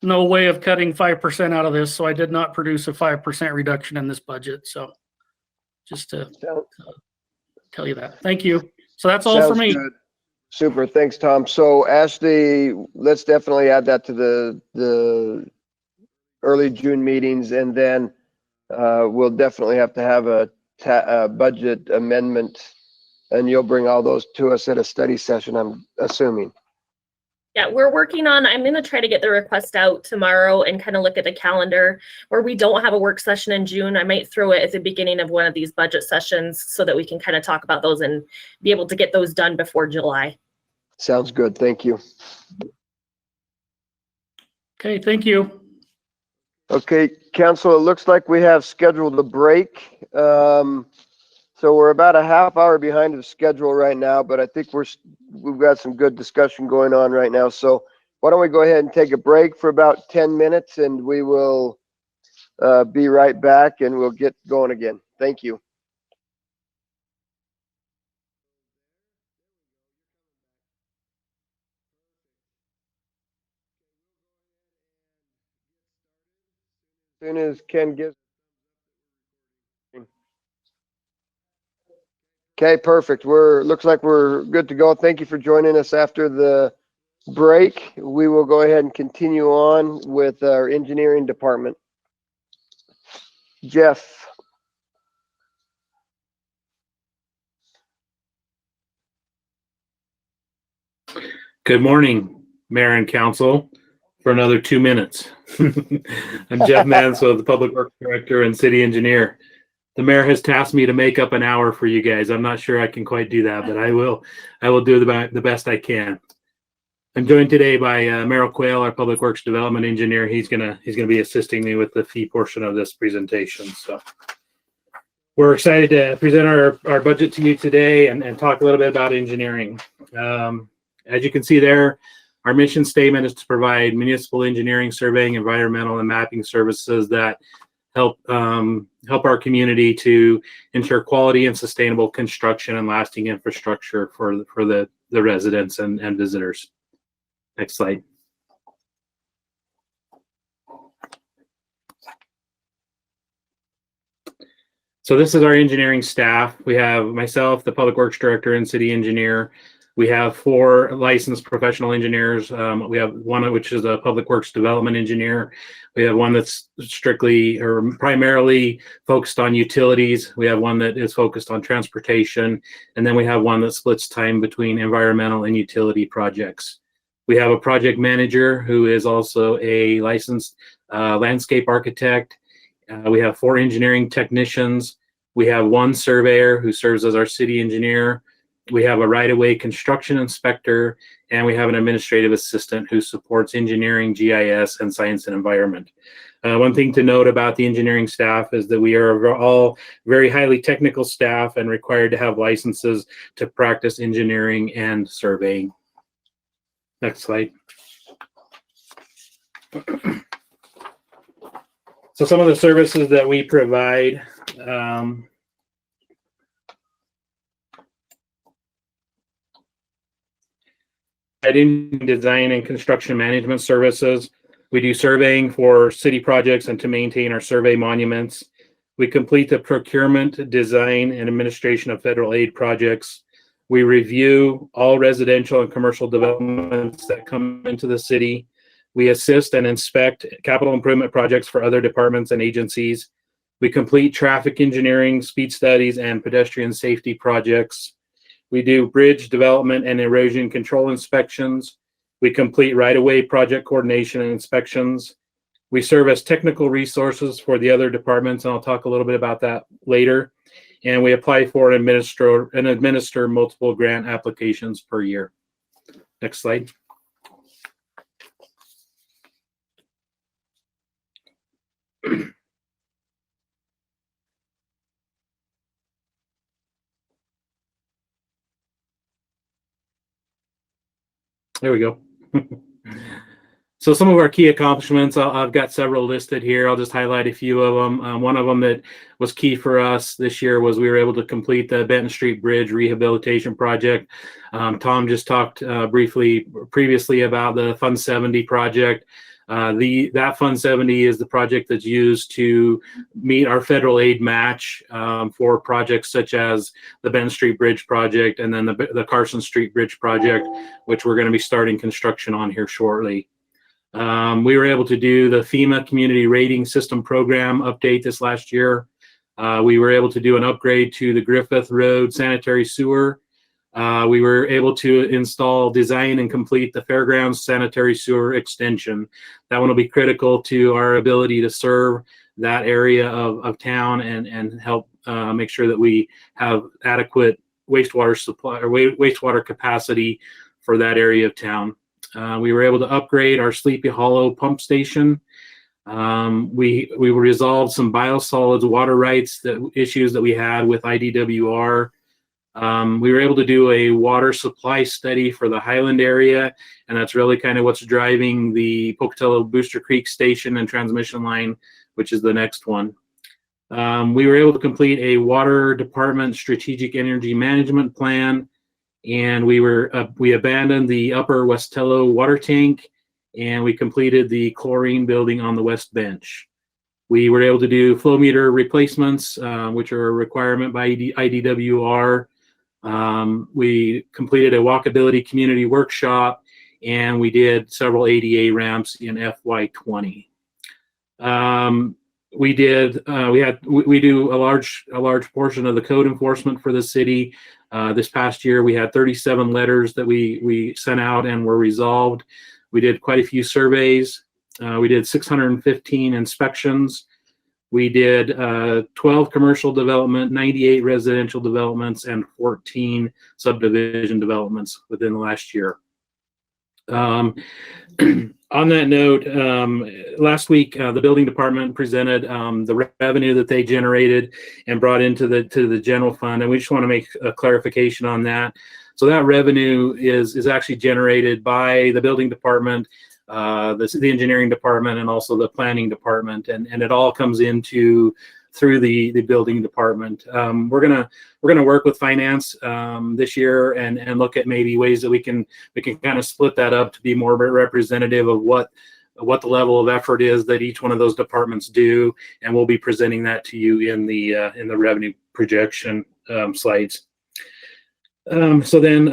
no way of cutting 5% out of this, so I did not produce a 5% reduction in this budget. So just to tell you that. Thank you. So that's all for me. Good. Super. Thanks, Tom. So Ashley, let's definitely add that to the early June meetings, and then we'll definitely have to have a budget amendment, and you'll bring all those to us at a study session, I'm assuming. Yeah, we're working on, I'm going to try to get the request out tomorrow and kind of look at the calendar where we don't have a work session in June. I might throw it at the beginning of one of these budget sessions so that we can kind of talk about those and be able to get those done before July. Sounds good. Thank you. Okay, thank you. Okay, council, it looks like we have scheduled a break. So we're about a half hour behind the schedule right now, but I think we've got some good discussion going on right now. So why don't we go ahead and take a break for about 10 minutes, and we will be right back, and we'll get going again. Thank you. As soon as Ken gives. Okay, perfect. Looks like we're good to go. Thank you for joining us after the break. We will go ahead and continue on with our engineering department. Jeff. Good morning, Mayor and Council, for another 2 minutes. I'm Jeff Mansell, the Public Works Director and City Engineer. The mayor has tasked me to make up an hour for you guys. I'm not sure I can quite do that, but I will do the best I can. I'm joined today by Merrill Quayle, our Public Works Development Engineer. He's gonna be assisting me with the fee portion of this presentation. So we're excited to present our budget to you today and talk a little bit about engineering. As you can see there, our mission statement is to provide municipal engineering, surveying, environmental, and mapping services that help our community to ensure quality and sustainable construction and lasting infrastructure for the residents and visitors. Next slide. So this is our engineering staff. We have myself, the Public Works Director and City Engineer. We have 4 licensed professional engineers. We have one which is a Public Works Development Engineer. We have one that's strictly or primarily focused on utilities. We have one that is focused on transportation. And then we have one that splits time between environmental and utility projects. We have a project manager who is also a licensed landscape architect. We have 4 engineering technicians. We have 1 surveyor who serves as our city engineer. We have a right-of-way construction inspector, and we have an administrative assistant who supports engineering, GIS, and science and environment. One thing to note about the engineering staff is that we are all very highly technical staff and required to have licenses to practice engineering and surveying. Next slide. So some of the services that we provide, design and construction management services. We do surveying for city projects and to maintain our survey monuments. We complete the procurement, design, and administration of federal aid projects. We review all residential and commercial developments that come into the city. We assist and inspect capital improvement projects for other departments and agencies. We complete traffic engineering, speed studies, and pedestrian safety projects. We do bridge development and erosion control inspections. We complete right-of-way project coordination and inspections. We serve as technical resources for the other departments, and I'll talk a little bit about that later. And we apply for and administer multiple grant applications per year. Next slide. There we go. So some of our key accomplishments, I've got several listed here. I'll just highlight a few of them. One of them that was key for us this year was we were able to complete the Benton Street Bridge rehabilitation project. Tom just talked previously about the Fund 70 project. That Fund 70 is the project that's used to meet our federal aid match for projects such as the Benton Street Bridge project and then the Carson Street Bridge project, which we're going to be starting construction on here shortly. We were able to do the FEMA Community Rating System Program update this last year. We were able to do an upgrade to the Griffith Road sanitary sewer. We were able to install, design, and complete the Fairgrounds sanitary sewer extension. That one will be critical to our ability to serve that area of town and help make sure that we have adequate wastewater supply or wastewater capacity for that area of town. We were able to upgrade our Sleepy Hollow pump station. We resolved some biosolids water rights issues that we had with IDWR. We were able to do a water supply study for the Highland area, and that's really kind of what's driving the Pocatello Booster Creek station and transmission line, which is the next one. We were able to complete a water department strategic energy management plan, and we abandoned the upper Westello water tank, and we completed the chlorine building on the west bench. We were able to do flow meter replacements, which are a requirement by IDWR. We completed a walkability community workshop, and we did several ADA ramps in FY20. We do a large portion of the code enforcement for the city. This past year, we had 37 letters that we sent out and were resolved. We did quite a few surveys. We did 615 inspections. We did 12 commercial development, 98 residential developments, and 14 subdivision developments within the last year. On that note, last week the building department presented the revenue that they generated and brought into the general fund, and we just want to make a clarification on that. So that revenue is actually generated by the building department the engineering department, and also the planning department, and it all comes into through the building department. We're gonna work with finance this year and look at maybe ways that we can kind of split that up to be more representative of what the level of effort is that each one of those departments do, and we'll be presenting that to you in the revenue projection slides. So then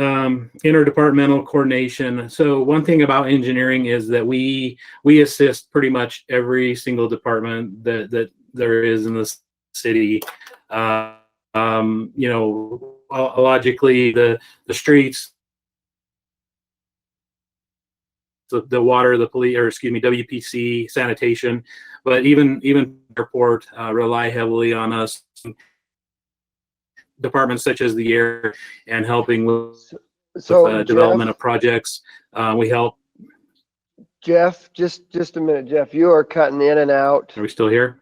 interdepartmental coordination. So one thing about engineering is that we assist pretty much every single department that there is in the city. You know, logically the streets, the water, the police, or excuse me, WPC, sanitation, but even airport rely heavily on us. Departments such as the air and helping with development of projects. We help. Jeff, just a minute, Jeff. You are cutting in and out. Are we still here?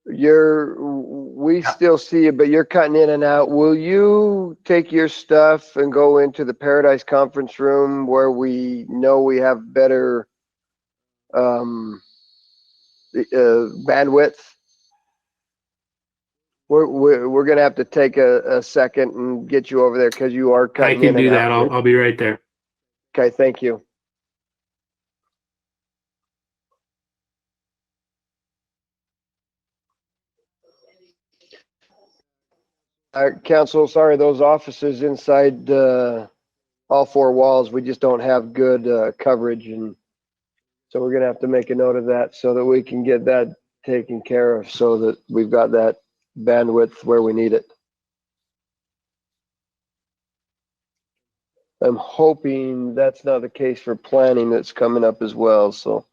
We still see you, but you're cutting in and out. Will you take your stuff and go into the Paradise conference room where we know we have better bandwidth? We're gonna have to take a second and get you over there because you are cutting in and out. I can do that. I'll be right there. Okay, thank you. Council, sorry, those offices inside all four walls, we just don't have good coverage, and so we're gonna have to make a note of that so that we can get that taken care of, so that we've got that bandwidth where we need it. I'm hoping that's not the case for planning that's coming up as well, so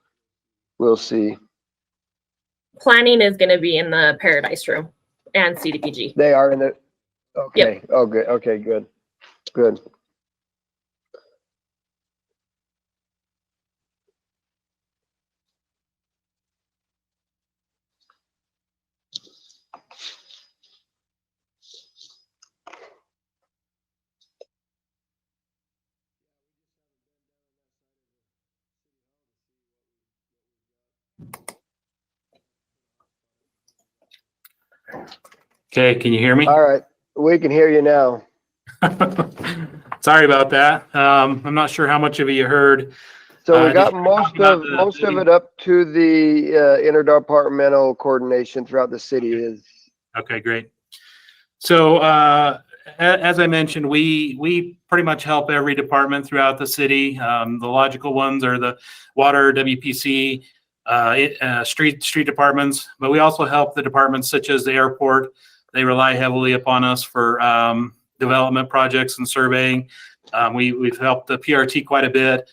we'll see. Planning is going to be in the Paradise room and CDPG. They are in the, okay. Yep. Oh, good. Okay, good. Good. Okay, can you hear me? All right, we can hear you now. Sorry about that. I'm not sure how much of it you heard. So we got most of it up to the interdepartmental coordination throughout the city is. Okay, great. So as I mentioned, we pretty much help every department throughout the city. The logical ones are the water, WPC, street departments, but we also help the departments such as the airport. They rely heavily upon us for development projects and surveying. We've helped the PRT quite a bit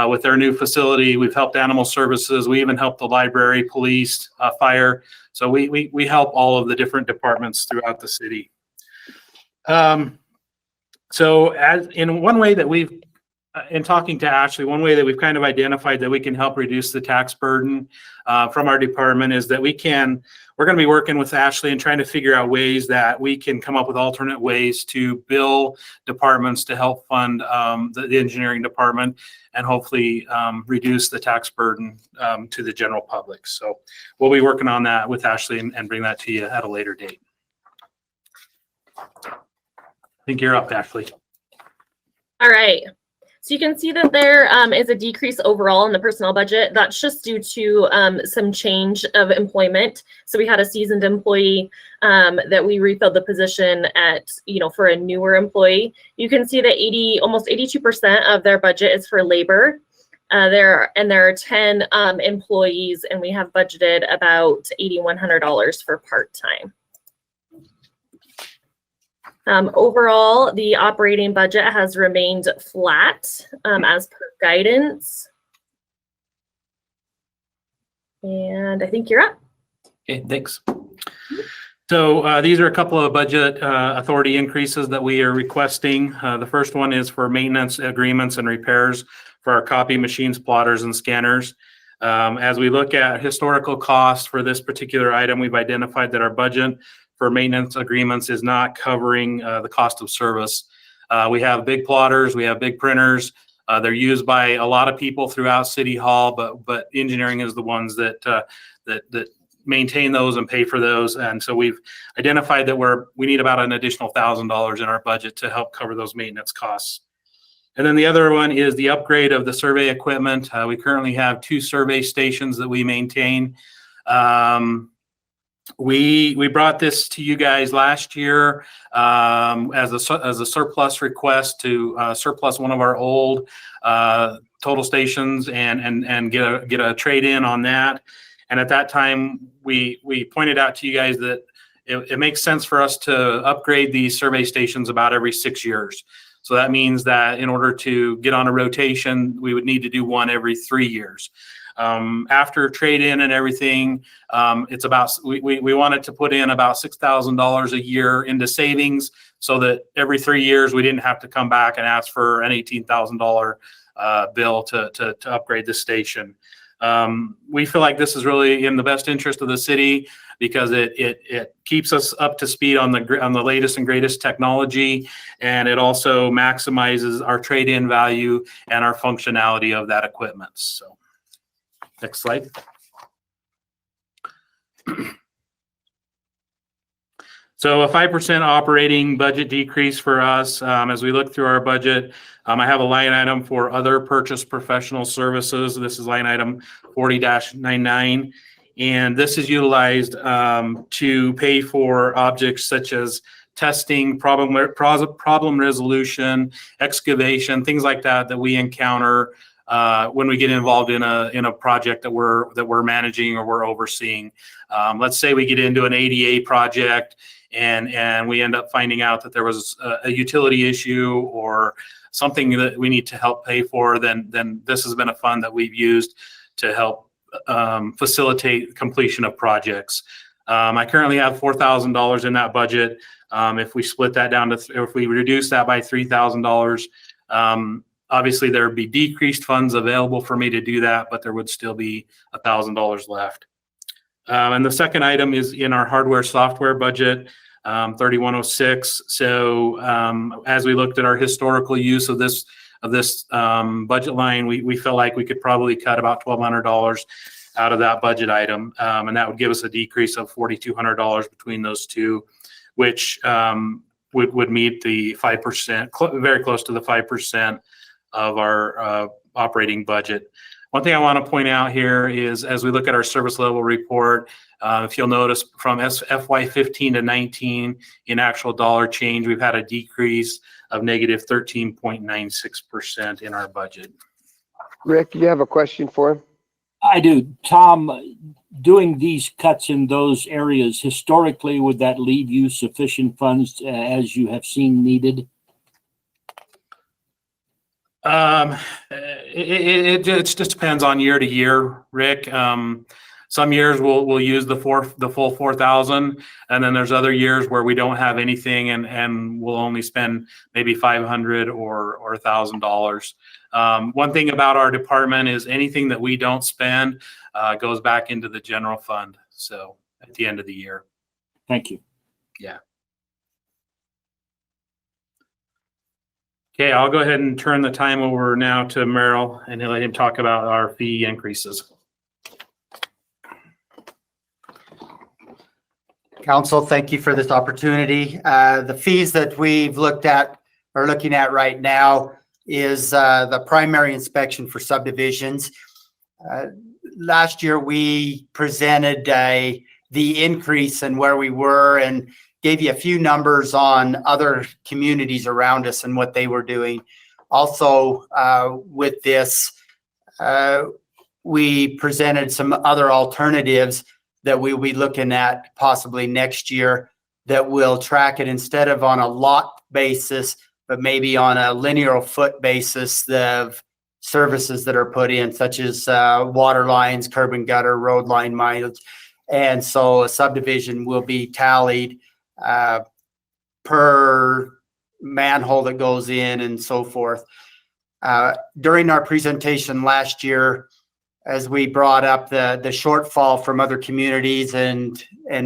with their new facility. We've helped animal services. We even helped the library, police, fire. So we help all of the different departments throughout the city. So as in one way that we've, in talking to Ashley, one way that we've kind of identified that we can help reduce the tax burden from our department is that we're going to be working with Ashley and trying to figure out ways that we can come up with alternate ways to bill departments to help fund the engineering department and hopefully reduce the tax burden to the general public. So we'll be working on that with Ashley and bring that to you at a later date. I think you're up, Ashley. All right. So you can see that there is a decrease overall in the personnel budget. That's just due to some change of employment. So we had a seasoned employee that we refilled the position at, for a newer employee. You can see that almost 82% of their budget is for labor. There are 10 employees, and we have budgeted about $8,100 for part-time. Overall, the operating budget has remained flat as per guidance. And I think you're up. Okay, thanks. So these are a couple of budget authority increases that we are requesting. The first one is for maintenance agreements and repairs for our copy machines, plotters, and scanners. As we look at historical costs for this particular item, we've identified that our budget for maintenance agreements is not covering the cost of service. We have big plotters, we have big printers, They're used by a lot of people throughout City Hall, but engineering is the ones that maintain those and pay for those. And so we've identified that we need about an additional $1,000 in our budget to help cover those maintenance costs. And then the other one is the upgrade of the survey equipment. We currently have 2 survey stations that we maintain. We brought this to you guys last year as a surplus request to surplus one of our old total stations and get a trade in on that. And at that time, we pointed out to you guys that it makes sense for us to upgrade these survey stations about every 6 years. So that means that in order to get on a rotation, we would need to do one every 3 years. After trade-in and everything, it's about we wanted to put in about $6,000 a year into savings, so that every 3 years we didn't have to come back and ask for an $18,000 bill to upgrade the station. We feel like this is really in the best interest of the city because it keeps us up to speed on the latest and greatest technology, and it also maximizes our trade-in value and our functionality of that equipment. So, next slide. So a 5% operating budget decrease for us. As we look through our budget, I have a line item for other purchase professional services. This is line item 40-99. And this is utilized to pay for objects such as testing, problem resolution, excavation, things like that we encounter when we get involved in a project that we're managing or we're overseeing. Let's say we get into an ADA project and we end up finding out that there was a utility issue or something that we need to help pay for, then this has been a fund that we've used to help facilitate completion of projects. I currently have $4,000 in that budget. If we split that down to, if we reduce that by $3,000, obviously there would be decreased funds available for me to do that, but there would still be $1,000 left. And the second item is in our hardware software budget, 3106. So as we looked at our historical use of this budget line, we felt like we could probably cut about $1,200 out of that budget item, and that would give us a decrease of $4,200 between those two, which would meet the 5%, very close to the 5% of our operating budget. One thing I want to point out here is as we look at our service level report, if you'll notice from FY15 to 19 in actual dollar change, we've had a decrease of negative 13.96% in our budget. Rick, you have a question for him? I do. Tom, doing these cuts in those areas, historically, would that leave you sufficient funds as you have seen needed? It just depends on year to year, Rick. Some years we'll use the full 4,000, and then there's other years where we don't have anything and we'll only spend maybe $500 or $1,000. One thing about our department is anything that we don't spend goes back into the general fund. So at the end of the year. Thank you. Yeah. Okay, I'll go ahead and turn the time over now to Merrill and let him talk about our fee increases. Council, thank you for this opportunity. The fees that we've looked at or looking at right now is the primary inspection for subdivisions. Last year, we presented the increase in where we were and gave you a few numbers on other communities around us and what they were doing. Also, with this, we presented some other alternatives that we'll be looking at possibly next year that will track it instead of on a lot basis, but maybe on a linear foot basis of services that are put in, such as water lines, curb and gutter, road line mileage. And so a subdivision will be tallied per manhole that goes in and so forth. During our presentation last year, as we brought up the shortfall from other communities and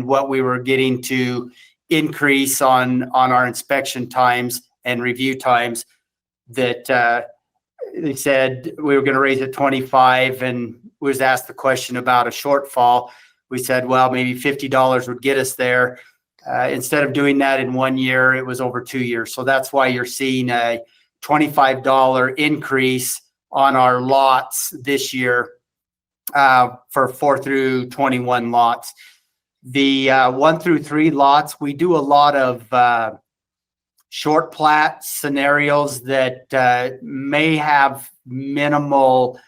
what we were getting to increase on our inspection times and review times, that they said we were going to raise it 25, and was asked the question about a shortfall. We said, well, maybe $50 would get us there. Instead of doing that in 1 year, it was over 2 years. So that's why you're seeing a $25 increase on our lots this year for 4 through 21 lots. The 1 through 3 lots, we do a lot of short plat scenarios that may have minimal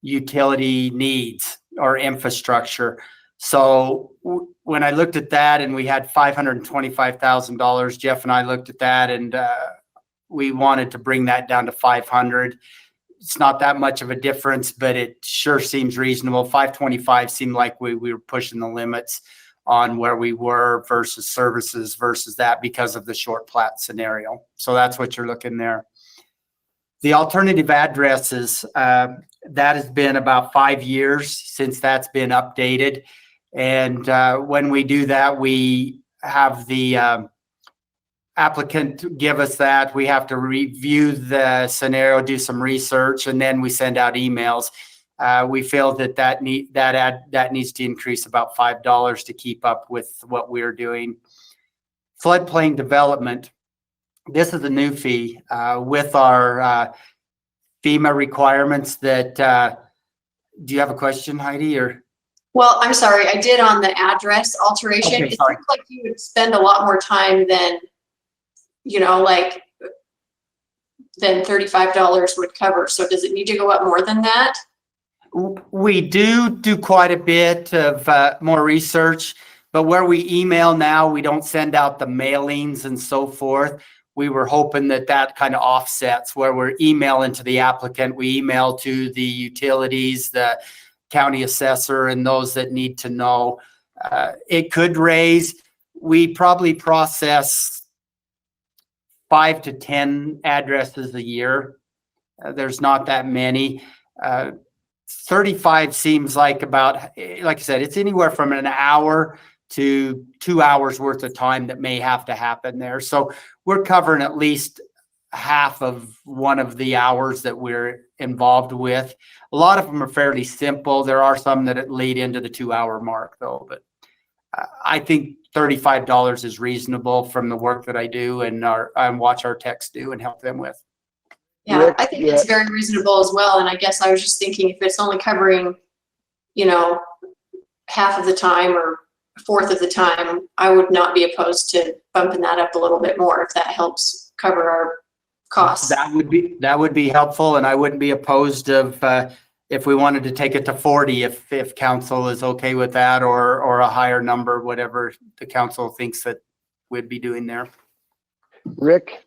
utility needs or infrastructure. So when I looked at that and we had $525,000, Jeff and I looked at that, and we wanted to bring that down to 500. It's not that much of a difference, but it sure seems reasonable. 525 seemed like we were pushing the limits on where we were versus services versus that because of the short plat scenario. So that's what you're looking there. The alternative addresses, that has been about 5 years since that's been updated. And when we do that, we have the applicant give us that. We have to review the scenario, do some research, and then we send out emails. We feel that needs to increase about $5 to keep up with what we're doing. Floodplain development. This is a new fee with our FEMA requirements. That do you have a question, Heidi? Or well, I'm sorry, I did on the address alteration. Okay, it seems like you would spend a lot more time than, like than $35 would cover. So does it need to go up more than that? We do quite a bit of more research, but where we email now, we don't send out the mailings and so forth. We were hoping that kind of offsets where we're emailing to the applicant. We email to the utilities, the county assessor, and those that need to know. It could raise. We probably process 5 to 10 addresses a year. There's not that many. 35 seems like about, like I said, it's anywhere from an hour to 2 hours worth of time that may have to happen there. So we're covering at least half of one of the hours that we're involved with. A lot of them are fairly simple. There are some that lead into the 2 hour mark though, but I think $35 is reasonable from the work that I do and watch our techs do and help them with. Yeah, I think it's very reasonable as well. And I guess I was just thinking if it's only covering, half of the time or a fourth of the time, I would not be opposed to bumping that up a little bit more if that helps cover our costs. That would be helpful, and I wouldn't be opposed of if we wanted to take it to 40, if council is okay with that, or a higher number, whatever the council thinks that we'd be doing there. Rick?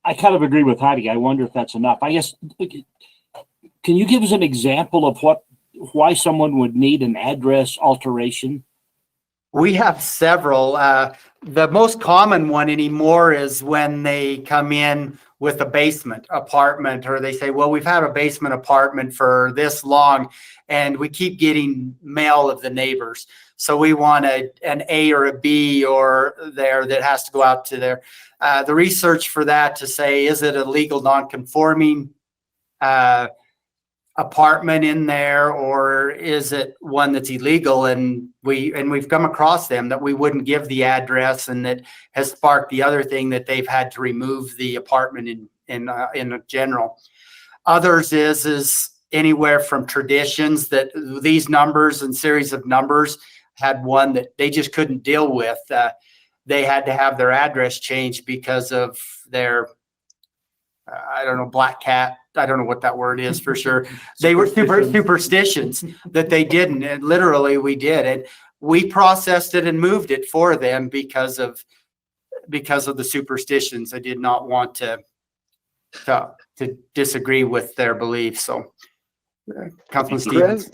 I kind of agree with Heidi. I wonder if that's enough. I guess, can you give us an example of why someone would need an address alteration? We have several. The most common one anymore is when they come in with a basement apartment, or they say, well, we've had a basement apartment for this long and we keep getting mail of the neighbors. So we want an A or a B or there that has to go out to there. The research for that to say, is it a legal non-conforming apartment in there, or is it one that's illegal? And we've come across them that we wouldn't give the address, and that has sparked the other thing that they've had to remove the apartment in general. Others is anywhere from traditions that these numbers and series of numbers had one that they just couldn't deal with. They had to have their address changed because of their, I don't know, black cat. I don't know what that word is for sure. They were superstitions that they didn't. And literally we did. And we processed it and moved it for them because of the superstitions. I did not want to disagree with their beliefs. So, Councilman Stevens.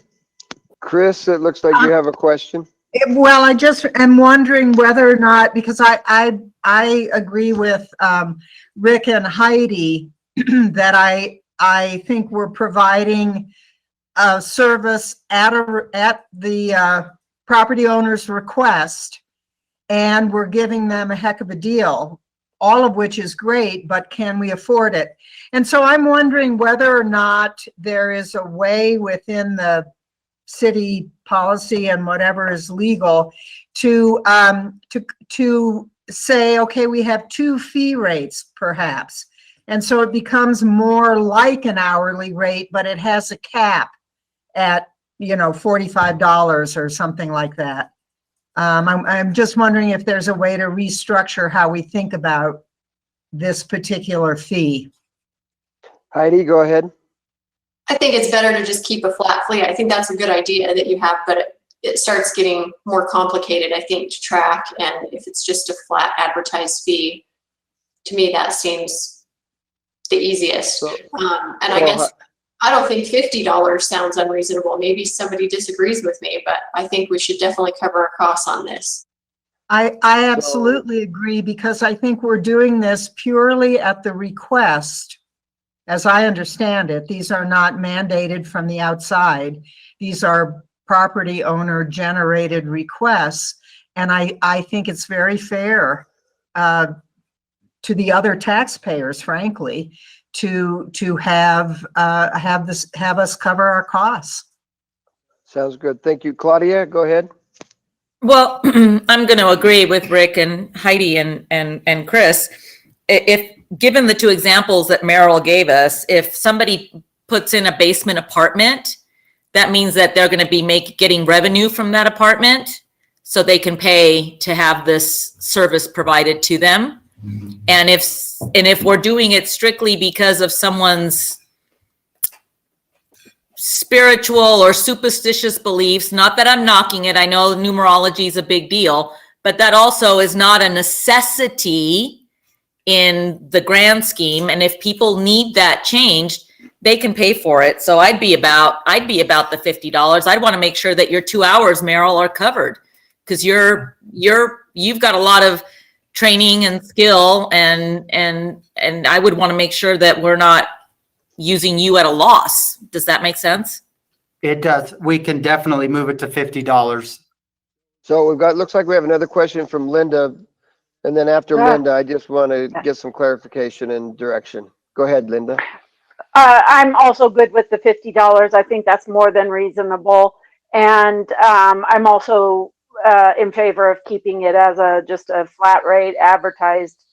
Chris, it looks like you have a question. Well, I just am wondering whether or not, because I agree with Rick and Heidi that I think we're providing a service at the property owner's request, and we're giving them a heck of a deal all of which is great, but can we afford it? And so I'm wondering whether or not there is a way within the city policy and whatever is legal to say, okay, we have 2 fee rates perhaps. And so it becomes more like an hourly rate, but it has a cap at, $45 or something like that. I'm just wondering if there's a way to restructure how we think about this particular fee. Heidi, go ahead. I think it's better to just keep a flat fee. I think that's a good idea that you have, but it starts getting more complicated, I think, to track. And if it's just a flat advertised fee, to me, that seems the easiest. And I guess I don't think $50 sounds unreasonable. Maybe somebody disagrees with me, but I think we should definitely cover our costs on this. I absolutely agree, because I think we're doing this purely at the request. As I understand it, these are not mandated from the outside. These are property owner generated requests. And I think it's very fair to the other taxpayers, frankly, to have us cover our costs. Sounds good. Thank you. Claudia, go ahead. Well, I'm going to agree with Rick and Heidi and Chris. If given the 2 examples that Meryl gave us, if somebody puts in a basement apartment, that means that they're going to be getting revenue from that apartment, so they can pay to have this service provided to them. And if we're doing it strictly because of someone's spiritual or superstitious beliefs, not that I'm knocking it, I know numerology is a big deal, but that also is not a necessity in the grand scheme. And if people need that changed, they can pay for it. So I'd be about the $50. I'd want to make sure that your 2 hours, Meryl, are covered, because you've got a lot of training and skill, and I would want to make sure that we're not using you at a loss. Does that make sense? It does. We can definitely move it to $50. So looks like we have another question from Linda. And then after Linda, I just want to get some clarification and direction. Go ahead, Linda. I'm also good with the $50. I think that's more than reasonable. And I'm also in favor of keeping it as just a flat rate advertised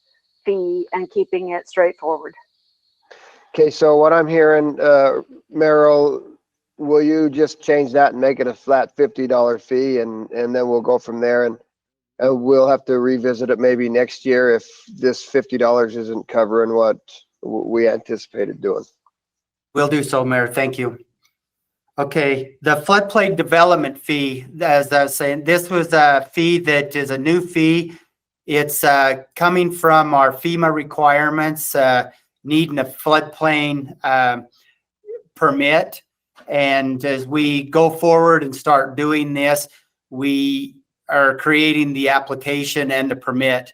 fee and keeping it straightforward. Okay, so what I'm hearing, Meryl, will you just change that and make it a flat $50 fee, and then we'll go from there, and we'll have to revisit it maybe next year if this $50 isn't covering what we anticipated doing. We'll do so, Mayor. Thank you. Okay, the floodplain development fee, as I was saying, this was a fee that is a new fee. It's coming from our FEMA requirements, needing a floodplain permit. And as we go forward and start doing this, we are creating the application and the permit.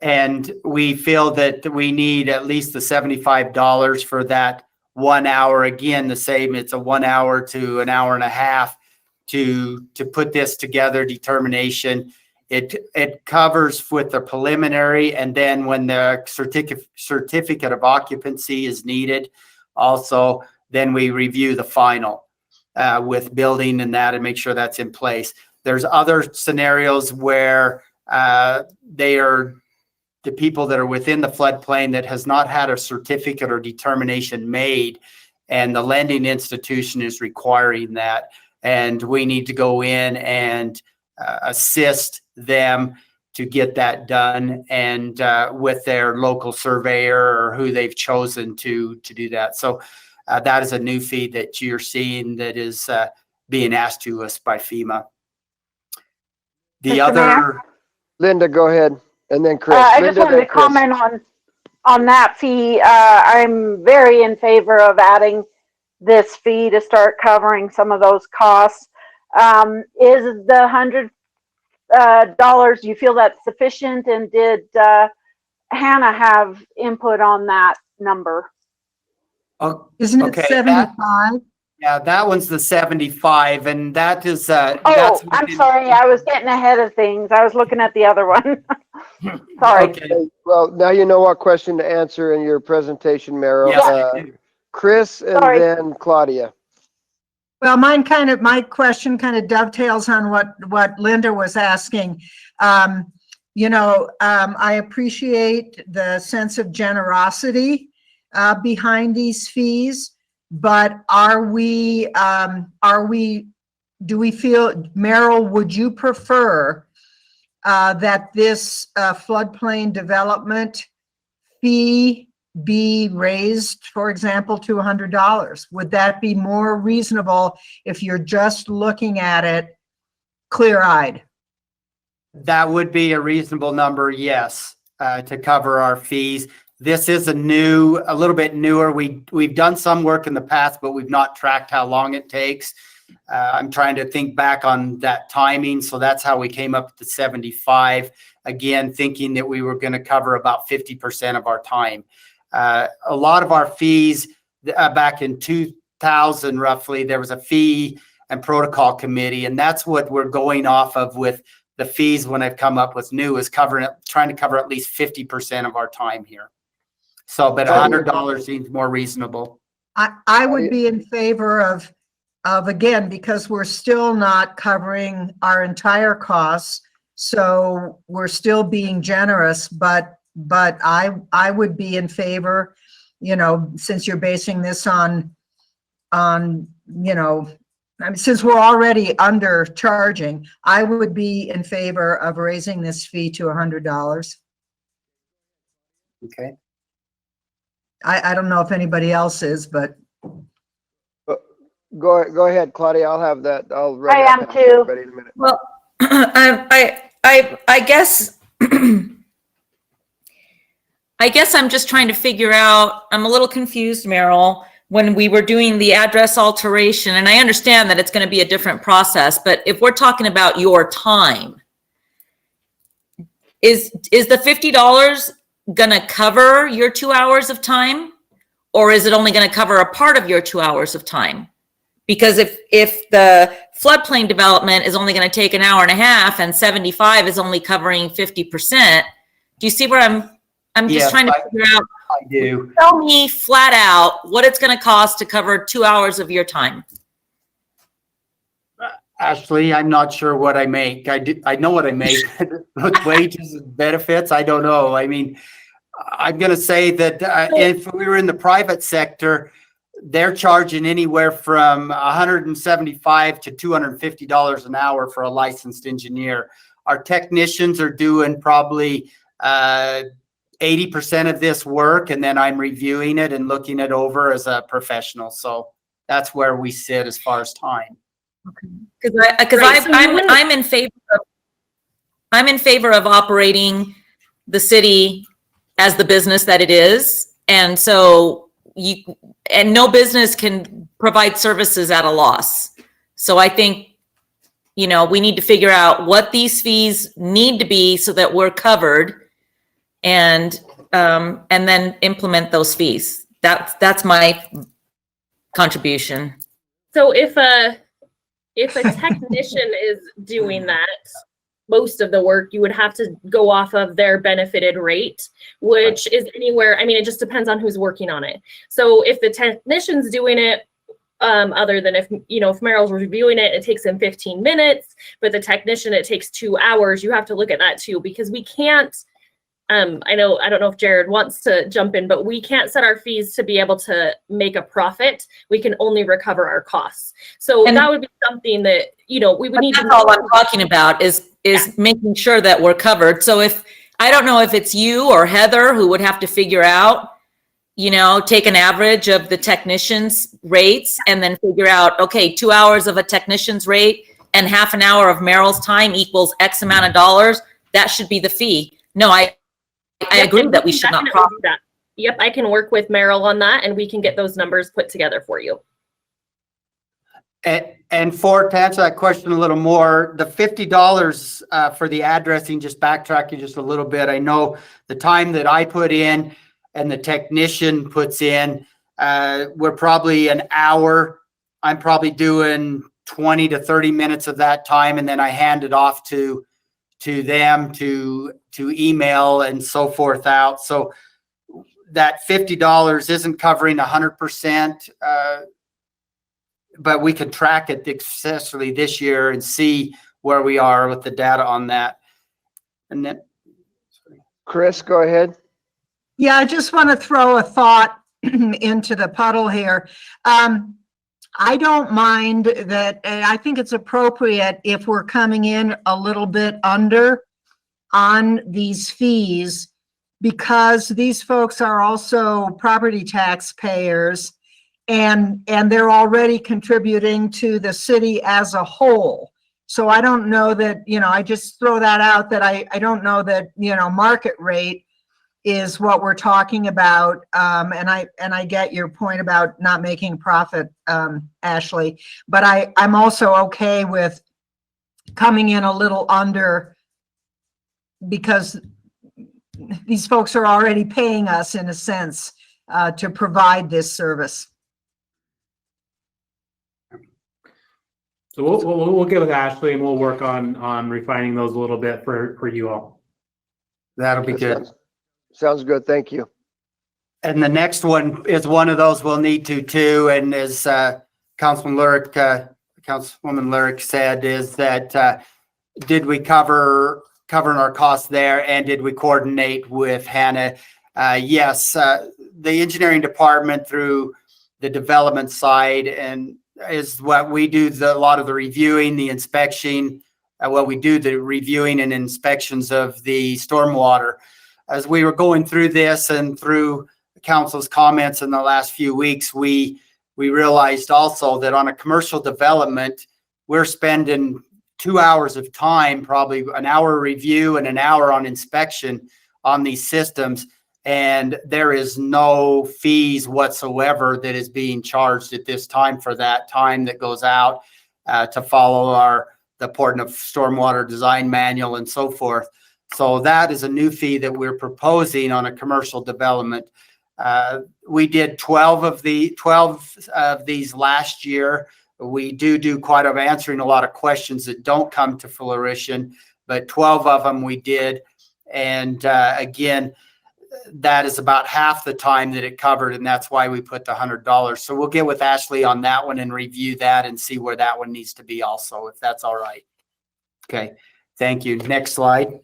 And we feel that we need at least the $75 for that 1 hour. Again, the same, it's a 1 hour to an hour and a half to put this together determination. It covers with the preliminary, and then when the certificate of occupancy is needed, also, then we review the final with building and that and make sure that's in place. There's other scenarios where the people that are within the floodplain that has not had a certificate or determination made, and the lending institution is requiring that. And we need to go in and assist them to get that done, and with their local surveyor or who they've chosen to do that. So that is a new fee that you're seeing that is being asked to us by FEMA. The other, Linda, go ahead. And then Chris. I just wanted to comment on that fee. I'm very in favor of adding this fee to start covering some of those costs. Is the $100, do you feel that's sufficient? And did Hannah have input on that number? Isn't it 75? Yeah, that one's the 75, and that is. I'm sorry, I was getting ahead of things. I was looking at the other one. Sorry. Okay. Well, now you know what question to answer in your presentation, Meryl. Yes. Chris and Sorry. then Claudia. Well, my question kind of dovetails on what Linda was asking. I appreciate the sense of generosity behind these fees, but do we feel, Meryl, would you prefer that this floodplain development fee be raised, for example, to $100? Would that be more reasonable if you're just looking at it clear-eyed? That would be a reasonable number, yes, to cover our fees. This is a little bit newer. We've done some work in the past, but we've not tracked how long it takes. I'm trying to think back on that timing. So that's how we came up with the 75. Again, thinking that we were going to cover about 50% of our time. A lot of our fees back in 2000, roughly, there was a fee and protocol committee, and that's what we're going off of with the fees when I've come up with new is trying to cover at least 50% of our time here. So, but $100 seems more reasonable. I would be in favor of again, because we're still not covering our entire costs. So we're still being generous, but I would be in favor, since you're basing this on, since we're already undercharging, I would be in favor of raising this fee to $100. Okay. I don't know if anybody else is, but. Go ahead, Claudia. I'll have that. I'll run I that am past too. everybody in a minute. Well, I guess I'm just trying to figure out, I'm a little confused, Meryl, when we were doing the address alteration, and I understand that it's going to be a different process, but if we're talking about your time, is the $50 going to cover your 2 hours of time, or is it only going to cover a part of your 2 hours of time? Because if the floodplain development is only going to take an hour and a half and 75 is only covering 50%, do you see where I'm just trying to figure out? I do. Tell me flat out what it's going to cost to cover 2 hours of your time. Ashley, I'm not sure what I make. I know what I make with wages and benefits. I don't know. I mean, I'm going to say that if we were in the private sector, they're charging anywhere from $175 to $250 an hour for a licensed engineer. Our technicians are doing probably 80% of this work, and then I'm reviewing it and looking it over as a professional. So that's where we sit as far as time. Okay. Because I'm in favor of operating the city as the business that it is, and so no business can provide services at a loss. So I think, we need to figure out what these fees need to be so that we're covered, and then implement those fees. That's my contribution. So if a technician is doing that, most of the work, you would have to go off of their benefited rate, which is anywhere, it just depends on who's working on it. So if the technician's doing it, other than if Meryl's reviewing it, it takes him 15 minutes, but the technician, it takes 2 hours, you have to look at that too, because we can't, I don't know if Jared wants to jump in, but we can't set our fees to be able to make a profit. We can only recover our costs. So that would be something that, we would need to know. That's all I'm talking about is making sure that we're covered. So I don't know if it's you or Heather who would have to figure out, take an average of the technician's rates and then figure out, okay, 2 hours of a technician's rate and half an hour of Meryl's time equals X amount of dollars. That should be the fee. No, I agree that we should not profit. That. Yep, I can work with Meryl on that, and we can get those numbers put together for you. And to answer that question a little more, the $50 for the addressing, just backtracking just a little bit. I know the time that I put in and the technician puts in, we're probably an hour. I'm probably doing 20 to 30 minutes of that time, and then I hand it off to to them to email and so forth out. So that $50 isn't covering 100%, but we can track it successfully this year and see where we are with the data on that. And then, Chris, go ahead. Yeah, I just want to throw a thought into the puddle here. I don't mind that. I think it's appropriate if we're coming in a little bit under on these fees, because these folks are also property tax payers, and they're already contributing to the city as a whole. So I don't know that, I just throw that out, that I don't know that, market rate is what we're talking about. And I get your point about not making profit, Ashley, but I'm also okay with coming in a little under, because these folks are already paying us in a sense to provide this service. So we'll get with Ashley and we'll work on refining those a little bit for you all. that'll be good. Sounds good. Thank you. And the next one is one of those we'll need to too. And as Councilwoman Lyric said, is that did we cover our costs there, and did we coordinate with Hannah? Yes, the engineering department through the development side and is what we do a lot of the reviewing, the inspection. We do the reviewing and inspections of the stormwater. As we were going through this and through council's comments in the last few weeks, we realized also that on a commercial development, we're spending 2 hours of time, probably an hour review and an hour on inspection on these systems. And there is no fees whatsoever that is being charged at this time for that time that goes out to follow the Port of Stormwater Design Manual and so forth. So that is a new fee that we're proposing on a commercial development. We did 12 of these last year. We do quite of answering a lot of questions that don't come to fruition, but 12 of them we did. And again, that is about half the time that it covered, and that's why we put the $100. So we'll get with Ashley on that one and review that and see where that one needs to be also, if that's all right. Okay, thank you. Next slide.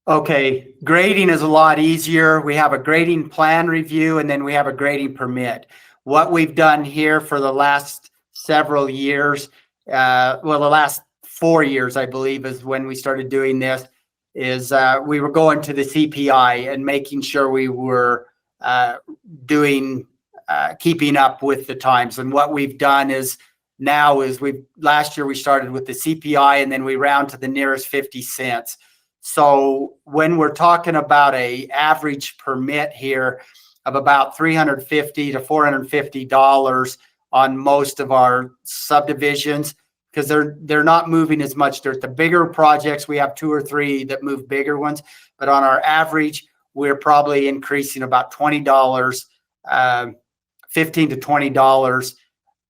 Okay, grading is a lot easier. We have a grading plan review, and then we have a grading permit. What we've done here for the last several years, the last 4 years, I believe, is when we started doing this, is we were going to the CPI and making sure we were keeping up with the times. And what we've done is last year we started with the CPI, and then we round to the nearest 50 cents. So when we're talking about a average permit here of about $350 to $450 on most of our subdivisions, because they're not moving as much. They're the bigger projects. We have 2 or 3 that move bigger ones, but on our average, we're probably increasing about $20, $15 to $20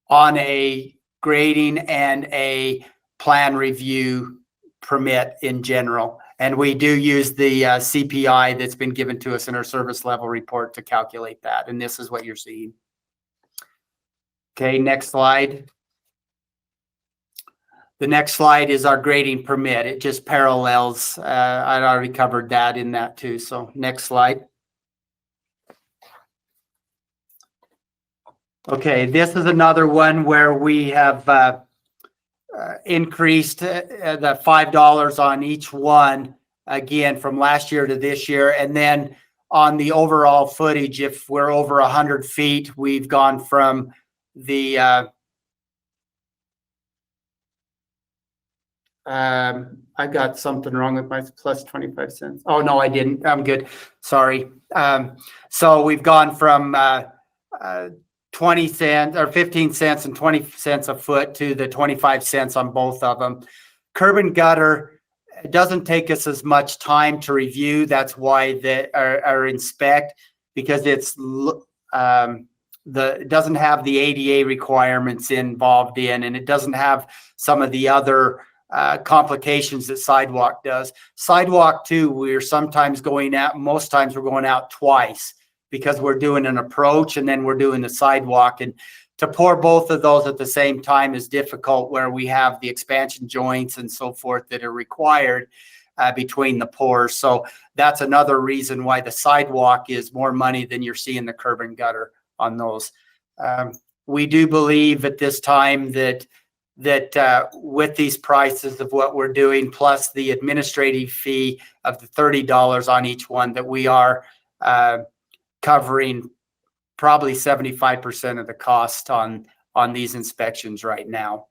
on a grading and a plan review permit in general. And we do use the CPI that's been given to us in our service level report to calculate that. And this is what you're seeing. Okay, next slide. The next slide is our grading permit. It just parallels. I'd already covered that in that too. So next slide. Okay, this is another one where we have increased the $5 on each one, again, from last year to this year. And then on the overall footage, if we're over 100 feet, we've gone from the I got something wrong with my plus 25 cents. Oh, no, I didn't. I'm good. Sorry. So we've gone from 20 cents or 15 cents and 20 cents a foot to the 25 cents on both of them. Curb and gutter, it doesn't take us as much time to review. That's why or inspect, because it's it doesn't have the ADA requirements involved in, and it doesn't have some of the other complications that sidewalk does. Sidewalk too, we're sometimes going out, most times we're going out twice because we're doing an approach and then we're doing the sidewalk. And to pour both of those at the same time is difficult where we have the expansion joints and so forth that are required between the pours. So that's another reason why the sidewalk is more money than you're seeing the curb and gutter on those. We do believe at this time that with these prices of what we're doing, plus the administrative fee of the $30 on each one, that we are covering probably 75% of the cost on these inspections right now.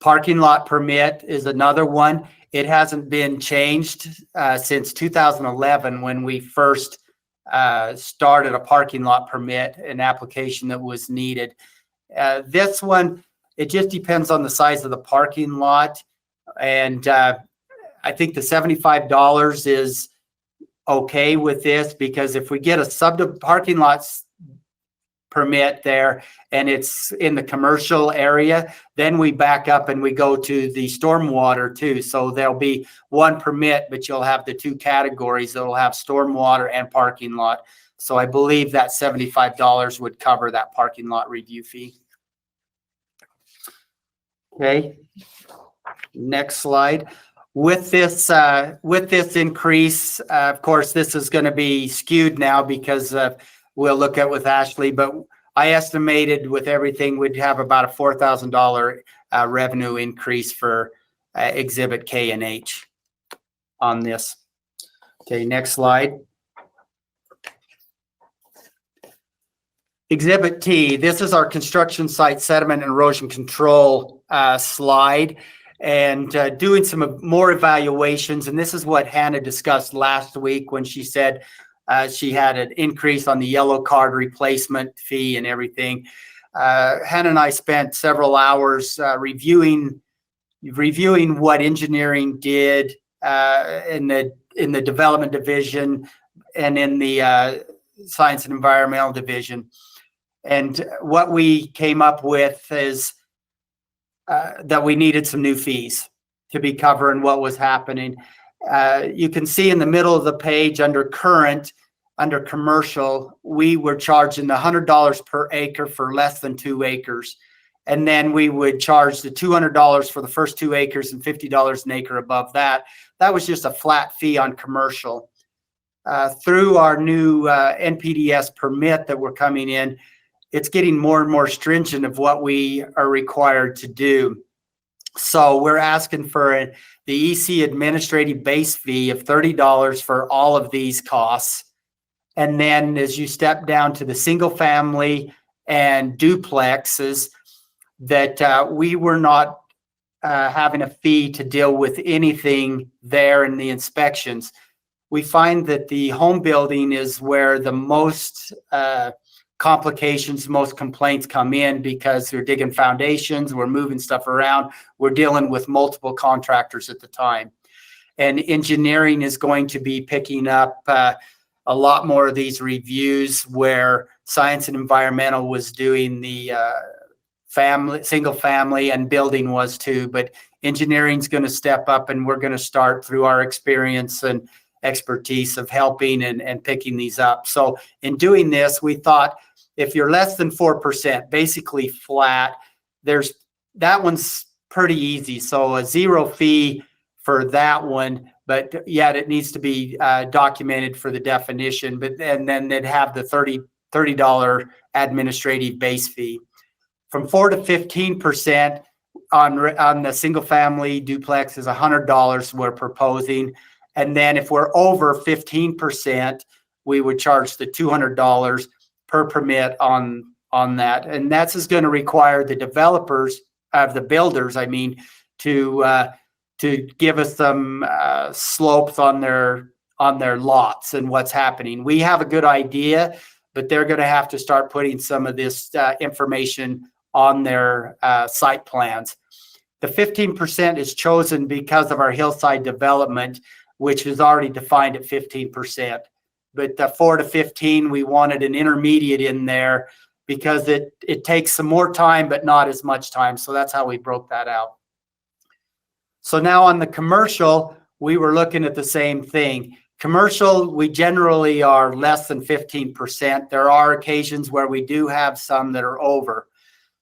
Parking lot permit is another one. It hasn't been changed since 2011 when we first started a parking lot permit, an application that was needed. This one, it just depends on the size of the parking lot. And I think the $75 is okay with this, because if we get a parking lots permit there and it's in the commercial area, then we back up and we go to the stormwater too. So there'll be one permit, but you'll have the two categories that'll have stormwater and parking lot. So I believe that $75 would cover that parking lot review fee. Okay, next slide. With this increase, of course, this is going to be skewed now because we'll look at with Ashley, but I estimated with everything we'd have about a $4,000 revenue increase for Exhibit K and H on this. Okay, next slide. Exhibit T, this is our construction site sediment and erosion control slide, and doing some more evaluations. And this is what Hannah discussed last week when she said she had an increase on the yellow card replacement fee and everything. Hannah and I spent several hours reviewing what engineering did in the development division and in the science and environmental division. And what we came up with is that we needed some new fees to be covering what was happening. You can see in the middle of the page under current, under commercial, we were charging the $100 per acre for less than 2 acres. And then we would charge the $200 for the first 2 acres and $50 an acre above that. That was just a flat fee on commercial. Through our new NPDES permit that we're coming in, it's getting more and more stringent of what we are required to do. So we're asking for the EC administrative base fee of $30 for all of these costs. And then as you step down to the single family and duplexes, that we were not having a fee to deal with anything there in the inspections. We find that the home building is where the most complications, most complaints come in, because we're digging foundations, we're moving stuff around, we're dealing with multiple contractors at the time. And engineering is going to be picking up a lot more of these reviews, where science and environmental was doing the single family, and building was too. But engineering is going to step up, and we're going to start through our experience and expertise of helping and picking these up. So in doing this, we thought if you're less than 4%, basically flat, that one's pretty easy. So a zero fee for that one, but yet it needs to be documented for the definition. But and then they'd have the $30 administrative base fee. From 4 to 15% on the single family duplex is $100 we're proposing. And then if we're over 15%, we would charge the $200 per permit on that. And that's is going to require the developers of the builders, to give us some slopes on their lots and what's happening. We have a good idea, but they're going to have to start putting some of this information on their site plans. The 15% is chosen because of our hillside development, which is already defined at 15%. but the 4 to 15, we wanted an intermediate in there because it takes some more time, but not as much time. So that's how we broke that out. So now on the commercial, we were looking at the same thing. Commercial, we generally are less than 15%. There are occasions where we do have some that are over.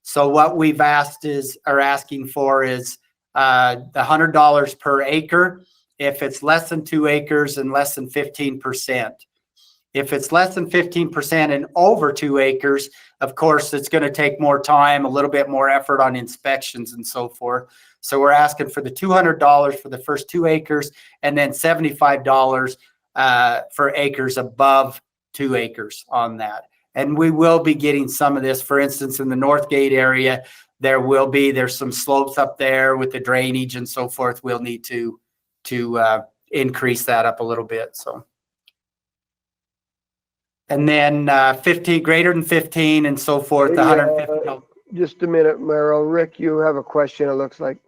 So what we've asking for is the $100 per acre if it's less than 2 acres and less than 15%. If it's less than 15% and over 2 acres, of course, it's going to take more time, a little bit more effort on inspections and so forth. So we're asking for the $200 for the first 2 acres and then $75 for acres above 2 acres on that. And we will be getting some of this. For instance, in the Northgate area, there's some slopes up there with the drainage and so forth. We'll need to increase that up a little bit. So, and then 15 greater than 15 and so forth. Hey, 150. Just a minute, Merrill. Rick, you have a question, it looks like.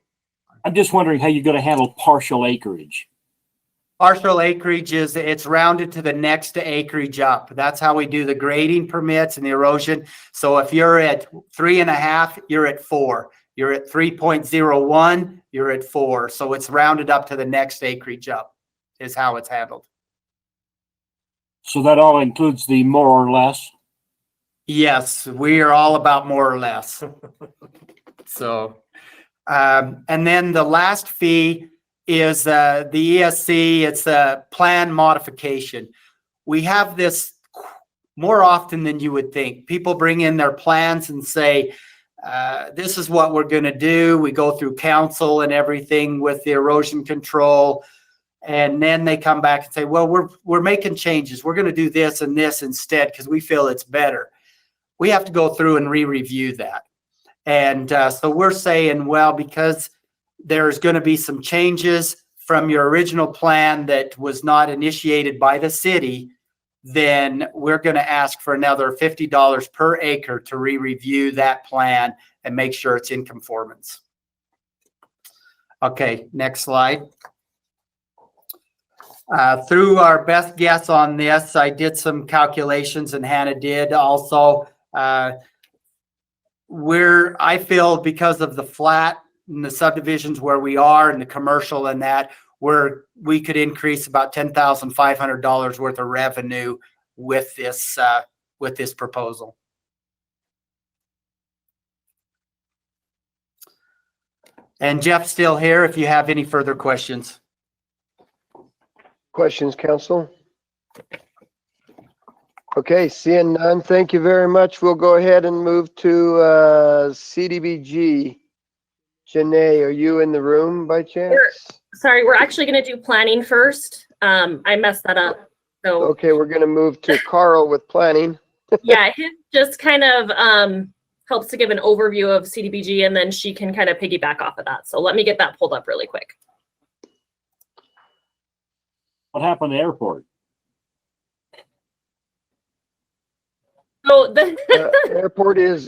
I'm just wondering how you're going to handle partial acreage. Partial acreage it's rounded to the next acreage up. That's how we do the grading permits and the erosion. So if you're at 3.5, you're at 4. You're at 3.01, you're at 4. So it's rounded up to the next acreage up is how it's handled. So that all includes the more or less? Yes, we are all about more or less. So, and then the last fee is the ESC. It's a plan modification. We have this more often than you would think. People bring in their plans and say, this is what we're going to do. We go through council and everything with the erosion control. And then they come back and say, well, we're making changes. We're going to do this and this instead because we feel it's better. We have to go through and re-review that. And so we're saying, well, because there's going to be some changes from your original plan that was not initiated by the city, then we're going to ask for another $50 per acre to re-review that plan and make sure it's in conformance. Okay, next slide. Through our best guess on this, I did some calculations and Hannah did also. I feel because of the flat and the subdivisions where we are and the commercial and that, we could increase about $10,500 worth of revenue with this proposal. And Jeff's still here if you have any further questions. Questions, council? Okay, seeing none, thank you very much. We'll go ahead and move to CDBG. Janae, are you in the room by chance? Sorry, we're actually going to do planning first. I messed that up. So Okay, we're going to move to Carl with planning. yeah, his just kind of helps to give an overview of CDBG, and then she can kind of piggyback off of that. So let me get that pulled up really quick. What happened at the airport? So the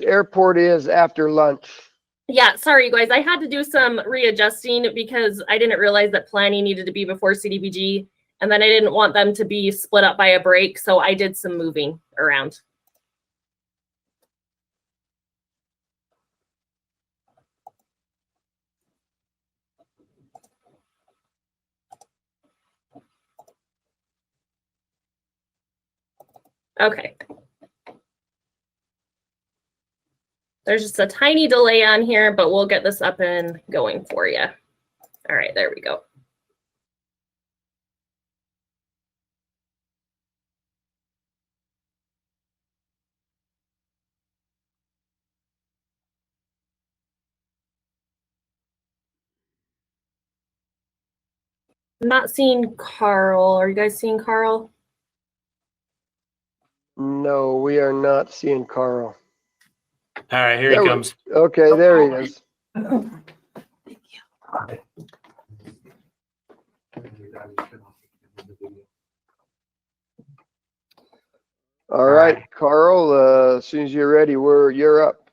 airport is after lunch. yeah, sorry you guys, I had to do some readjusting because I didn't realize that planning needed to be before CDBG, and then I didn't want them to be split up by a break, so I did some moving around. Okay. There's just a tiny delay on here, but we'll get this up and going for you. All right, there we go. I'm not seeing Carl. Are you guys seeing Carl? No, we are not seeing Carl. All right, here he comes. Okay, there he is. All right, Carl, as soon as you're ready, you're up.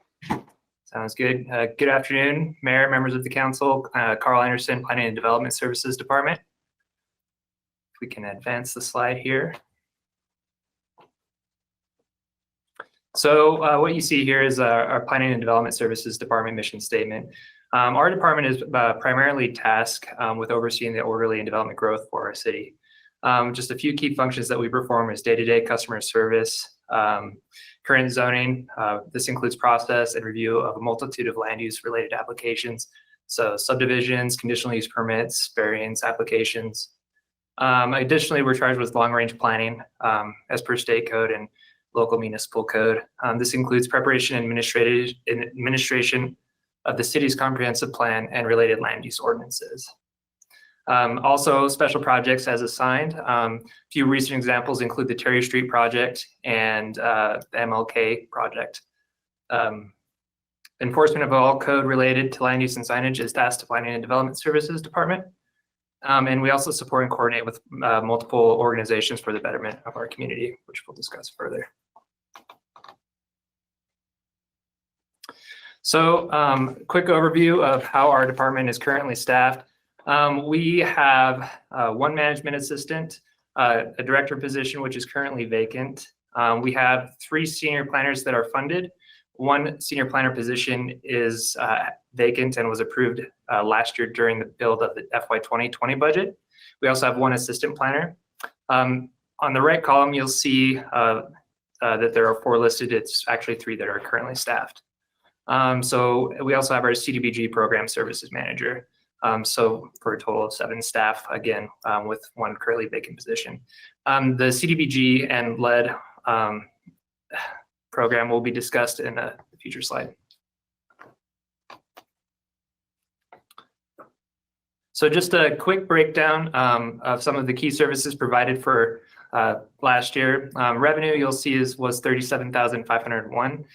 Sounds good. Good afternoon, Mayor, members of the council. Carl Anderson, Planning and Development Services Department. If we can advance the slide here. So what you see here is our Planning and Development Services Department mission statement. Our department is primarily tasked with overseeing the orderly and development growth for our city. Just a few key functions that we perform is day-to-day customer service, current zoning. This includes process and review of a multitude of land use related applications. So subdivisions, conditional use permits, variance applications. Additionally, we're charged with long-range planning as per state code and local municipal code. This includes preparation and administration of the city's comprehensive plan and related land use ordinances. Also, special projects as assigned. A few recent examples include the Terry Street project and the MLK project. Enforcement of all code related to land use and signage is tasked to Planning and Development Services Department. And we also support and coordinate with multiple organizations for the betterment of our community, which we'll discuss further. So quick overview of how our department is currently staffed. We have one management assistant, a director position, which is currently vacant. We have 3 senior planners that are funded. One senior planner position is vacant and was approved last year during the build of the FY 2020 budget. We also have 1 assistant planner. On the right column, you'll see that there are 4 listed. It's actually 3 that are currently staffed. So we also have our CDBG program services manager. So for a total of 7 staff, again, with 1 currently vacant position. The CDBG and LED program will be discussed in a future slide. So just a quick breakdown of some of the key services provided for last year. Revenue you'll see was 37,501.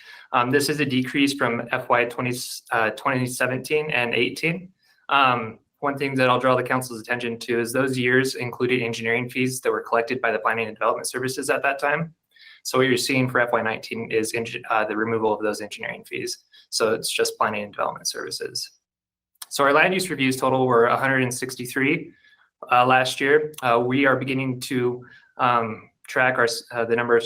This is a decrease from FY 2017 and 18. One thing that I'll draw the council's attention to is those years included engineering fees that were collected by the Planning and Development Services at that time. So what you're seeing for FY 19 is the removal of those engineering fees. So it's just Planning and Development Services. So our land use reviews total were 163 last year. We are beginning to track the number of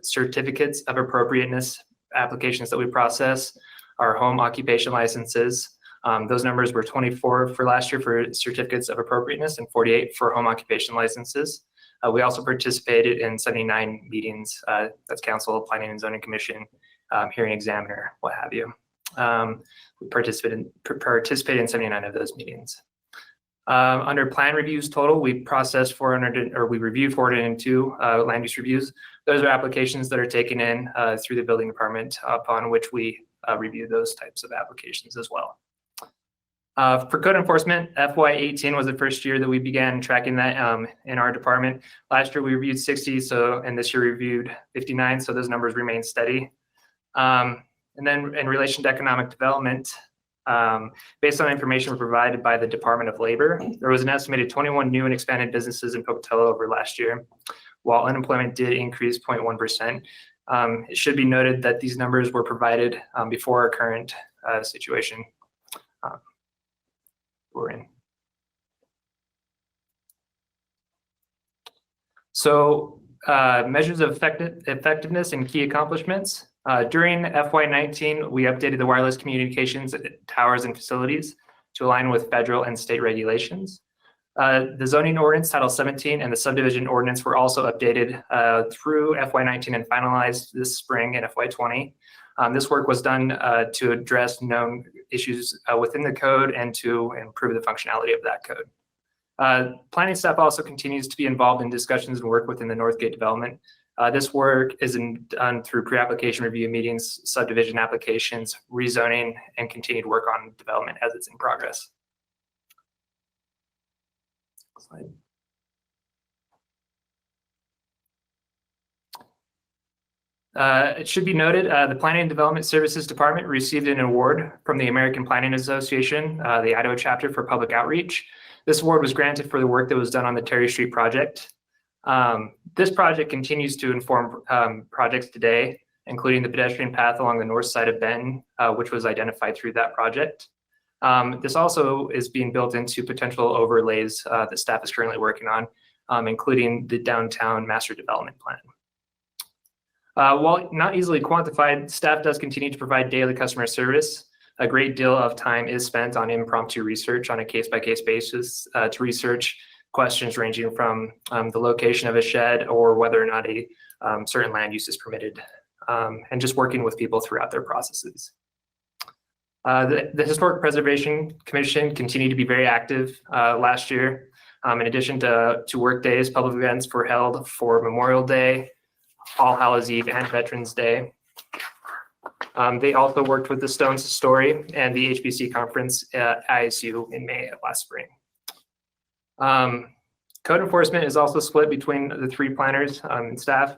certificates of appropriateness applications that we process, our home occupation licenses. Those numbers were 24 for last year for certificates of appropriateness and 48 for home occupation licenses. We also participated in 79 meetings, that's council, planning and zoning commission, hearing examiner, what have you. We participated in 79 of those meetings. Under plan reviews total, we processed we reviewed 402 land use reviews. Those are applications that are taken in through the building department upon which we review those types of applications as well. For code enforcement, FY 18 was the first year that we began tracking that in our department. Last year we reviewed 60, and this year we reviewed 59, so those numbers remain steady. And then in relation to economic development, based on information provided by the Department of Labor, there was an estimated 21 new and expanded businesses in Pocatello over last year, while unemployment did increase 0.1%. It should be noted that these numbers were provided before our current situation we're in. So measures of effectiveness and key accomplishments. During FY 19, we updated the wireless communications towers and facilities to align with federal and state regulations. The zoning ordinance Title 17 and the subdivision ordinance were also updated through FY 19 and finalized this spring in FY 20. This work was done to address known issues within the code and to improve the functionality of that code. Planning staff also continues to be involved in discussions and work within the Northgate development. This work is done through pre-application review meetings, subdivision applications, rezoning, and continued work on development as it's in progress. Slide. It should be noted, the Planning and Development Services Department received an award from the American Planning Association, the Idaho chapter, for public outreach. This award was granted for the work that was done on the Terry Street project. This project continues to inform projects today, including the pedestrian path along the north side of Benton, which was identified through that project. This also is being built into potential overlays that staff is currently working on, including the downtown master development plan. While not easily quantified, staff does continue to provide daily customer service. A great deal of time is spent on impromptu research on a case-by-case basis to research questions ranging from the location of a shed or whether or not a certain land use is permitted, and just working with people throughout their processes. The Historic Preservation Commission continued to be very active last year. In addition to work days, public events were held for Memorial Day, All Hallows Eve, and Veterans Day. They also worked with the Stones Story and the HBC conference at ISU in May of last spring. Code enforcement is also split between the three planners and staff.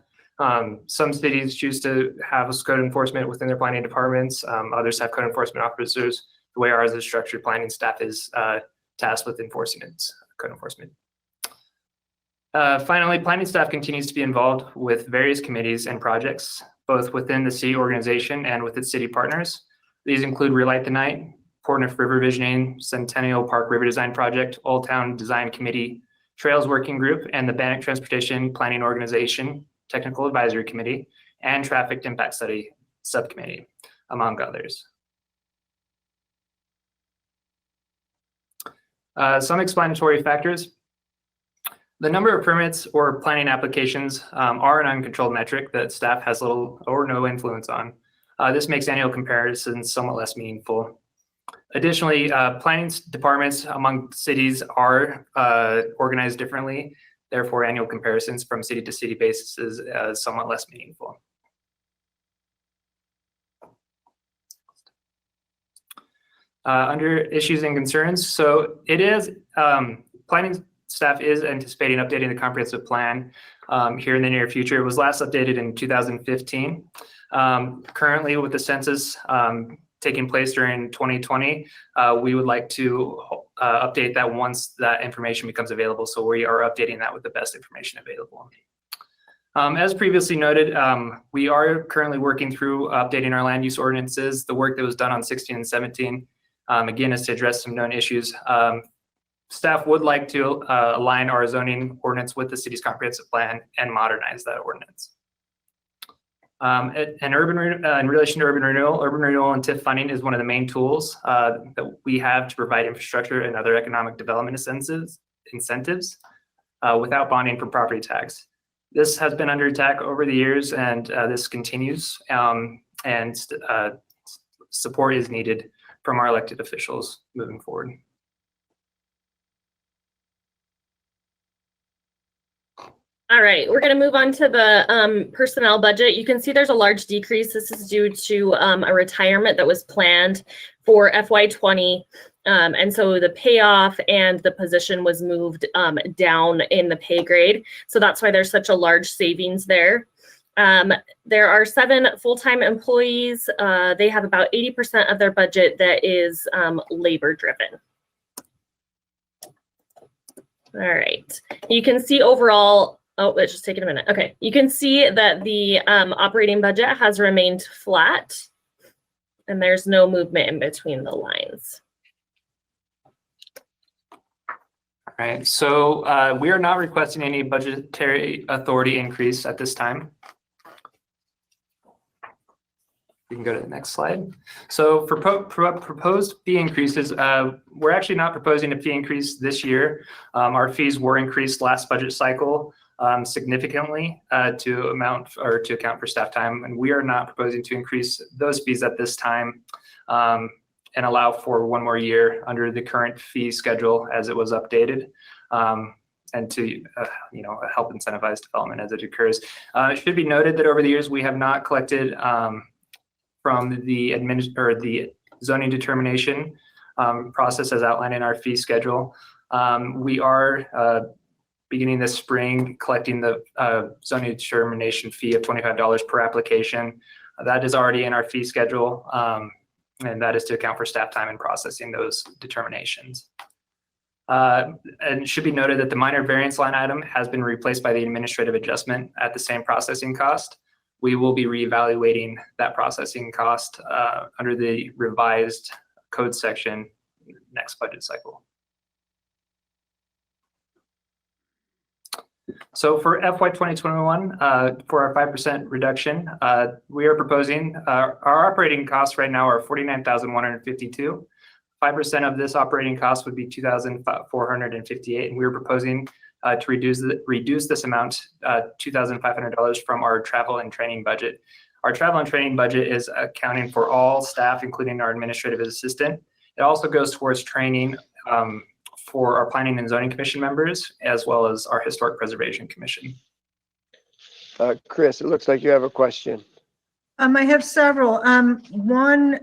Some cities choose to have code enforcement within their planning departments. Others have code enforcement officers. The way ours is structured, planning staff is tasked with enforcing its code enforcement. Finally, planning staff continues to be involved with various committees and projects, both within the city organization and with its city partners. These include Relight the Night, Portneuf River Visioning, Centennial Park River Design Project, Old Town Design Committee, Trails Working Group, and the Bannock Transportation Planning Organization Technical Advisory Committee, and Traffic Impact Study Subcommittee, among others. Some explanatory factors. The number of permits or planning applications are an uncontrolled metric that staff has little or no influence on. This makes annual comparisons somewhat less meaningful. Additionally, planning departments among cities are organized differently. Therefore, annual comparisons from city to city basis is somewhat less meaningful. Under issues and concerns, so it is planning staff is anticipating updating the comprehensive plan here in the near future. It was last updated in 2015. Currently, with the census taking place during 2020, we would like to update that once that information becomes available. So we are updating that with the best information available. As previously noted, we are currently working through updating our land use ordinances. The work that was done on 16 and 17, again, is to address some known issues. Staff would like to align our zoning ordinance with the city's comprehensive plan and modernize that ordinance. In relation to urban renewal and TIF funding is one of the main tools that we have to provide infrastructure and other economic development incentives without bonding for property tax. This has been under attack over the years, and this continues, and support is needed from our elected officials moving forward. All right, we're going to move on to the personnel budget. You can see there's a large decrease. This is due to a retirement that was planned for FY20. And so the payoff and the position was moved down in the pay grade. So that's why there's such a large savings there. There are 7 full-time employees. They have about 80% of their budget that is labor driven. All right, you can see overall, oh, it's just taking a minute. Okay, you can see that the operating budget has remained flat and there's no movement in between the lines. All right, so we are not requesting any budgetary authority increase at this time. You can go to the next slide. So for proposed fee increases, we're actually not proposing a fee increase this year. Our fees were increased last budget cycle significantly to account for staff time, and we are not proposing to increase those fees at this time and allow for one more year under the current fee schedule as it was updated. And to help incentivize development as it occurs. It should be noted that over the years we have not collected from the zoning determination process as outlined in our fee schedule. We are beginning this spring collecting the zoning determination fee of $25 per application. That is already in our fee schedule, and that is to account for staff time in processing those determinations. And it should be noted that the minor variance line item has been replaced by the administrative adjustment at the same processing cost. We will be reevaluating that processing cost under the revised code section next budget cycle. So for FY 2021, for our 5% reduction, we are proposing our operating costs right now are 49,152. 5% of this operating cost would be 2,458, and we are proposing to reduce this amount, $2,500 from our travel and training budget. Our travel and training budget is accounting for all staff, including our administrative assistant. It also goes towards training for our Planning and Zoning Commission members, as well as our Historic Preservation Commission. Chris, it looks like you have a question. I have several. One,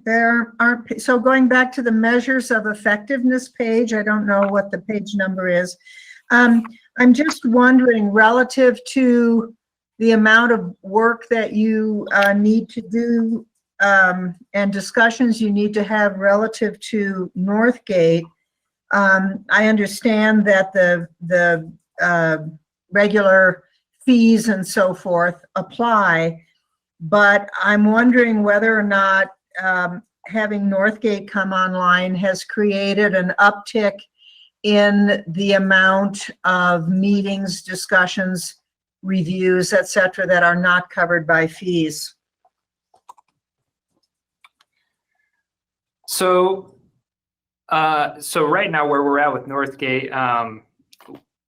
there are, so going back to the measures of effectiveness page, I don't know what the page number is. I'm just wondering, relative to the amount of work that you need to do and discussions you need to have relative to Northgate, I understand that the regular fees and so forth apply, but I'm wondering whether or not having Northgate come online has created an uptick in the amount of meetings, discussions, reviews, et cetera, that are not covered by fees. So right now, where we're at with Northgate,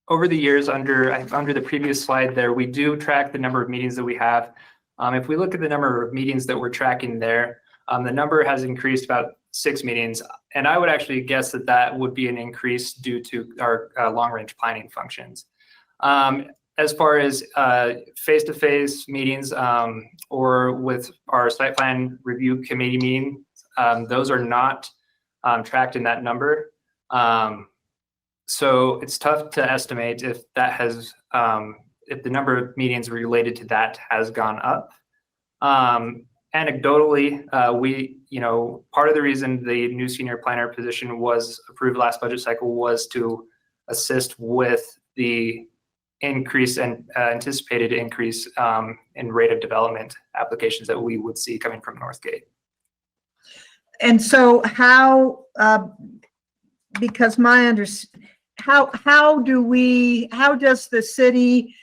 over the years, under the previous slide there, we do track the number of meetings that we have. If we look at the number of meetings that we're tracking there, the number has increased about 6 meetings, and I would actually guess that that would be an increase due to our long-range planning functions. As far as face-to-face meetings or with our site plan review committee meeting, those are not tracked in that number. So it's tough to estimate if that has, if the number of meetings related to that has gone up. Anecdotally, part of the reason the new senior planner position was approved last budget cycle was to assist with the increase and anticipated increase in rate of development applications that we would see coming from Northgate. And so how, because how does the city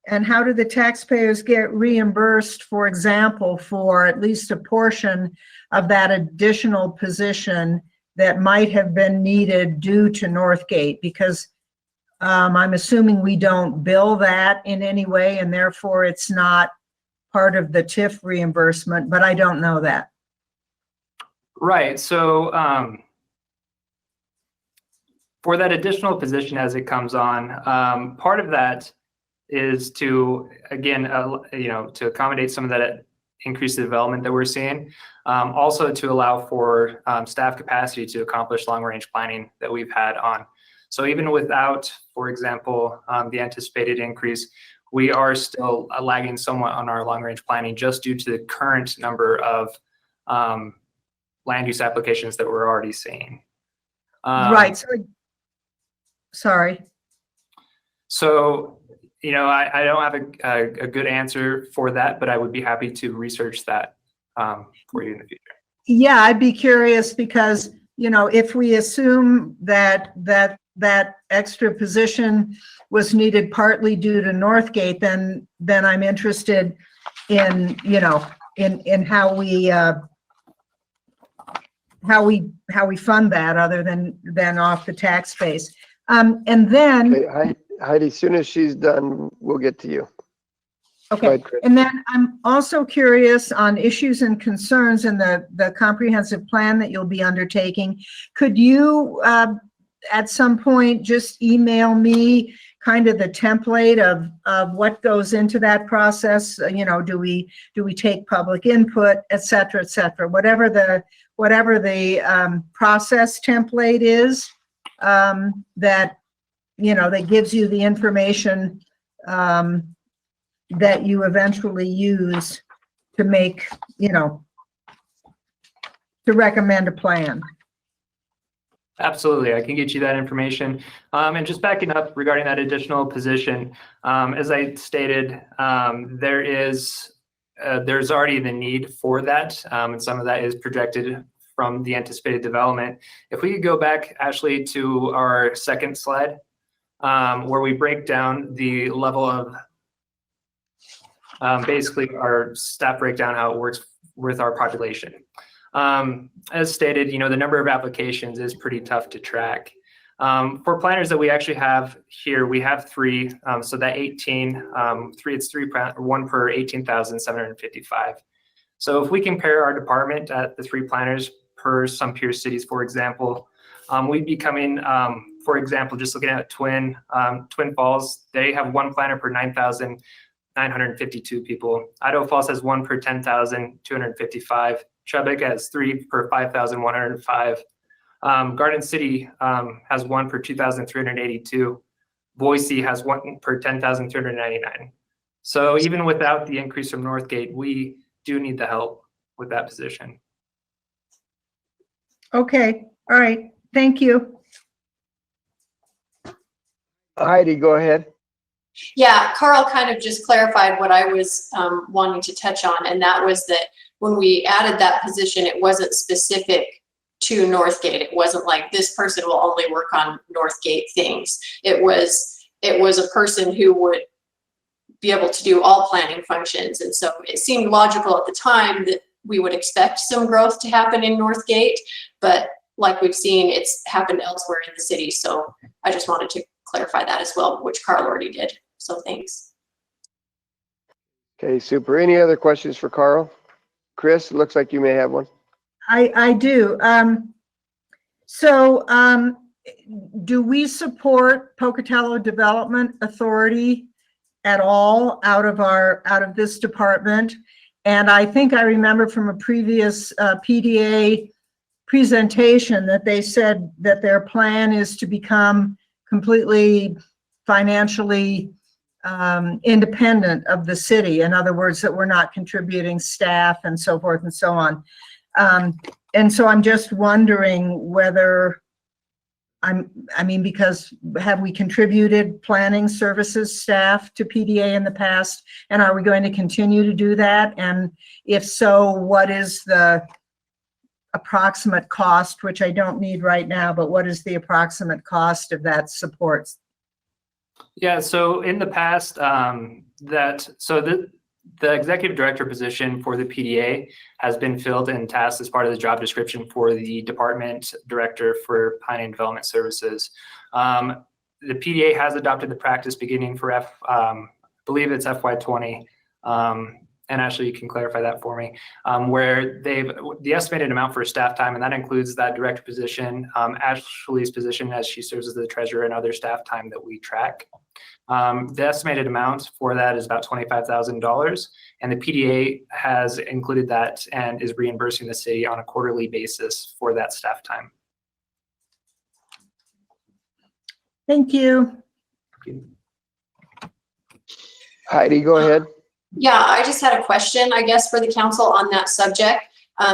and how do the taxpayers get reimbursed, for example, for at least a portion of that additional position that might have been needed due to Northgate? Because I'm assuming we don't bill that in any way, and therefore it's not part of the TIF reimbursement, but I don't know that. Right. So for that additional position as it comes on, part of that is to, again, to accommodate some of that increased development that we're seeing, also to allow for staff capacity to accomplish long-range planning that we've had on. So even without, for example, the anticipated increase, we are still lagging somewhat on our long-range planning just due to the current number of land use applications that we're already seeing. Right. Sorry. So, I don't have a good answer for that, but I would be happy to research that for you in the future. Yeah, I'd be curious because, if we assume that extra position was needed partly due to Northgate, then I'm interested in, in how we fund that other than off the tax base. And then. Okay, Heidi, as soon as she's done, we'll get to you. Okay, and then I'm also curious on issues and concerns in the comprehensive plan that you'll be undertaking. Could you, at some point, just email me kind of the template of what goes into that process? Do we take public input, et cetera, whatever the process template is, that gives you the information that you eventually use to make, to recommend a plan. Absolutely, I can get you that information. And just backing up regarding that additional position, as I stated, there's already the need for that, and some of that is projected from the anticipated development. If we could go back, Ashley, to our second slide. where we break down the level of basically our staff breakdown, how it works with our population. As stated, the number of applications is pretty tough to track. For planners that we actually have here, we have 3. So that 18, it's 1 per 18,755. So if we compare our department at the 3 planners per some peer cities, for example, we'd be coming, for example, just looking at Twin Falls, they have 1 planner per 9,952 people. Idaho Falls has 1 per 10,255. Chubbuck has 3 per 5,105. Garden City has 1 per 2,382. Boise has 1 per 10,299. So even without the increase from Northgate, we do need the help with that position. Okay, all right, thank you. Heidi, go ahead. Yeah, Carl kind of just clarified what I was wanting to touch on, and that was that when we added that position, it wasn't specific to Northgate. It wasn't like this person will only work on Northgate things. It was a person who would be able to do all planning functions. And so it seemed logical at the time that we would expect some growth to happen in Northgate, but like we've seen, it's happened elsewhere in the city. So I just wanted to clarify that as well, which Carl already did. So thanks. Okay, super. Any other questions for Carl? Chris, looks like you may have one. I do. Do we support Pocatello Development Authority at all out of this department? And I think I remember from a previous PDA presentation that they said that their plan is to become completely financially independent of the city. In other words, that we're not contributing staff and so forth and so on. And so I'm just wondering whether because have we contributed planning services staff to PDA in the past? And are we going to continue to do that? And if so, what is the approximate cost, which I don't need right now, but what is the approximate cost of that support? Yeah, so in the past, the executive director position for the PDA has been filled and tasked as part of the job description for the department director for planning and development services. The PDA has adopted the practice beginning for I believe it's FY20. And Ashley, you can clarify that for me, where the estimated amount for staff time, and that includes that director position, Ashley's position as she serves as the treasurer, and other staff time that we track. The estimated amount for that is about $25,000, and the PDA has included that and is reimbursing the city on a quarterly basis for that staff time. Thank you. Heidi, go ahead. Yeah, I just had a question, I guess, for the council on that subject,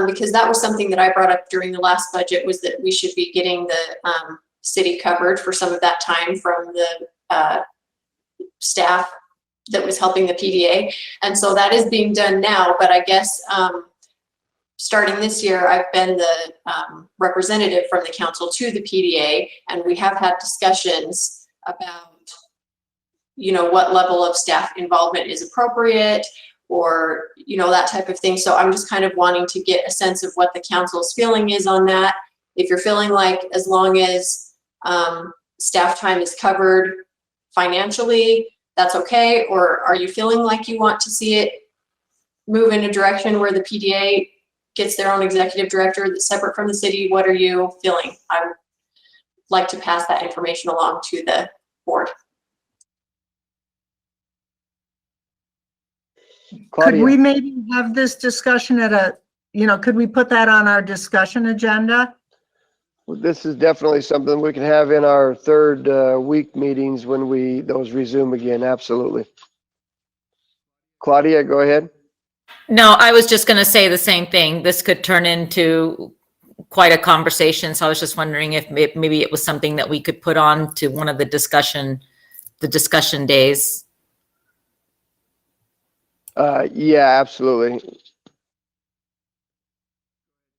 because that was something that I brought up during the last budget, was that we should be getting the city covered for some of that time from the staff that was helping the PDA. And so that is being done now, but I guess starting this year, I've been the representative from the council to the PDA, and we have had discussions about what level of staff involvement is appropriate, or that type of thing. So I'm just kind of wanting to get a sense of what the council's feeling is on that. If you're feeling like as long as staff time is covered financially, that's okay, or are you feeling like you want to see it move in a direction where the PDA gets their own executive director that's separate from the city? What are you feeling? I would like to pass that information along to the board. Claudia. Could we maybe have this discussion at could we put that on our discussion agenda? Well, this is definitely something we can have in our third week meetings when those resume again. Absolutely. Claudia, go ahead. No, I was just going to say the same thing. This could turn into quite a conversation. So I was just wondering if maybe it was something that we could put on to one of the discussion days. Yeah, absolutely.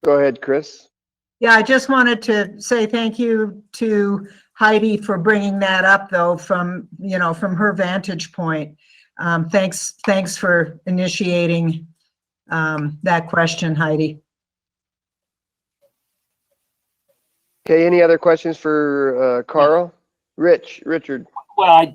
Go ahead, Chris. Yeah, I just wanted to say thank you to Heidi for bringing that up, though, from, from her vantage point. Thanks for initiating that question, Heidi. Okay, any other questions for Carl? Richard. Well,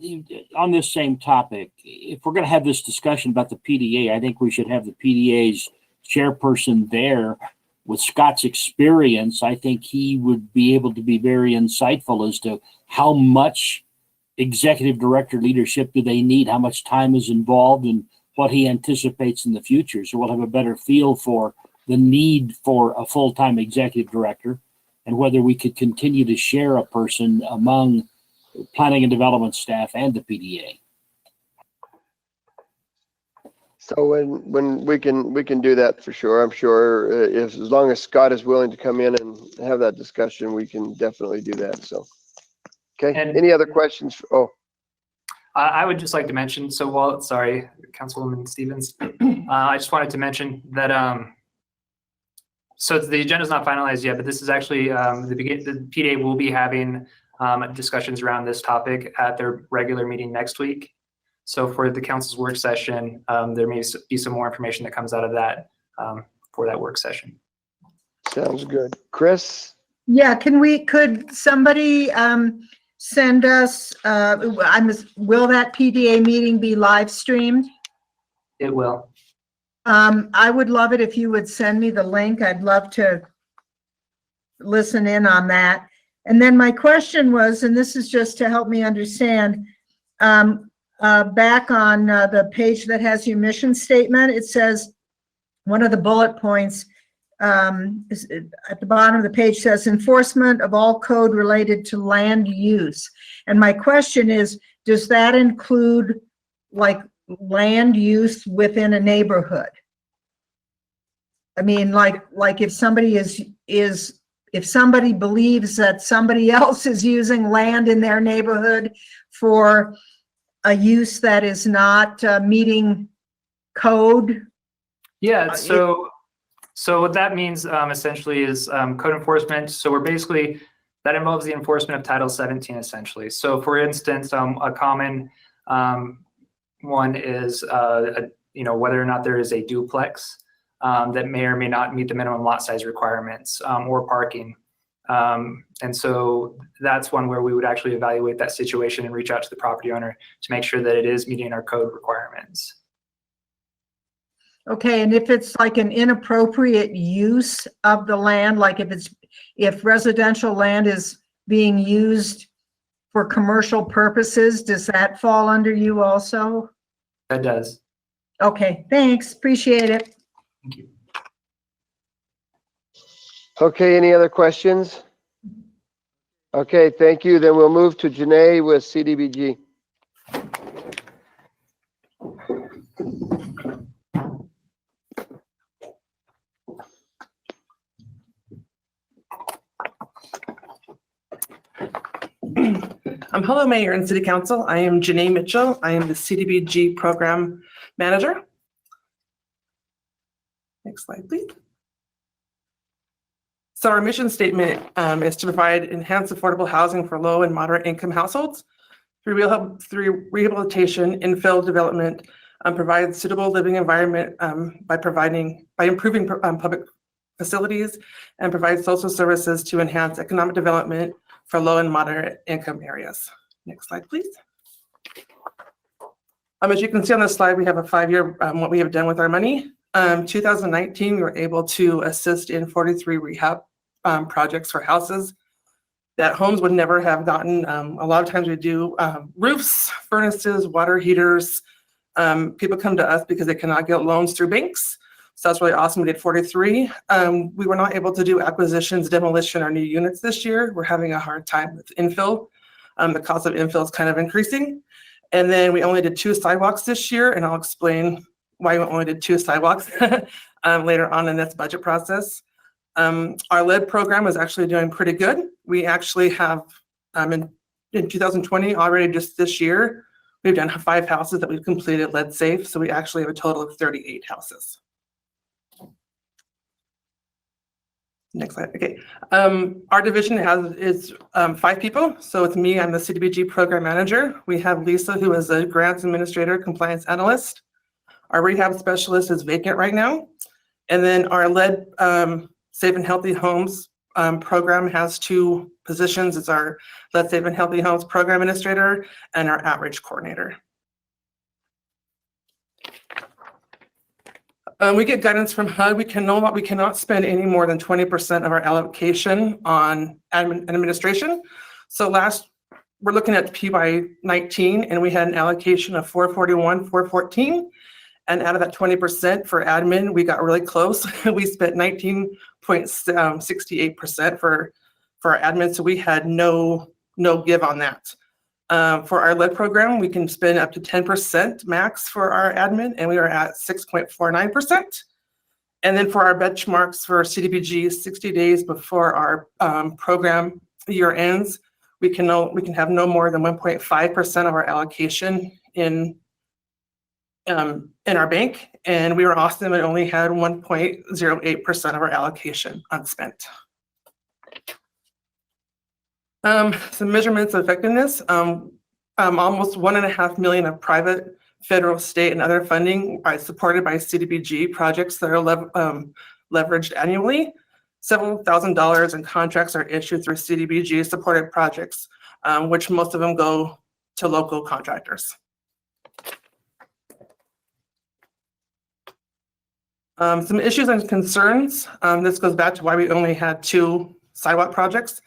on this same topic, if we're going to have this discussion about the PDA, I think we should have the PDA's chairperson there. With Scott's experience, I think he would be able to be very insightful as to how much executive director leadership do they need, how much time is involved, and what he anticipates in the future. So we'll have a better feel for the need for a full-time executive director and whether we could continue to share a person among planning and development staff and the PDA. So when we can do that for sure. I'm sure if as long as Scott is willing to come in and have that discussion, we can definitely do that. So, okay. And any other questions? I would just like to mention. So, sorry, Councilwoman Stevens. I just wanted to mention that. So the agenda is not finalized yet, but this is actually the PDA will be having discussions around this topic at their regular meeting next week. So for the council's work session, there may be some more information that comes out of that for that work session. Sounds good. Chris? Yeah, could somebody send us, will that PDA meeting be live streamed? It will. I would love it if you would send me the link. I'd love to listen in on that. And then my question was, and this is just to help me understand, back on the page that has your mission statement, it says, one of the bullet points is at the bottom of the page says enforcement of all code related to land use. And my question is, does that include like land use within a neighborhood? I mean, like if somebody if somebody believes that somebody else is using land in their neighborhood for a use that is not meeting code? Yeah, so what that means essentially is code enforcement. So we're basically, that involves the enforcement of Title 17 essentially. So for instance, a common one is whether or not there is a duplex that may or may not meet the minimum lot size requirements or parking. And so that's one where we would actually evaluate that situation and reach out to the property owner to make sure that it is meeting our code requirements. Okay, and if it's like an inappropriate use of the land, like if residential land is being used for commercial purposes, does that fall under you also? That does. Okay, thanks, appreciate it. Thank you. Okay, any other questions? Okay, thank you. Then we'll move to Janae with CDBG. Hello, Mayor and City Council. I am Janae Mitchell. I am the CDBG Program Manager. Next slide, please. So our mission statement is to provide enhanced affordable housing for low and moderate income households through rehabilitation, infill development, provide suitable living environment by improving public facilities, and provide social services to enhance economic development for low and moderate income areas. Next slide, please. As you can see on this slide, we have a 5-year what we have done with our money. 2019, we were able to assist in 43 rehab projects for houses that homes would never have gotten. A lot of times we do roofs, furnaces, water heaters. People come to us because they cannot get loans through banks. So that's really awesome. We did 43. We were not able to do acquisitions, demolition, or new units this year. We're having a hard time with infill. The cost of infill is kind of increasing. And then we only did 2 sidewalks this year, and I'll explain why we only did 2 sidewalks later on in this budget process. Our lead program is actually doing pretty good. We actually have in 2020 already, just this year, we've done 5 houses that we've completed lead safe. So we actually have a total of 38 houses. Next slide. Okay. Our division is 5 people. So it's me, I'm the CDBG program manager. We have Lisa, who is a grants administrator, compliance analyst. Our rehab specialist is vacant right now. And then our lead Safe and Healthy Homes program has 2 positions. It's our lead Safe and Healthy Homes program administrator and our outreach coordinator. We get guidance from HUD. We cannot spend any more than 20% of our allocation on admin and administration. So we're looking at PY 19, and we had an allocation of 441, 414. And out of that 20% for admin, we got really close. We spent 19.68% for our admin, so we had no give on that. For our lead program, we can spend up to 10% max for our admin, and we are at 6.49%. And then for our benchmarks for CDBG, 60 days before our program year ends, we can have no more than 1.5% of our allocation in our bank, and we were awesome and only had 1.08% of our allocation unspent. Some measurements of effectiveness. Almost $1.5 million of private, federal, state, and other funding are supported by CDBG projects that are leveraged annually. Several $1,000s in contracts are issued through CDBG supported projects, which most of them go to local contractors. Some issues and concerns. This goes back to why we only had 2 sidewalk projects.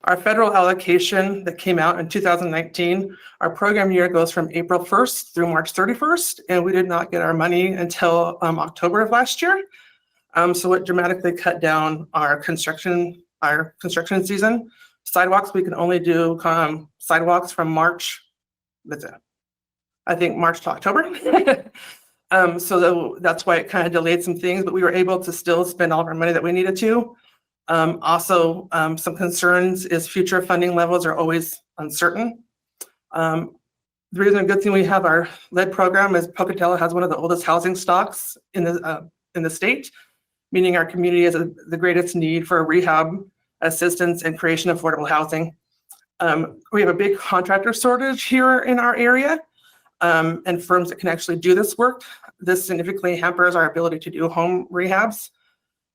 Our federal allocation that came out in 2019, our program year goes from April 1st through March 31st, and we did not get our money until October of last year. So it dramatically cut down our construction season. Sidewalks, we can only do sidewalks from March to October. So that's why it kind of delayed some things, but we were able to still spend all of our money that we needed to. Also, some concerns is future funding levels are always uncertain. The reason a good thing we have our lead program is Pocatello has one of the oldest housing stocks in the state, meaning our community has the greatest need for rehab assistance and creation of affordable housing. We have a big contractor shortage here in our area, and firms that can actually do this work. This significantly hampers our ability to do home rehabs.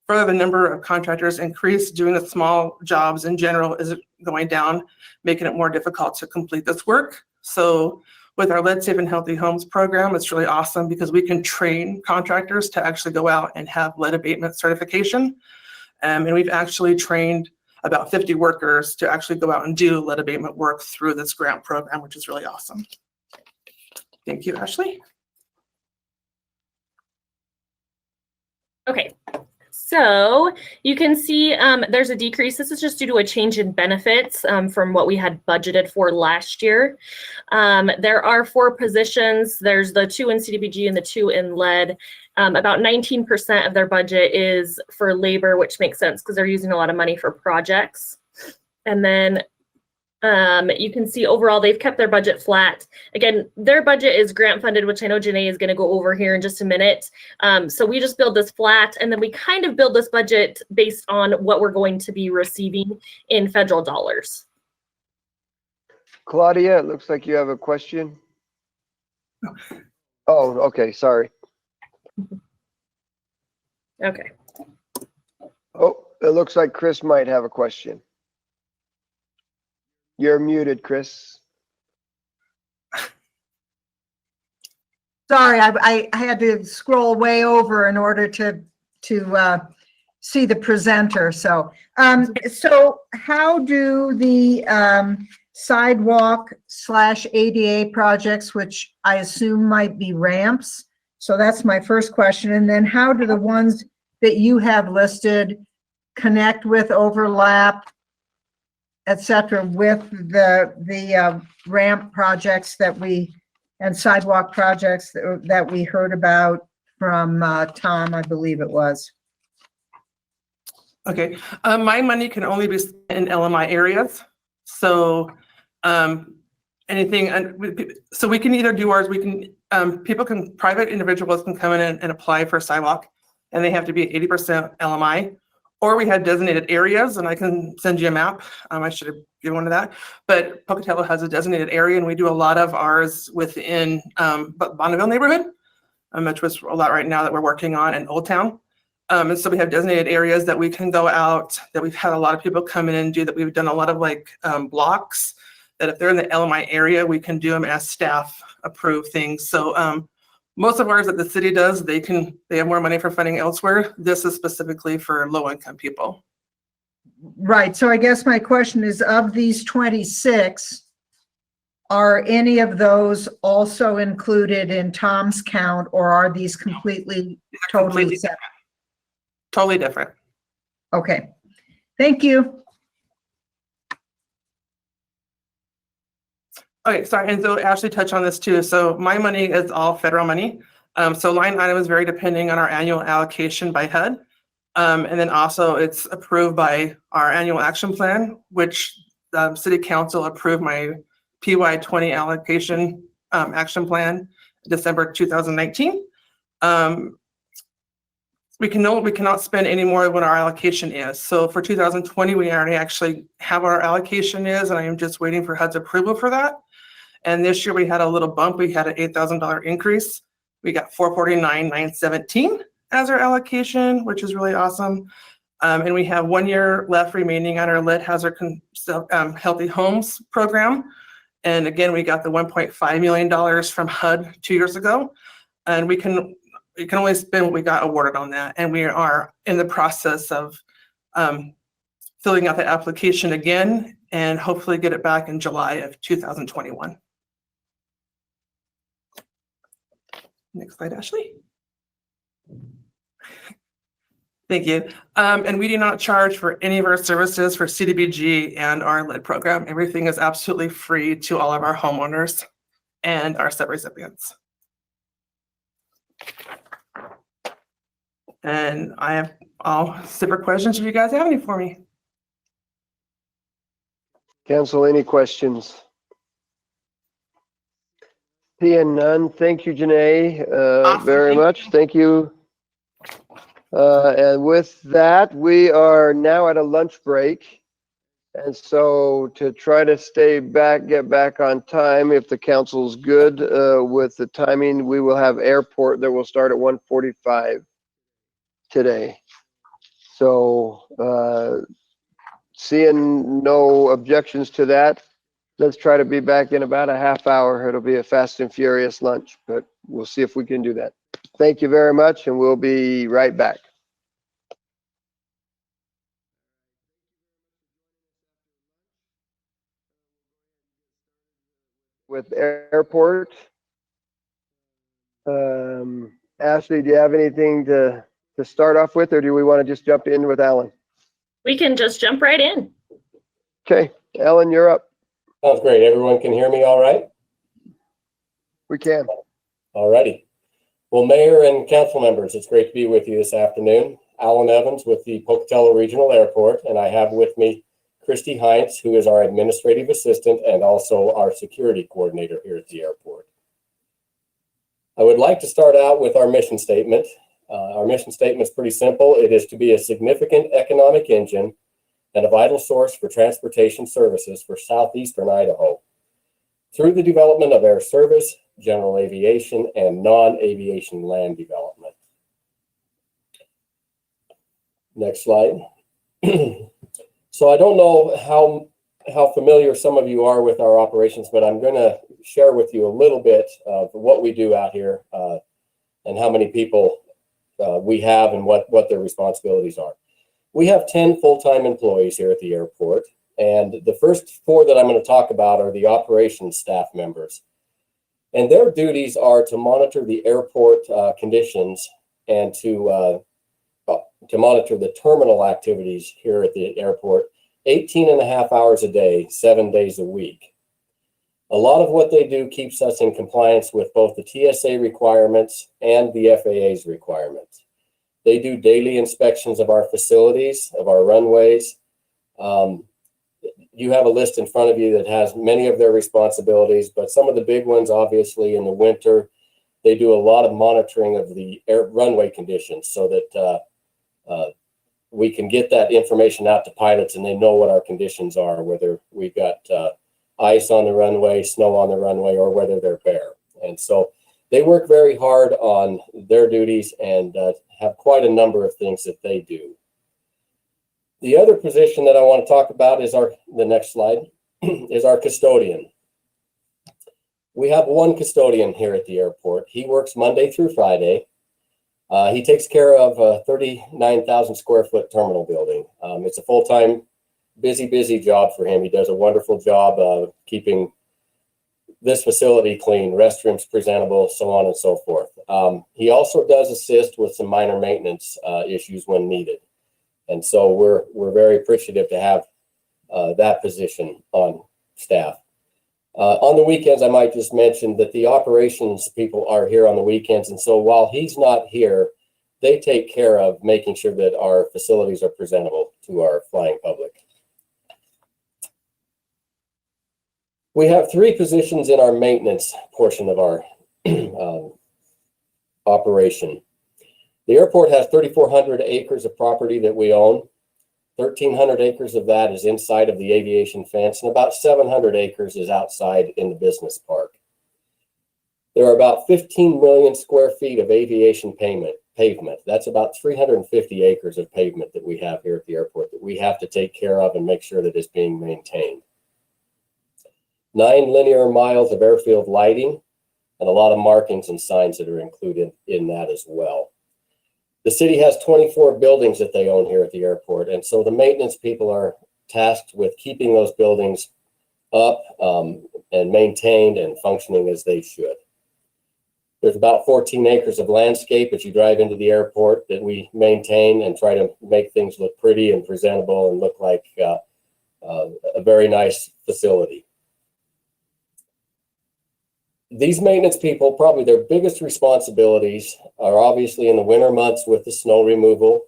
Further, the number of contractors increased doing the small jobs in general is going down, making it more difficult to complete this work. So with our Lead Safe and Healthy Homes program, it's really awesome because we can train contractors to actually go out and have lead abatement certification. And we've actually trained about 50 workers to actually go out and do lead abatement work through this grant program, which is really awesome. Thank you, Ashley. Okay. So you can see there's a decrease. This is just due to a change in benefits from what we had budgeted for last year. There are 4 positions. There's the 2 in CDBG and the 2 in lead. About 19% of their budget is for labor, which makes sense because they're using a lot of money for projects. And then you can see overall they've kept their budget flat. Again, their budget is grant funded, which I know Janae is going to go over here in just a minute. So we just build this flat, and then we kind of build this budget based on what we're going to be receiving in federal dollars. Claudia, it looks like you have a question. Oh, okay, sorry. Okay. Oh, it looks like Chris might have a question. You're muted, Chris. Sorry, I had to scroll way over in order to see the presenter. So how do the sidewalk / ADA projects, which I assume might be ramps? So that's my first question. And then how do the ones that you have listed connect with, overlap, et cetera, with the ramp projects and sidewalk projects that we heard about from Tom, I believe it was. Okay, my money can only be spent in LMI areas. So so we can either do ours, private individuals can come in and apply for a sidewalk, and they have to be 80% LMI, or we had designated areas, and I can send you a map. I should have given one of that, but Pocatello has a designated area, and we do a lot of ours within Bonneville neighborhood, which was a lot right now that we're working on in Old Town. And so we have designated areas that we can go out, that we've had a lot of people come in and do, that we've done a lot of like blocks, that if they're in the LMI area, we can do them as staff approved things. So most of ours that the city does, they have more money for funding elsewhere. This is specifically for low income people. Right. So I guess my question is, of these 26, are any of those also included in Tom's count, or are these completely, totally separate? Totally different. Okay. Thank you. Okay, sorry, and so Ashley touched on this too. So my money is all federal money. So line item is very depending on our annual allocation by HUD. And then also it's approved by our annual action plan, which City Council approved my PY20 allocation action plan, December 2019. We cannot spend any more than what our allocation is. So for 2020, we already actually have what our allocation is, and I am just waiting for HUD's approval for that. And this year we had a little bump. We had an $8,000 increase. We got $449,917 as our allocation, which is really awesome. And we have 1 year left remaining on our Lit Hazard Healthy Homes program. And again, we got the $1.5 million from HUD 2 years ago. And we can only spend what we got awarded on that. And we are in the process of filling out the application again and hopefully get it back in July of 2021. Next slide, Ashley. Thank you. And we do not charge for any of our services for CDBG and our LEAD program. Everything is absolutely free to all of our homeowners and our subrecipients. And I have all separate questions if you guys have any for me. Council, any questions? Seeing none, thank you, Janae, Awesome. very much. Thank you. And with that, we are now at a lunch break. And so to try to get back on time, if the council's good with the timing, we will have airport that will start at 1:45 today. So seeing no objections to that, let's try to be back in about a half hour. It'll be a fast and furious lunch, but we'll see if we can do that. Thank you very much, and we'll be right back. With airport, Ashley, do you have anything to start off with, or do we want to just jump in with Alan? We can just jump right in. Okay, Alan, you're up. Sounds great. Everyone can hear me all right? We can. All righty. Well, Mayor and council members, it's great to be with you this afternoon. Alan Evans with the Pocatello Regional Airport, and I have with me Christy Heinz, who is our administrative assistant and also our security coordinator here at the airport. I would like to start out with our mission statement. Our mission statement is pretty simple. It is to be a significant economic engine and a vital source for transportation services for southeastern Idaho through the development of air service, general aviation, and non-aviation land development. Next slide. So I don't know how familiar some of you are with our operations, but I'm going to share with you a little bit of what we do out here and how many people we have and what their responsibilities are. We have 10 full-time employees here at the airport, and the first 4 that I'm going to talk about are the operations staff members. And their duties are to monitor the airport conditions and to monitor the terminal activities here at the airport 18.5 hours a day, 7 days a week. A lot of what they do keeps us in compliance with both the TSA requirements and the FAA's requirements. They do daily inspections of our facilities, of our runways. You have a list in front of you that has many of their responsibilities, but some of the big ones, obviously in the winter, they do a lot of monitoring of the runway conditions so that we can get that information out to pilots and they know what our conditions are, whether we've got ice on the runway, snow on the runway, or whether they're bare. And so they work very hard on their duties and have quite a number of things that they do. The other position that I want to talk about is the next slide, is our custodian. We have one custodian here at the airport. He works Monday through Friday. He takes care of a 39,000 square foot terminal building. It's a full-time, busy job for him. He does a wonderful job of keeping this facility clean, restrooms presentable, so on and so forth. He also does assist with some minor maintenance issues when needed. And so we're very appreciative to have that position on staff. On the weekends, I might just mention that the operations people are here on the weekends. And so while he's not here, they take care of making sure that our facilities are presentable to our flying public. We have 3 positions in our maintenance portion of our operation. The airport has 3,400 acres of property that we own. 1,300 acres of that is inside of the aviation fence, and about 700 acres is outside in the business park. There are about 15 million square feet of aviation pavement. That's about 350 acres of pavement that we have here at the airport that we have to take care of and make sure that it's being maintained. 9 linear miles of airfield lighting and a lot of markings and signs that are included in that as well. The city has 24 buildings that they own here at the airport, and so the maintenance people are tasked with keeping those buildings up and maintained and functioning as they should. There's about 14 acres of landscape as you drive into the airport that we maintain and try to make things look pretty and presentable and look like a very nice facility. These maintenance people, probably their biggest responsibilities are obviously in the winter months with the snow removal,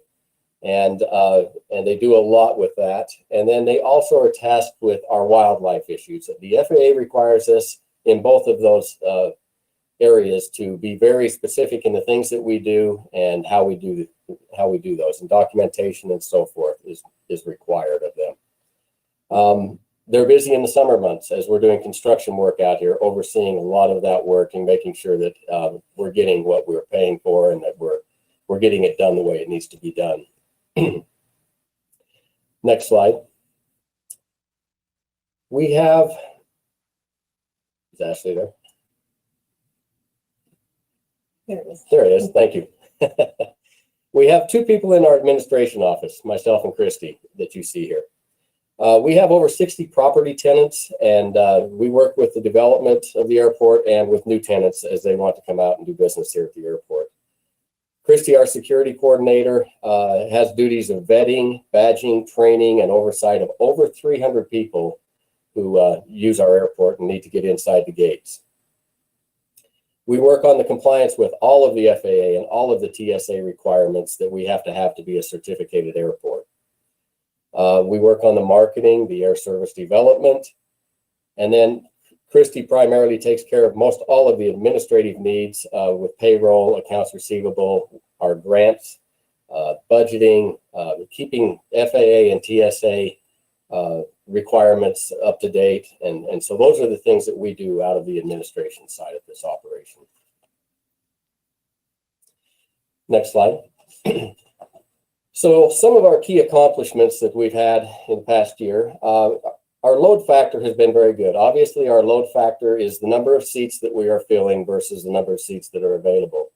and they do a lot with that. And then they also are tasked with our wildlife issues. The FAA requires us in both of those areas to be very specific in the things that we do and how we do those, and documentation and so forth is required of them. They're busy in the summer months as we're doing construction work out here, overseeing a lot of that work and making sure that we're getting what we're paying for and that we're getting it done the way it needs to be done. Next slide. We have, is Ashley there? There it is. Thank you. We have 2 people in our administration office, myself and Christy, that you see here. We have over 60 property tenants, and we work with the development of the airport and with new tenants as they want to come out and do business here at the airport. Christy, our security coordinator, has duties of vetting, badging, training, and oversight of over 300 people who use our airport and need to get inside the gates. We work on the compliance with all of the FAA and all of the TSA requirements that we have to be a certificated airport. We work on the marketing, the air service development, and then Christy primarily takes care of most all of the administrative needs with payroll, accounts receivable, our grants, budgeting, keeping FAA and TSA requirements up to date. And so those are the things that we do out of the administration side of this operation. Next slide. So some of our key accomplishments that we've had in the past year, our load factor has been very good. Obviously, our load factor is the number of seats that we are filling versus the number of seats that are available.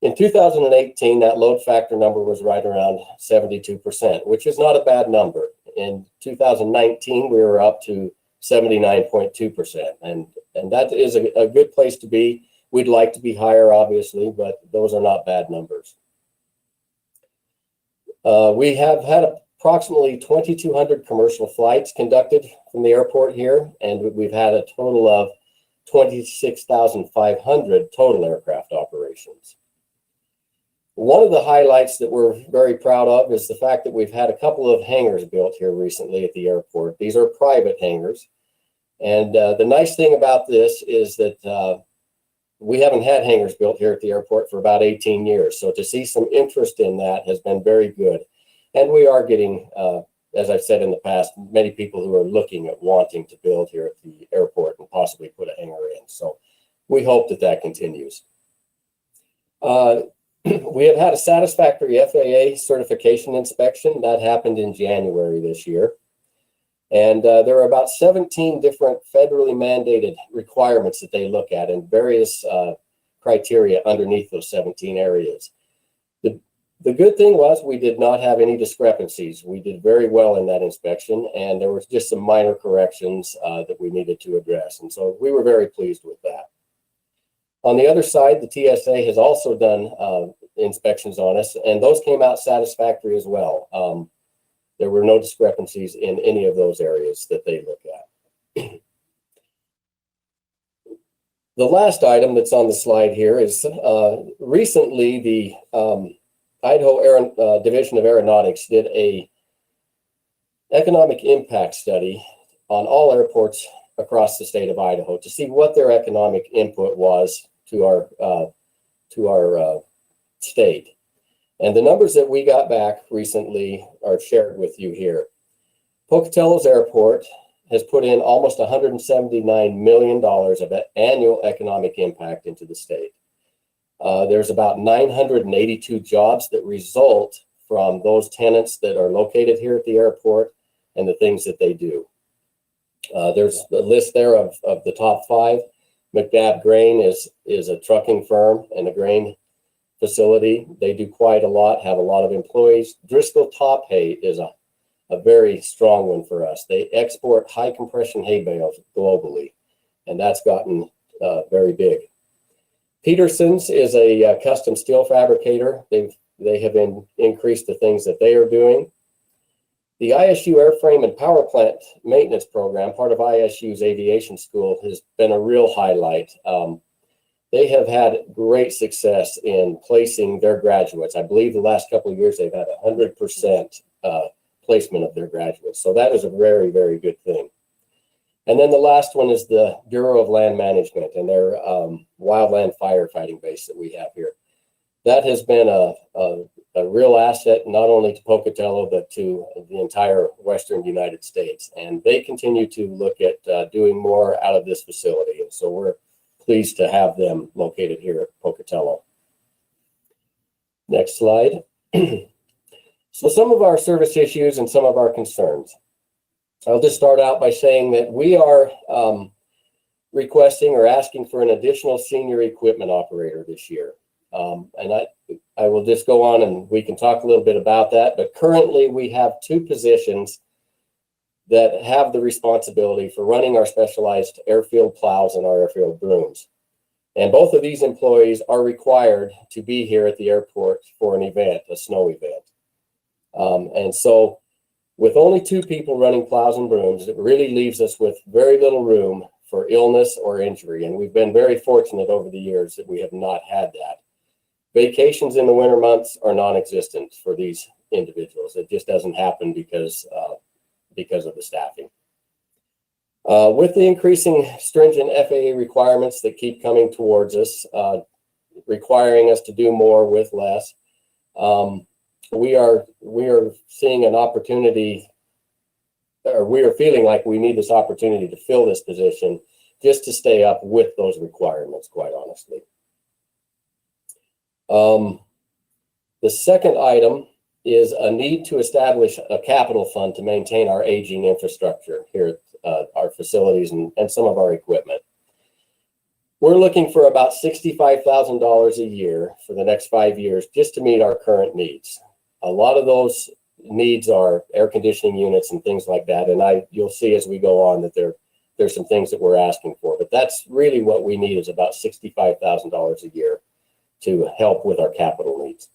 In 2018, that load factor number was right around 72%, which is not a bad number. In 2019, we were up to 79.2%, and that is a good place to be. We'd like to be higher, obviously, but those are not bad numbers. We have had approximately 2,200 commercial flights conducted from the airport here, and we've had a total of 26,500 total aircraft operations. One of the highlights that we're very proud of is the fact that we've had a couple of hangars built here recently at the airport. These are private hangars, and the nice thing about this is that we haven't had hangars built here at the airport for about 18 years. So to see some interest in that has been very good. And we are getting, as I've said in the past, many people who are looking at wanting to build here at the airport and possibly put a hangar in. So we hope that that continues. We have had a satisfactory FAA certification inspection that happened in January this year. And there are about 17 different federally mandated requirements that they look at and various criteria underneath those 17 areas. The good thing was we did not have any discrepancies. We did very well in that inspection, and there was just some minor corrections that we needed to address. And so we were very pleased with that. On the other side, the TSA has also done inspections on us, and those came out satisfactory as well. There were no discrepancies in any of those areas that they look at. The last item that's on the slide here is recently the Idaho Division of Aeronautics did a economic impact study on all airports across the state of Idaho to see what their economic input was to our state. And the numbers that we got back recently are shared with you here. Pocatello's airport has put in almost $179 million of annual economic impact into the state. There's about 982 jobs that result from those tenants that are located here at the airport and the things that they do. There's a list there of the top 5. McDabb Grain is a trucking firm and a grain facility. They do quite a lot, have a lot of employees. Driscoll Top Hay is a very strong one for us. They export high compression hay bales globally, and that's gotten very big. Peterson's is a custom steel fabricator. They have increased the things that they are doing. The ISU Airframe and Power Plant Maintenance Program, part of ISU's aviation school, has been a real highlight. They have had great success in placing their graduates. I believe the last couple of years they've had 100% placement of their graduates. So that is a very, very good thing. And then the last one is the Bureau of Land Management and their wildland firefighting base that we have here. That has been a real asset, not only to Pocatello, but to the entire Western United States. And they continue to look at doing more out of this facility. And so we're pleased to have them located here at Pocatello. Next slide. So some of our service issues and some of our concerns. I'll just start out by saying that we are requesting or asking for an additional senior equipment operator this year. And I will just go on and we can talk a little bit about that. But currently we have 2 positions that have the responsibility for running our specialized airfield plows and our airfield brooms. And both of these employees are required to be here at the airport for an event, a snow event. And so with only 2 people running plows and brooms, it really leaves us with very little room for illness or injury. And we've been very fortunate over the years that we have not had that. Vacations in the winter months are non-existent for these individuals. It just doesn't happen because of the staffing. With the increasing stringent FAA requirements that keep coming towards us, requiring us to do more with less, we are seeing an opportunity, or we are feeling like we need this opportunity to fill this position just to stay up with those requirements, quite honestly. The second item is a need to establish a capital fund to maintain our aging infrastructure here at our facilities and some of our equipment. We're looking for about $65,000 a year for the next 5 years just to meet our current needs. A lot of those needs are air conditioning units and things like that. And you'll see as we go on that there's some things that we're asking for, but that's really what we need is about $65,000 a year to help with our capital needs.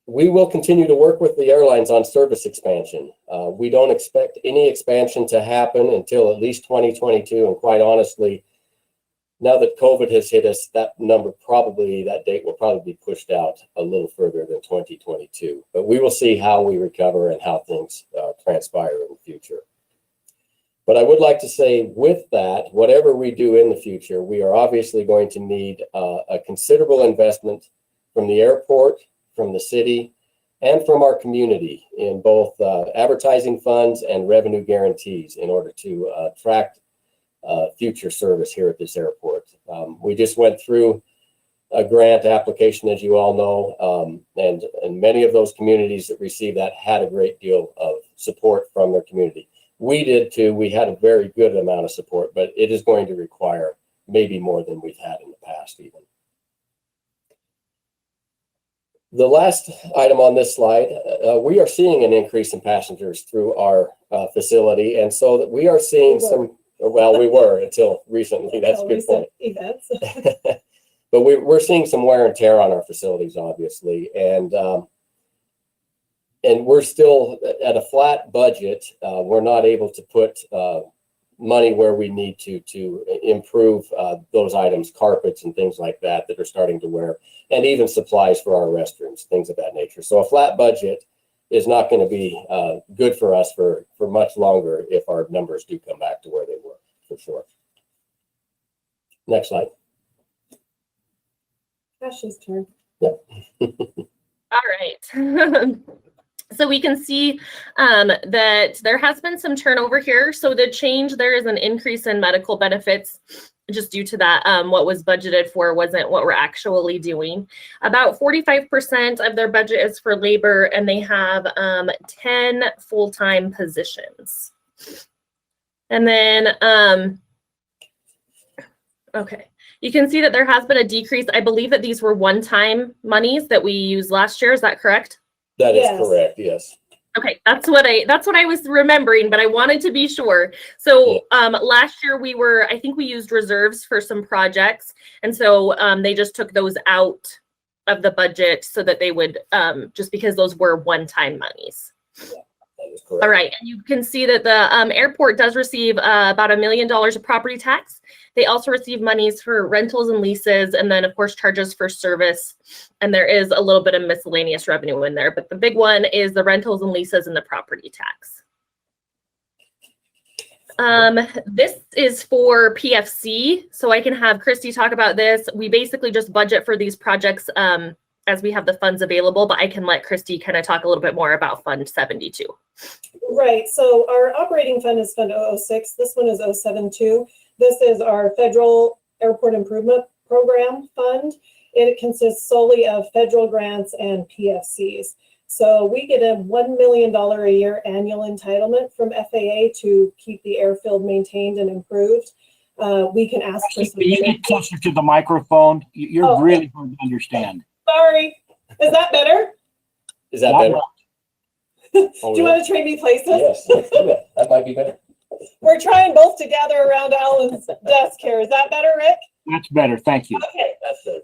We will continue to work with the airlines on service expansion. We don't expect any expansion to happen until at least 2022. And quite honestly, now that COVID has hit us, that date will probably be pushed out a little further than 2022. But we will see how we recover and how things transpire in the future. But I would like to say with that, whatever we do in the future, we are obviously going to need a considerable investment from the airport, from the city and from our community in both advertising funds and revenue guarantees in order to attract future service here at this airport. We just went through a grant application, as you all know, and many of those communities that received that had a great deal of support from their community. We did too. We had a very good amount of support, but it is going to require maybe more than we've had in the past even. The last item on this slide, we are seeing an increase in passengers through our facility, and so that we are seeing some, well, we were until recently, that's a good point. Events. But we're seeing some wear and tear on our facilities, obviously, and we're still at a flat budget. We're not able to put money where we need to improve those items, carpets and things like that that are starting to wear, and even supplies for our restrooms, things of that nature. So a flat budget is not going to be good for us for much longer if our numbers do come back to where they were, for sure. Next slide. Ash's turn. Yep. All right. So we can see that there has been some turnover here. So the change, there is an increase in medical benefits just due to that. What was budgeted for wasn't what we're actually doing. About 45% of their budget is for labor, and they have 10 full-time positions. And then, okay. You can see that there has been a decrease. I believe that these were one-time monies that we used last year. Is that correct? That is correct, yes. Okay, that's what I was remembering, but I wanted to be sure. So last year I think we used reserves for some projects, and so they just took those out of the budget so that they would just because those were one-time monies. Yeah, that is correct. All right, and you can see that the airport does receive about $1 million of property tax. They also receive monies for rentals and leases, and then of course charges for service. And there is a little bit of miscellaneous revenue in there, but the big one is the rentals and leases and the property tax. This is for PFC, so I can have Christy talk about this. We basically just budget for these projects as we have the funds available, but I can let Christy kind of talk a little bit more about Fund 72. Right, so our operating fund is Fund 006. This one is 072. This is our Federal Airport Improvement Program Fund. It consists solely of federal grants and PFCs. So we get a $1 million a year annual entitlement from FAA to keep the airfield maintained and improved. We can ask for some. You get closer to the microphone. You're really hard to understand. Sorry. Is that better? Is that better? Do you want to trade me places? Yes, let's do that. That might be better. We're trying both to gather around Alan's desk here. Is that better, Rick? That's better. Thank you. Okay.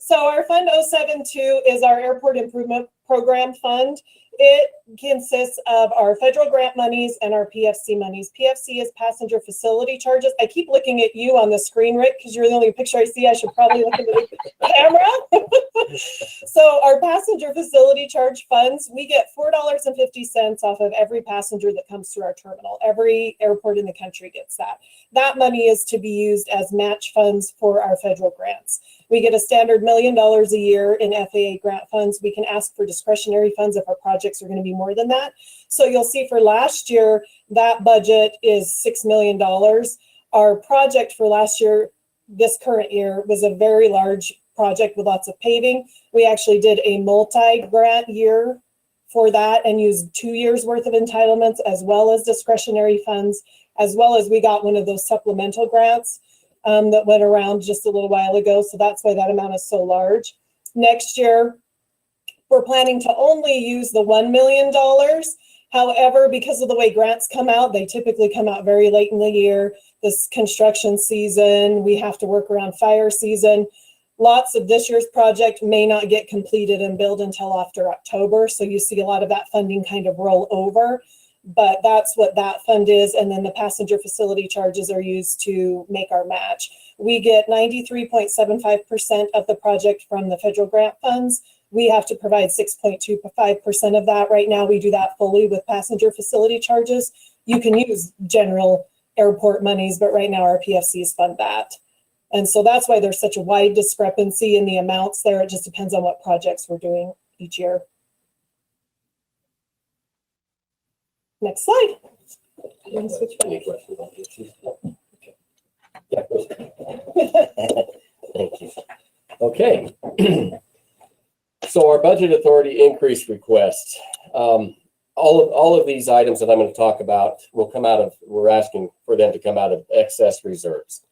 So our Fund 072 is our Airport Improvement Program Fund. It consists of our federal grant monies and our PFC monies. PFC is passenger facility charges. I keep looking at you on the screen, Rick, because you're the only picture I see. I should probably look into the camera. So our passenger facility charge funds, we get $4.50 off of every passenger that comes through our terminal. Every airport in the country gets that. That money is to be used as match funds for our federal grants. We get a standard $1 million a year in FAA grant funds. We can ask for discretionary funds if our projects are going to be more than that. So you'll see for last year, that budget is $6 million. Our project for last year, this current year, was a very large project with lots of paving. We actually did a multi-grant year for that and used 2 years worth of entitlements as well as discretionary funds, as well as we got one of those supplemental grants that went around just a little while ago. So that's why that amount is so large. Next year, we're planning to only use the $1 million. However, because of the way grants come out, they typically come out very late in the year. This construction season, we have to work around fire season. Lots of this year's project may not get completed and billed until after October. So you see a lot of that funding kind of roll over. But that's what that fund is. And then the passenger facility charges are used to make our match. We get 93.75% of the project from the federal grant funds. We have to provide 6.25% of that. Right now, we do that fully with passenger facility charges. You can use general airport monies, but right now our PFCs fund that. And so that's why there's such a wide discrepancy in the amounts there. It just depends on what projects we're doing each year. Next slide. Any questions on this? Okay. Yeah, go ahead. Thank you. Okay. So our budget authority increase request. All of these items that I'm going to talk about will come out of, we're asking for them to come out of excess reserves.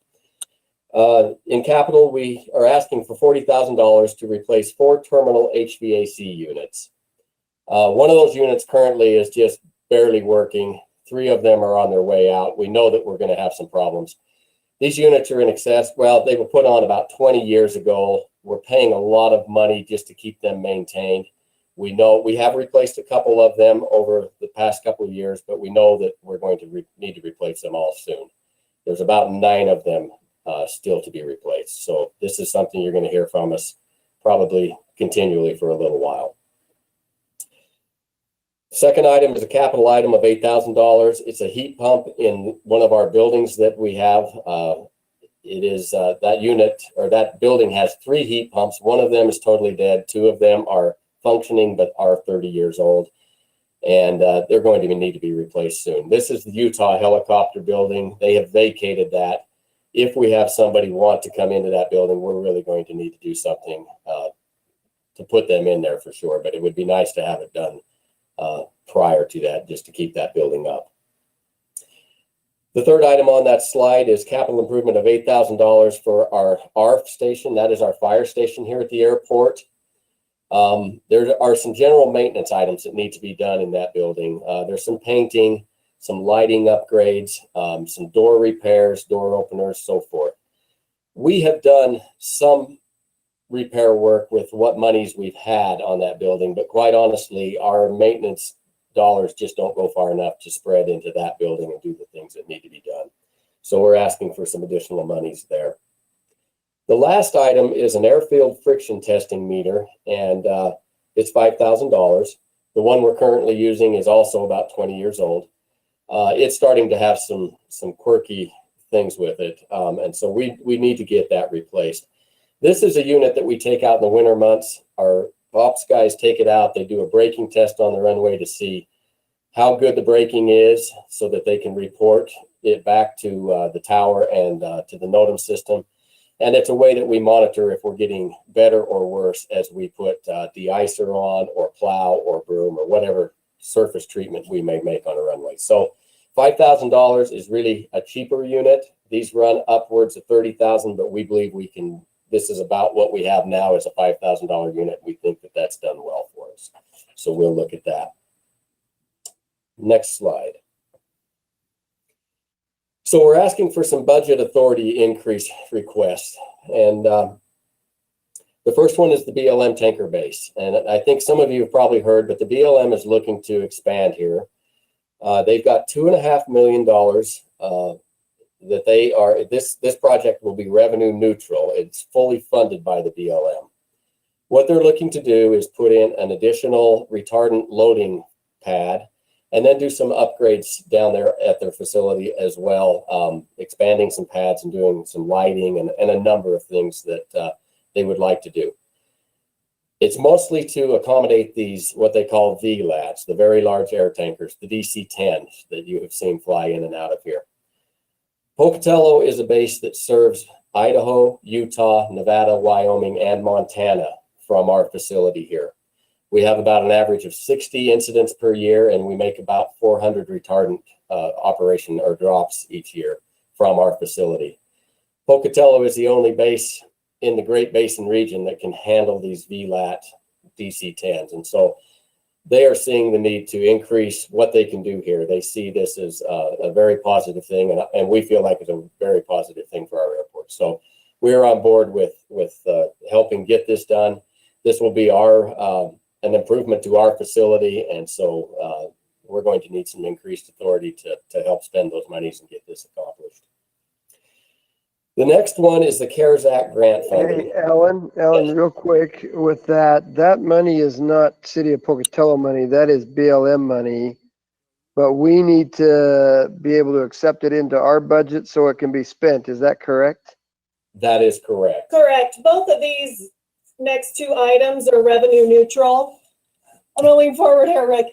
In capital, we are asking for $40,000 to replace 4 terminal HVAC units. One of those units currently is just barely working. 3 of them are on their way out. We know that we're going to have some problems. These units are in excess. Well, they were put on about 20 years ago. We're paying a lot of money just to keep them maintained. We know we have replaced a couple of them over the past couple of years, but we know that we're going to need to replace them all soon. There's about 9 of them still to be replaced. So this is something you're going to hear from us probably continually for a little while. Second item is a capital item of $8,000. It's a heat pump in one of our buildings that we have. It is that unit or that building has 3 heat pumps. One of them is totally dead. 2 of them are functioning but are 30 years old, and they're going to need to be replaced soon. This is the Utah helicopter building. They have vacated that. If we have somebody want to come into that building, we're really going to need to do something to put them in there for sure, but it would be nice to have it done prior to that, just to keep that building up. The third item on that slide is capital improvement of $8,000 for our ARF station. That is our fire station here at the airport. There are some general maintenance items that need to be done in that building. There's some painting, some lighting upgrades, some door repairs, door openers, so forth. We have done some repair work with what monies we've had on that building, but quite honestly, our maintenance dollars just don't go far enough to spread into that building and do the things that need to be done. So we're asking for some additional monies there. The last item is an airfield friction testing meter, and it's $5,000. The one we're currently using is also about 20 years old. It's starting to have some quirky things with it, and so we need to get that replaced. This is a unit that we take out in the winter months. Our ops guys take it out. They do a braking test on the runway to see how good the braking is so that they can report it back to the tower and to the NOTAM system. And it's a way that we monitor if we're getting better or worse as we put de-icer on or plow or broom or whatever surface treatment we may make on a runway. So $5,000 is really a cheaper unit. These run upwards of $30,000, but we believe we can. This is about what we have now as a $5,000 unit. We think that that's done well for us. So we'll look at that. Next slide. So we're asking for some budget authority increase requests. And the first one is the BLM tanker base. And I think some of you have probably heard, but the BLM is looking to expand here. They've got $2.5 million that they are, this project will be revenue neutral. It's fully funded by the BLM. What they're looking to do is put in an additional retardant loading pad and then do some upgrades down there at their facility as well, expanding some pads and doing some lighting and a number of things that they would like to do. It's mostly to accommodate these, what they call VLATs, the very large air tankers, the DC-10s that you have seen fly in and out of here. Pocatello is a base that serves Idaho, Utah, Nevada, Wyoming, and Montana from our facility here. We have about an average of 60 incidents per year, and we make about 400 retardant operation or drops each year from our facility. Pocatello is the only base in the Great Basin region that can handle these VLAT DC-10s. And so they are seeing the need to increase what they can do here. They see this as a very positive thing, and we feel like it's a very positive thing for our airport. So we're on board with helping get this done. This will be an improvement to our facility, and so we're going to need some increased authority to help spend those monies and get this accomplished. The next one is the CARES Act grant funding. Hey, Alan, real quick with that money is not City of Pocatello money. That is BLM money, but we need to be able to accept it into our budget so it can be spent. Is that correct? That is correct. Correct. Both of these next 2 items are revenue neutral. I'm gonna lean forward here, Rick.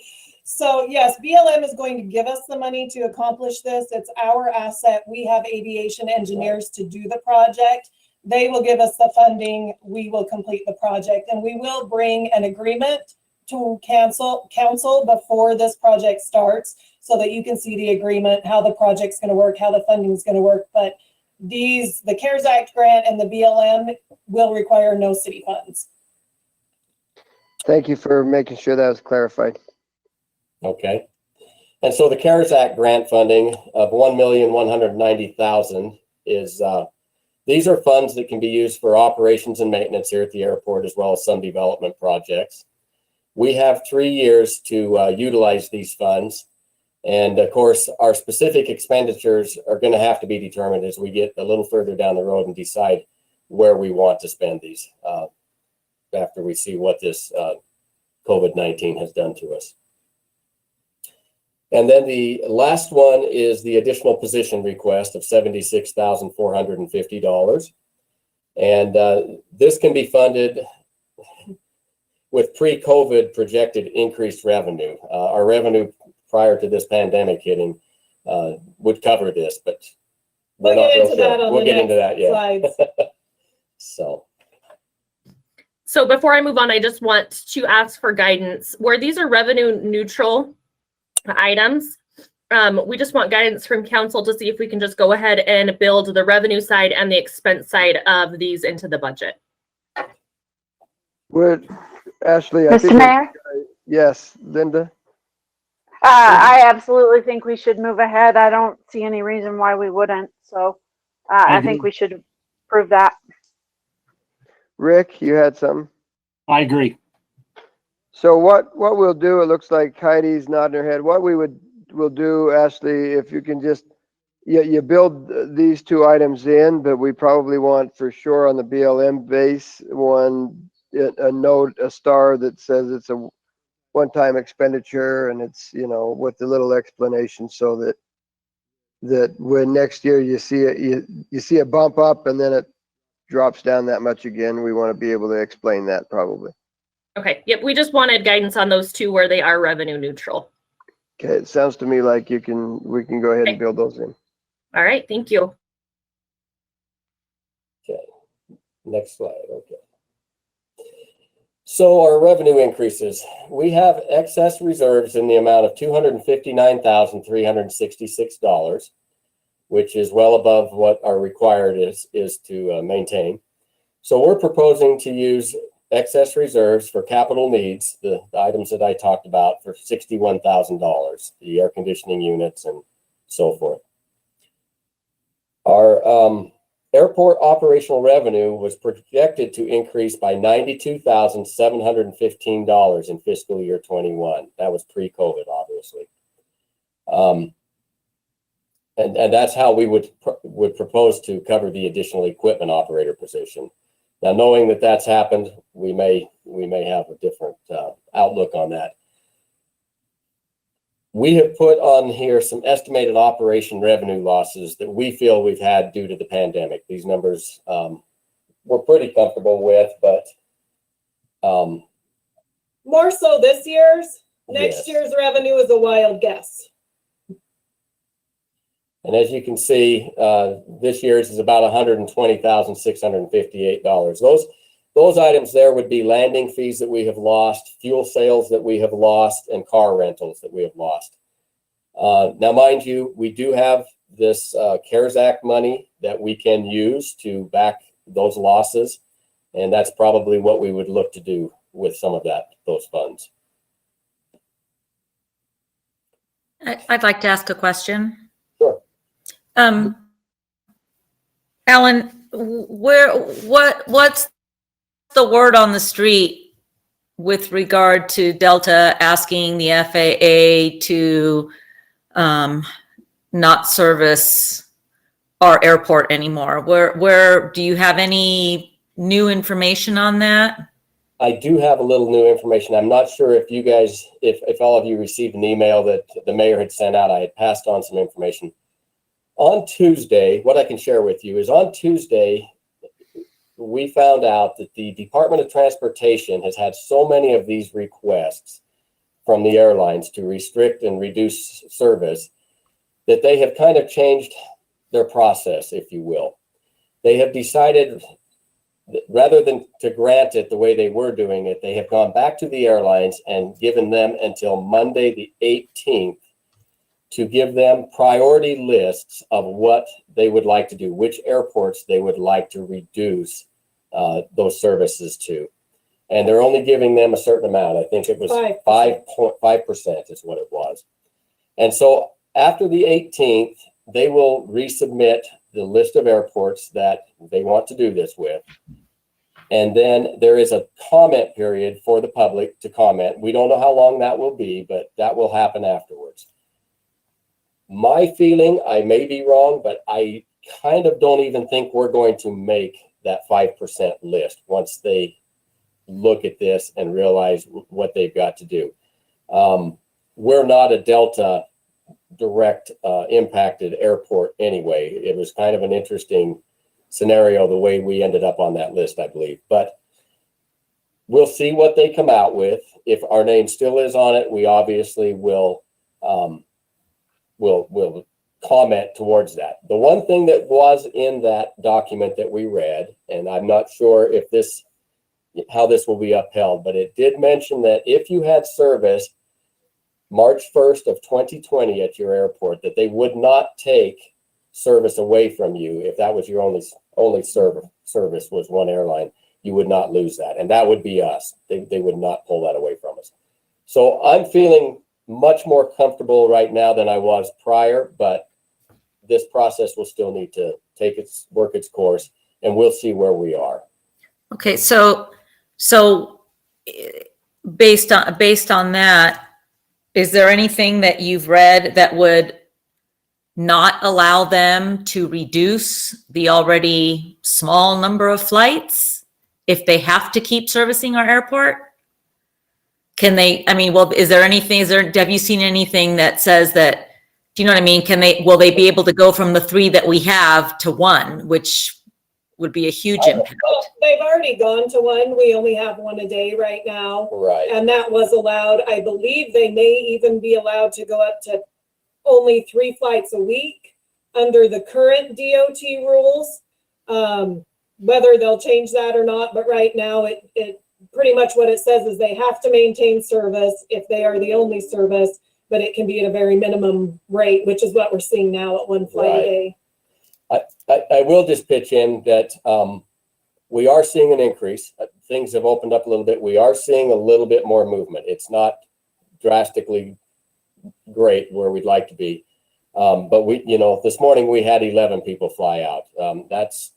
So yes, BLM is going to give us the money to accomplish this. It's our asset. We have aviation engineers to do the project. They will give us the funding. We will complete the project, and we will bring an agreement to council before this project starts so that you can see the agreement, how the project's going to work, how the funding is going to work. But the CARES Act grant and the BLM will require no city funds. Thank you for making sure that was clarified. Okay. And so the CARES Act grant funding of $1,190,000 is, these are funds that can be used for operations and maintenance here at the airport, as well as some development projects. We have 3 years to utilize these funds. And of course, our specific expenditures are going to have to be determined as we get a little further down the road and decide where we want to spend these after we see what this COVID-19 has done to us. And then the last one is the additional position request of $76,450. And this can be funded with pre-COVID projected increased revenue. Our revenue prior to this pandemic hitting would cover this, but we'll get into that on the next slides. So before I move on, I just want to ask for guidance. Where these are revenue neutral items, we just want guidance from council to see if we can just go ahead and build the revenue side and the expense side of these into the budget. Would Ashley, I Mr. think Mayor? Yes, Linda. I absolutely think we should move ahead. I don't see any reason why we wouldn't. So I think we should prove that. Rick, you had something? I agree. So what we'll do, it looks like Heidi's nodding her head. What we'll do, Ashley, if you can just, you build these two items in, but we probably want for sure on the BLM base one, a note, a star that says it's a one-time expenditure, and it's, you know, with the little explanation, so that when next year you see it, you see a bump up and then it drops down that much again. We want to be able to explain that probably. Okay, yep, we just wanted guidance on those two where they are revenue neutral. Okay, it sounds to me like we can go ahead and build those in. All right, thank you. Okay, next slide. Okay. So our revenue increases. We have excess reserves in the amount of $259,366, which is well above what our required is to maintain. So we're proposing to use excess reserves for capital needs, the items that I talked about, for $61,000, the air conditioning units and so forth. Our airport operational revenue was projected to increase by $92,715 in fiscal year 21. That was pre-COVID, obviously. And that's how we would propose to cover the additional equipment operator position. Now, knowing that that's happened, we may have a different outlook on that. We have put on here some estimated operation revenue losses that we feel we've had due to the pandemic. These numbers we're pretty comfortable with, but more so this year's. Next yes. year's revenue is a wild guess. And as you can see, this year's is about $120,658. Those items there would be landing fees that we have lost, fuel sales that we have lost, and car rentals that we have lost. Now, mind you, we do have this CARES Act money that we can use to back those losses, and that's probably what we would look to do with some of those funds. I'd like to ask a question. Sure. Alan, what's the word on the street with regard to Delta asking the FAA to not service our airport anymore? Where do you have any new information on that? I do have a little new information. I'm not sure if you guys, if all of you received an email that the mayor had sent out. I had passed on some information. On Tuesday, what I can share with you is on Tuesday, we found out that the Department of Transportation has had so many of these requests from the airlines to restrict and reduce service, that they have kind of changed their process, if you will. They have decided that rather than to grant it the way they were doing it, they have gone back to the airlines and given them until Monday the 18th to give them priority lists of what they would like to do, which airports they would like to reduce those services to. And they're only giving them a certain amount. I think it was 5.5% is what it was. And so after the 18th, they will resubmit the list of airports that they want to do this with. And then there is a comment period for the public to comment. We don't know how long that will be, but that will happen afterwards. My feeling, I may be wrong, but I kind of don't even think we're going to make that 5% list once they look at this and realize what they've got to do. We're not a Delta direct impacted airport anyway. It was kind of an interesting scenario the way we ended up on that list, I believe. But we'll see what they come out with. If our name still is on it, we obviously will comment towards that. The one thing that was in that document that we read, and I'm not sure if how this will be upheld, but it did mention that if you had service March 1st of 2020 at your airport, that they would not take service away from you. If that was your only service was one airline, you would not lose that. And that would be us. They would not pull that away from us. So I'm feeling much more comfortable right now than I was prior, but this process will still need to work its course, and we'll see where we are. Okay, so based on that, is there anything that you've read that would not allow them to reduce the already small number of flights if they have to keep servicing our airport? Can they, have you seen anything that says that, do you know what I mean? Will they be able to go from the 3 that we have to 1, which would be a huge impact? Well, they've already gone to 1. We only have 1 a day right now. Right. And that was allowed. I believe they may even be allowed to go up to only 3 flights a week under the current DOT rules. Whether they'll change that or not, but right now it pretty much what it says is they have to maintain service if they are the only service, but it can be at a very minimum rate, which is what we're seeing now at 1 flight a day. I will just pitch in that we are seeing an increase. Things have opened up a little bit. We are seeing a little bit more movement. It's not drastically great where we'd like to be. But this morning we had 11 people fly out. That's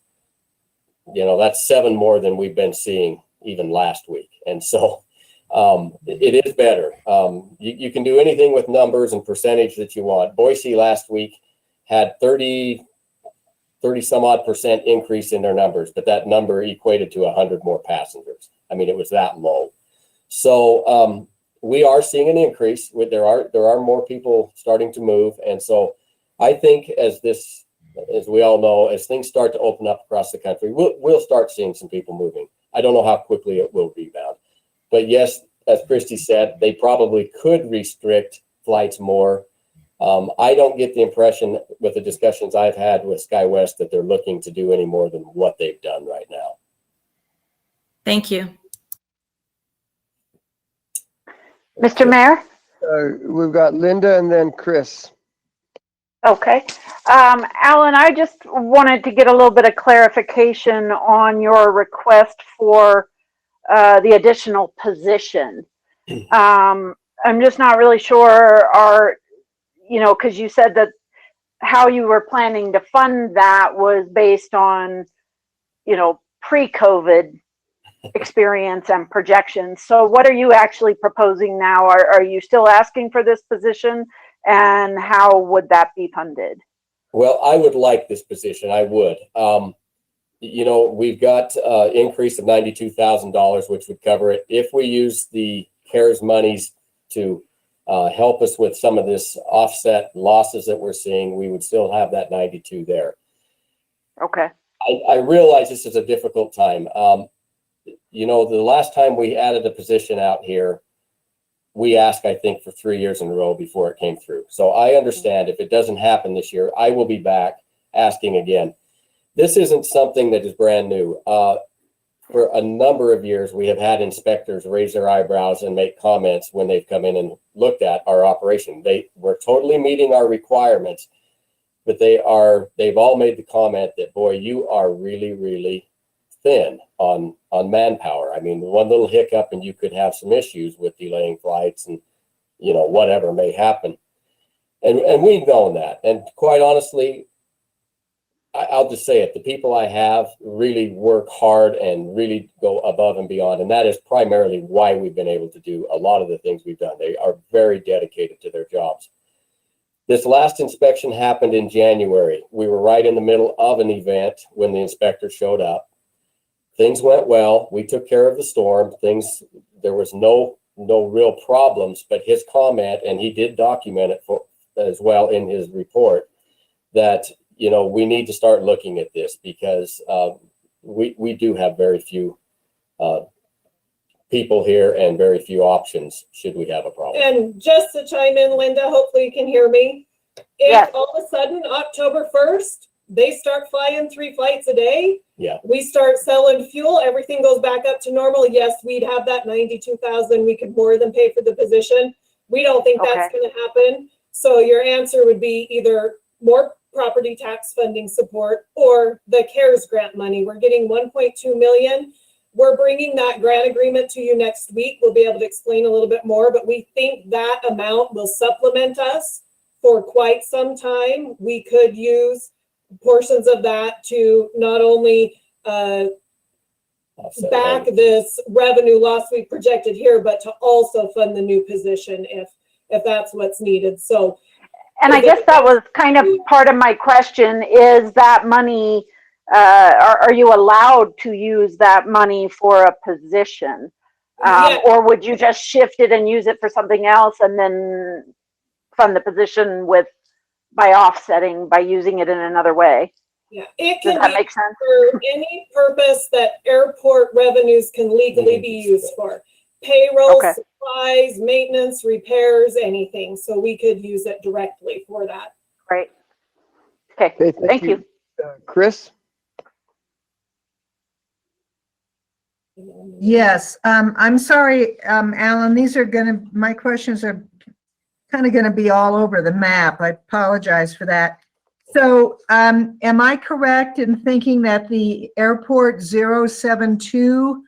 7 more than we've been seeing even last week. And so it is better. You can do anything with numbers and percentage that you want. Boise last week had 30 some odd % increase in their numbers, but that number equated to 100 more passengers. I mean, it was that low. So we are seeing an increase. There are more people starting to move. And so I think as we all know, as things start to open up across the country, we'll start seeing some people moving. I don't know how quickly it will rebound. But yes, as Christy said, they probably could restrict flights more. I don't get the impression with the discussions I've had with SkyWest that they're looking to do any more than what they've done right now. Thank you. Mr. Mayor? We've got Linda and then Chris. Okay. Alan, I just wanted to get a little bit of clarification on your request for the additional position. I'm just not really sure because you said that how you were planning to fund that was based on, pre-COVID experience and projections. So what are you actually proposing now? Are you still asking for this position, and how would that be funded? Well, I would like this position. I would. We've got increase of $92,000, which would cover it. If we use the CARES monies to help us with some of this offset losses that we're seeing, we would still have that 92 there. Okay. I realize this is a difficult time. The last time we added a position out here, we asked, I think, for 3 years in a row before it came through. So I understand if it doesn't happen this year, I will be back asking again. This isn't something that is brand new. For a number of years, we have had inspectors raise their eyebrows and make comments when they've come in and looked at our operation. We're totally meeting our requirements, but they've all made the comment that, boy, you are really, really thin on manpower. I mean, one little hiccup and you could have some issues with delaying flights and, you know, whatever may happen. And we've known that. And quite honestly, I'll just say it, the people I have really work hard and really go above and beyond. And that is primarily why we've been able to do a lot of the things we've done. They are very dedicated to their jobs. This last inspection happened in January. We were right in the middle of an event when the inspector showed up. Things went well. We took care of the storm. There was no real problems, but his comment, and he did document it as well in his report, that, you know, we need to start looking at this because we do have very few people here and very few options should we have a problem. And just to chime in, Linda, hopefully you can hear me. If all of a sudden October 1st, they start flying 3 flights a day, we start selling fuel, everything goes back up to normal. Yes, we'd have that 92,000. We could more than pay for the position. We don't think that's going to happen. So your answer would be either more property tax funding support or the CARES grant money. We're getting 1.2 million. We're bringing that grant agreement to you next week. We'll be able to explain a little bit more, but we think that amount will supplement us for quite some time. We could use portions of that to not only back this revenue loss we projected here, but to also fund the new position if that's what's needed. So, and I guess that was kind of part of my question, is that money, are you allowed to use that money for a position? Or would you just shift it and use it for something else and then fund the position by offsetting, by using it in another way? Yeah, it Does can that be make sense? for any purpose that airport revenues can legally be used for. Payroll, supplies, maintenance, repairs, anything. So we could use it directly for that. Right. Okay, thank you. Chris? Yes, I'm sorry, Alan, my questions are kind of going to be all over the map. I apologize for that. So, am I correct in thinking that the Airport 072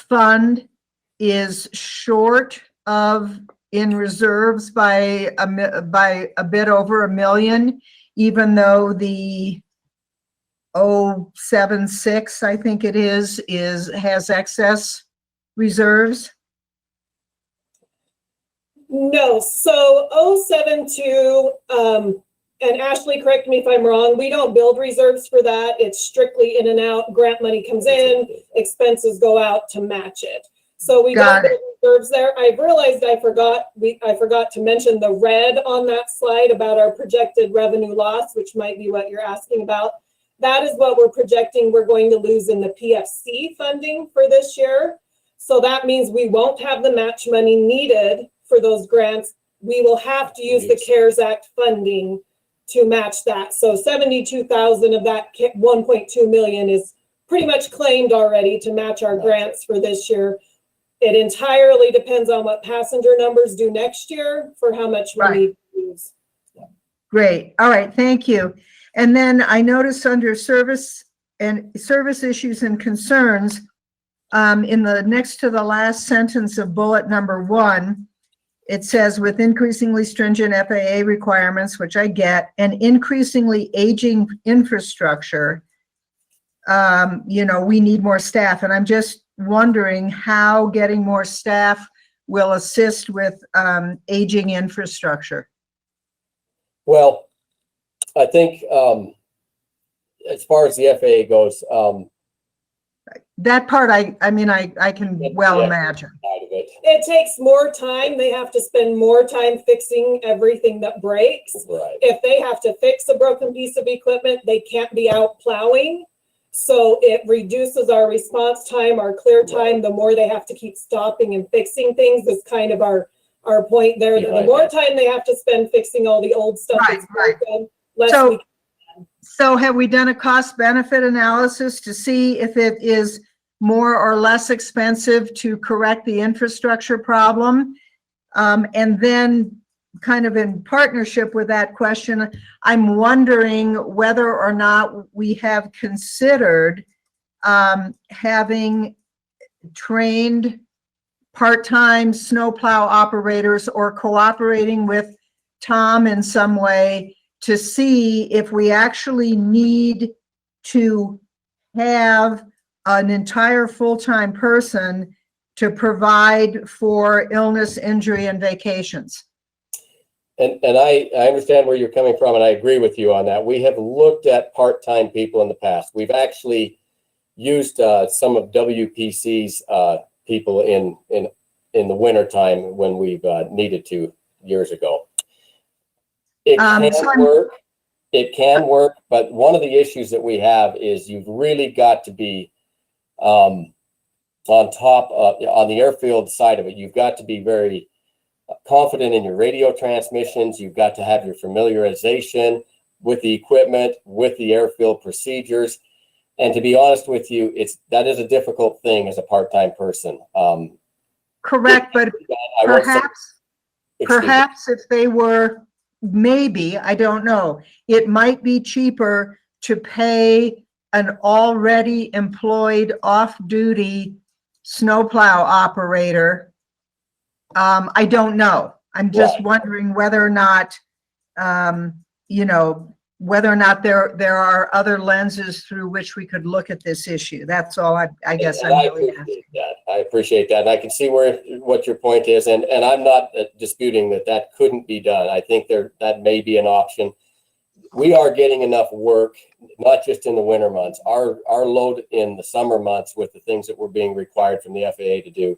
fund is short in reserves by a bit over $1 million, even though the 076, I think it has excess reserves? No, so 072, and Ashley, correct me if I'm wrong, we don't build reserves for that. It's strictly in and out. Grant money comes in, expenses go out to match it. So we don't build reserves there. I realized I forgot to mention the red on that slide about our projected revenue loss, which might be what you're asking about. That is what we're projecting we're going to lose in the PFC funding for this year. So that means we won't have the match money needed for those grants. We will have to use the CARES Act funding to match that. So 72,000 of that 1.2 million is pretty much claimed already to match our grants for this year. It entirely depends on what passenger numbers do next year for how much money to use. Great. All right. Thank you. And then I noticed under service issues and concerns, in the next to the last sentence of bullet number 1, it says, with increasingly stringent FAA requirements, which I get, and increasingly aging infrastructure, we need more staff. And I'm just wondering how getting more staff will assist with aging infrastructure. Well, I think as far as the FAA goes, that part, I can well imagine. It takes more time. They have to spend more time fixing everything that breaks. Right. If they have to fix a broken piece of equipment, they can't be out plowing. So it reduces our response time, our clear time. The more they have to keep stopping and fixing things is kind of our point there. That the more time they have to spend fixing all the old stuff that's broken, less we. So have we done a cost benefit analysis to see if it is more or less expensive to correct the infrastructure problem? And then kind of in partnership with that question, I'm wondering whether or not we have considered having trained part-time snowplow operators or cooperating with Tom in some way to see if we actually need to have an entire full-time person to provide for illness, injury, and vacations. And I understand where you're coming from, and I agree with you on that. We have looked at part-time people in the past. We've actually used some of WPC's people in the wintertime when we've needed to years ago. It can work. It can work, but one of the issues that we have is you've really got to be on top of, on the airfield side of it. You've got to be very confident in your radio transmissions. You've got to have your familiarization with the equipment, with the airfield procedures. And to be honest with you, that is a difficult thing as a part-time person. Correct, but perhaps if they were, maybe, I don't know, it might be cheaper to pay an already employed off-duty snowplow operator. I don't know. I'm just wondering whether or not, you know, whether or not there are other lenses through which we could look at this issue. That's all I guess I'm really asking. I appreciate that. And I can see what your point is. And I'm not disputing that couldn't be done. I think that may be an option. We are getting enough work, not just in the winter months. Our load in the summer months with the things that were being required from the FAA to do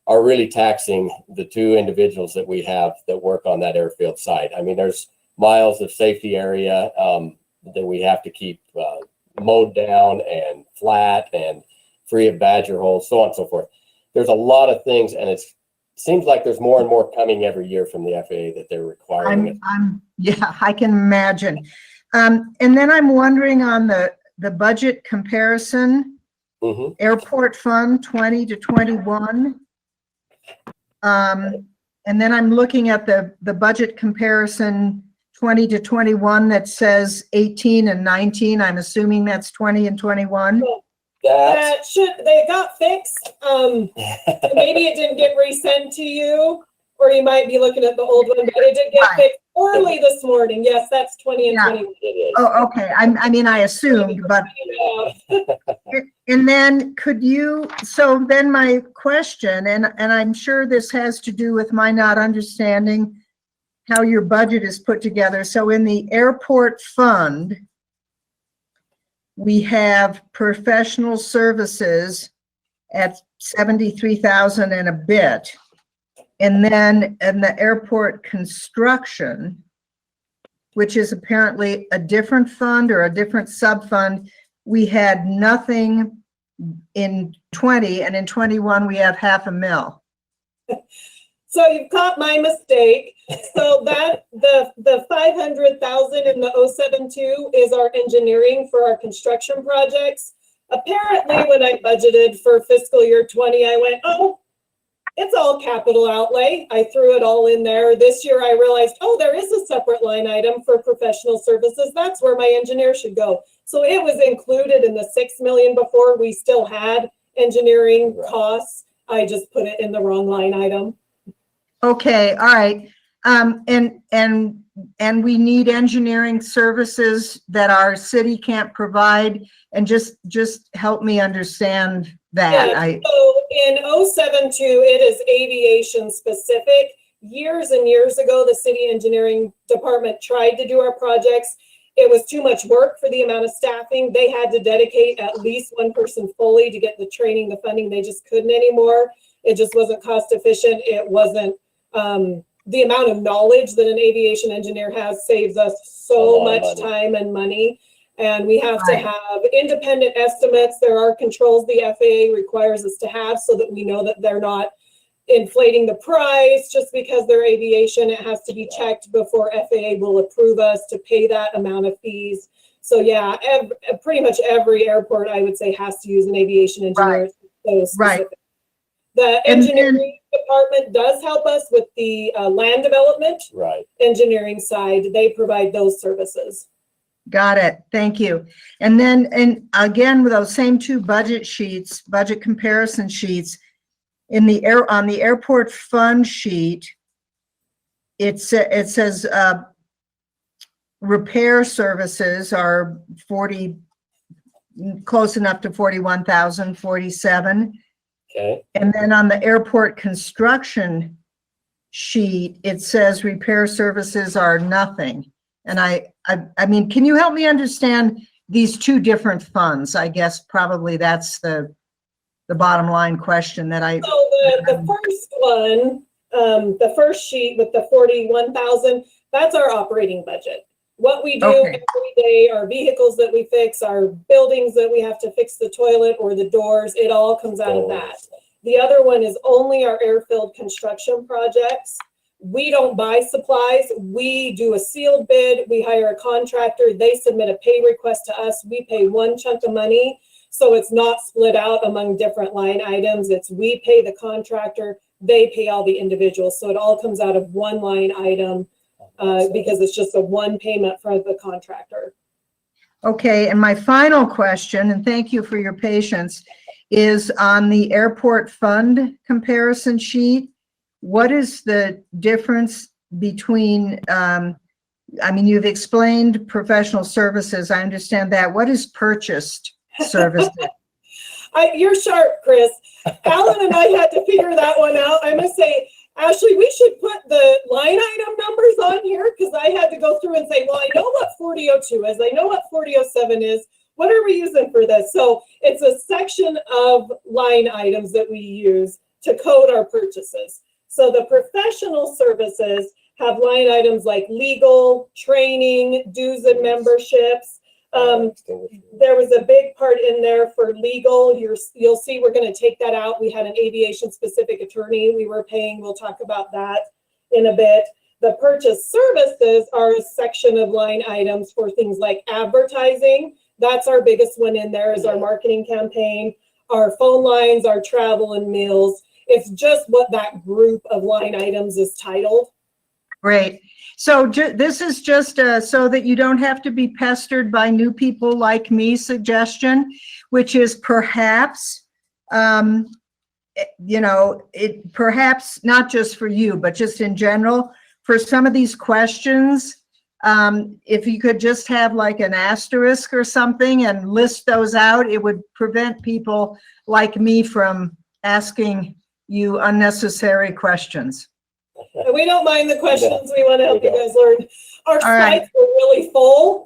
are really taxing the two individuals that we have that work on that airfield side. I mean, there's miles of safety area that we have to keep mowed down and flat and free of badger holes, so on and so forth. There's a lot of things, and it seems like there's more and more coming every year from the FAA that they're requiring. Yeah, I can imagine. And then I'm wondering on the budget comparison, airport fund 20 to 21. And then I'm looking at the budget comparison 20 to 21 that says 18 and 19. I'm assuming that's 20 and 21. They got fixed. Maybe it didn't get resent to you, or you might be looking at the old one, but it did get fixed early this morning. Yes, that's 20 and 21. Oh, okay. I mean, I assumed, but. And then so then my question, and I'm sure this has to do with my not understanding how your budget is put together. So in the airport fund, we have professional services at 73,000 and a bit. And then in the airport construction, which is apparently a different fund or a different sub-fund, we had nothing in 20, and in 21 we have $500,000. So you've caught my mistake. So that the 500,000 in the 072 is our engineering for our construction projects. Apparently, when I budgeted for fiscal year 20, I went, oh, it's all capital outlay. I threw it all in there. This year I realized, oh, there is a separate line item for professional services. That's where my engineer should go. So it was included in the 6 million before. We still had engineering costs. I just put it in the wrong line item. Okay, all right. And we need engineering services that our city can't provide, and just help me understand that. Yeah, so in 072, it is aviation specific. Years and years ago, the city engineering department tried to do our projects. It was too much work for the amount of staffing. They had to dedicate at least one person fully to get the training, the funding. They just couldn't anymore. It just wasn't cost efficient. It wasn't the amount of knowledge that an aviation engineer has saves us so much time and money. And we have to Right. have independent estimates. There are controls the FAA requires us to have so that we know that they're not inflating the price just because they're aviation. It has to be checked before FAA will approve us to pay that amount of fees. So yeah, pretty much every airport, I would say, has to use an aviation engineer. Right. The And engineering department does help us with the land development. Right. Engineering side, they provide those services. Got it. Thank you. And then, and again, with those same two budget sheets, budget comparison sheets, on the airport fund sheet, it says repair services are 40, close enough to 41,047. Okay. And then on the airport construction sheet, it says repair services are nothing. And I mean, can you help me understand these two different funds? I guess probably that's the bottom line question that I. So the first one, the first sheet with the 41,000, that's our operating budget. What we do every day, our vehicles that we fix, our buildings that we have to fix the toilet or the doors, it all comes out of that. The other one is only our airfield construction projects. We don't buy supplies. We do a sealed bid. We hire a contractor. They submit a pay request to us. We pay one chunk of money. So it's not split out among different line items. It's we pay the contractor, they pay all the individuals. So it all comes out of one line item because it's just a one payment for the contractor. Okay, and my final question, and thank you for your patience, is on the airport fund comparison sheet. What is the difference between, I mean, you've explained professional services. I understand that. What is purchased services? You're sharp, Chris. Alan and I had to figure that one out. I must say, Ashley, we should put the line item numbers on here because I had to go through and say, well, I know what 4002 is. I know what 4007 is. What are we using for this? So it's a section of line items that we use to code our purchases. So the professional services have line items like legal, training, dues and memberships. There was a big part in there for legal. You'll see we're going to take that out. We had an aviation specific attorney we were paying. We'll talk about that in a bit. The purchase services are a section of line items for things like advertising. That's our biggest one in there is our marketing campaign, our phone lines, our travel and meals. It's just what that group of line items is titled. Great. So this is just so that you don't have to be pestered by new people like me suggestion, which is perhaps, you know, it perhaps not just for you, but just in general, for some of these questions, if you could just have like an asterisk or something and list those out, it would prevent people like me from asking you unnecessary questions. We don't mind the questions. We want to help you guys learn. Our slides were really full,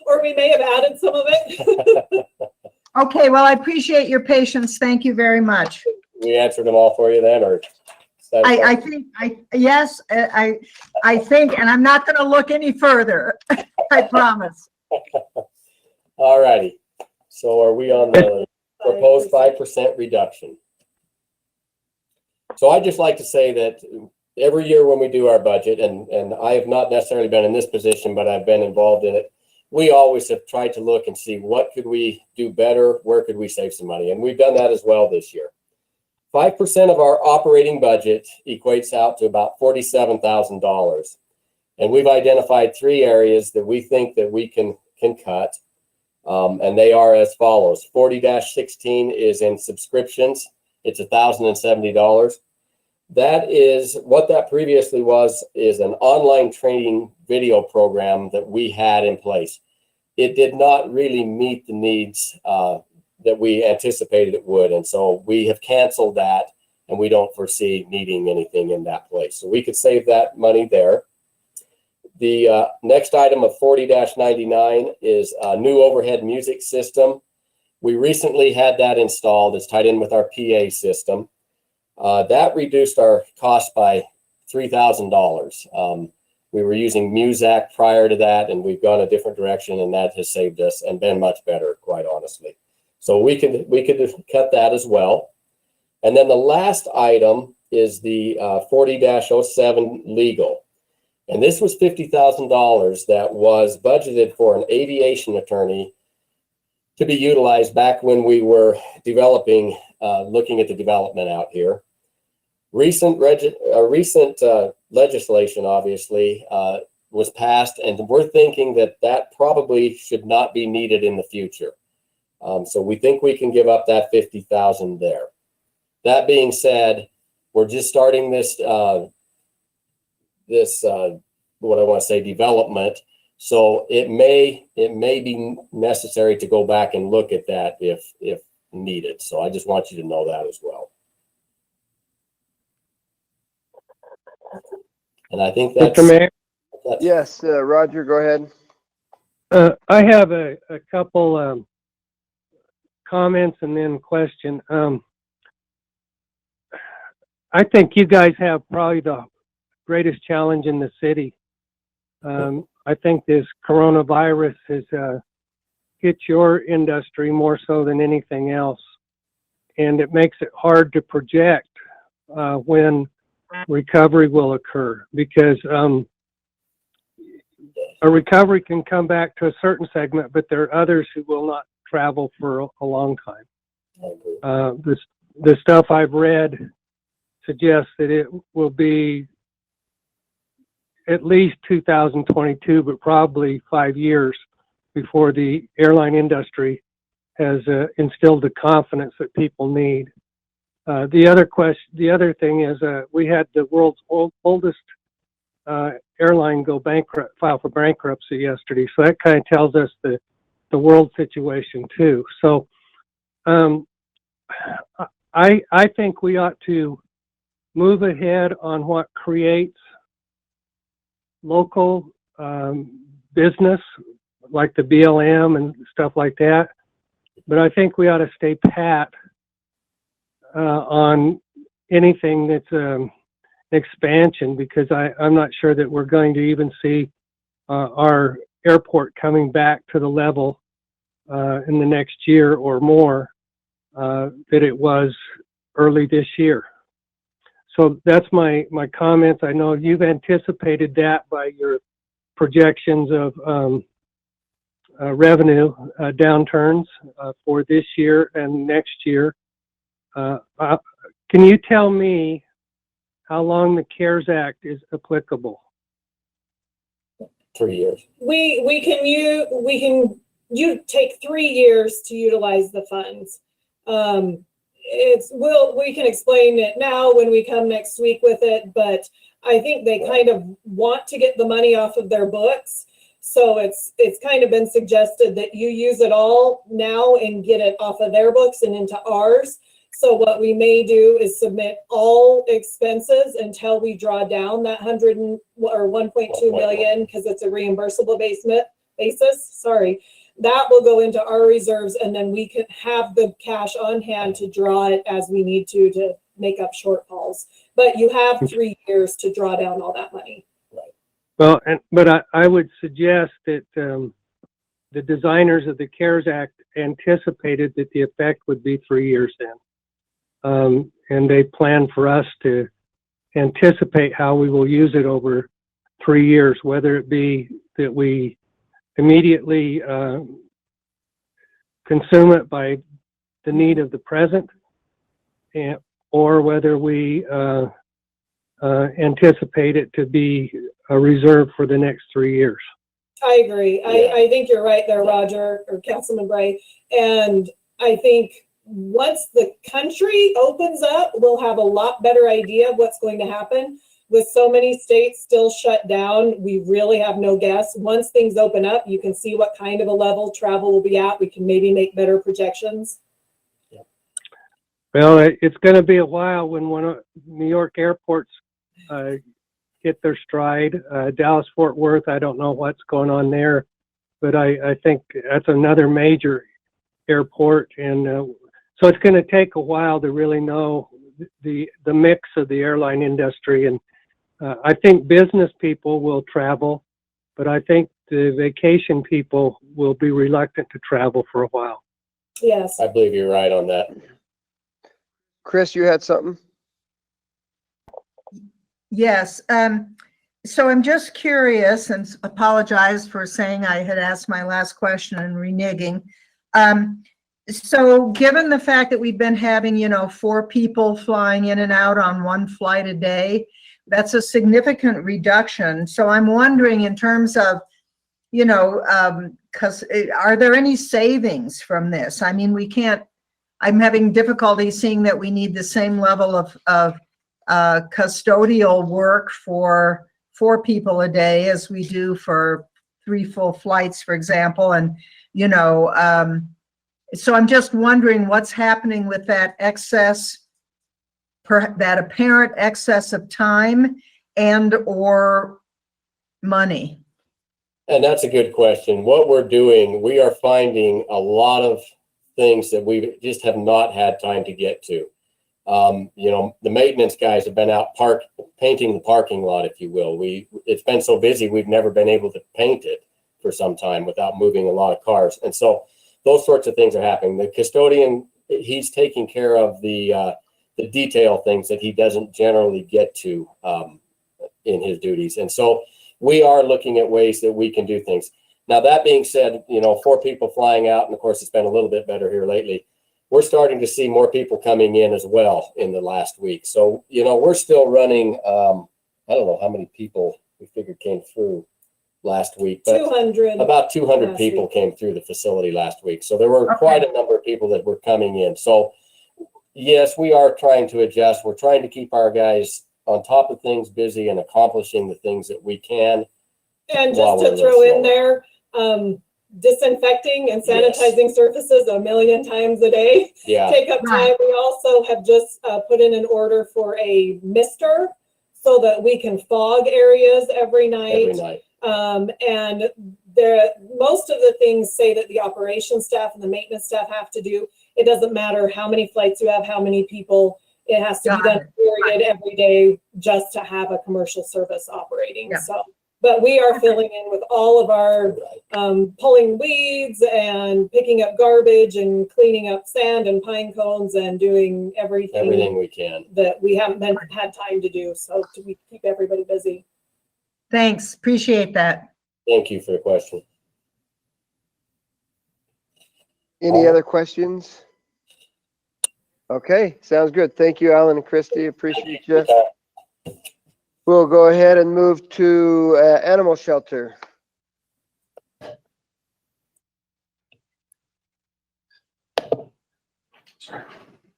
or we may have added some of it. Okay, well, I appreciate your patience. Thank you very much. We answered them all for you then, or? I think, yes, I think, and I'm not going to look any further. I promise. All righty. So are we on the proposed 5% reduction? So I'd just like to say that every year when we do our budget, and I have not necessarily been in this position, but I've been involved in it, we always have tried to look and see what could we do better, where could we save some money, and we've done that as well this year. 5% of our operating budget equates out to about $47,000, and we've identified 3 areas that we think that we can cut, and they are as follows. 40-16 is in subscriptions. It's $1,070. That is what that previously was, is an online training video program that we had in place. It did not really meet the needs that we anticipated it would. And so we have canceled that, and we don't foresee needing anything in that place. So we could save that money there. The next item of 40-99 is a new overhead music system. We recently had that installed. It's tied in with our PA system. That reduced our cost by $3,000. We were using Muzak prior to that, and we've gone a different direction, and that has saved us and been much better, quite honestly. So we could cut that as well. And then the last item is the 40-07 legal. And this was $50,000 that was budgeted for an aviation attorney to be utilized back when we were developing, looking at the development out here. Recent legislation, obviously, was passed, and we're thinking that that probably should not be needed in the future. So we think we can give up that $50,000 there. That being said, we're just starting this what I want to say, development. So it may be necessary to go back and look at that if needed. So I just want you to know that as well. And I think that's... Mr. Mayor? Yes, Roger, go ahead. I have a couple comments and then question. I think you guys have probably the greatest challenge in the city. I think this coronavirus has hit your industry more so than anything else. And it makes it hard to project when recovery will occur, because a recovery can come back to a certain segment, but there are others who will not travel for a long time. The stuff I've read suggests that it will be at least 2022, but probably 5 years before the airline industry has instilled the confidence that people need. The other thing is we had the world's oldest airline file for bankruptcy yesterday, so that kind of tells us the world situation too. So I think we ought to move ahead on what creates local business, like the BLM and stuff like that. But I think we ought to stay pat on anything that's expansion, because I'm not sure that we're going to even see our airport coming back to the level in the next year or more that it was early this year. So that's my comments. I know you've anticipated that by your projections of revenue downturns for this year and next year. Can you tell me how long the CARES Act is applicable? 3 years. You take 3 years to utilize the funds. We can explain it now when we come next week with it, but I think they kind of want to get the money off of their books. So it's kind of been suggested that you use it all now and get it off of their books and into ours. So what we may do is submit all expenses until we draw down that 1.2 million, because it's a reimbursable basis. Sorry. That will go into our reserves, and then we can have the cash on hand to draw it as we need to make up shortfalls. But you have 3 years to draw down all that money. Well, but I would suggest that the designers of the CARES Act anticipated that the effect would be 3 years then. And they plan for us to anticipate how we will use it over 3 years, whether it be that we immediately consume it by the need of the present, or whether we anticipate it to be a reserve for the next 3 years. I agree. I think you're right there, Roger, or Councilman Bray. And I think once the country opens up, we'll have a lot better idea of what's going to happen. With so many states still shut down, we really have no guess. Once things open up, you can see what kind of a level travel will be at. We can maybe make better projections. Well, it's going to be a while when one of New York airports hit their stride. Dallas, Fort Worth, I don't know what's going on there, but I think that's another major airport. And so it's going to take a while to really know the mix of the airline industry. And I think business people will travel, but I think the vacation people will be reluctant to travel for a while. Yes. I believe you're right on that. Chris, you had something? Yes. So I'm just curious, and apologize for saying I had asked my last question and reneging. So given the fact that we've been having, 4 people flying in and out on one flight a day, that's a significant reduction. So I'm wondering in terms of, because are there any savings from this? I mean, I'm having difficulty seeing that we need the same level of custodial work for 4 people a day as we do for 3 full flights, for example. And, so I'm just wondering what's happening with that excess, that apparent excess of time and or money. And that's a good question. What we're doing, we are finding a lot of things that we just have not had time to get to. The maintenance guys have been out painting the parking lot, if you will. It's been so busy, we've never been able to paint it for some time without moving a lot of cars. And so those sorts of things are happening. The custodian, he's taking care of the detail things that he doesn't generally get to in his duties. And so we are looking at ways that we can do things. Now, that being said, 4 people flying out, and of course, it's been a little bit better here lately. We're starting to see more people coming in as well in the last week. So, we're still running, I don't know how many people we figured came through last week, but 200. about 200 people week. came through the facility last week. So there were quite a number of people that were coming in. So yes, we are trying to adjust. We're trying to keep our guys on top of things, busy and accomplishing the things that we can. And just to throw in there, disinfecting and sanitizing surfaces a million times a day take up time. We also have just put in an order for a mister so that we can fog areas every night. And most of the things say that the operations staff and the maintenance staff have to do. It doesn't matter how many flights you have, how many people. It has to be done period every day just to have a commercial service operating. So, but we are filling in with all of our pulling weeds and picking up garbage and cleaning up sand and pine cones and doing everything we can that we haven't had time to do. So we keep everybody busy. Thanks. Appreciate that. Thank you for the question. Any other questions? Okay, sounds good. Thank you, Alan and Christy. Appreciate you. We'll go ahead and move to animal shelter.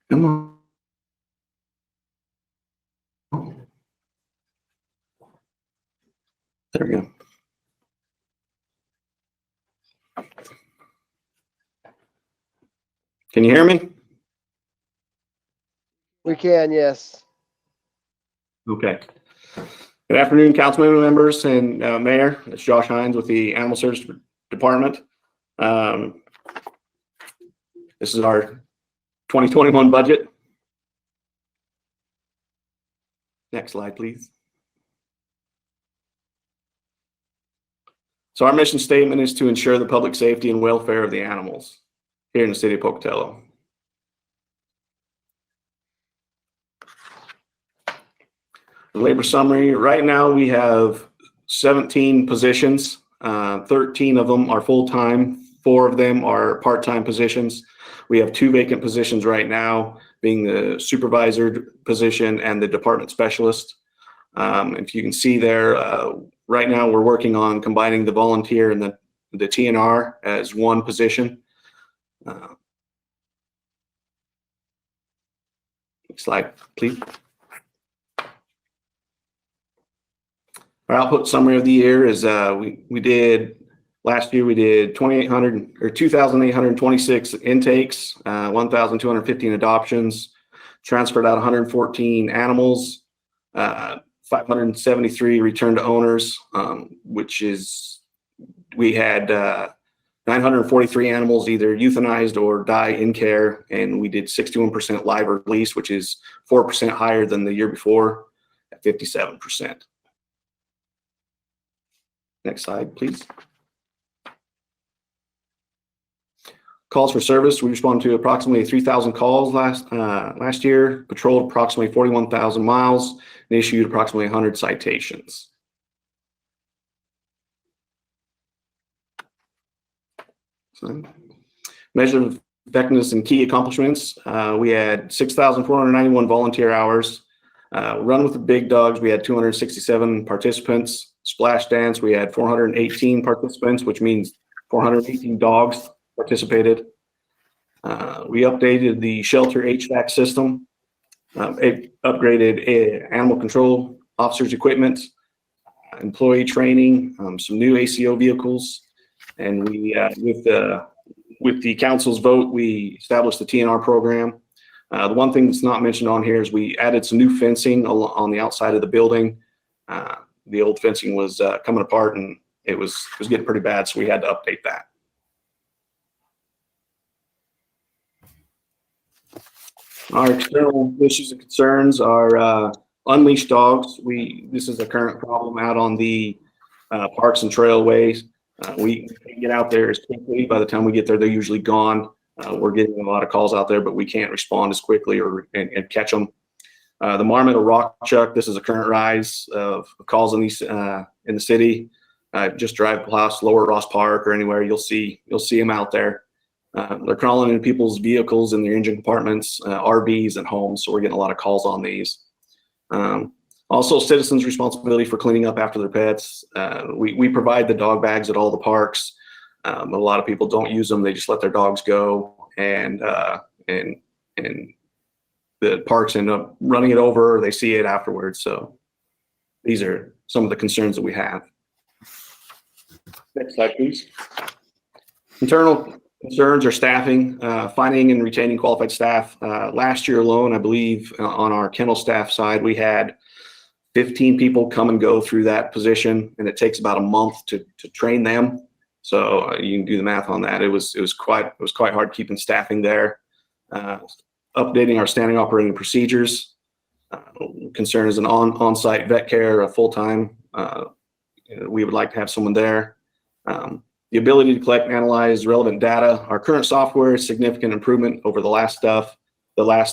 Come on. There we go. Can you hear me? We can, yes. Okay. Good afternoon, council members and mayor. It's Josh Hines with the Animal Services Department. This is our 2021 budget. Next slide, please. So our mission statement is to ensure the public safety and welfare of the animals here in the city of Pocatello. The labor summary, right now we have 17 positions. 13 of them are full-time, 4 of them are part-time positions. We have 2 vacant positions right now, being the supervisor position and the department specialist. If you can see there, right now we're working on combining the volunteer and the TNR as one position. Next slide, please. Our output summary of the year is we did last year, we did 2,826 intakes, 1,215 adoptions, transferred out 114 animals, 573 returned to owners, which is, we had 943 animals either euthanized or die in care, and we did 61% live release, which is 4% higher than the year before at 57%. Next slide, please. Calls for service, we responded to approximately 3,000 calls last year, patrolled approximately 41,000 miles, and issued approximately 100 citations. So, measure of effectiveness and key accomplishments, we had 6,491 volunteer hours. Run with the Big Dogs, we had 267 participants. Splash Dance, we had 418 participants, which means 418 dogs participated. We updated the shelter HVAC system, upgraded animal control officers' equipment, employee training, some new ACO vehicles, and we with the council's vote, we established the TNR program. The one thing that's not mentioned on here is we added some new fencing on the outside of the building. The old fencing was coming apart and it was getting pretty bad, so we had to update that. Our external issues and concerns are unleashed dogs. This is a current problem out on the parks and trailways. We can get out there as quickly. By the time we get there, they're usually gone. We're getting a lot of calls out there, but we can't respond as quickly and catch them. The Marmot or Rock Chuck, this is a current rise of calls in the city. Just drive past Lower Ross Park or anywhere, you'll see them out there. They're crawling into people's vehicles in their engine compartments, RVs and homes. So we're getting a lot of calls on these. Also, citizens' responsibility for cleaning up after their pets. We provide the dog bags at all the parks. A lot of people don't use them. They just let their dogs go, and the parks end up running it over, or they see it afterwards. So these are some of the concerns that we have. Next slide, please. Internal concerns are staffing, finding and retaining qualified staff. Last year alone, I believe on our kennel staff side, we had 15 people come and go through that position, and it takes about a month to train them. So you can do the math on that. It was quite hard keeping staffing there. Updating our standing operating procedures. Concern is an on-site vet care, a full-time. We would like to have someone there. The ability to collect and analyze relevant data. Our current software is significant improvement over the last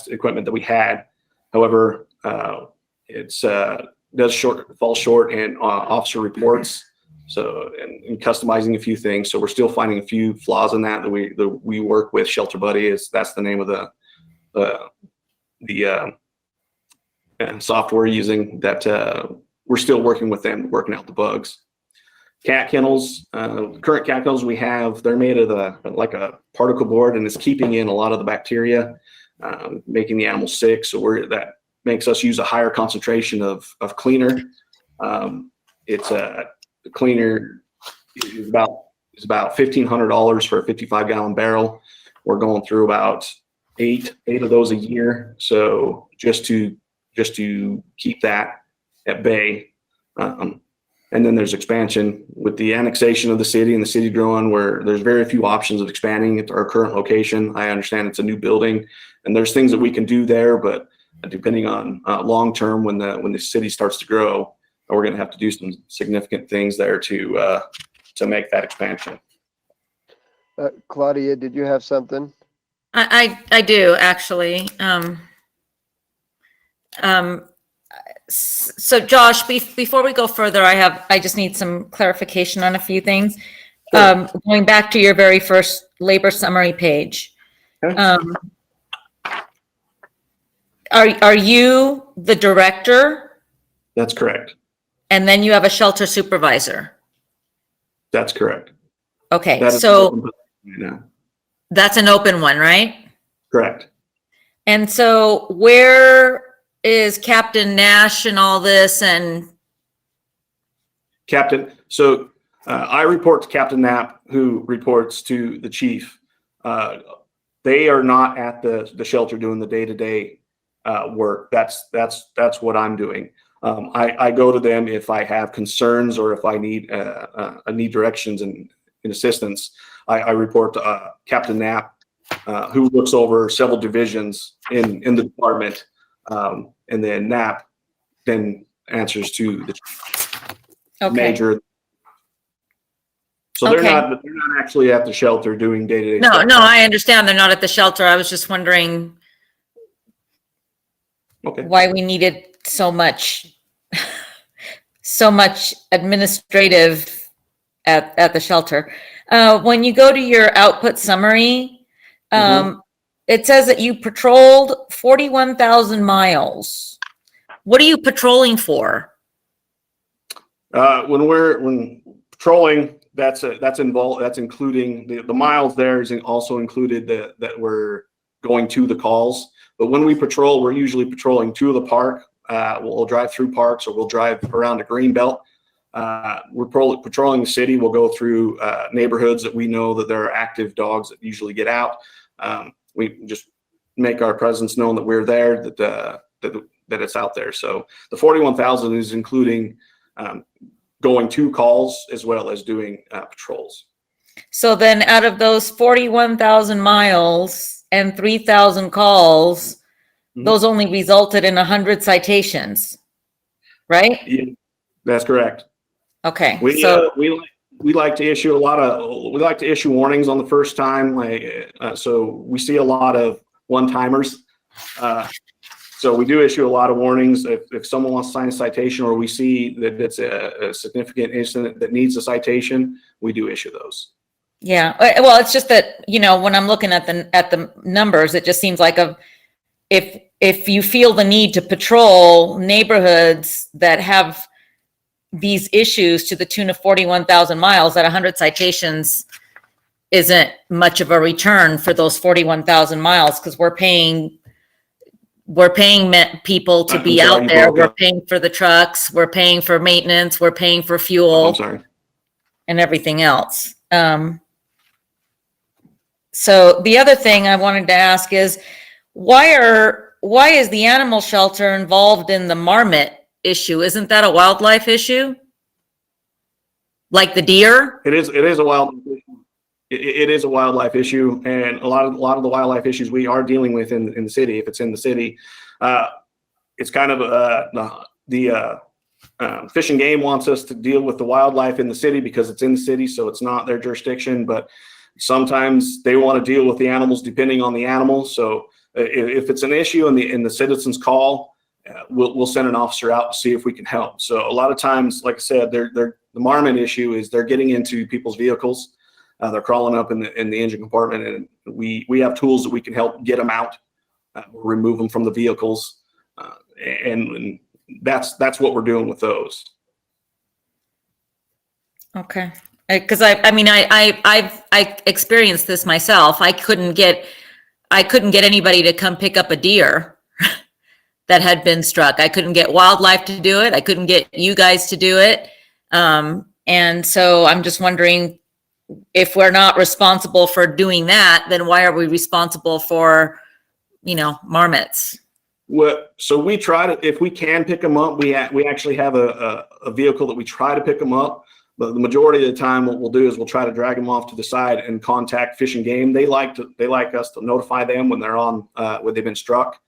equipment that we had. However, it's does fall short in officer reports. So, and customizing a few things. So we're still finding a few flaws in that we work with Shelter Buddy. That's the name of the software using that. We're still working with them, working out the bugs. Cat kennels, current cat kennels we have, they're made of like a particle board, and it's keeping in a lot of the bacteria, making the animal sick. So that makes us use a higher concentration of cleaner. It's a cleaner is about $1,500 for a 55-gallon barrel. We're going through about eight of those a year. So just to keep that at bay. And then there's expansion with the annexation of the city and the city growing, where there's very few options of expanding at our current location. I understand it's a new building and there's things that we can do there, but depending on long-term, when the city starts to grow, we're going to have to do some significant things there to make that expansion. Claudia, did you have something? I do actually. So Josh, before we go further, I just need some clarification on a few things. Sure. Going back to your very first labor summary page. Okay. Are you the director? That's correct. And then you have a shelter supervisor? That's correct. Okay, so that's an open one, right? Correct. And so where is Captain Nash and all this? And Captain, so I report to Captain Knapp, who reports to the chief. They are not at the shelter doing the day-to-day work. That's what I'm doing. I go to them if I have concerns or if I need directions and assistance. I report to Captain Knapp, who looks over several divisions in the department. And then Knapp then answers to the Okay. major. So Okay. they're not actually at the shelter doing day-to-day No, stuff. no, I understand they're not at the shelter. I was just wondering why we needed so much administrative at the shelter. When you go to your output summary, it says that you patrolled 41,000 miles. What are you patrolling for? When patrolling, that's including the miles. There is also included that we're going to the calls. But when we patrol, we're usually patrolling to the park. We'll drive through parks, or we'll drive around a green belt. We're patrolling the city. We'll go through neighborhoods that we know that there are active dogs that usually get out. We just make our presence known that we're there, that it's out there. So the 41,000 is including going to calls as well as doing patrols. So then out of those 41,000 miles and 3,000 calls, those only resulted in 100 citations, right? Yeah, that's correct. Okay. We like to issue warnings on the first time. So we see a lot of one-timers. So we do issue a lot of warnings. If someone wants to sign a citation, or we see that it's a significant incident that needs a citation, we do issue those. Yeah. Well, it's just that, when I'm looking at the numbers, it just seems like if you feel the need to patrol neighborhoods that have these issues to the tune of 41,000 miles, that 100 citations isn't much of a return for those 41,000 miles, because we're paying people to be out there. We're paying for the trucks. We're paying for maintenance. We're paying for fuel. And everything else. So the other thing I wanted to ask is, why is the animal shelter involved in the marmot issue? Isn't that a wildlife issue? Like the deer? It is a wildlife issue, and a lot of the wildlife issues we are dealing with in the city. If it's in the city, it's kind of the Fish and Game wants us to deal with the wildlife in the city because it's in the city, so it's not their jurisdiction. But sometimes they want to deal with the animals depending on the animal. So if it's an issue and the citizens call, we'll send an officer out to see if we can help. So a lot of times, like I said, the marmot issue is they're getting into people's vehicles. They're crawling up in the engine compartment, and we have tools that we can help get them out, remove them from the vehicles, and that's what we're doing with those. Okay. Because I've experienced this myself. I couldn't get anybody to come pick up a deer that had been struck. I couldn't get wildlife to do it. I couldn't get you guys to do it. And so I'm just wondering, if we're not responsible for doing that, then why are we responsible for, marmots? Well, so we try to, if we can pick them up, we actually have a vehicle that we try to pick them up. But the majority of the time, what we'll do is we'll try to drag them off to the side and contact Fish and Game. They like us to notify them when they're on, when they've been struck.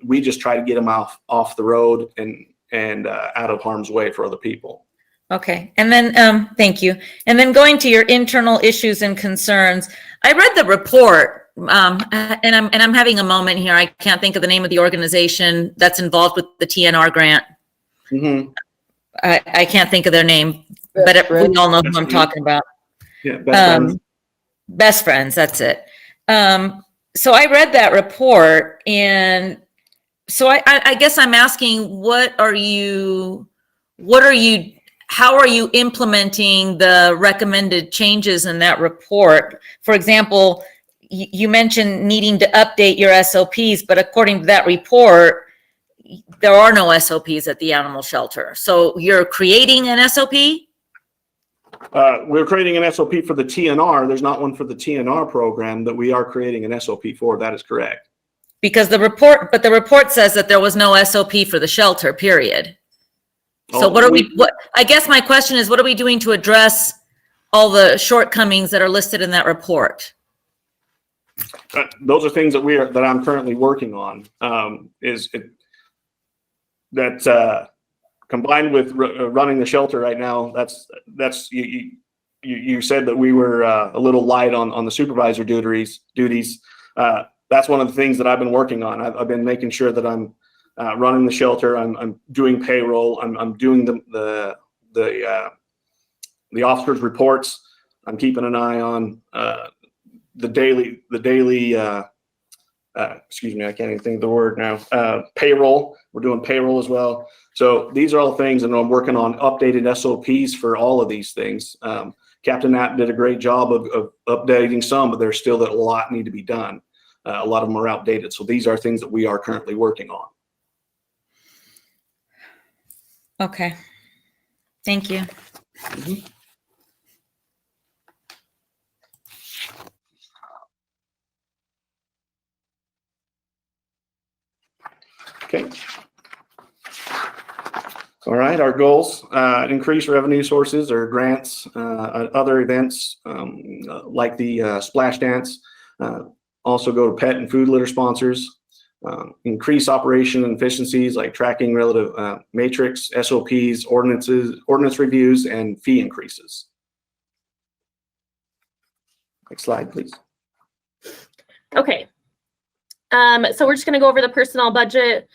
We just try to get them off the road and out of harm's way for other people. Okay. And then, thank you. And then going to your internal issues and concerns, I read the report, and I'm having a moment here. I can't think of the name of the organization that's involved with the TNR grant. Mm-hmm. I can't think of their name, but we all know who I'm talking about. Yeah, Best Friends. Best Friends, that's it. So I read that report, and so I guess I'm asking, how are you implementing the recommended changes in that report? For example, you mentioned needing to update your SOPs, but according to that report, there are no SOPs at the animal shelter. So you're creating an SOP? We're creating an SOP for the TNR. There's not one for the TNR program that we are creating an SOP for. That is correct. Because the report says that there was no SOP for the shelter, period. So I guess my question is, what are we doing to address all the shortcomings that are listed in that report? Those are things that I'm currently working on. combined with running the shelter right now, that's you said that we were a little light on the supervisor duties. That's one of the things that I've been working on. I've been making sure that I'm running the shelter. I'm doing payroll. I'm doing the officers' reports. I'm keeping an eye on the daily. Excuse me, I can't even think of the word now. Payroll. We're doing payroll as well. So these are all things, and I'm working on updated SOPs for all of these things. Captain Knapp did a great job of updating some, but there's still a lot need to be done. A lot of them are outdated. So these are things that we are currently working on. Okay. Thank you. Mm-hmm. Okay. All right, our goals, increase revenue sources or grants, other events like the splash dance, also go to pet and food litter sponsors, increase operation efficiencies like tracking relative matrix, SOPs, ordinance reviews, and fee increases. Next slide, please. Okay. So we're just going to go over the personnel budget.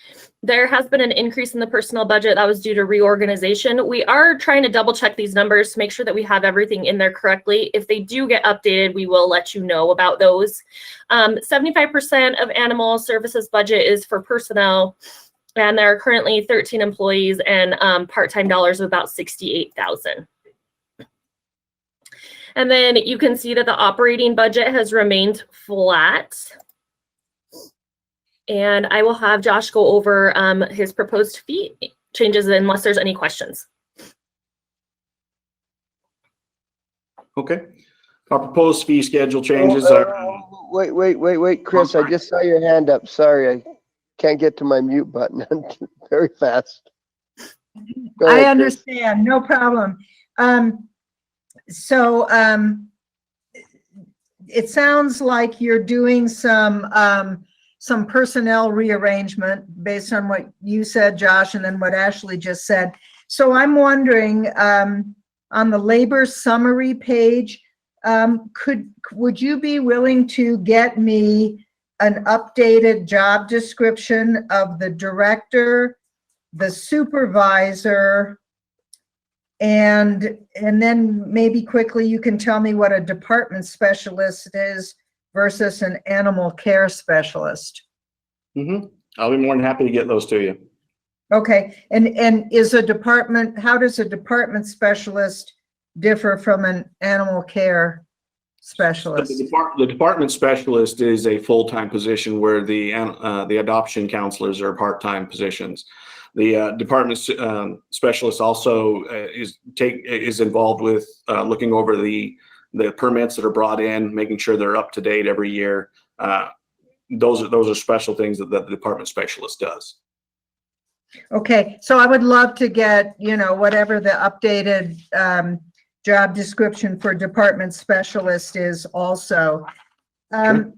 There has been an increase in the personnel budget that was due to reorganization. We are trying to double check these numbers to make sure that we have everything in there correctly. If they do get updated, we will let you know about those. 75% of animal services budget is for personnel, and there are currently 13 employees and part-time dollars of about $68,000. And then you can see that the operating budget has remained flat. And I will have Josh go over his proposed fee changes unless there's any questions. Okay. Our proposed fee schedule changes are. Wait, Chris, I just saw your hand up. Sorry, I can't get to my mute button very fast. Go ahead, I understand, no problem. So it sounds like you're doing some personnel rearrangement based on what you said, Josh, and then what Ashley just said. So I'm wondering, on the labor summary page, would you be willing to get me an updated job description of the director, the supervisor, and then maybe quickly you can tell me what a department specialist is versus an animal care specialist? Mm-hmm. I'll be more than happy to get those to you. Okay, and how does a department specialist differ from an animal care specialist? The department specialist is a full-time position where the adoption counselors are part-time positions. The department specialist also is involved with looking over the permits that are brought in, making sure they're up to date every year. Those are special things that the department specialist does. Okay, so I would love to get, whatever the updated job description for department specialist is also. Sure.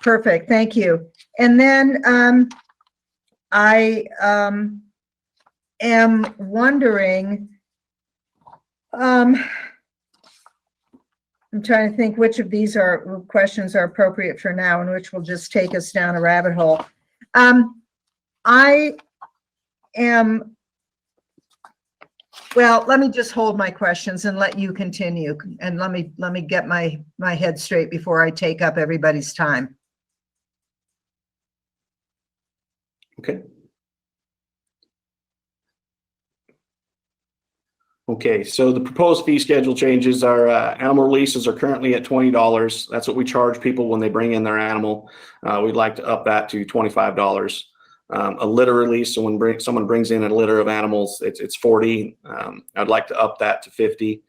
Perfect, thank you. And then I am wondering, I'm trying to think which of these questions are appropriate for now and which will just take us down a rabbit hole. Well, let me just hold my questions and let you continue, and let me get my head straight before I take up everybody's time. Okay. Okay, so the proposed fee schedule changes are animal releases are currently at $20. That's what we charge people when they bring in their animal. We'd like to up that to $25. A litter release, so when someone brings in a litter of animals, it's $40. I'd like to up that to $50.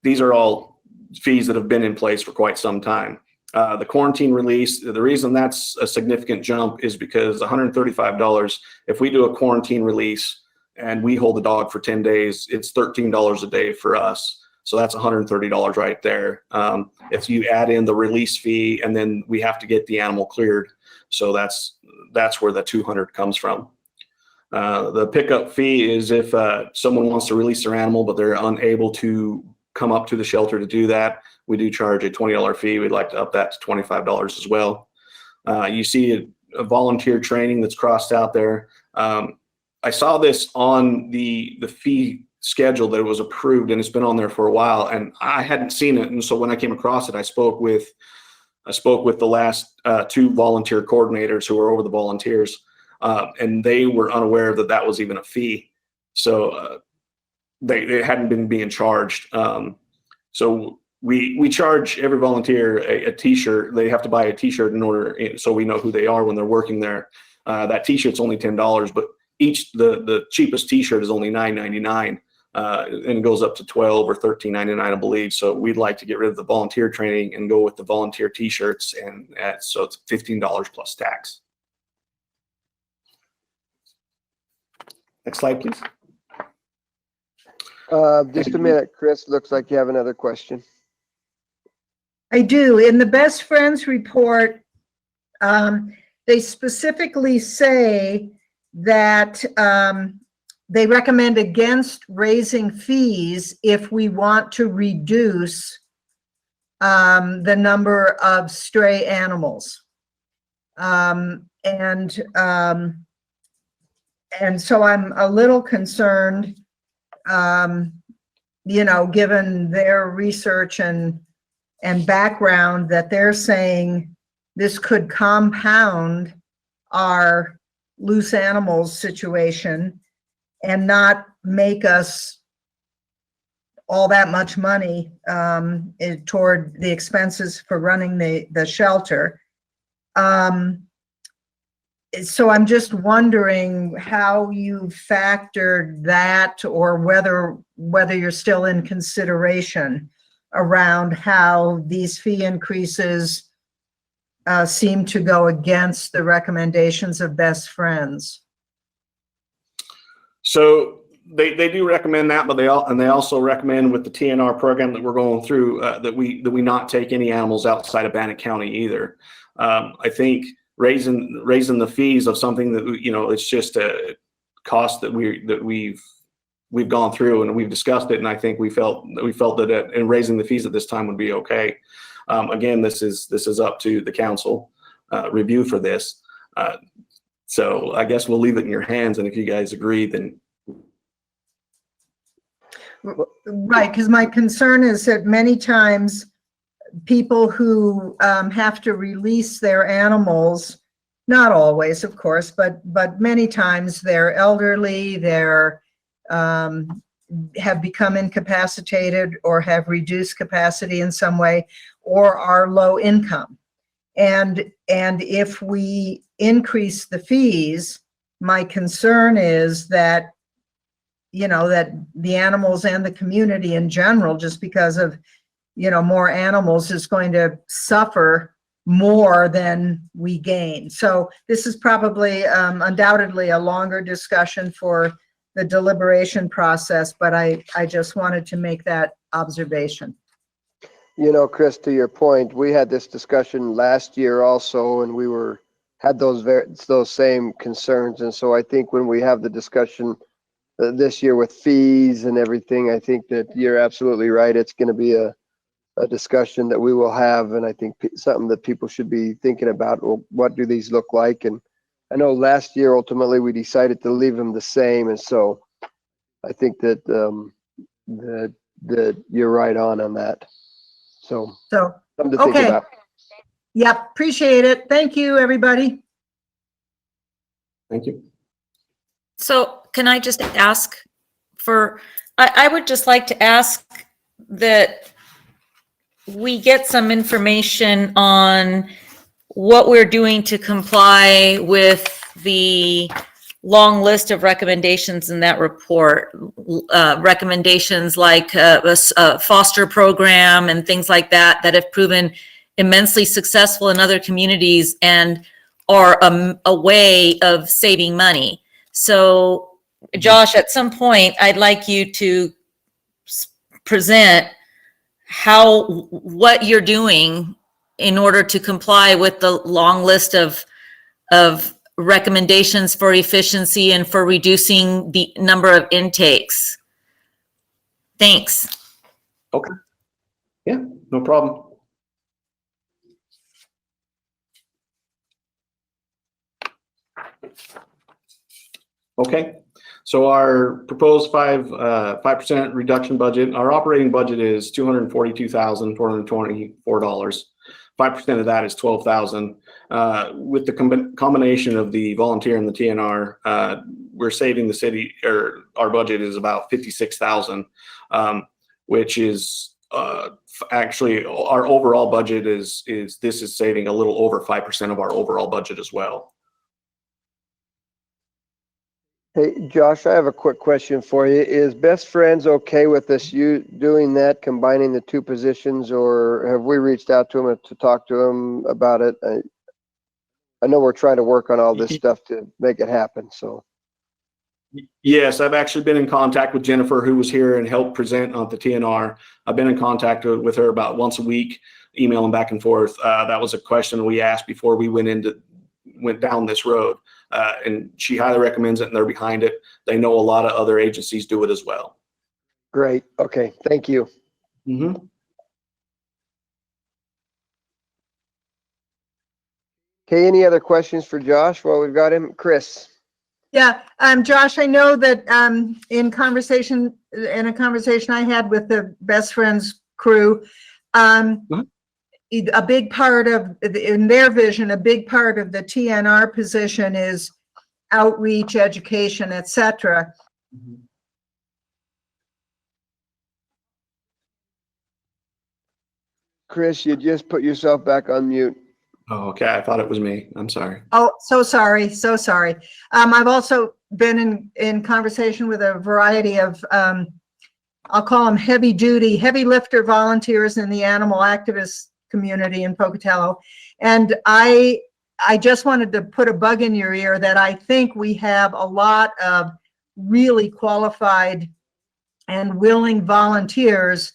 These are all fees that have been in place for quite some time. The quarantine release, the reason that's a significant jump is because $135, if we do a quarantine release and we hold the dog for 10 days, it's $13 a day for us. So that's $130 right there. If you add in the release fee, and then we have to get the animal cleared. So that's where the $200 comes from. The pickup fee is if someone wants to release their animal, but they're unable to come up to the shelter to do that. We do charge a $20 fee. We'd like to up that to $25 as well. You see a volunteer training that's crossed out there. I saw this on the fee schedule that it was approved, and it's been on there for a while, and I hadn't seen it. And so when I came across it, I spoke with the last 2 volunteer coordinators who were over the volunteers, and they were unaware that that was even a fee. So they hadn't been being charged. So we charge every volunteer a T-shirt. They have to buy a T-shirt in order, so we know who they are when they're working there. That T-shirt's only $10, but the cheapest T-shirt is only $9.99, and it goes up to $12 or $13.99, I believe. So we'd like to get rid of the volunteer training and go with the volunteer T-shirts, and so it's $15 plus tax. Next slide, please. Just a minute, Chris. Looks like you have another question. I do. In the Best Friends report, they specifically say that they recommend against raising fees if we want to reduce the number of stray animals. And so I'm a little concerned, you know, given their research and background, that they're saying this could compound our loose animals situation and not make us all that much money toward the expenses for running the shelter. So I'm just wondering how you factored that, or whether you're still in consideration around how these fee increases seem to go against the recommendations of Best Friends. So they do recommend that, but they also recommend with the TNR program that we're going through that we not take any animals outside of Bannock County either. I think raising the fees of something that, you know, it's just a cost that we've gone through and we've discussed it, and I think we felt that in raising the fees at this time would be okay. Again, this is up to the council review for this. So I guess we'll leave it in your hands, and if you guys agree, then. Right, because my concern is that many times people who have to release their animals, not always, of course, but many times they're elderly, they're have become incapacitated or have reduced capacity in some way, or are low income. And if we increase the fees, my concern is that, you know, that the animals and the community in general, just because of, you know, more animals, is going to suffer more than we gain. So this is probably undoubtedly a longer discussion for the deliberation process, but I just wanted to make that observation. You know, Chris, to your point, we had this discussion last year also, and we had those same concerns. And so I think when we have the discussion this year with fees and everything, I think that you're absolutely right. It's going to be a discussion that we will have, and I think something that people should be thinking about. Well, what do these look like? And I know last year ultimately we decided to leave them the same, and so I think that that you're right on that. So something to think about. Yep, appreciate it. Thank you, everybody. Thank you. So can I just ask I would just like to ask that we get some information on what we're doing to comply with the long list of recommendations in that report. Recommendations like a foster program and things like that have proven immensely successful in other communities and are a way of saving money. So, Josh, at some point, I'd like you to present what you're doing in order to comply with the long list of recommendations for efficiency and for reducing the number of intakes. Thanks. Okay. Yeah, no problem. Okay, so our proposed 5% reduction budget, our operating budget is $242,424. 5% of that is $12,000. With the combination of the volunteer and the TNR, we're saving the city, or our budget is about $56,000, which is actually our overall budget is saving a little over 5% of our overall budget as well. Hey, Josh, I have a quick question for you. Is Best Friends okay with us you doing that, combining the two positions, or have we reached out to them to talk to them about it? I know we're trying to work on all this stuff to make it happen, so. Yes, I've actually been in contact with Jennifer, who was here and helped present on the TNR. I've been in contact with her about once a week, emailing back and forth. That was a question we asked before we went down this road. And she highly recommends it, and they're behind it. They know a lot of other agencies do it as well. Great. Okay. Thank you. Mm-hmm. Okay. Any other questions for Josh while we've got him? Chris. Yeah, Josh, I know that in a conversation I had with the Best Friends crew, a big part of, in their vision, a big part of the TNR position is outreach, education, etc. Chris, you just put yourself back on mute. Oh, okay. I thought it was me. I'm sorry. Oh, so sorry. So sorry. I've also been in conversation with a variety of, I'll call them heavy lifter volunteers in the animal activist community in Pocatello. And I just wanted to put a bug in your ear that I think we have a lot of really qualified and willing volunteers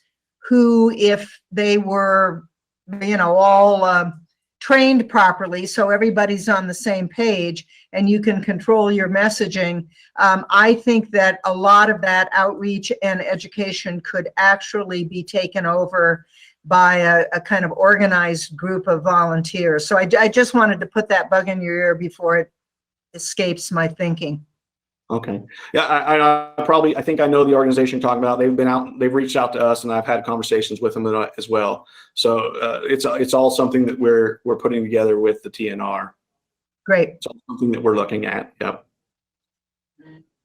who, if they were, all trained properly, so everybody's on the same page and you can control your messaging, I think that a lot of that outreach and education could actually be taken over by a kind of organized group of volunteers. So I just wanted to put that bug in your ear before it escapes my thinking. Okay. Yeah, I think I know the organization you're talking about. They've reached out to us, and I've had conversations with them as well. So it's all something that we're putting together with the TNR. Great. It's all something that we're looking at. Yep.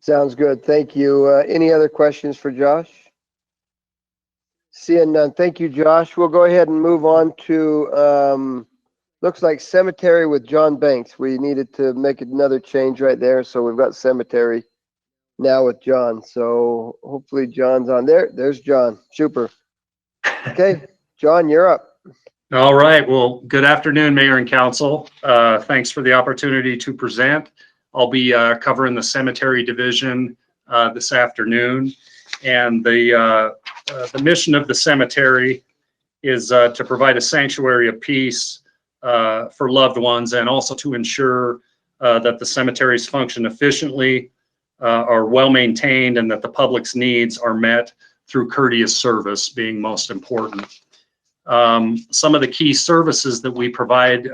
Sounds good. Thank you. Any other questions for Josh? Seeing none. Thank you, Josh. We'll go ahead and move on to, looks like cemetery with John Banks. We needed to make another change right there. So we've got cemetery now with John. So hopefully John's on there. There's John. Super. Okay, John, you're up. All right. Well, good afternoon, Mayor and Council. Thanks for the opportunity to present. I'll be covering the cemetery division this afternoon. And the mission of the cemetery is to provide a sanctuary of peace for loved ones, and also to ensure that the cemeteries function efficiently, are well maintained, and that the public's needs are met through courteous service being most important. Some of the key services that we provide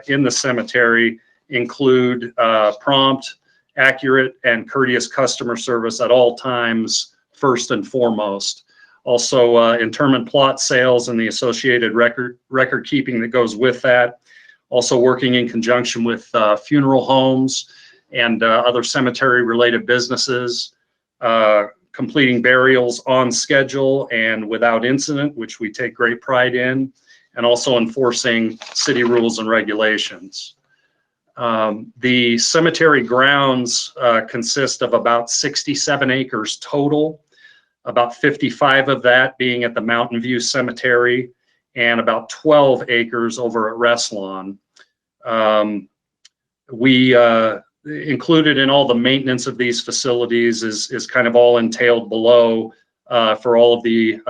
in the cemetery include prompt, accurate, and courteous customer service at all times, first and foremost. Also, interment plot sales and the associated record keeping that goes with that. Also working in conjunction with funeral homes and other cemetery-related businesses, completing burials on schedule and without incident, which we take great pride in, and also enforcing city rules and regulations. The cemetery grounds consist of about 67 acres total, about 55 of that being at the Mountain View Cemetery, and about 12 acres over at Restlawn. We included in all the maintenance of these facilities is kind of all entailed below for all of the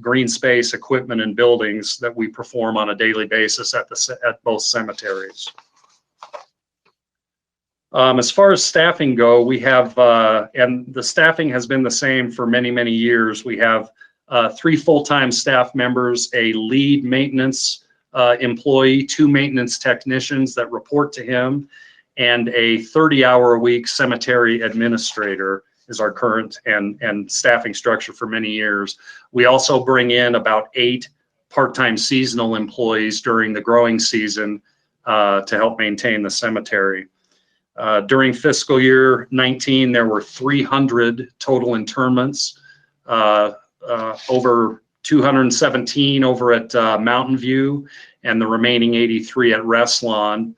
green space, equipment, and buildings that we perform on a daily basis at both cemeteries. As far as staffing go, we have, and the staffing has been the same for many, many years. We have 3 full-time staff members, a lead maintenance employee, 2 maintenance technicians that report to him, and a 30-hour-a-week cemetery administrator is our current and staffing structure for many years. We also bring in about 8 part-time seasonal employees during the growing season to help maintain the cemetery. During fiscal year 19, there were 300 total interments, over 217 over at Mountain View, and the remaining 83 at Restlawn.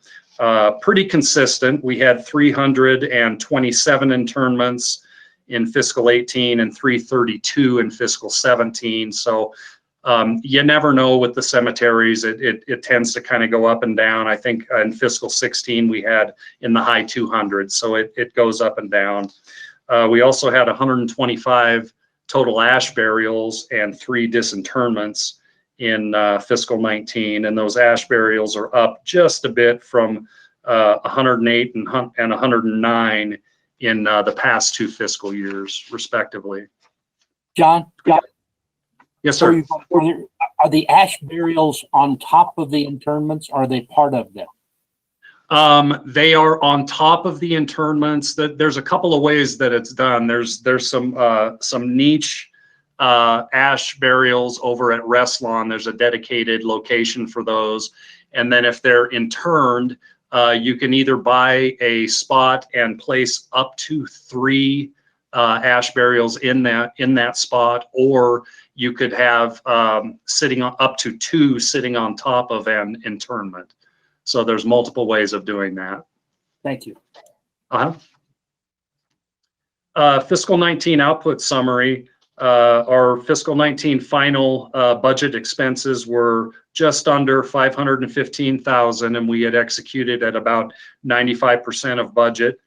Pretty consistent. We had 327 internments in fiscal 18 and 332 in fiscal 17. So you never know with the cemeteries. It tends to kind of go up and down. I think in fiscal 16 we had in the high 200s, so it goes up and down. We also had 125 total ash burials and 3 disinterments in fiscal 19, and those ash burials are up just a bit from 108 and 109 in the past 2 fiscal years, respectively. John? Yes, sir. Are the ash burials on top of the internments? Or are they part of them? They are on top of the internments. There's a couple of ways that it's done. There's some niche ash burials over at Restlawn. There's a dedicated location for those. And then if they're interned, you can either buy a spot and place up to 3 ash burials in that spot, or you could have sitting on up to 2 sitting on top of an internment. So there's multiple ways of doing that. Thank you. Fiscal 19 output summary. Our fiscal 19 final budget expenses were just under $515,000, and we had executed at about 95% of budget.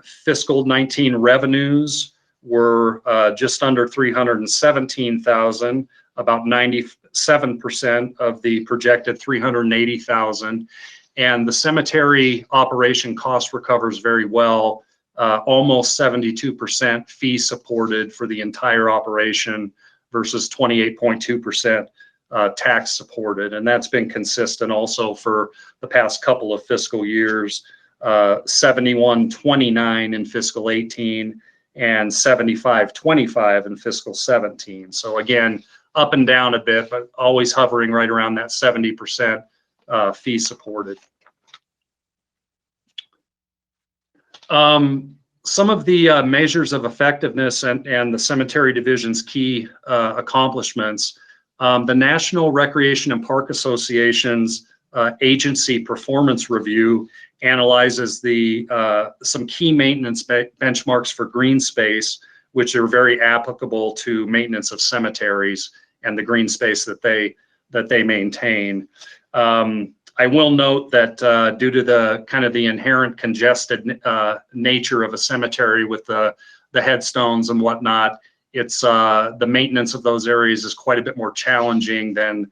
Fiscal 19 revenues were just under $317,000, about 97% of the projected $380,000. And the cemetery operation cost recovers very well, almost 72% fee supported for the entire operation versus 28.2% tax supported. And that's been consistent also for the past couple of fiscal years, 71.29 in fiscal 18 and 75.25 in fiscal 17. So again, up and down a bit, but always hovering right around that 70% fee supported. Some of the measures of effectiveness and the cemetery division's key accomplishments. The National Recreation and Park Association's agency performance review analyzes some key maintenance benchmarks for green space, which are very applicable to maintenance of cemeteries and the green space that they maintain. I will note that due to the kind of the inherent congested nature of a cemetery with the headstones and whatnot, it's the maintenance of those areas is quite a bit more challenging than,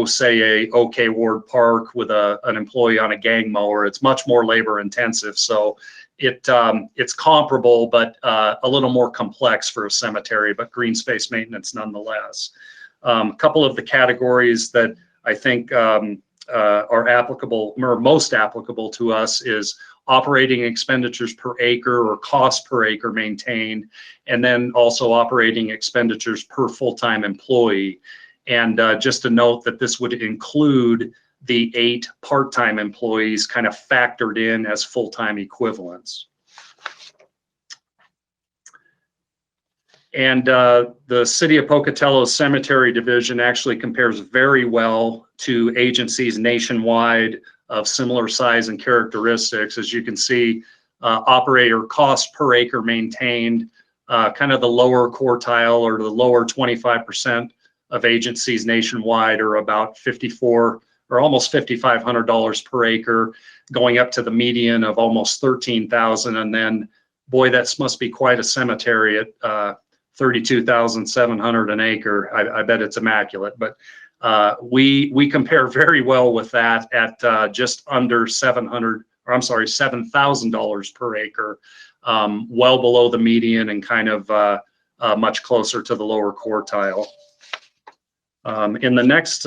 say a OK Ward Park with an employee on a gang mower. It's much more labor intensive. So it's comparable, but a little more complex for a cemetery, but green space maintenance nonetheless. A couple of the categories that I think are applicable, or most applicable to us, is operating expenditures per acre or cost per acre maintained, and then also operating expenditures per full-time employee. And just to note that this would include the 8 part-time employees kind of factored in as full-time equivalents. And the City of Pocatello Cemetery Division actually compares very well to agencies nationwide of similar size and characteristics. As you can see, operator cost per acre maintained, kind of the lower quartile or the lower 25% of agencies nationwide are about $54 or almost $5,500 per acre, going up to the median of almost $13,000. And then, boy, that must be quite a cemetery at $32,700 an acre. I bet it's immaculate, but we compare very well with that at just under $700 or I'm sorry, $7,000 per acre, well below the median and kind of much closer to the lower quartile. In the next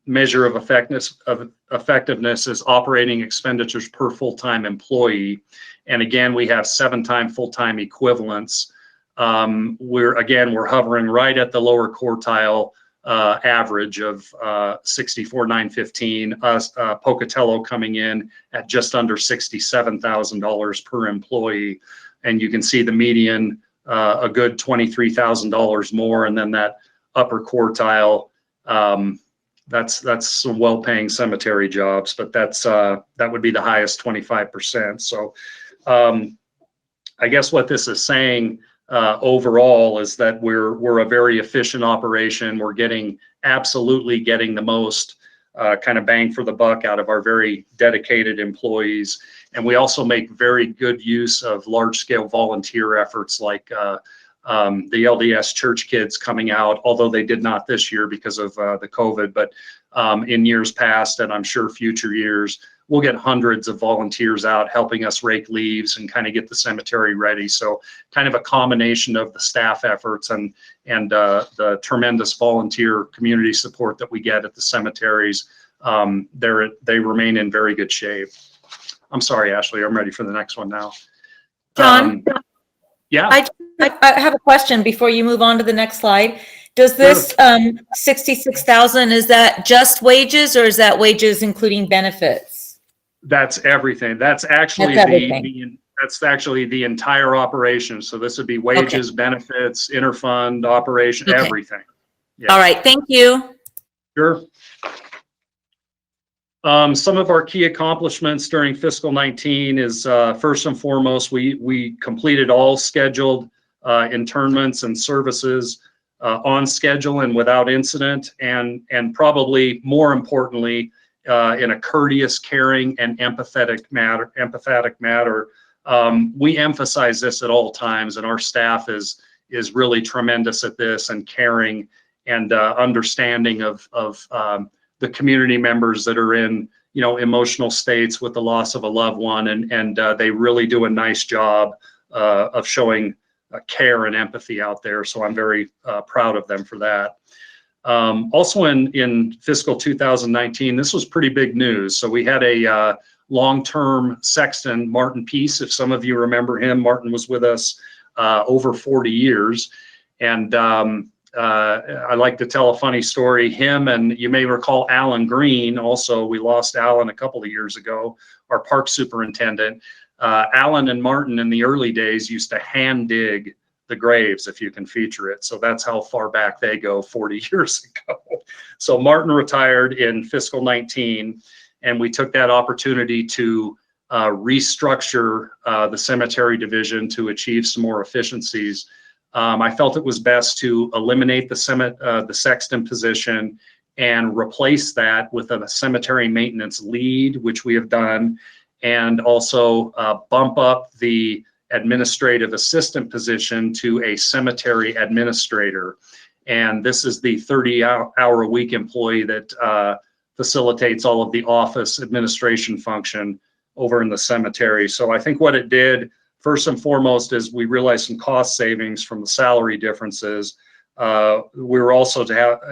measure of effectiveness is operating expenditures per full-time employee. And again, we have 7 full-time equivalents. We're hovering right at the lower quartile average of 64,915. Pocatello coming in at just under $67,000 per employee. And you can see the median a good $23,000 more, and then that upper quartile, that's some well-paying cemetery jobs, but that would be the highest 25%. So I guess what this is saying overall is that we're a very efficient operation. We're absolutely getting the most kind of bang for the buck out of our very dedicated employees. And we also make very good use of large-scale volunteer efforts like the LDS church kids coming out, although they did not this year because of the COVID, but in years past, and I'm sure future years, we'll get hundreds of volunteers out helping us rake leaves and kind of get the cemetery ready. So kind of a combination of the staff efforts and the tremendous volunteer community support that we get at the cemeteries. They remain in very good shape. I'm sorry, Ashley, I'm ready for the next one now. John? Yeah. I have a question before you move on to the next slide. Does this 66,000, is that just wages, or is that wages including benefits? That's everything. That's actually that's actually the entire operation. So this would be wages, benefits, interfund, operation, everything. Yeah. All right, thank you. Sure. Some of our key accomplishments during fiscal 19 is first and foremost, we completed all scheduled internments and services on schedule and without incident, and probably more importantly, in a courteous, caring, and empathetic matter. We emphasize this at all times, and our staff is really tremendous at this and caring and understanding of the community members that are in, emotional states with the loss of a loved one, and they really do a nice job of showing care and empathy out there. So I'm very proud of them for that. Also in fiscal 2019, this was pretty big news. So we had a long-term sexton, Martin Peace. If some of you remember him, Martin was with us over 40 years. And I like to tell a funny story. Him, and you may recall Alan Green, also, we lost Alan a couple of years ago, our park superintendent. Alan and Martin in the early days used to hand dig the graves, if you can feature it. So that's how far back they go, 40 years ago. So Martin retired in fiscal 19, and we took that opportunity to restructure the cemetery division to achieve some more efficiencies. I felt it was best to eliminate the sexton position and replace that with a cemetery maintenance lead, which we have done, and also bump up the administrative assistant position to a cemetery administrator. And this is the 30-hour-a-week employee that facilitates all of the office administration function over in the cemetery. So I think what it did, first and foremost, is we realized some cost savings from the salary differences. We were also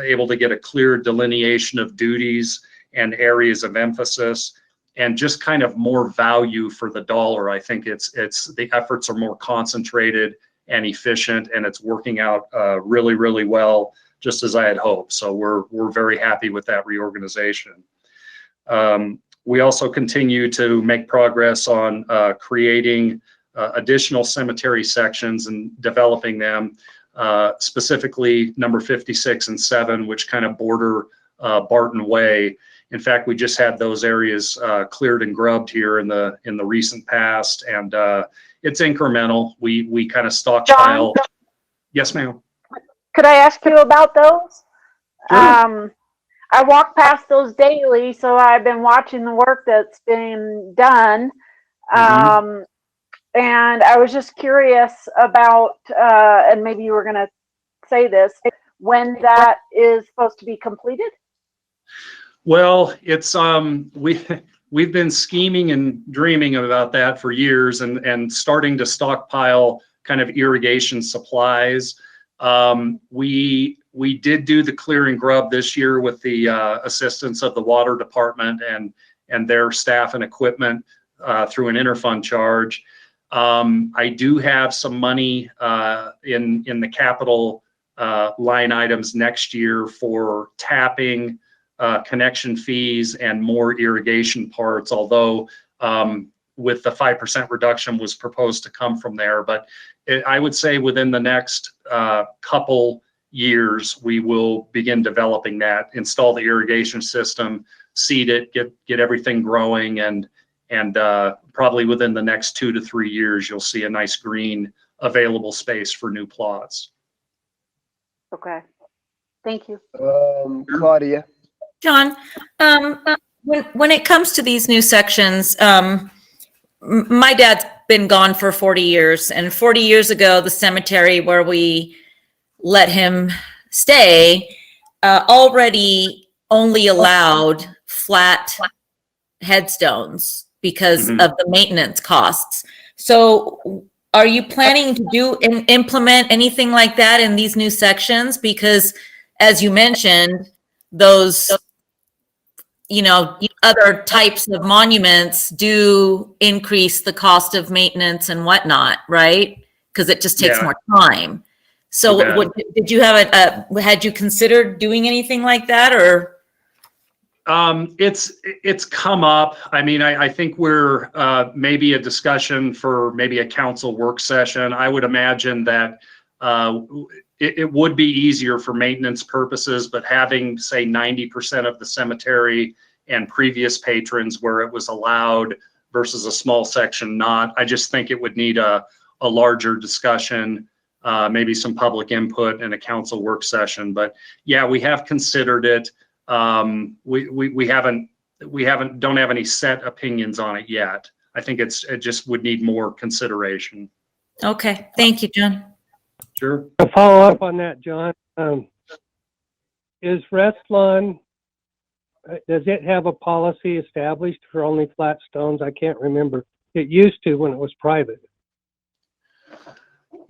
able to get a clear delineation of duties and areas of emphasis, and just kind of more value for the dollar. I think it's the efforts are more concentrated and efficient, and it's working out really, really well, just as I had hoped. So we're very happy with that reorganization. We also continue to make progress on creating additional cemetery sections and developing them, specifically number 56 and 7, which kind of border Barton Way. In fact, we just had those areas cleared and grubbed here in the recent past, and it's incremental. We kind of stockpile. John? Yes, ma'am. Could I ask you about those? Sure. I walk past those daily, so I've been watching the work that's being done. And I was just curious about, and maybe you were going to say this, when that is supposed to be completed? Well, it's we we've been scheming and dreaming about that for years, and starting to stockpile kind of irrigation supplies. We did do the clear and grub this year with the assistance of the water department and their staff and equipment through an interfund charge. I do have some money in the capital line items next year for tapping, connection fees, and more irrigation parts, although with the 5% reduction was proposed to come from there. But I would say within the next couple years, we will begin developing that, install the irrigation system, seed it, get everything growing, and probably within the next 2 to 3 years, you'll see a nice green available space for new plots. Okay. Thank you. Claudia. John, when it comes to these new sections, my dad's been gone for 40 years, and 40 years ago, the cemetery where we let him stay already only allowed flat headstones because of the maintenance costs. So are you planning to do and implement anything like that in these new sections? Because as you mentioned, those, other types of monuments do increase the cost of maintenance and whatnot, right? Because it just takes more time. So did you have had you considered doing anything like that, or? It's come up. I mean, I think we're maybe a discussion for maybe a council work session. I would imagine that it would be easier for maintenance purposes, but having, say, 90% of the cemetery and previous patrons where it was allowed versus a small section not, I just think it would need a larger discussion, maybe some public input and a council work session. But yeah, we have considered it. We don't have any set opinions on it yet. I think it just would need more consideration. Okay, thank you, John. Sure. To follow up on that, John, is Restlawn, does it have a policy established for only flat stones? I can't remember. It used to when it was private.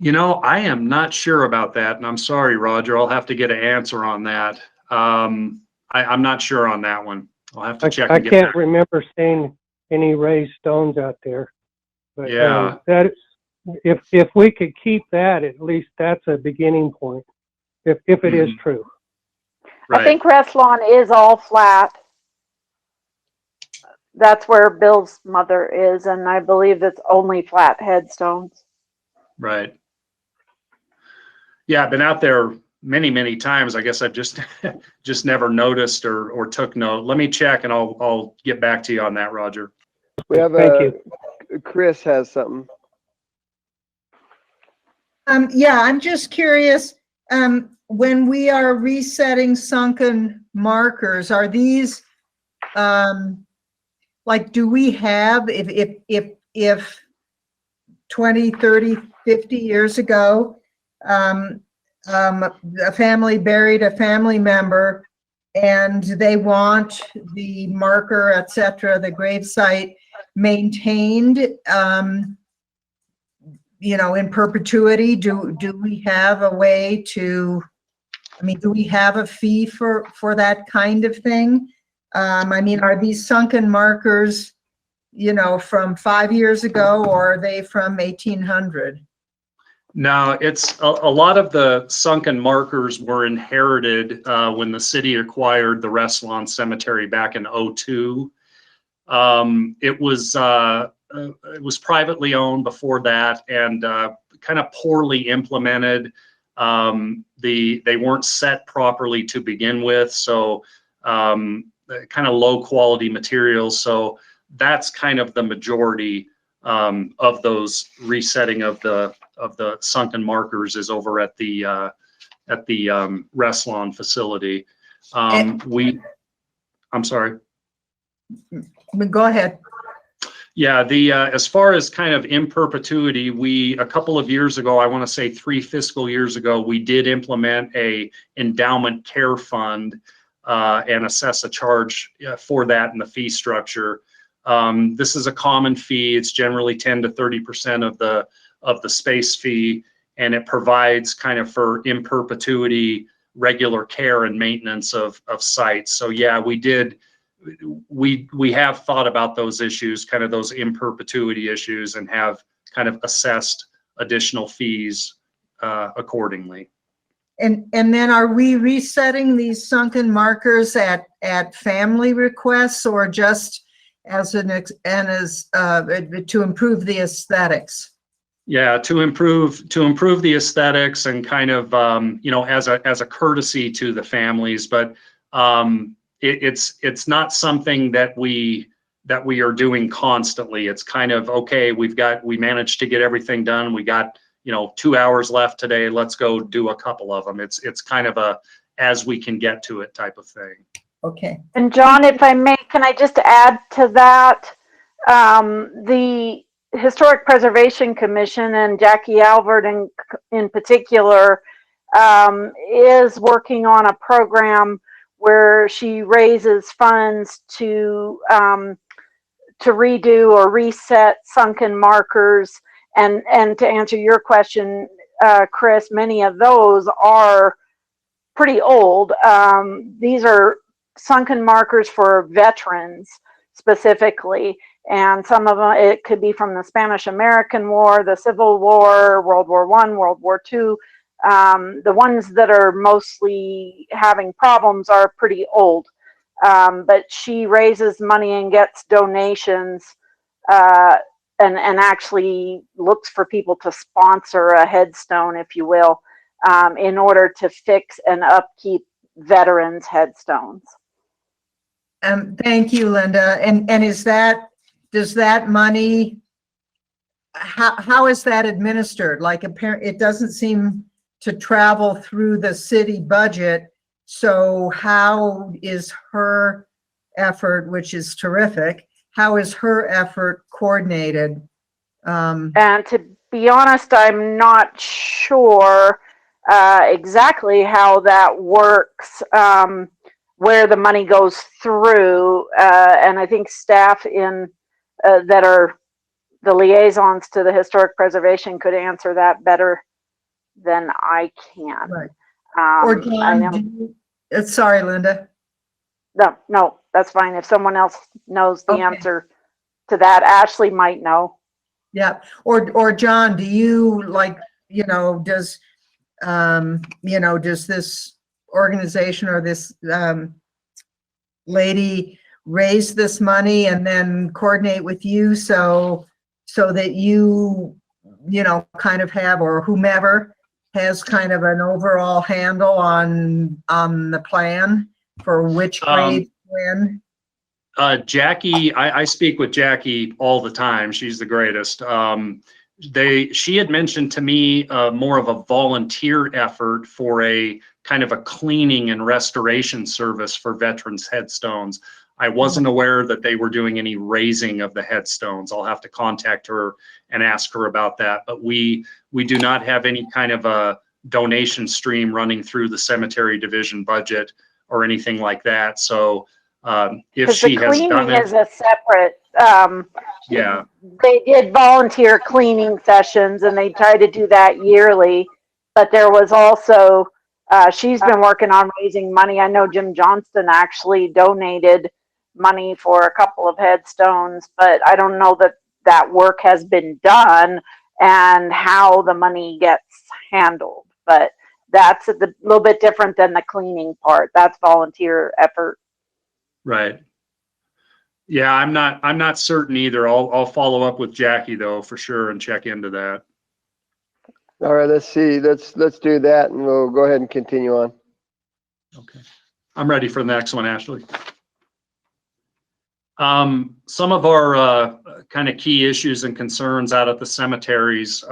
I am not sure about that, and I'm sorry, Roger. I'll have to get an answer on that. I'm not sure on that one. I'll have to check. I can't remember seeing any raised stones out there. But yeah, if we could keep that, at least that's a beginning point. If it is true. Right. I think Restlawn is all flat. That's where Bill's mother is, and I believe it's only flat headstones. Right. Yeah, I've been out there many times. I guess I've just never noticed or took note. Let me check, and I'll get back to you on that, Roger. We have Thank you. Chris has something. Yeah, I'm just curious, when we are resetting sunken markers, are these, do we have, if 20, 30, 50 years ago, a family buried a family member and they want the marker, etc., the gravesite maintained, in perpetuity, do we have a way to, do we have a fee for that kind of thing? Are these sunken markers, from 5 years ago, or are they from 1800? No, it's a lot of the sunken markers were inherited when the city acquired the Restlawn Cemetery back in '02. It was privately owned before that, and kind of poorly implemented. They weren't set properly to begin with, so kind of low quality materials. So that's kind of the majority of those resetting of the sunken markers is over at the Restlawn facility. I'm sorry. Go ahead. Yeah, as far as kind of in perpetuity, a couple of years ago, I want to say 3 fiscal years ago, we did implement a endowment care fund and assess a charge for that in the fee structure. This is a common fee. It's generally 10 to 30% of the space fee, and it provides kind of for in perpetuity regular care and maintenance of sites. So yeah, we have thought about those issues, kind of those in perpetuity issues, and have kind of assessed additional fees accordingly. And then are we resetting these sunken markers at family requests, or just as to improve the aesthetics? Yeah, to improve the aesthetics and kind of as a courtesy to the families, but it's not something that we are doing constantly. It's kind of, okay, we managed to get everything done. We got 2 hours left today. Let's go do a couple of them. It's kind of a as we can get to it type of thing. Okay. And John, if I may, can I just add to that? The Historic Preservation Commission and Jackie Albert in particular is working on a program where she raises funds to redo or reset sunken markers. And to answer your question, Chris, many of those are pretty old. These are sunken markers for veterans specifically. And some of them, it could be from the Spanish-American War, the Civil War, World War I, World War II. The ones that are mostly having problems are pretty old. But she raises money and gets donations and actually looks for people to sponsor a headstone, if you will, in order to fix and upkeep veterans' headstones. Thank you, Linda. And does that money, how is that administered? Like, it doesn't seem to travel through the city budget. So how is her effort, which is terrific, how is her effort coordinated? And to be honest, I'm not sure exactly how that works, where the money goes through. And I think staff that are the liaisons to the Historic Preservation could answer that better than I can. Right. Or John, sorry, Linda. No, that's fine. If someone else knows the answer to that, Ashley might know. Yeah. Or John, do you does this organization or this lady raise this money and then coordinate with you so that you kind of have, or whomever has kind of an overall handle on the plan for which grade when? Jackie, I speak with Jackie all the time. She's the greatest. She had mentioned to me more of a volunteer effort for a kind of a cleaning and restoration service for veterans' headstones. I wasn't aware that they were doing any raising of the headstones. I'll have to contact her and ask her about that. But we do not have any kind of a donation stream running through the cemetery division budget or anything like that. So if she has done it, is a separate. Yeah. They did volunteer cleaning sessions, and they try to do that yearly. But there was also she's been working on raising money. I know Jim Johnston actually donated money for a couple of headstones, but I don't know that work has been done and how the money gets handled. But that's a little bit different than the cleaning part. That's volunteer effort. Right. Yeah, I'm not certain either. I'll follow up with Jackie though for sure and check into that. All right, let's see. Let's do that, and we'll go ahead and continue on. Okay. I'm ready for the next one, Ashley. Some of our kind of key issues and concerns out at the cemeteries.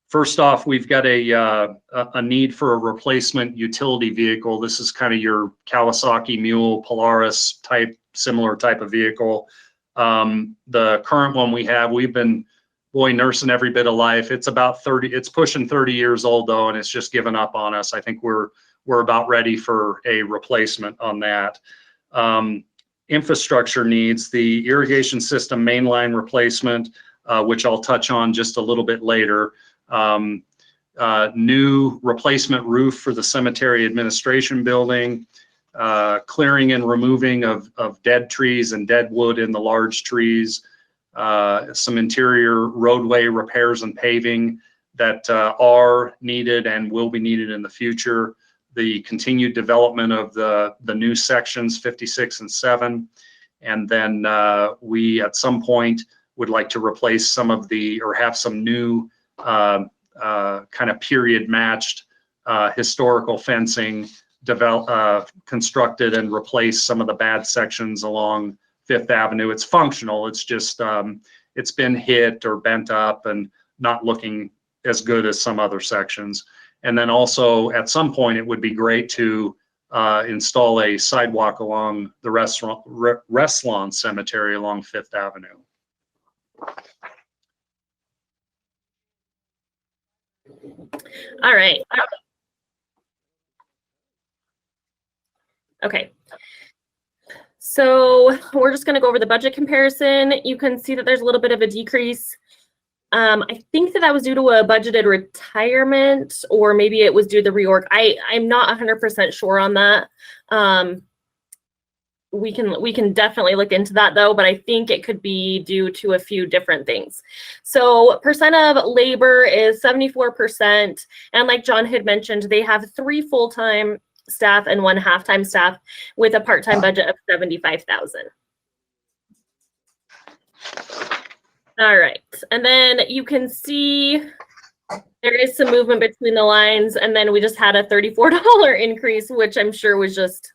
First off, we've got a need for a replacement utility vehicle. This is kind of your Kawasaki Mule, Polaris type, similar type of vehicle. The current one we have, we've been nursing every bit of life. It's about 30, it's pushing 30 years old though, and it's just given up on us. I think we're about ready for a replacement on that. infrastructure needs, the irrigation system mainline replacement, which I'll touch on just a little bit later. New replacement roof for the cemetery administration building, clearing and removing of dead trees and dead wood in the large trees, some interior roadway repairs and paving that are needed and will be needed in the future, the continued development of the new sections 56 and 7, and then we at some point would like to replace some of the, or have some new kind of period matched historical fencing constructed and replace some of the bad sections along Fifth Avenue. It's functional, it's just it's been hit or bent up and not looking as good as some other sections. And then also at some point it would be great to install a sidewalk along the Restlawn Cemetery along Fifth Avenue. All right. Okay. So we're just going to go over the budget comparison. You can see that there's a little bit of a decrease. I think that was due to a budgeted retirement, or maybe it was due to the reorg. I'm not 100% sure on that. We can definitely look into that though, but I think it could be due to a few different things. So percent of labor is 74%. And like John had mentioned, they have 3 full-time staff and 1 half-time staff with a part-time budget of $75,000. All right, and then you can see there is some movement between the lines, and then we just had a $34 increase, which I'm sure was just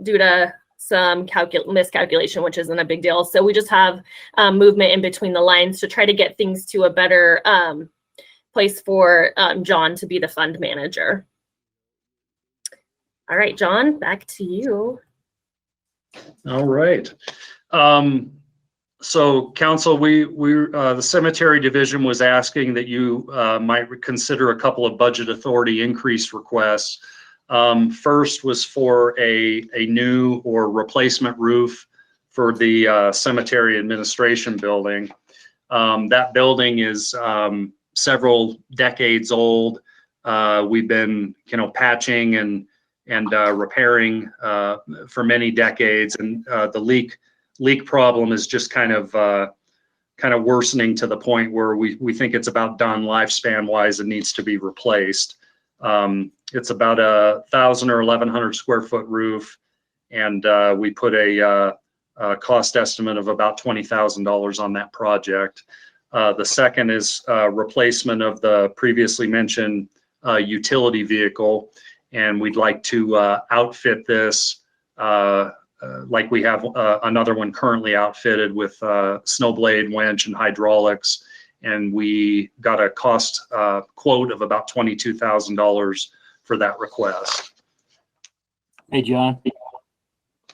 due to some miscalculation, which isn't a big deal. So we just have movement in between the lines to try to get things to a better place for John to be the fund manager. All right, John, back to you. All right. So council, the cemetery division was asking that you might consider a couple of budget authority increase requests. First was for a new or replacement roof for the cemetery administration building. That building is several decades old. We've been, patching and repairing for many decades, and the leak problem is just kind of worsening to the point where we think it's about done lifespan wise and needs to be replaced. It's about 1,000 or 1,100 square foot roof, and we put a cost estimate of about $20,000 on that project. The second is replacement of the previously mentioned utility vehicle, and we'd like to outfit this like we have another one currently outfitted with snowblade, winch, and hydraulics. And we got a cost quote of about $22,000 for that request. Hey, John.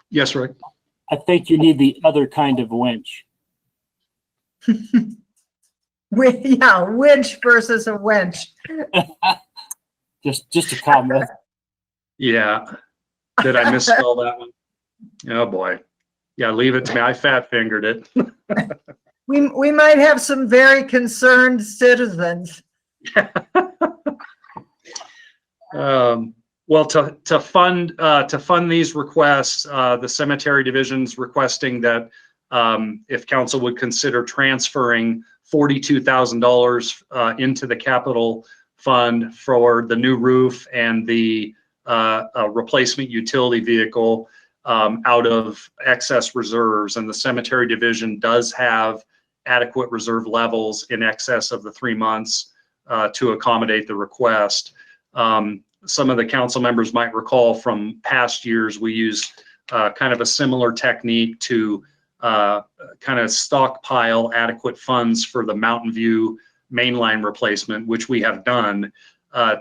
Yes, Rick. I think you need the other kind of winch. Yeah, winch versus a wench. Just a comment. Yeah. Did I misspell that one? Oh boy. Yeah, leave it to me. I fat fingered it. We might have some very concerned citizens. Well, to fund these requests, the cemetery division's requesting that if council would consider transferring $42,000 into the capital fund for the new roof and the replacement utility vehicle out of excess reserves. And the cemetery division does have adequate reserve levels in excess of the 3 months to accommodate the request. Some of the council members might recall from past years, we used kind of a similar technique to kind of stockpile adequate funds for the Mountain View mainline replacement, which we have done.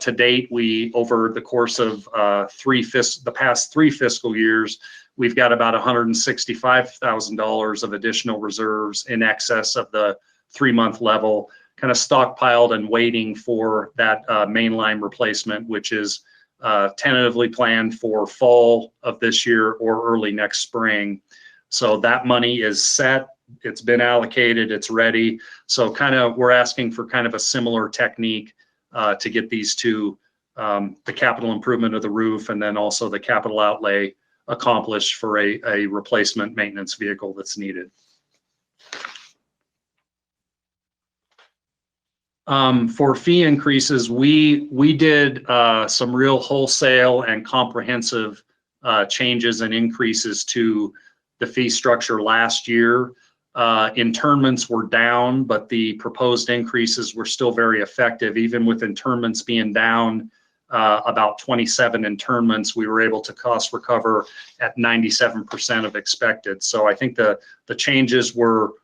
To date, we, over the course of the past 3 fiscal years, we've got about $165,000 of additional reserves in excess of the 3-month level, kind of stockpiled and waiting for that mainline replacement, which is tentatively planned for fall of this year or early next spring. So that money is set, it's been allocated, it's ready. So kind of, we're asking for kind of a similar technique to get these two, the capital improvement of the roof and then also the capital outlay accomplished for a replacement maintenance vehicle that's needed. For fee increases, we did some real wholesale and comprehensive changes and increases to the fee structure last year. Internments were down, but the proposed increases were still very effective. Even with internments being down about 27 internments, we were able to cost recover at 97% of expected. So I think the changes were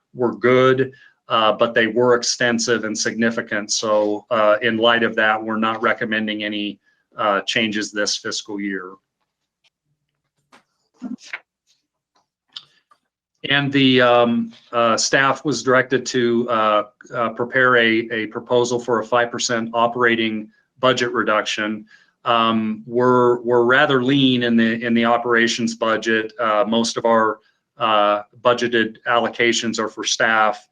good. But they were extensive and significant. So in light of that, we're not recommending any changes this fiscal year. And the staff was directed to prepare a proposal for a 5% operating budget reduction. We're rather lean in the operations budget. Most of our budgeted allocations are for staff.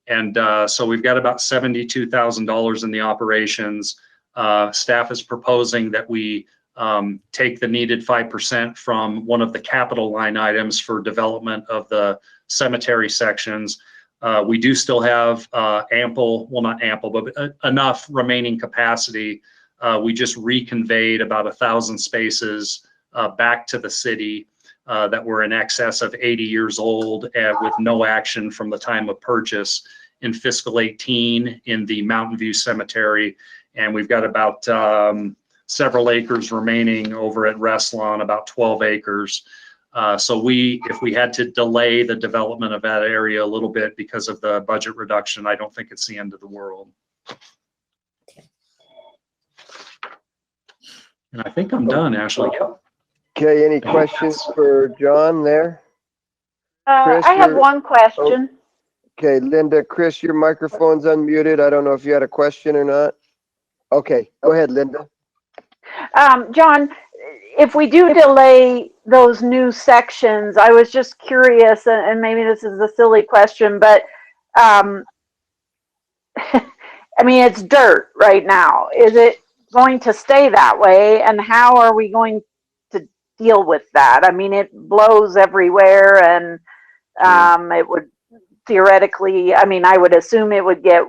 And so we've got about $72,000 in the operations. Staff is proposing that we take the needed 5% from one of the capital line items for development of the cemetery sections. We do still have ample, well, not ample, but enough remaining capacity. We just reconveyed about 1,000 spaces back to the city that were in excess of 80 years old and with no action from the time of purchase in fiscal 18 in the Mountain View Cemetery. And we've got about several acres remaining over at Restlawn, about 12 acres. So if we had to delay the development of that area a little bit because of the budget reduction, I don't think it's the end of the world. And I think I'm done, Ashley. Okay, any questions for John there? Chris, I have one question. Okay, Linda, Chris, your microphone's unmuted. I don't know if you had a question or not. Okay, go ahead, Linda. John, if we do delay those new sections, I was just curious, and maybe this is a silly question, but I mean, it's dirt right now. Is it going to stay that way? And how are we going to deal with that? I mean, it blows everywhere, and it would theoretically, I mean, I would assume it would get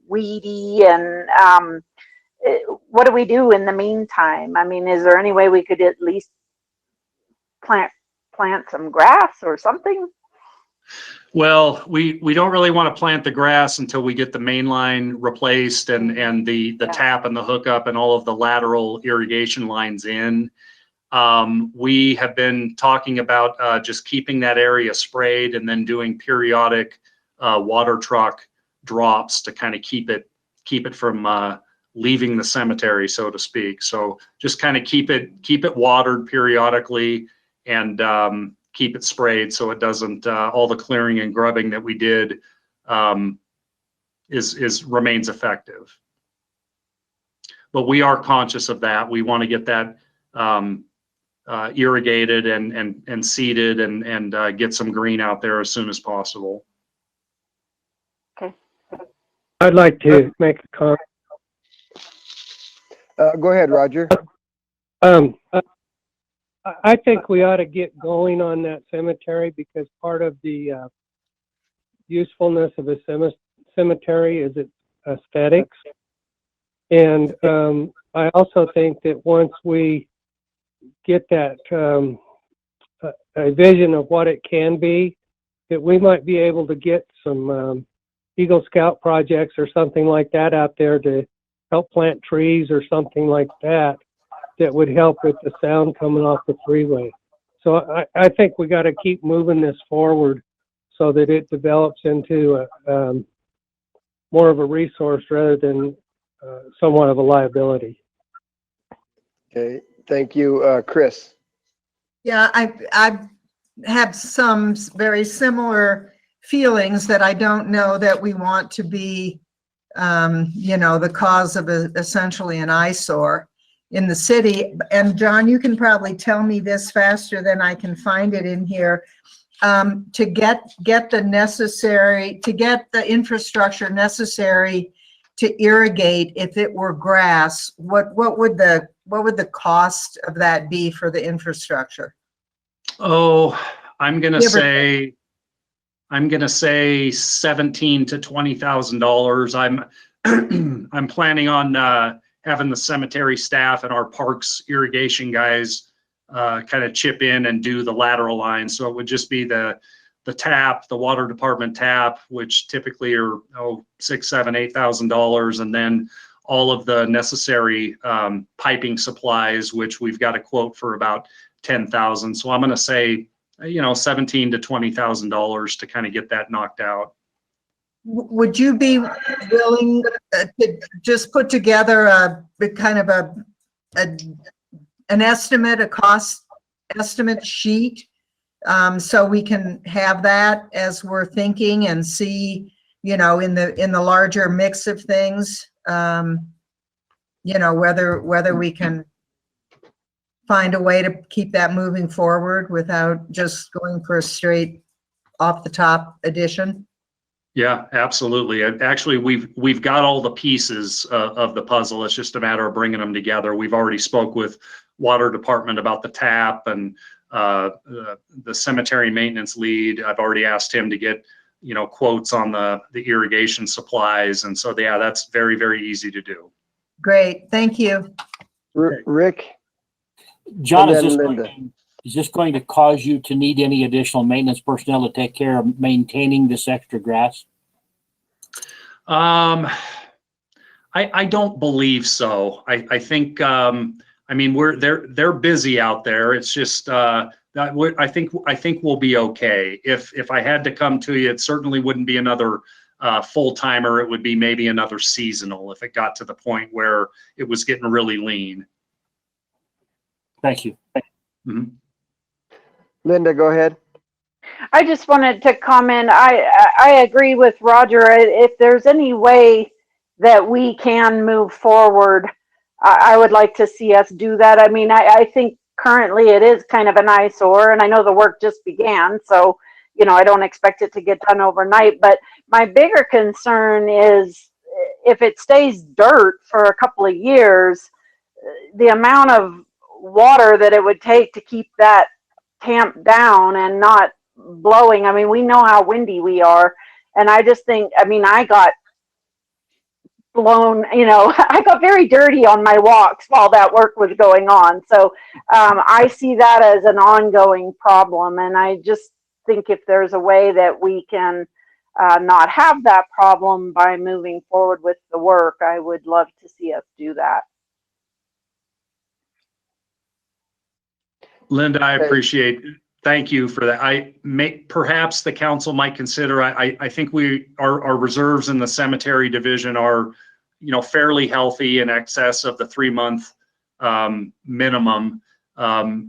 weedy, and what do we do in the meantime? I mean, is there any way we could at least plant some grass or something? Well, we don't really want to plant the grass until we get the main line replaced and the tap and the hookup and all of the lateral irrigation lines in. We have been talking about just keeping that area sprayed and then doing periodic water truck drops to kind of keep it from leaving the cemetery, so to speak. So just kind of keep it watered periodically and keep it sprayed so it doesn't all the clearing and grubbing that we did remains effective. But we are conscious of that. We want to get that irrigated and seeded and get some green out there as soon as possible. Okay. I'd like to make a comment. Go ahead, Roger. I think we ought to get going on that cemetery because part of the usefulness of a cemetery is its aesthetics. And I also think that once we get that a vision of what it can be, that we might be able to get some Eagle Scout projects or something like that out there to help plant trees or something like that that would help with the sound coming off the freeway. So I think we got to keep moving this forward so that it develops into more of a resource rather than somewhat of a liability. Okay, thank you, Chris. Yeah, I have some very similar feelings that I don't know that we want to be, the cause of essentially an eyesore in the city. And John, you can probably tell me this faster than I can find it in here. to get the necessary, to get the infrastructure necessary to irrigate, if it were grass, what would the cost of that be for the infrastructure? Oh, I'm gonna Give or say, $17,000 to $20,000. I'm planning on having the cemetery staff and our parks irrigation guys kind of chip in and do the lateral line. So it would just be the tap, the water department tap, which typically are $6,000, $7,000, $8,000, and then all of the necessary piping supplies, which we've got a quote for about $10,000. So I'm going to say, $17,000 to $20,000 to kind of get that knocked out. Would you be willing to just put together a kind of an estimate, a cost estimate sheet, so we can have that as we're thinking and see, in the larger mix of things, whether we can find a way to keep that moving forward without just going for a straight off the top addition? Yeah, absolutely. Actually, we've got all the pieces of the puzzle. It's just a matter of bringing them together. We've already spoke with water department about the tap, and the cemetery maintenance lead. I've already asked him to get quotes on the irrigation supplies, and so yeah, that's very, very easy to do. Great, thank you. Rick. John, And is then this, Linda. is this going to cause you to need any additional maintenance personnel to take care of maintaining this extra grass? I don't believe so. I think they're busy out there. It's just I think we'll be okay. If I had to come to you, it certainly wouldn't be another full timer. It would be maybe another seasonal if it got to the point where it was getting really lean. Thank you. Mm-hmm. Linda, go ahead. I just wanted to comment. I agree with Roger. If there's any way that we can move forward, I would like to see us do that. I mean, I think currently it is kind of an eyesore, and I know the work just began, so I don't expect it to get done overnight. But my bigger concern is if it stays dirt for a couple of years, the amount of water that it would take to keep that tamped down and not blowing. I mean, we know how windy we are, and I just think, I got blown, I got very dirty on my walks while that work was going on. So I see that as an ongoing problem, and I just think if there's a way that we can not have that problem by moving forward with the work, I would love to see us do that. Linda, I appreciate. Thank you for that. Perhaps the council might consider. I think our reserves in the cemetery division are, fairly healthy, in excess of the 3-month minimum.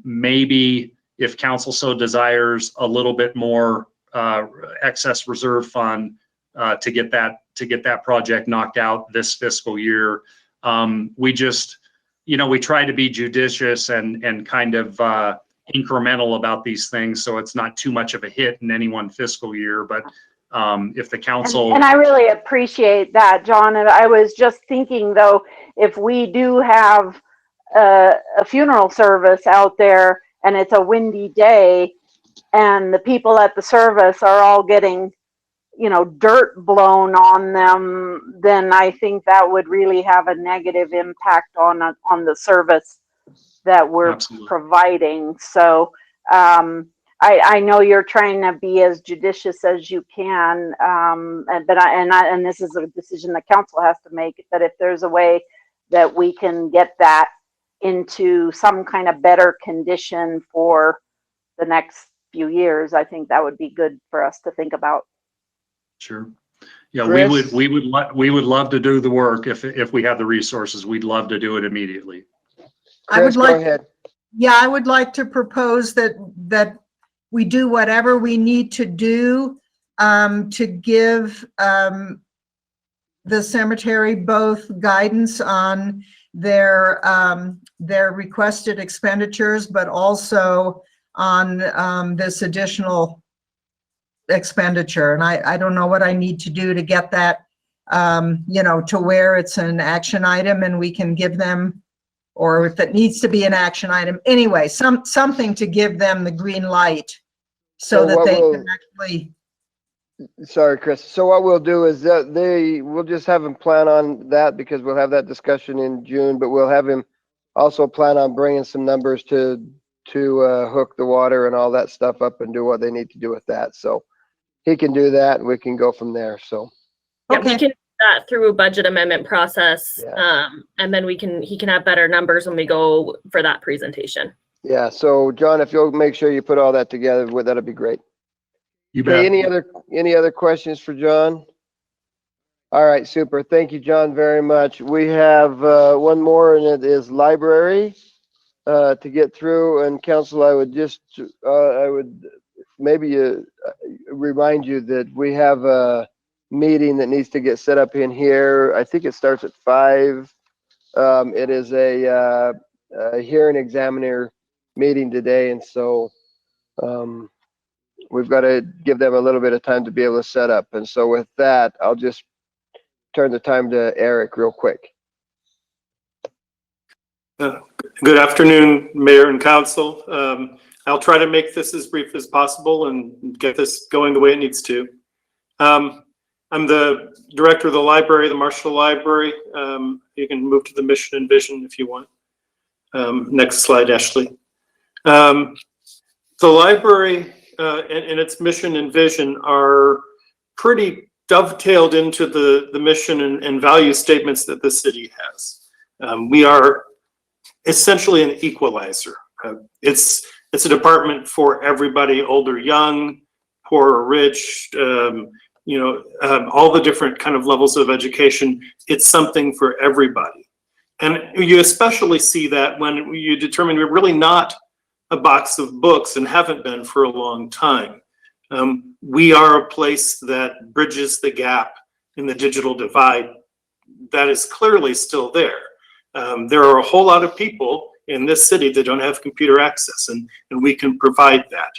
Maybe if council so desires, a little bit more excess reserve fund to get that project knocked out this fiscal year. We just, we try to be judicious and kind of incremental about these things, so it's not too much of a hit in any one fiscal year. But if the council and I really appreciate that, John. And I was just thinking, though, if we do have a funeral service out there and it's a windy day, and the people at the service are all getting dirt blown on them, then I think that would really have a negative impact on the service that we're Absolutely. providing. So I know you're trying to be as judicious as you can, and this is a decision the council has to make, that if there's a way that we can get that into some kind of better condition for the next few years, I think that would be good for us to think about. Sure. Yeah, Chris? we would love to do the work if we have the resources. We'd love to do it immediately. Chris, go ahead. Yeah, I would like to propose that we do whatever we need to do to give the cemetery both guidance on their requested expenditures, but also on this additional expenditure. And I don't know what I need to do to get that, to where it's an action item and we can give them, or if it needs to be an action item. Anyway, something to give them the green light so that they can actually. Sorry, Chris. So what we'll do is we'll just have him plan on that because we'll have that discussion in June, but we'll have him also plan on bringing some numbers to hook the water and all that stuff up and do what they need to do with that. So he can do that and we can go from there. So. Yeah, we can do that through a budget amendment process. Yeah. And then he can have better numbers when we go for that presentation. Yeah. So John, if you'll make sure you put all that together, that'd be great. You bet. Okay, any other questions for John? All right, super. Thank you, John, very much. We have one more, and it is library to get through. And council, I would maybe remind you that we have a meeting that needs to get set up in here. I think it starts at 5. It is a hearing examiner meeting today, and so we've got to give them a little bit of time to be able to set up. And so with that, I'll just turn the time to Eric real quick. Good afternoon, Mayor and Council. I'll try to make this as brief as possible and get this going the way it needs to. I'm the director of the library, the Marshall Library. You can move to the mission and vision if you want. Next slide, Ashley. The library and its mission and vision are pretty dovetailed into the mission and value statements that the city has. We are essentially an equalizer. It's a department for everybody, old or young, poor or rich, all the different kind of levels of education. It's something for everybody. And you especially see that when you determine we're really not a box of books and haven't been for a long time. We are a place that bridges the gap in the digital divide that is clearly still there. There are a whole lot of people in this city that don't have computer access, and we can provide that.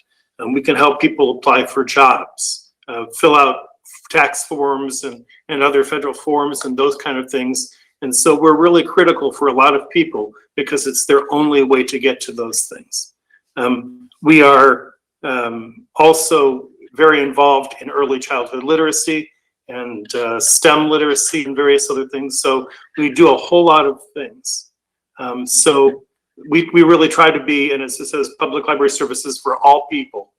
We can help people apply for jobs, fill out tax forms and other federal forms and those kind of things. And so we're really critical for a lot of people because it's their only way to get to those things. We are also very involved in early childhood literacy and STEM literacy and various other things. So we do a whole lot of things. So we really try to be, and as it says, public library services for all people.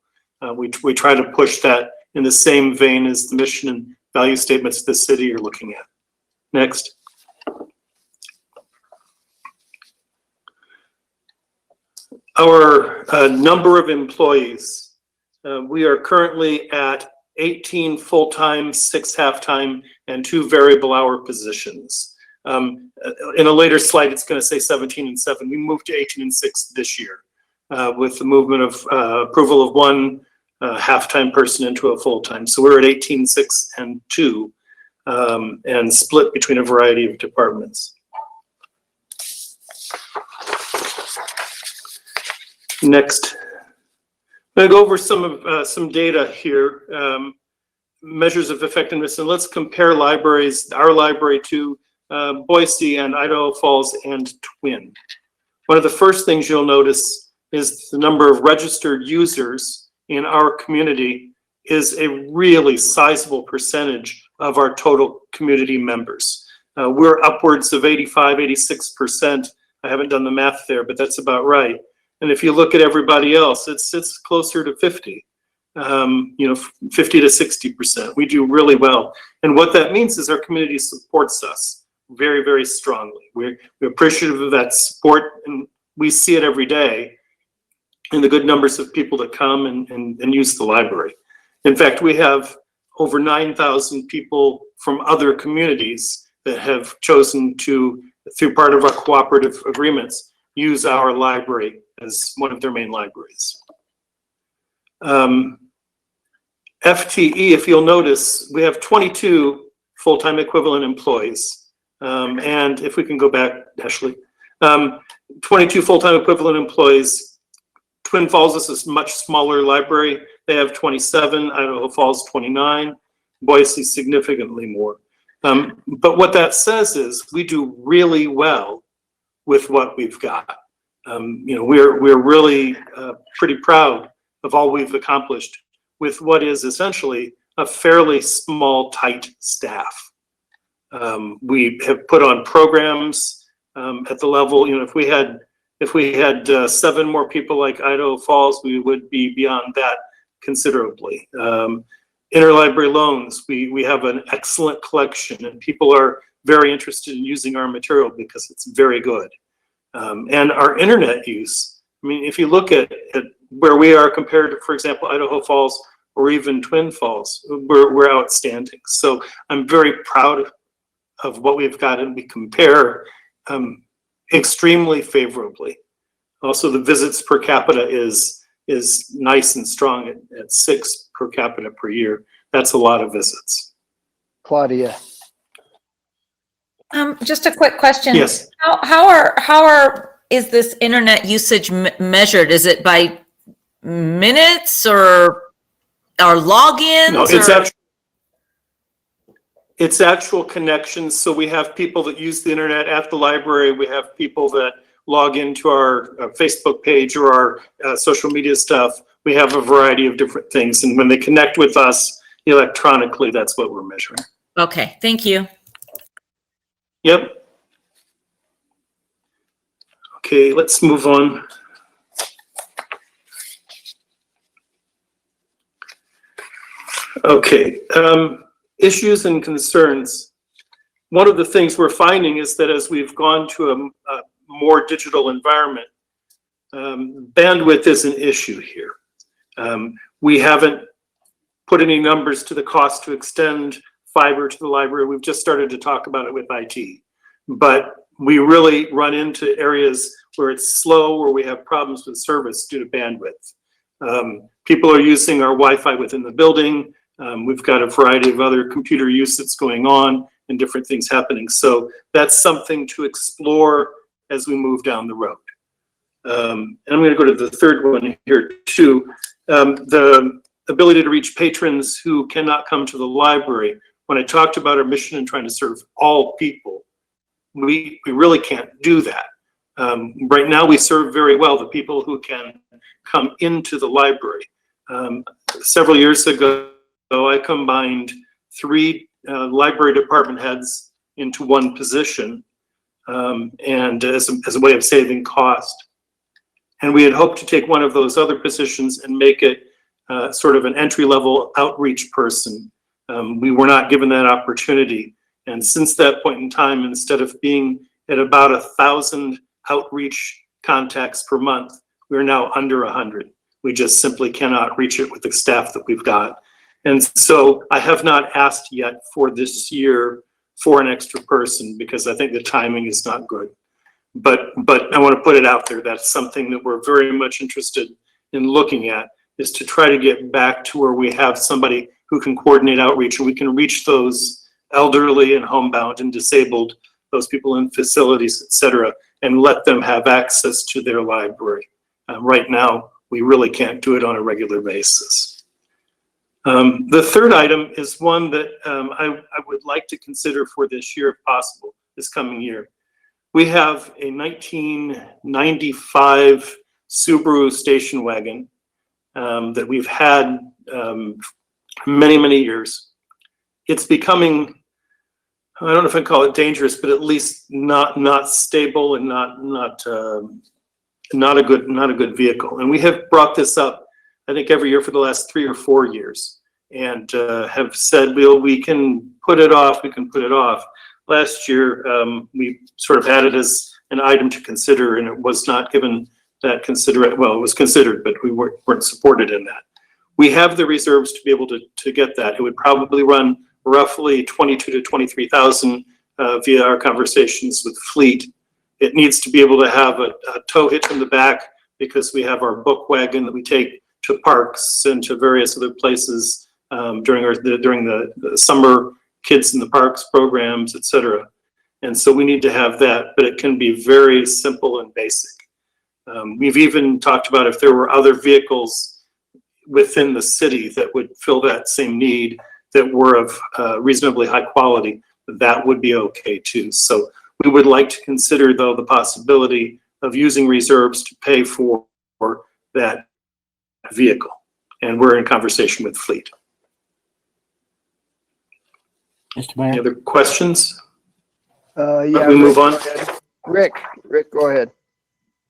We try to push that in the same vein as the mission and value statements the city are looking at. Next. Our number of employees, we are currently at 18 full-time, 6 half-time, and 2 variable hour positions. In a later slide, it's going to say 17 and 7. We moved to 18 and 6 this year with the movement of approval of 1 half-time person into a full-time. So we're at 18, 6, and 2, and split between a variety of departments. Next, I'm going to go over some data here, measures of effectiveness, and let's compare libraries, our library to Boise and Idaho Falls and Twin. One of the first things you'll notice is the number of registered users in our community is a really sizable percentage of our total community members. We're upwards of 85, 86%. I haven't done the math there, but that's about right. And if you look at everybody else, it's closer to 50, 50 to 60%. We do really well. And what that means is our community supports us very, very strongly. We're appreciative of that support, and we see it every day in the good numbers of people that come and use the library. In fact, we have over 9,000 people from other communities that have chosen to, through part of our cooperative agreements, use our library as one of their main libraries. FTE, if you'll notice, we have 22 full-time equivalent employees. And if we can go back, Ashley, 22 full-time equivalent employees. Twin Falls is a much smaller library. they have 27, Idaho Falls 29, Boise significantly more. But what that says is we do really well with what we've got. We're really pretty proud of all we've accomplished with what is essentially a fairly small, tight staff. We have put on programs at the level. If we had 7 more people like Idaho Falls, we would be beyond that considerably. Interlibrary loans, we have an excellent collection, and people are very interested in using our material because it's very good. And our internet use, I mean, if you look at where we are compared to, for example, Idaho Falls or even Twin Falls, we're outstanding. So I'm very proud of what we've got, and we compare extremely favorably. Also, the visits per capita is nice and strong at 6 per capita per year. That's a lot of visits. Claudia. Just a quick question. Yes. How is this internet usage measured? Is it by minutes or logins? No, it's actual connections. So we have people that use the internet at the library. We have people that log into our Facebook page or our social media stuff. We have a variety of different things. And when they connect with us electronically, that's what we're measuring. Okay, thank you. Yep. Okay, let's move on. Okay, issues and concerns. One of the things we're finding is that as we've gone to a more digital environment, bandwidth is an issue here. We haven't put any numbers to the cost to extend fiber to the library. We've just started to talk about it with IT, but we really run into areas where it's slow, where we have problems with service due to bandwidth. People are using our Wi-Fi within the building. We've got a variety of other computer use that's going on and different things happening. So that's something to explore as we move down the road. And I'm going to go to the third one here too. The ability to reach patrons who cannot come to the library. When I talked about our mission and trying to serve all people, we really can't do that. Right now we serve very well the people who can come into the library. Several years ago, I combined 3 library department heads into one position, and as a way of saving cost. And we had hoped to take one of those other positions and make it sort of an entry-level outreach person. We were not given that opportunity. And since that point in time, instead of being at about 1,000 outreach contacts per month, we're now under 100. We just simply cannot reach it with the staff that we've got. And so I have not asked yet for this year for an extra person because I think the timing is not good. But I want to put it out there. That's something that we're very much interested in looking at, is to try to get back to where we have somebody who can coordinate outreach, and we can reach those elderly and homebound and disabled, those people in facilities, et cetera, and let them have access to their library. Right now, we really can't do it on a regular basis. The third item is one that I would like to consider for this year, if possible, this coming year. We have a 1995 Subaru station wagon that we've had many, many years. It's becoming, I don't know if I call it dangerous, but at least not stable and not a good vehicle. And we have brought this up, I think, every year for the last 3 or 4 years, and have said, well, we can put it off, we can put it off. Last year, we sort of had it as an item to consider, and it was not given that considerate. Well, it was considered, but we weren't supported in that. We have the reserves to be able to get that. It would probably run roughly 22 to 23,000 via our conversations with Fleet. It needs to be able to have a tow hitch in the back because we have our book wagon that we take to parks and to various other places during the summer Kids in the Parks programs, et cetera. And so we need to have that, but it can be very simple and basic. We've even talked about if there were other vehicles within the city that would fill that same need, that were of reasonably high quality, that would be okay too. So we would like to consider, though, the possibility of using reserves to pay for that vehicle. And we're in conversation with Fleet. Mr. Mayor? Any other questions? Yeah. We move on. Rick, go ahead.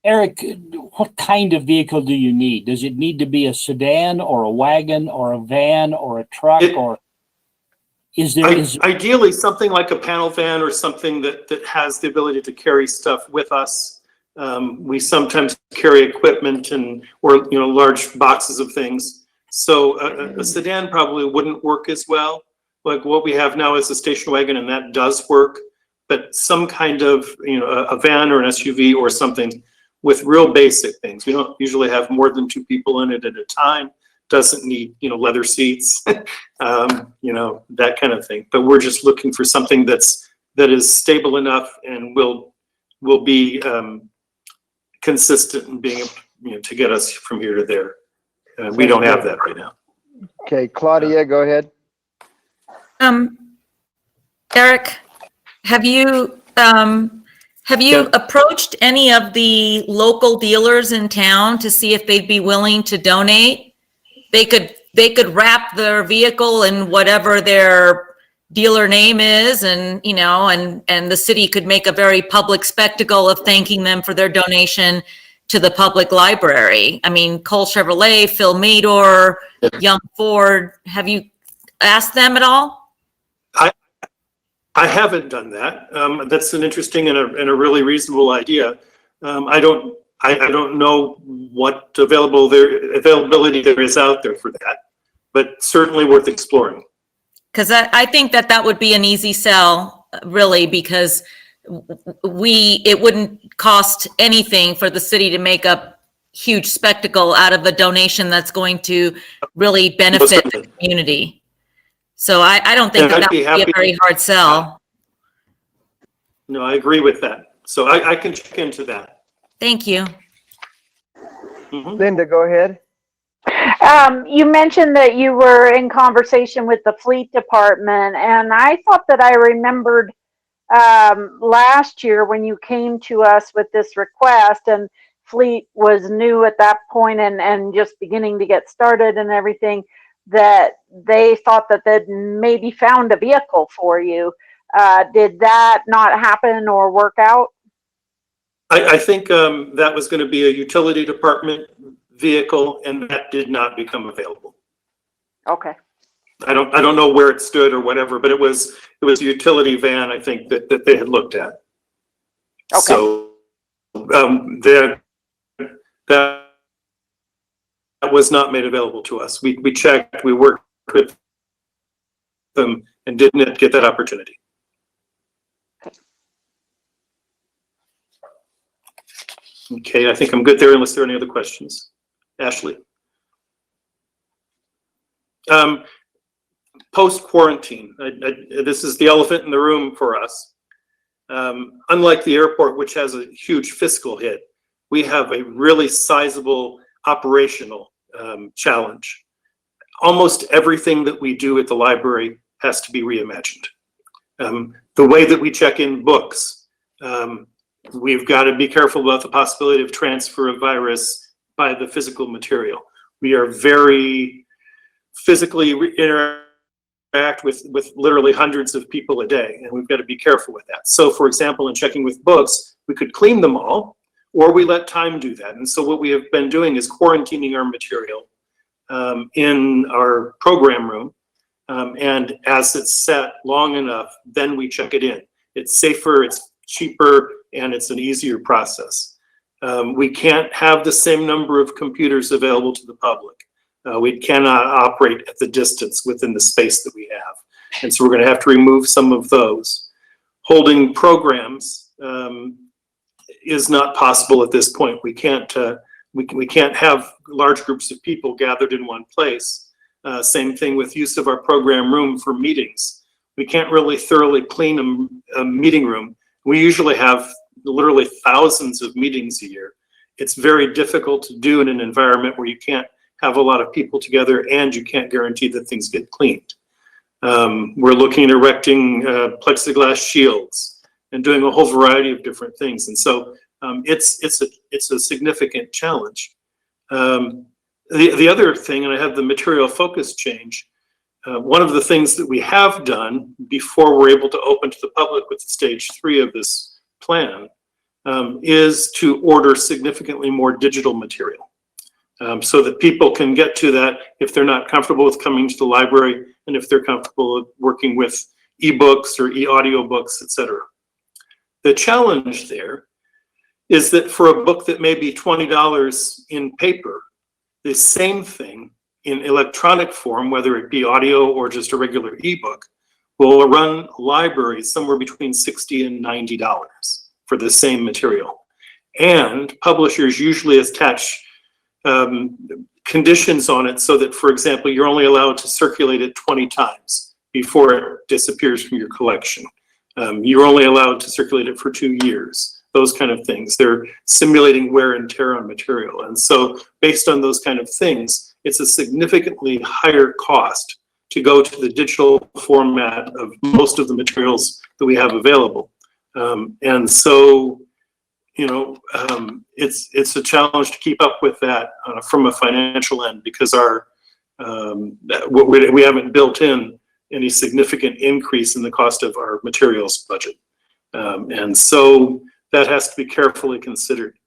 Eric, what kind of vehicle do you need? Does it need to be a sedan or a wagon or a van or a truck, or is there? Ideally, something like a panel van or something that has the ability to carry stuff with us. We sometimes carry equipment or large boxes of things. So a sedan probably wouldn't work as well. Like what we have now is a station wagon, and that does work. But some kind of a van or an SUV or something with real basic things. We don't usually have more than 2 people in it at a time. Doesn't need leather seats, that kind of thing. But we're just looking for something that is stable enough and will be consistent in being able to get us from here to there. We don't have that right now. Okay, Claudia, go ahead. Eric, have you approached any of the local dealers in town to see if they'd be willing to donate? They could wrap their vehicle in whatever their dealer name is, and the city could make a very public spectacle of thanking them for their donation to the public library. I mean, Cole Chevrolet, Phil Mador, Young Ford. Have you asked them at all? I haven't done that. That's an interesting and a really reasonable idea. I don't know what availability there is out there for that, but certainly worth exploring. Because I think that would be an easy sell, really, because it wouldn't cost anything for the city to make a huge spectacle out of a donation that's going to really benefit the community. So I don't think that would be a very hard sell. No, I agree with that. So I can check into that. Thank you. Linda, go ahead. You mentioned that you were in conversation with the fleet department, and I thought that I remembered last year when you came to us with this request, and fleet was new at that point and just beginning to get started and everything, that they thought that they'd maybe found a vehicle for you. Did that not happen or work out? I think that was going to be a utility department vehicle, and that did not become available. Okay. I don't know where it stood or whatever, but it was a utility van, I think, that they had looked at. Okay. So that was not made available to us. We checked, we worked with them, and didn't get that opportunity. Okay, I think I'm good there unless there are any other questions. Ashley. Post-quarantine, this is the elephant in the room for us. Unlike the airport, which has a huge fiscal hit, we have a really sizable operational challenge. Almost everything that we do at the library has to be reimagined. The way that we check in books, we've got to be careful about the possibility of transfer of virus by the physical material. We are very physically interact with literally hundreds of people a day, and we've got to be careful with that. So for example, in checking with books, we could clean them all, or we let time do that. And so what we have been doing is quarantining our material in our program room, and as it's set long enough, then we check it in. It's safer, it's cheaper, and it's an easier process. We can't have the same number of computers available to the public. We cannot operate at the distance within the space that we have. And so we're going to have to remove some of those. Holding programs is not possible at this point. We can't have large groups of people gathered in one place. Same thing with use of our program room for meetings. We can't really thoroughly clean a meeting room. We usually have literally thousands of meetings a year. It's very difficult to do in an environment where you can't have a lot of people together, and you can't guarantee that things get cleaned. We're looking at erecting plexiglass shields and doing a whole variety of different things. And so it's a significant challenge. The other thing, and I have the material focus change, one of the things that we have done before we're able to open to the public with stage 3 of this plan is to order significantly more digital material so that people can get to that if they're not comfortable with coming to the library, and if they're comfortable with working with ebooks or e-audio books, etc. The challenge there is that for a book that may be $20 in paper, the same thing in electronic form, whether it be audio or just a regular ebook, will run libraries somewhere between $60 and $90 for the same material. And publishers usually attach conditions on it so that, for example, you're only allowed to circulate it 20 times before it disappears from your collection. You're only allowed to circulate it for 2 years, those kind of things. They're simulating wear and tear on material. And so based on those kind of things, it's a significantly higher cost to go to the digital format of most of the materials that we have available. And so, you know, it's a challenge to keep up with that from a financial end, because we haven't built in any significant increase in the cost of our materials budget. And so that has to be carefully considered.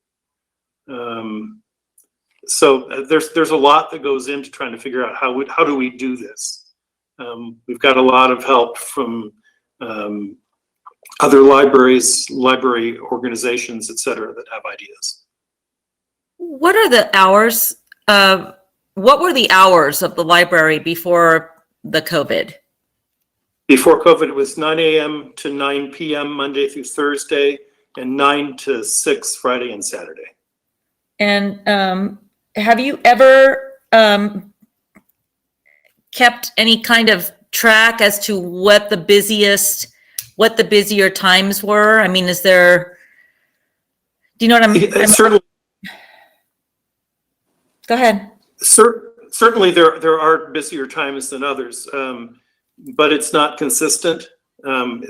So there's a lot that goes into trying to figure out how do we do this. We've got a lot of help from other libraries, library organizations, et cetera, that have ideas. What are the hours? What were the hours of the library before the COVID? Before COVID, it was 9 a.m. to 9 p.m. Monday through Thursday, and 9 to 6 Friday and Saturday. And have you ever kept any kind of track as to what the busier times were? I mean, is there, do you know what I'm certainly, go ahead. Certainly there are busier times than others, but it's not consistent.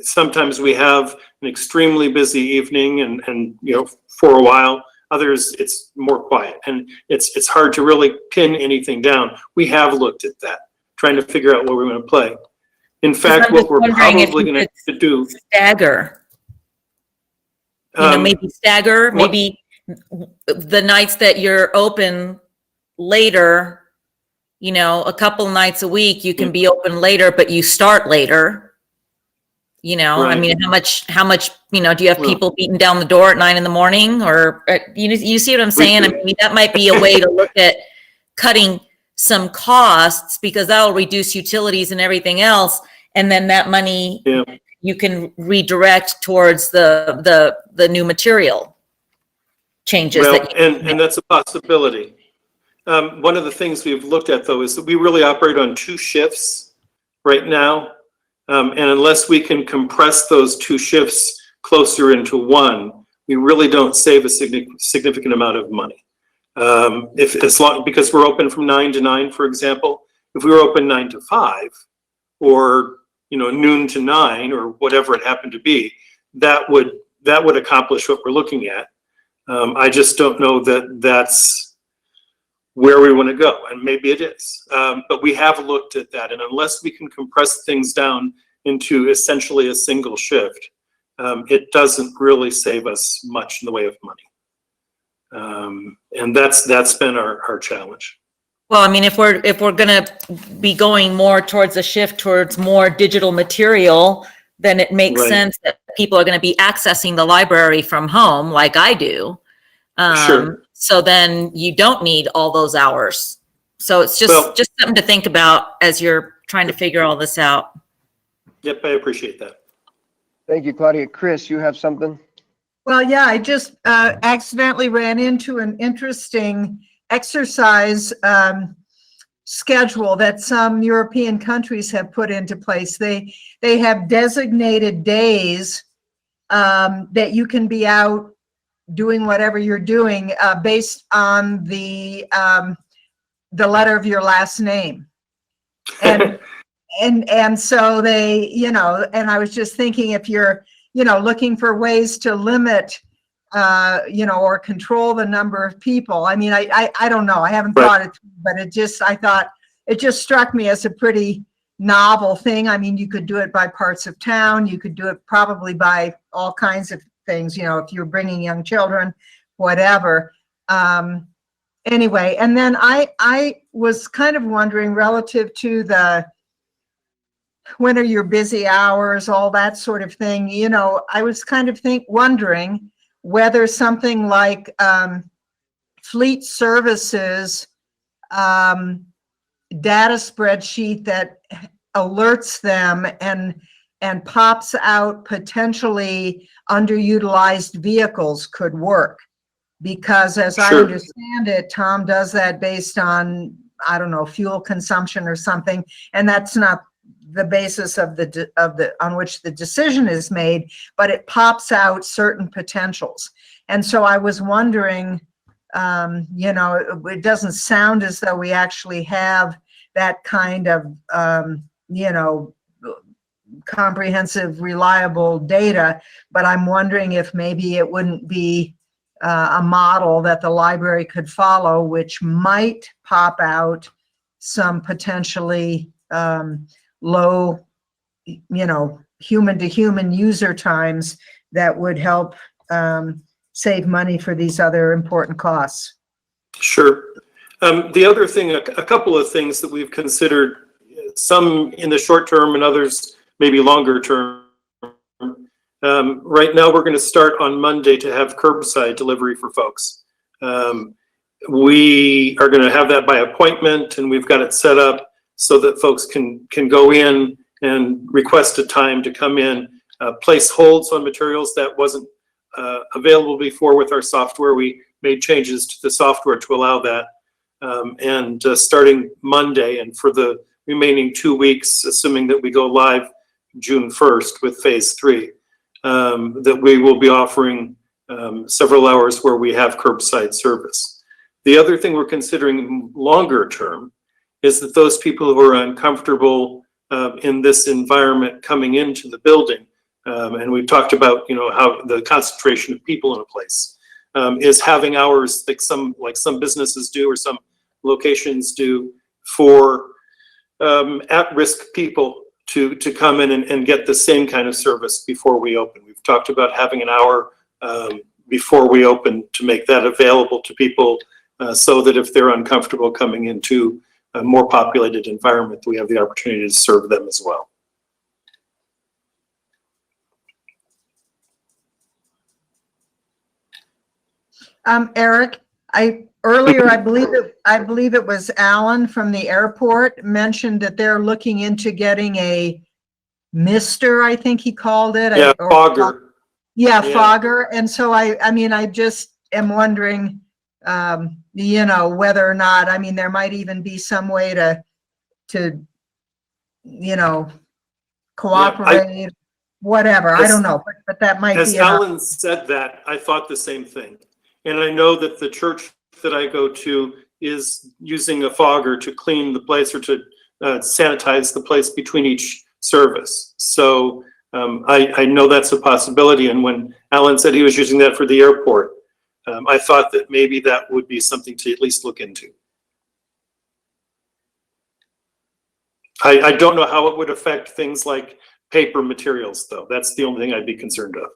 Sometimes we have an extremely busy evening and you know, for a while. Others, it's more quiet, and it's hard to really pin anything down. We have looked at that, trying to figure out what we're going to play. In fact, what we're probably going to do, stagger. You know, maybe stagger, maybe the nights that you're open later, you know, a couple nights a week, you can be open later, but you start later. You know, right. I mean, how much, you know, do you have people beating down the door at 9 in the morning, or you see what I'm saying? I mean, that might be a way to look at cutting some costs, because that'll reduce utilities and everything else. And then that money you can redirect towards the new material changes. Well, and that's a possibility. One of the things we've looked at, though, is that we really operate on 2 shifts right now. And unless we can compress those 2 shifts closer into one, we really don't save a significant amount of money. Because we're open from 9 to 9, for example, if we were open 9 to 5, or you know, noon to 9, or whatever it happened to be, that would accomplish what we're looking at. I just don't know that that's where we want to go, and maybe it is. But we have looked at that, and unless we can compress things down into essentially a single shift, it doesn't really save us much in the way of money. And that's been our challenge. Well, I mean, if we're going to be going more towards a shift towards more digital material, then it makes sense that people are going to be accessing the library from home, like I do. Sure. So then you don't need all those hours. So it's just something to think about as you're trying to figure all this out. Yep, I appreciate that. Thank you, Claudia. Chris, you have something? Well, yeah, I just accidentally ran into an interesting exercise schedule that some European countries have put into place. They have designated days that you can be out doing whatever you're doing based on the the letter of your last name. And and so they, you know, and I was just thinking, if you're, you know, looking for ways to limit, you know, or control the number of people. I mean, I don't know. I haven't thought it, but it just, I thought it just struck me as a pretty novel thing. I mean, you could do it by parts of town. You could do it probably by all kinds of things, you know, if you're bringing young children, whatever. Anyway, and then I was kind of wondering relative to the, when are your busy hours, all that sort of thing. You know, I was kind of wondering whether something like fleet services data spreadsheet that alerts them and pops out potentially underutilized vehicles could work. Because as I understand it, Tom does that based on, I don't know, fuel consumption or something, and that's not the basis of the on which the decision is made, but it pops out certain potentials. And so I was wondering, you know, it doesn't sound as though we actually have that kind of, you know, comprehensive, reliable data, but I'm wondering if maybe it wouldn't be a model that the library could follow, which might pop out some potentially low, you know, human to human user times that would help save money for these other important costs. Sure. The other thing, a couple of things that we've considered, some in the short term and others maybe longer term. Right now, we're going to start on Monday to have curbside delivery for folks. We are going to have that by appointment, and we've got it set up so that folks can go in and request a time to come in, place holds on materials that wasn't available before with our software. We made changes to the software to allow that. And starting Monday and for the remaining 2 weeks, assuming that we go live June 1st with phase 3, that we will be offering several hours where we have curbside service. The other thing we're considering longer term is that those people who are uncomfortable in this environment coming into the building, and we've talked about, you know, how the concentration of people in a place is having hours like some businesses do or some locations do for at-risk people to come in and get the same kind of service before we open. We've talked about having an hour before we open to make that available to people so that if they're uncomfortable coming into a more populated environment, we have the opportunity to serve them as well. Eric, earlier, I believe it was Alan from the airport mentioned that they're looking into getting a mister, I think he called it. Yeah, fogger. Yeah, fogger. And so I mean, I just am wondering, you know, whether or not, I mean, there might even be some way to you know, cooperate, whatever. I don't know, but that might be. As Alan said that, I thought the same thing. And I know that the church that I go to is using a fogger to clean the place or to sanitize the place between each service. So I know that's a possibility. And when Alan said he was using that for the airport, I thought that maybe that would be something to at least look into. I don't know how it would affect things like paper materials, though. That's the only thing I'd be concerned of.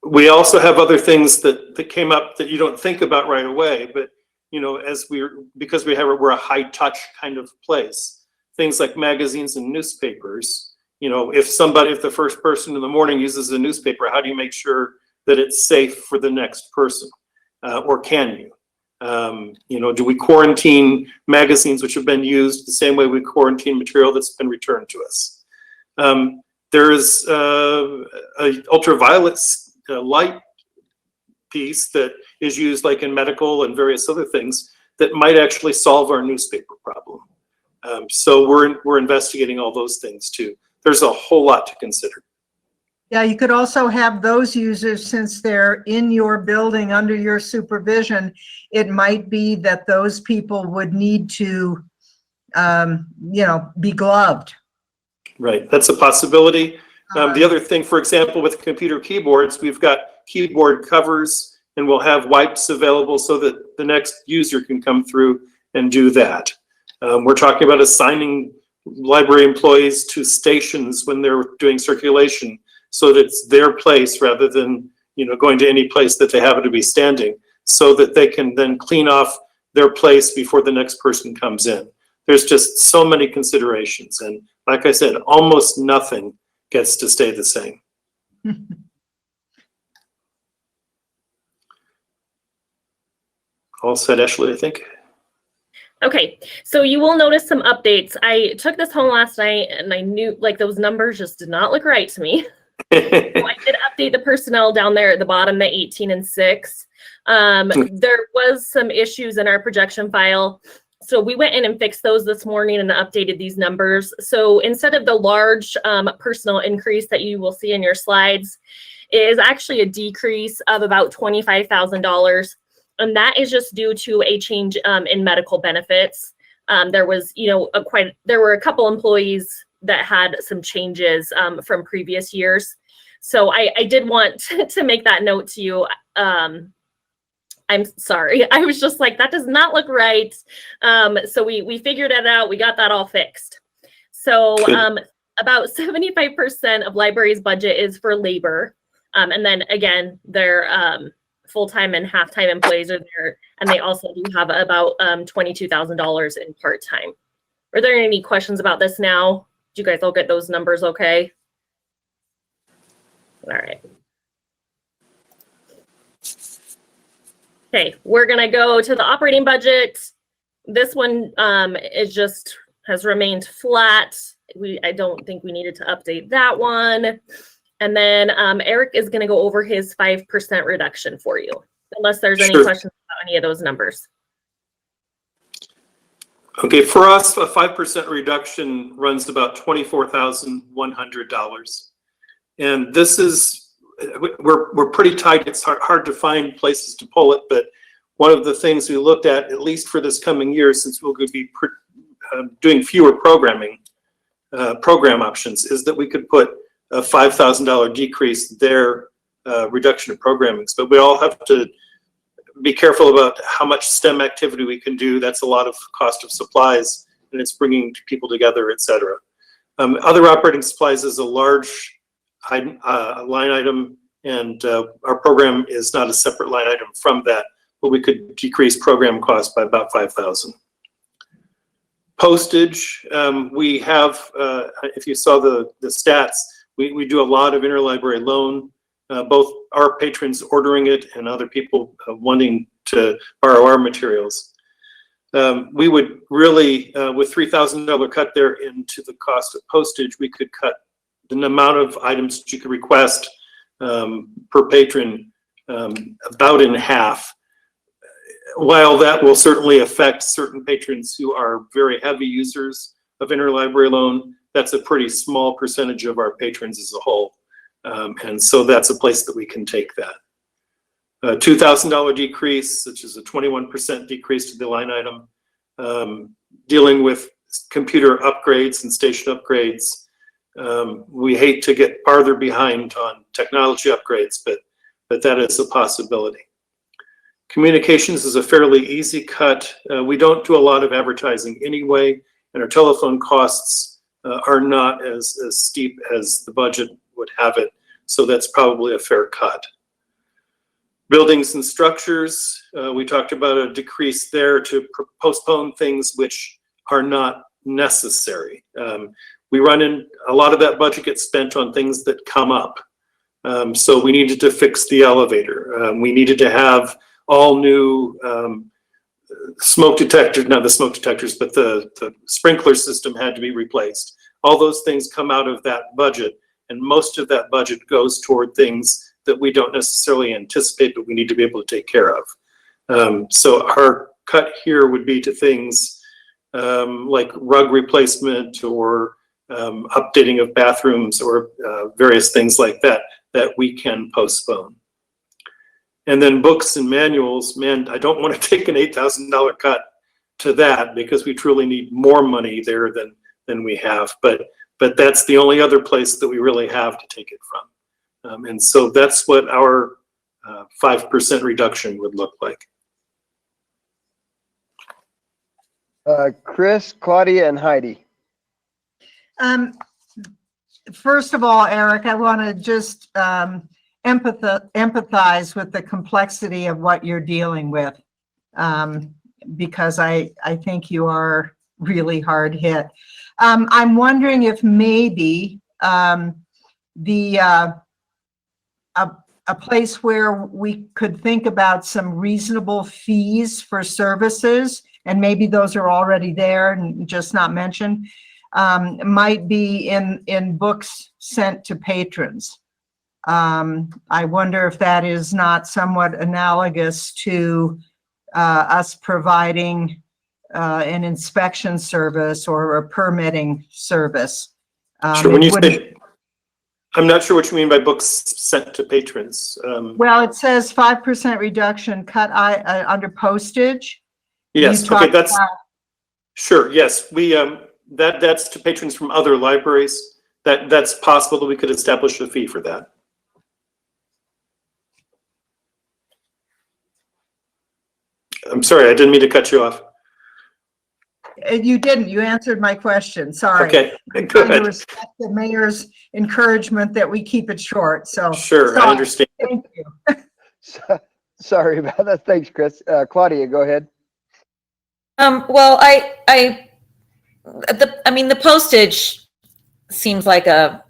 We also have other things that came up that you don't think about right away, but you know, because we're a high touch kind of place, things like magazines and newspapers, you know, if the first person in the morning uses a newspaper, how do you make sure that it's safe for the next person? Or can you? You know, do we quarantine magazines which have been used the same way we quarantine material that's been returned to us? There is a ultraviolet light piece that is used like in medical and various other things that might actually solve our newspaper problem. So we're investigating all those things too. There's a whole lot to consider. Yeah, you could also have those users, since they're in your building under your supervision, it might be that those people would need to, be gloved. Right, that's a possibility. The other thing, for example, with computer keyboards, we've got keyboard covers, and we'll have wipes available so that the next user can come through and do that. We're talking about assigning library employees to stations when they're doing circulation, so that it's their place rather than, going to any place that they happen to be standing, so that they can then clean off their place before the next person comes in. There's just so many considerations. And like I said, almost nothing gets to stay the same. All set, Ashley, I think. Okay, so you will notice some updates. I took this home last night and I knew like those numbers just did not look right to me. So I did update the personnel down there at the bottom, the 18 and 6. There was some issues in our projection file. So we went in and fixed those this morning and updated these numbers. So instead of the large personnel increase that you will see in your slides, it is actually a decrease of about $25,000. And that is just due to a change in medical benefits. There was, there were a couple employees that had some changes from previous years. So I did want to make that note to you. I'm sorry. I was just like, that does not look right. So we figured it out. We got that all fixed. So about 75% of library's budget is for labor. And then again, their full-time and half-time employees are there. And they also do have about $22,000 in part-time. Are there any questions about this now? Did you guys all get those numbers okay? All right. Okay, we're gonna go to the operating budget. This one has remained flat. I don't think we needed to update that one. And then Eric is gonna go over his 5% reduction for you, unless there's any questions about any of those numbers. Okay, for us, a 5% reduction runs about $24,100. And this is, we're pretty tight. It's hard to find places to pull it, but one of the things we looked at least for this coming year, since we'll be doing fewer program options, is that we could put a $5,000 decrease there, reduction of programmings. But we all have to be careful about how much STEM activity we can do. That's a lot of cost of supplies, and it's bringing people together, et cetera. Other operating supplies is a large line item, and our program is not a separate line item from that, but we could decrease program costs by about $5,000. Postage, we have, if you saw the stats, we do a lot of interlibrary loan, both our patrons ordering it and other people wanting to borrow our materials. We would really, with $3,000 cut there into the cost of postage, we could cut the amount of items that you could request per patron about in half. While that will certainly affect certain patrons who are very heavy users of interlibrary loan, that's a pretty small percentage of our patrons as a whole. And so that's a place that we can take that. $2,000 decrease, which is a 21% decrease to the line item. Dealing with computer upgrades and station upgrades. We hate to get farther behind on technology upgrades, but that is a possibility. Communications is a fairly easy cut. We don't do a lot of advertising anyway, and our telephone costs are not as steep as the budget would have it, so that's probably a fair cut. Buildings and structures, we talked about a decrease there to postpone things which are not necessary. We run in, a lot of that budget gets spent on things that come up. So we needed to fix the elevator. We needed to have all new smoke detectors, not the smoke detectors, but the sprinkler system had to be replaced. All those things come out of that budget, and most of that budget goes toward things that we don't necessarily anticipate, but we need to be able to take care of. So our cut here would be to things like rug replacement or updating of bathrooms or various things like that, that we can postpone. And then books and manuals, man, I don't want to take an $8,000 cut to that because we truly need more money there than we have. But that's the only other place that we really have to take it from. And so that's what our 5% reduction would look like. Chris, Claudia, and Heidi. First of all, Eric, I want to just empathize with the complexity of what you're dealing with, because I think you are really hard hit. I'm wondering if maybe a place where we could think about some reasonable fees for services, and maybe those are already there and just not mentioned, might be in books sent to patrons. I wonder if that is not somewhat analogous to us providing an inspection service or a permitting service. Sure, when you say, I'm not sure what you mean by books sent to patrons. Well, it says 5% reduction cut under postage. Yes, okay, that's, sure, yes. We, that's to patrons from other libraries. That's possible that we could establish a fee for that. I'm sorry, I didn't mean to cut you off. You didn't. You answered my question. Sorry. Okay, I'm good. trying to respect the mayor's encouragement that we keep it short. So sure, sorry. I understand. Thank you. Sorry about that. Thanks, Chris. Claudia, go ahead. Well, I mean, the postage seems like a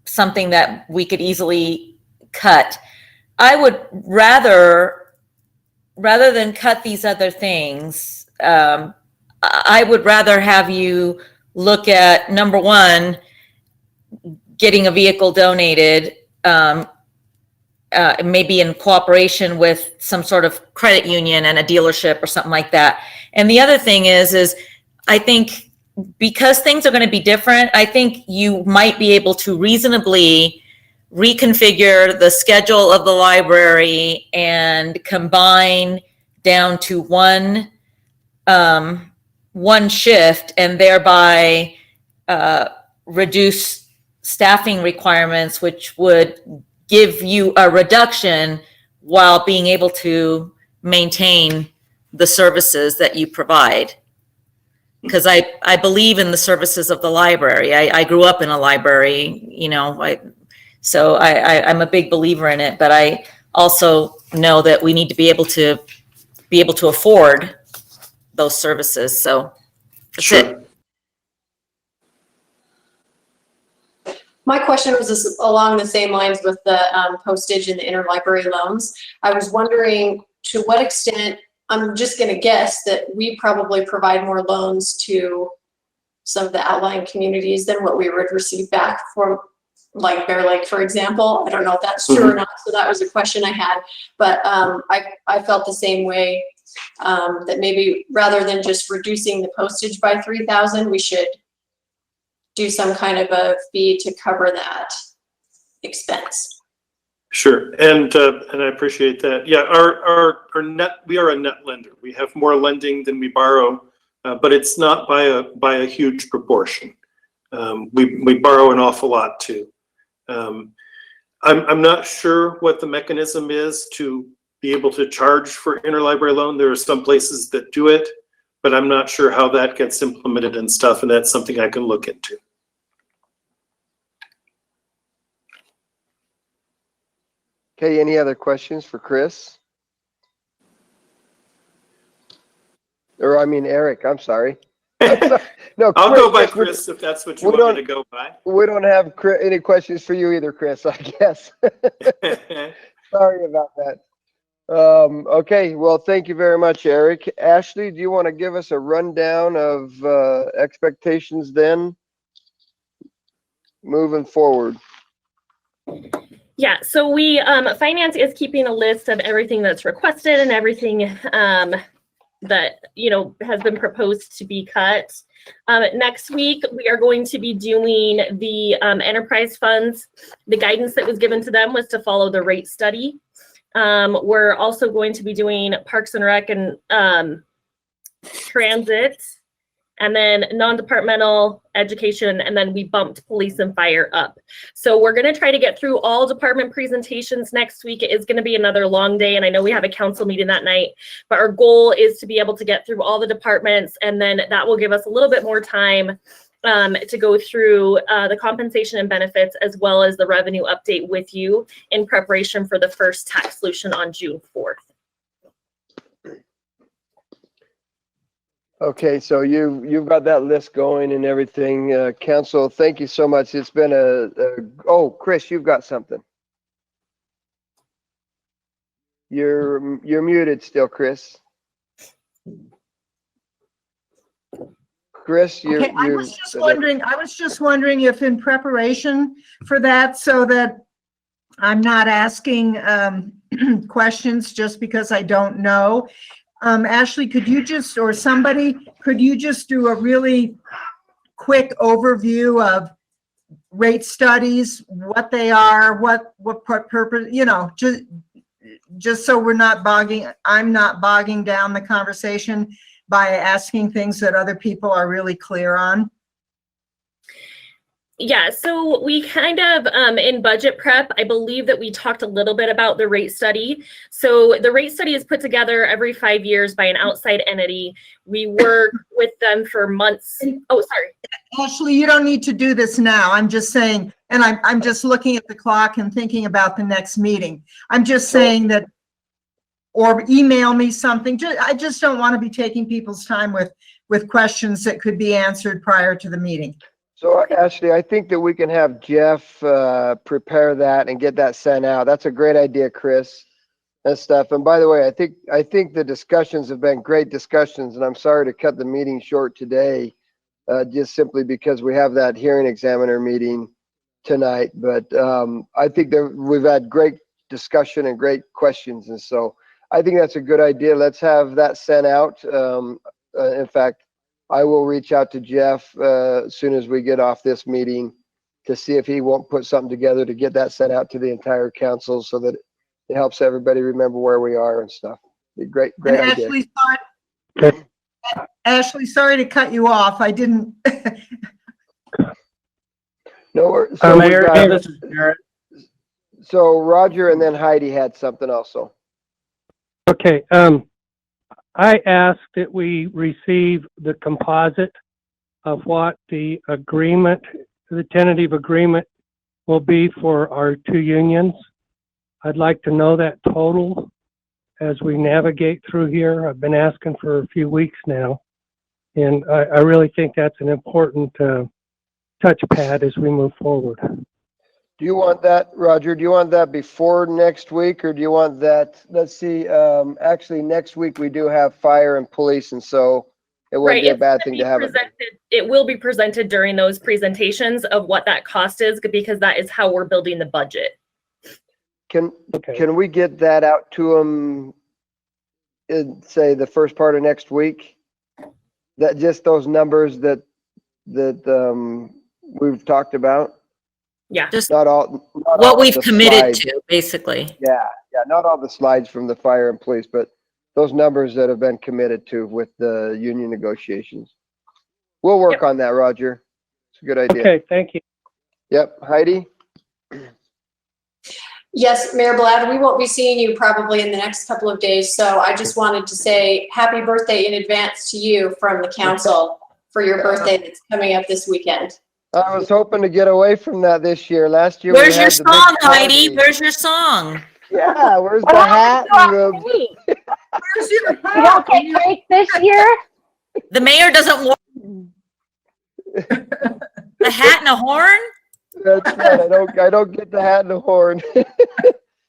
something that we could easily cut. I would rather than cut these other things, I would rather have you look at, number one, getting a vehicle donated, maybe in cooperation with some sort of credit union and a dealership or something like that. And the other thing is I think because things are going to be different, I think you might be able to reasonably reconfigure the schedule of the library and combine down to one shift, and thereby reduce staffing requirements, which would give you a reduction while being able to maintain the services that you provide. Because I believe in the services of the library. I grew up in a library, you know, so I'm a big believer in it, but I also know that we need to be able to afford those services. So that's sure. it. My question was just along the same lines with the postage and the interlibrary loans. I was wondering to what extent, I'm just going to guess that we probably provide more loans to some of the outlying communities than what we would receive back from, like Bear Lake, for example. I don't know if that's true or not. So that was a question I had. But I felt the same way, that maybe rather than just reducing the postage by $3,000, we should do some kind of a fee to cover that expense. Sure, and I appreciate that. Yeah, our net, we are a net lender. We have more lending than we borrow, but it's not by a huge proportion. We borrow an awful lot too. I'm not sure what the mechanism is to be able to charge for interlibrary loan. There are some places that do it, but I'm not sure how that gets implemented and stuff, and that's something I can look into. Okay, any other questions for Chris? Or I mean, Eric, I'm sorry. No, I'll go by Chris if that's what you want me to go by. We don't have any questions for you either, Chris, I guess. Sorry about that. Okay, well, thank you very much, Eric. Ashley, do you want to give us a rundown of expectations then, moving forward? Yeah, so we, finance is keeping a list of everything that's requested and everything that, has been proposed to be cut. Next week, we are going to be doing the enterprise funds. The guidance that was given to them was to follow the rate study. We're also going to be doing Parks and Rec and transit, and then non-departmental education, and then we bumped police and fire up. So we're going to try to get through all department presentations next week. It is going to be another long day, and I know we have a council meeting that night, but our goal is to be able to get through all the departments, and then that will give us a little bit more time to go through the compensation and benefits, as well as the revenue update with you in preparation for the first tax solution on June 4th. Okay, so you've got that list going and everything. Council, thank you so much. It's been oh, Chris, you've got something. You're muted still, Chris. Chris, you're. Okay, I was just wondering if in preparation for that, so that I'm not asking questions just because I don't know. Ashley, could you just, or somebody, could you just do a really quick overview of rate studies, what they are, what purpose, just so we're not I'm not bogging down the conversation by asking things that other people are really clear on? Yeah, so we kind of, in budget prep, I believe that we talked a little bit about the rate study. So the rate study is put together every 5 years by an outside entity. We work with them for months. Oh, sorry. Ashley, you don't need to do this now. I'm just saying, and I'm just looking at the clock and thinking about the next meeting. I'm just saying that, or email me something. I just don't want to be taking people's time with questions that could be answered prior to the meeting. So Ashley, I think that we can have Jeff prepare that and get that sent out. That's a great idea, Chris, and stuff. And by the way, I think the discussions have been great discussions, and I'm sorry to cut the meeting short today, just simply because we have that hearing examiner meeting tonight. But I think that we've had great discussion and great questions, and so I think that's a good idea. Let's have that sent out. In fact, I will reach out to Jeff as soon as we get off this meeting to see if he won't put something together to get that sent out to the entire council so that it helps everybody remember where we are and stuff. Great idea. Ashley, sorry to cut you off. I didn't. No, Mayor, this is Jared. So Roger and then Heidi had something also. Okay. I asked that we receive the composite of what the agreement, the tentative agreement will be for our two unions. I'd like to know that total as we navigate through here. I've been asking for a few weeks now, and I really think that's an important touchpad as we move forward. Do you want that, Roger? Do you want that before next week, or do you want that? Let's see. Actually, next week we do have fire and police, and so it wouldn't be a bad thing to have it. It will be presented during those presentations of what that cost is, because that is how we're building the budget. Can we get that out to them in, say, the first part of next week? That just those numbers that we've talked about. Yeah, just not what we've committed to, basically. Yeah, not all the slides from the fire and police, but those numbers that have been committed to with the union negotiations. We'll work on that, Roger. It's a good idea. Okay, thank you. Yep, Heidi? Yes, Mayor Blad, we won't be seeing you probably in the next couple of days, so I just wanted to say happy birthday in advance to you from the council for your birthday that's coming up this weekend. I was hoping to get away from that this year. Last year, where's your song, Heidi? Where's your song? Yeah, where's the hat? Where's your hat? You don't get cake this year? The mayor doesn't want a hat and a horn? That's right. I don't get the hat and the horn.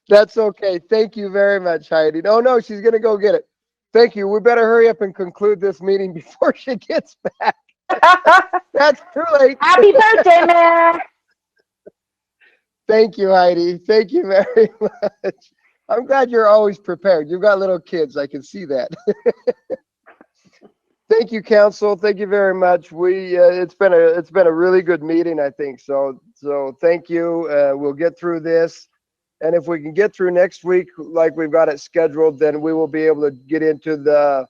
That's okay. Thank you very much, Heidi. No, she's gonna go get it. Thank you. We better hurry up and conclude this meeting before she gets back. That's too late. Happy birthday, Mayor. Thank you, Heidi. Thank you very much. I'm glad you're always prepared. You've got little kids. I can see that. thank you, council. Thank you very much. It's been a really good meeting, I think. So thank you. We'll get through this. And if we can get through next week, like we've got it scheduled, then we will be able to get into the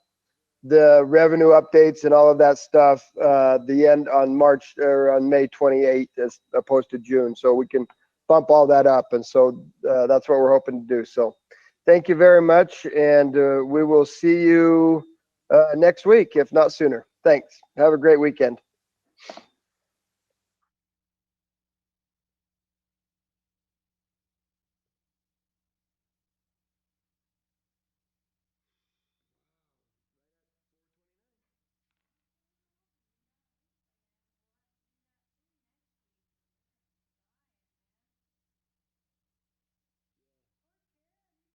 revenue updates and all of that stuff, the end on March or on May 28th as opposed to June. So we can bump all that up. And so that's what we're hoping to do. So thank you very much. And we will see you next week, if not sooner. Thanks. Have a great weekend.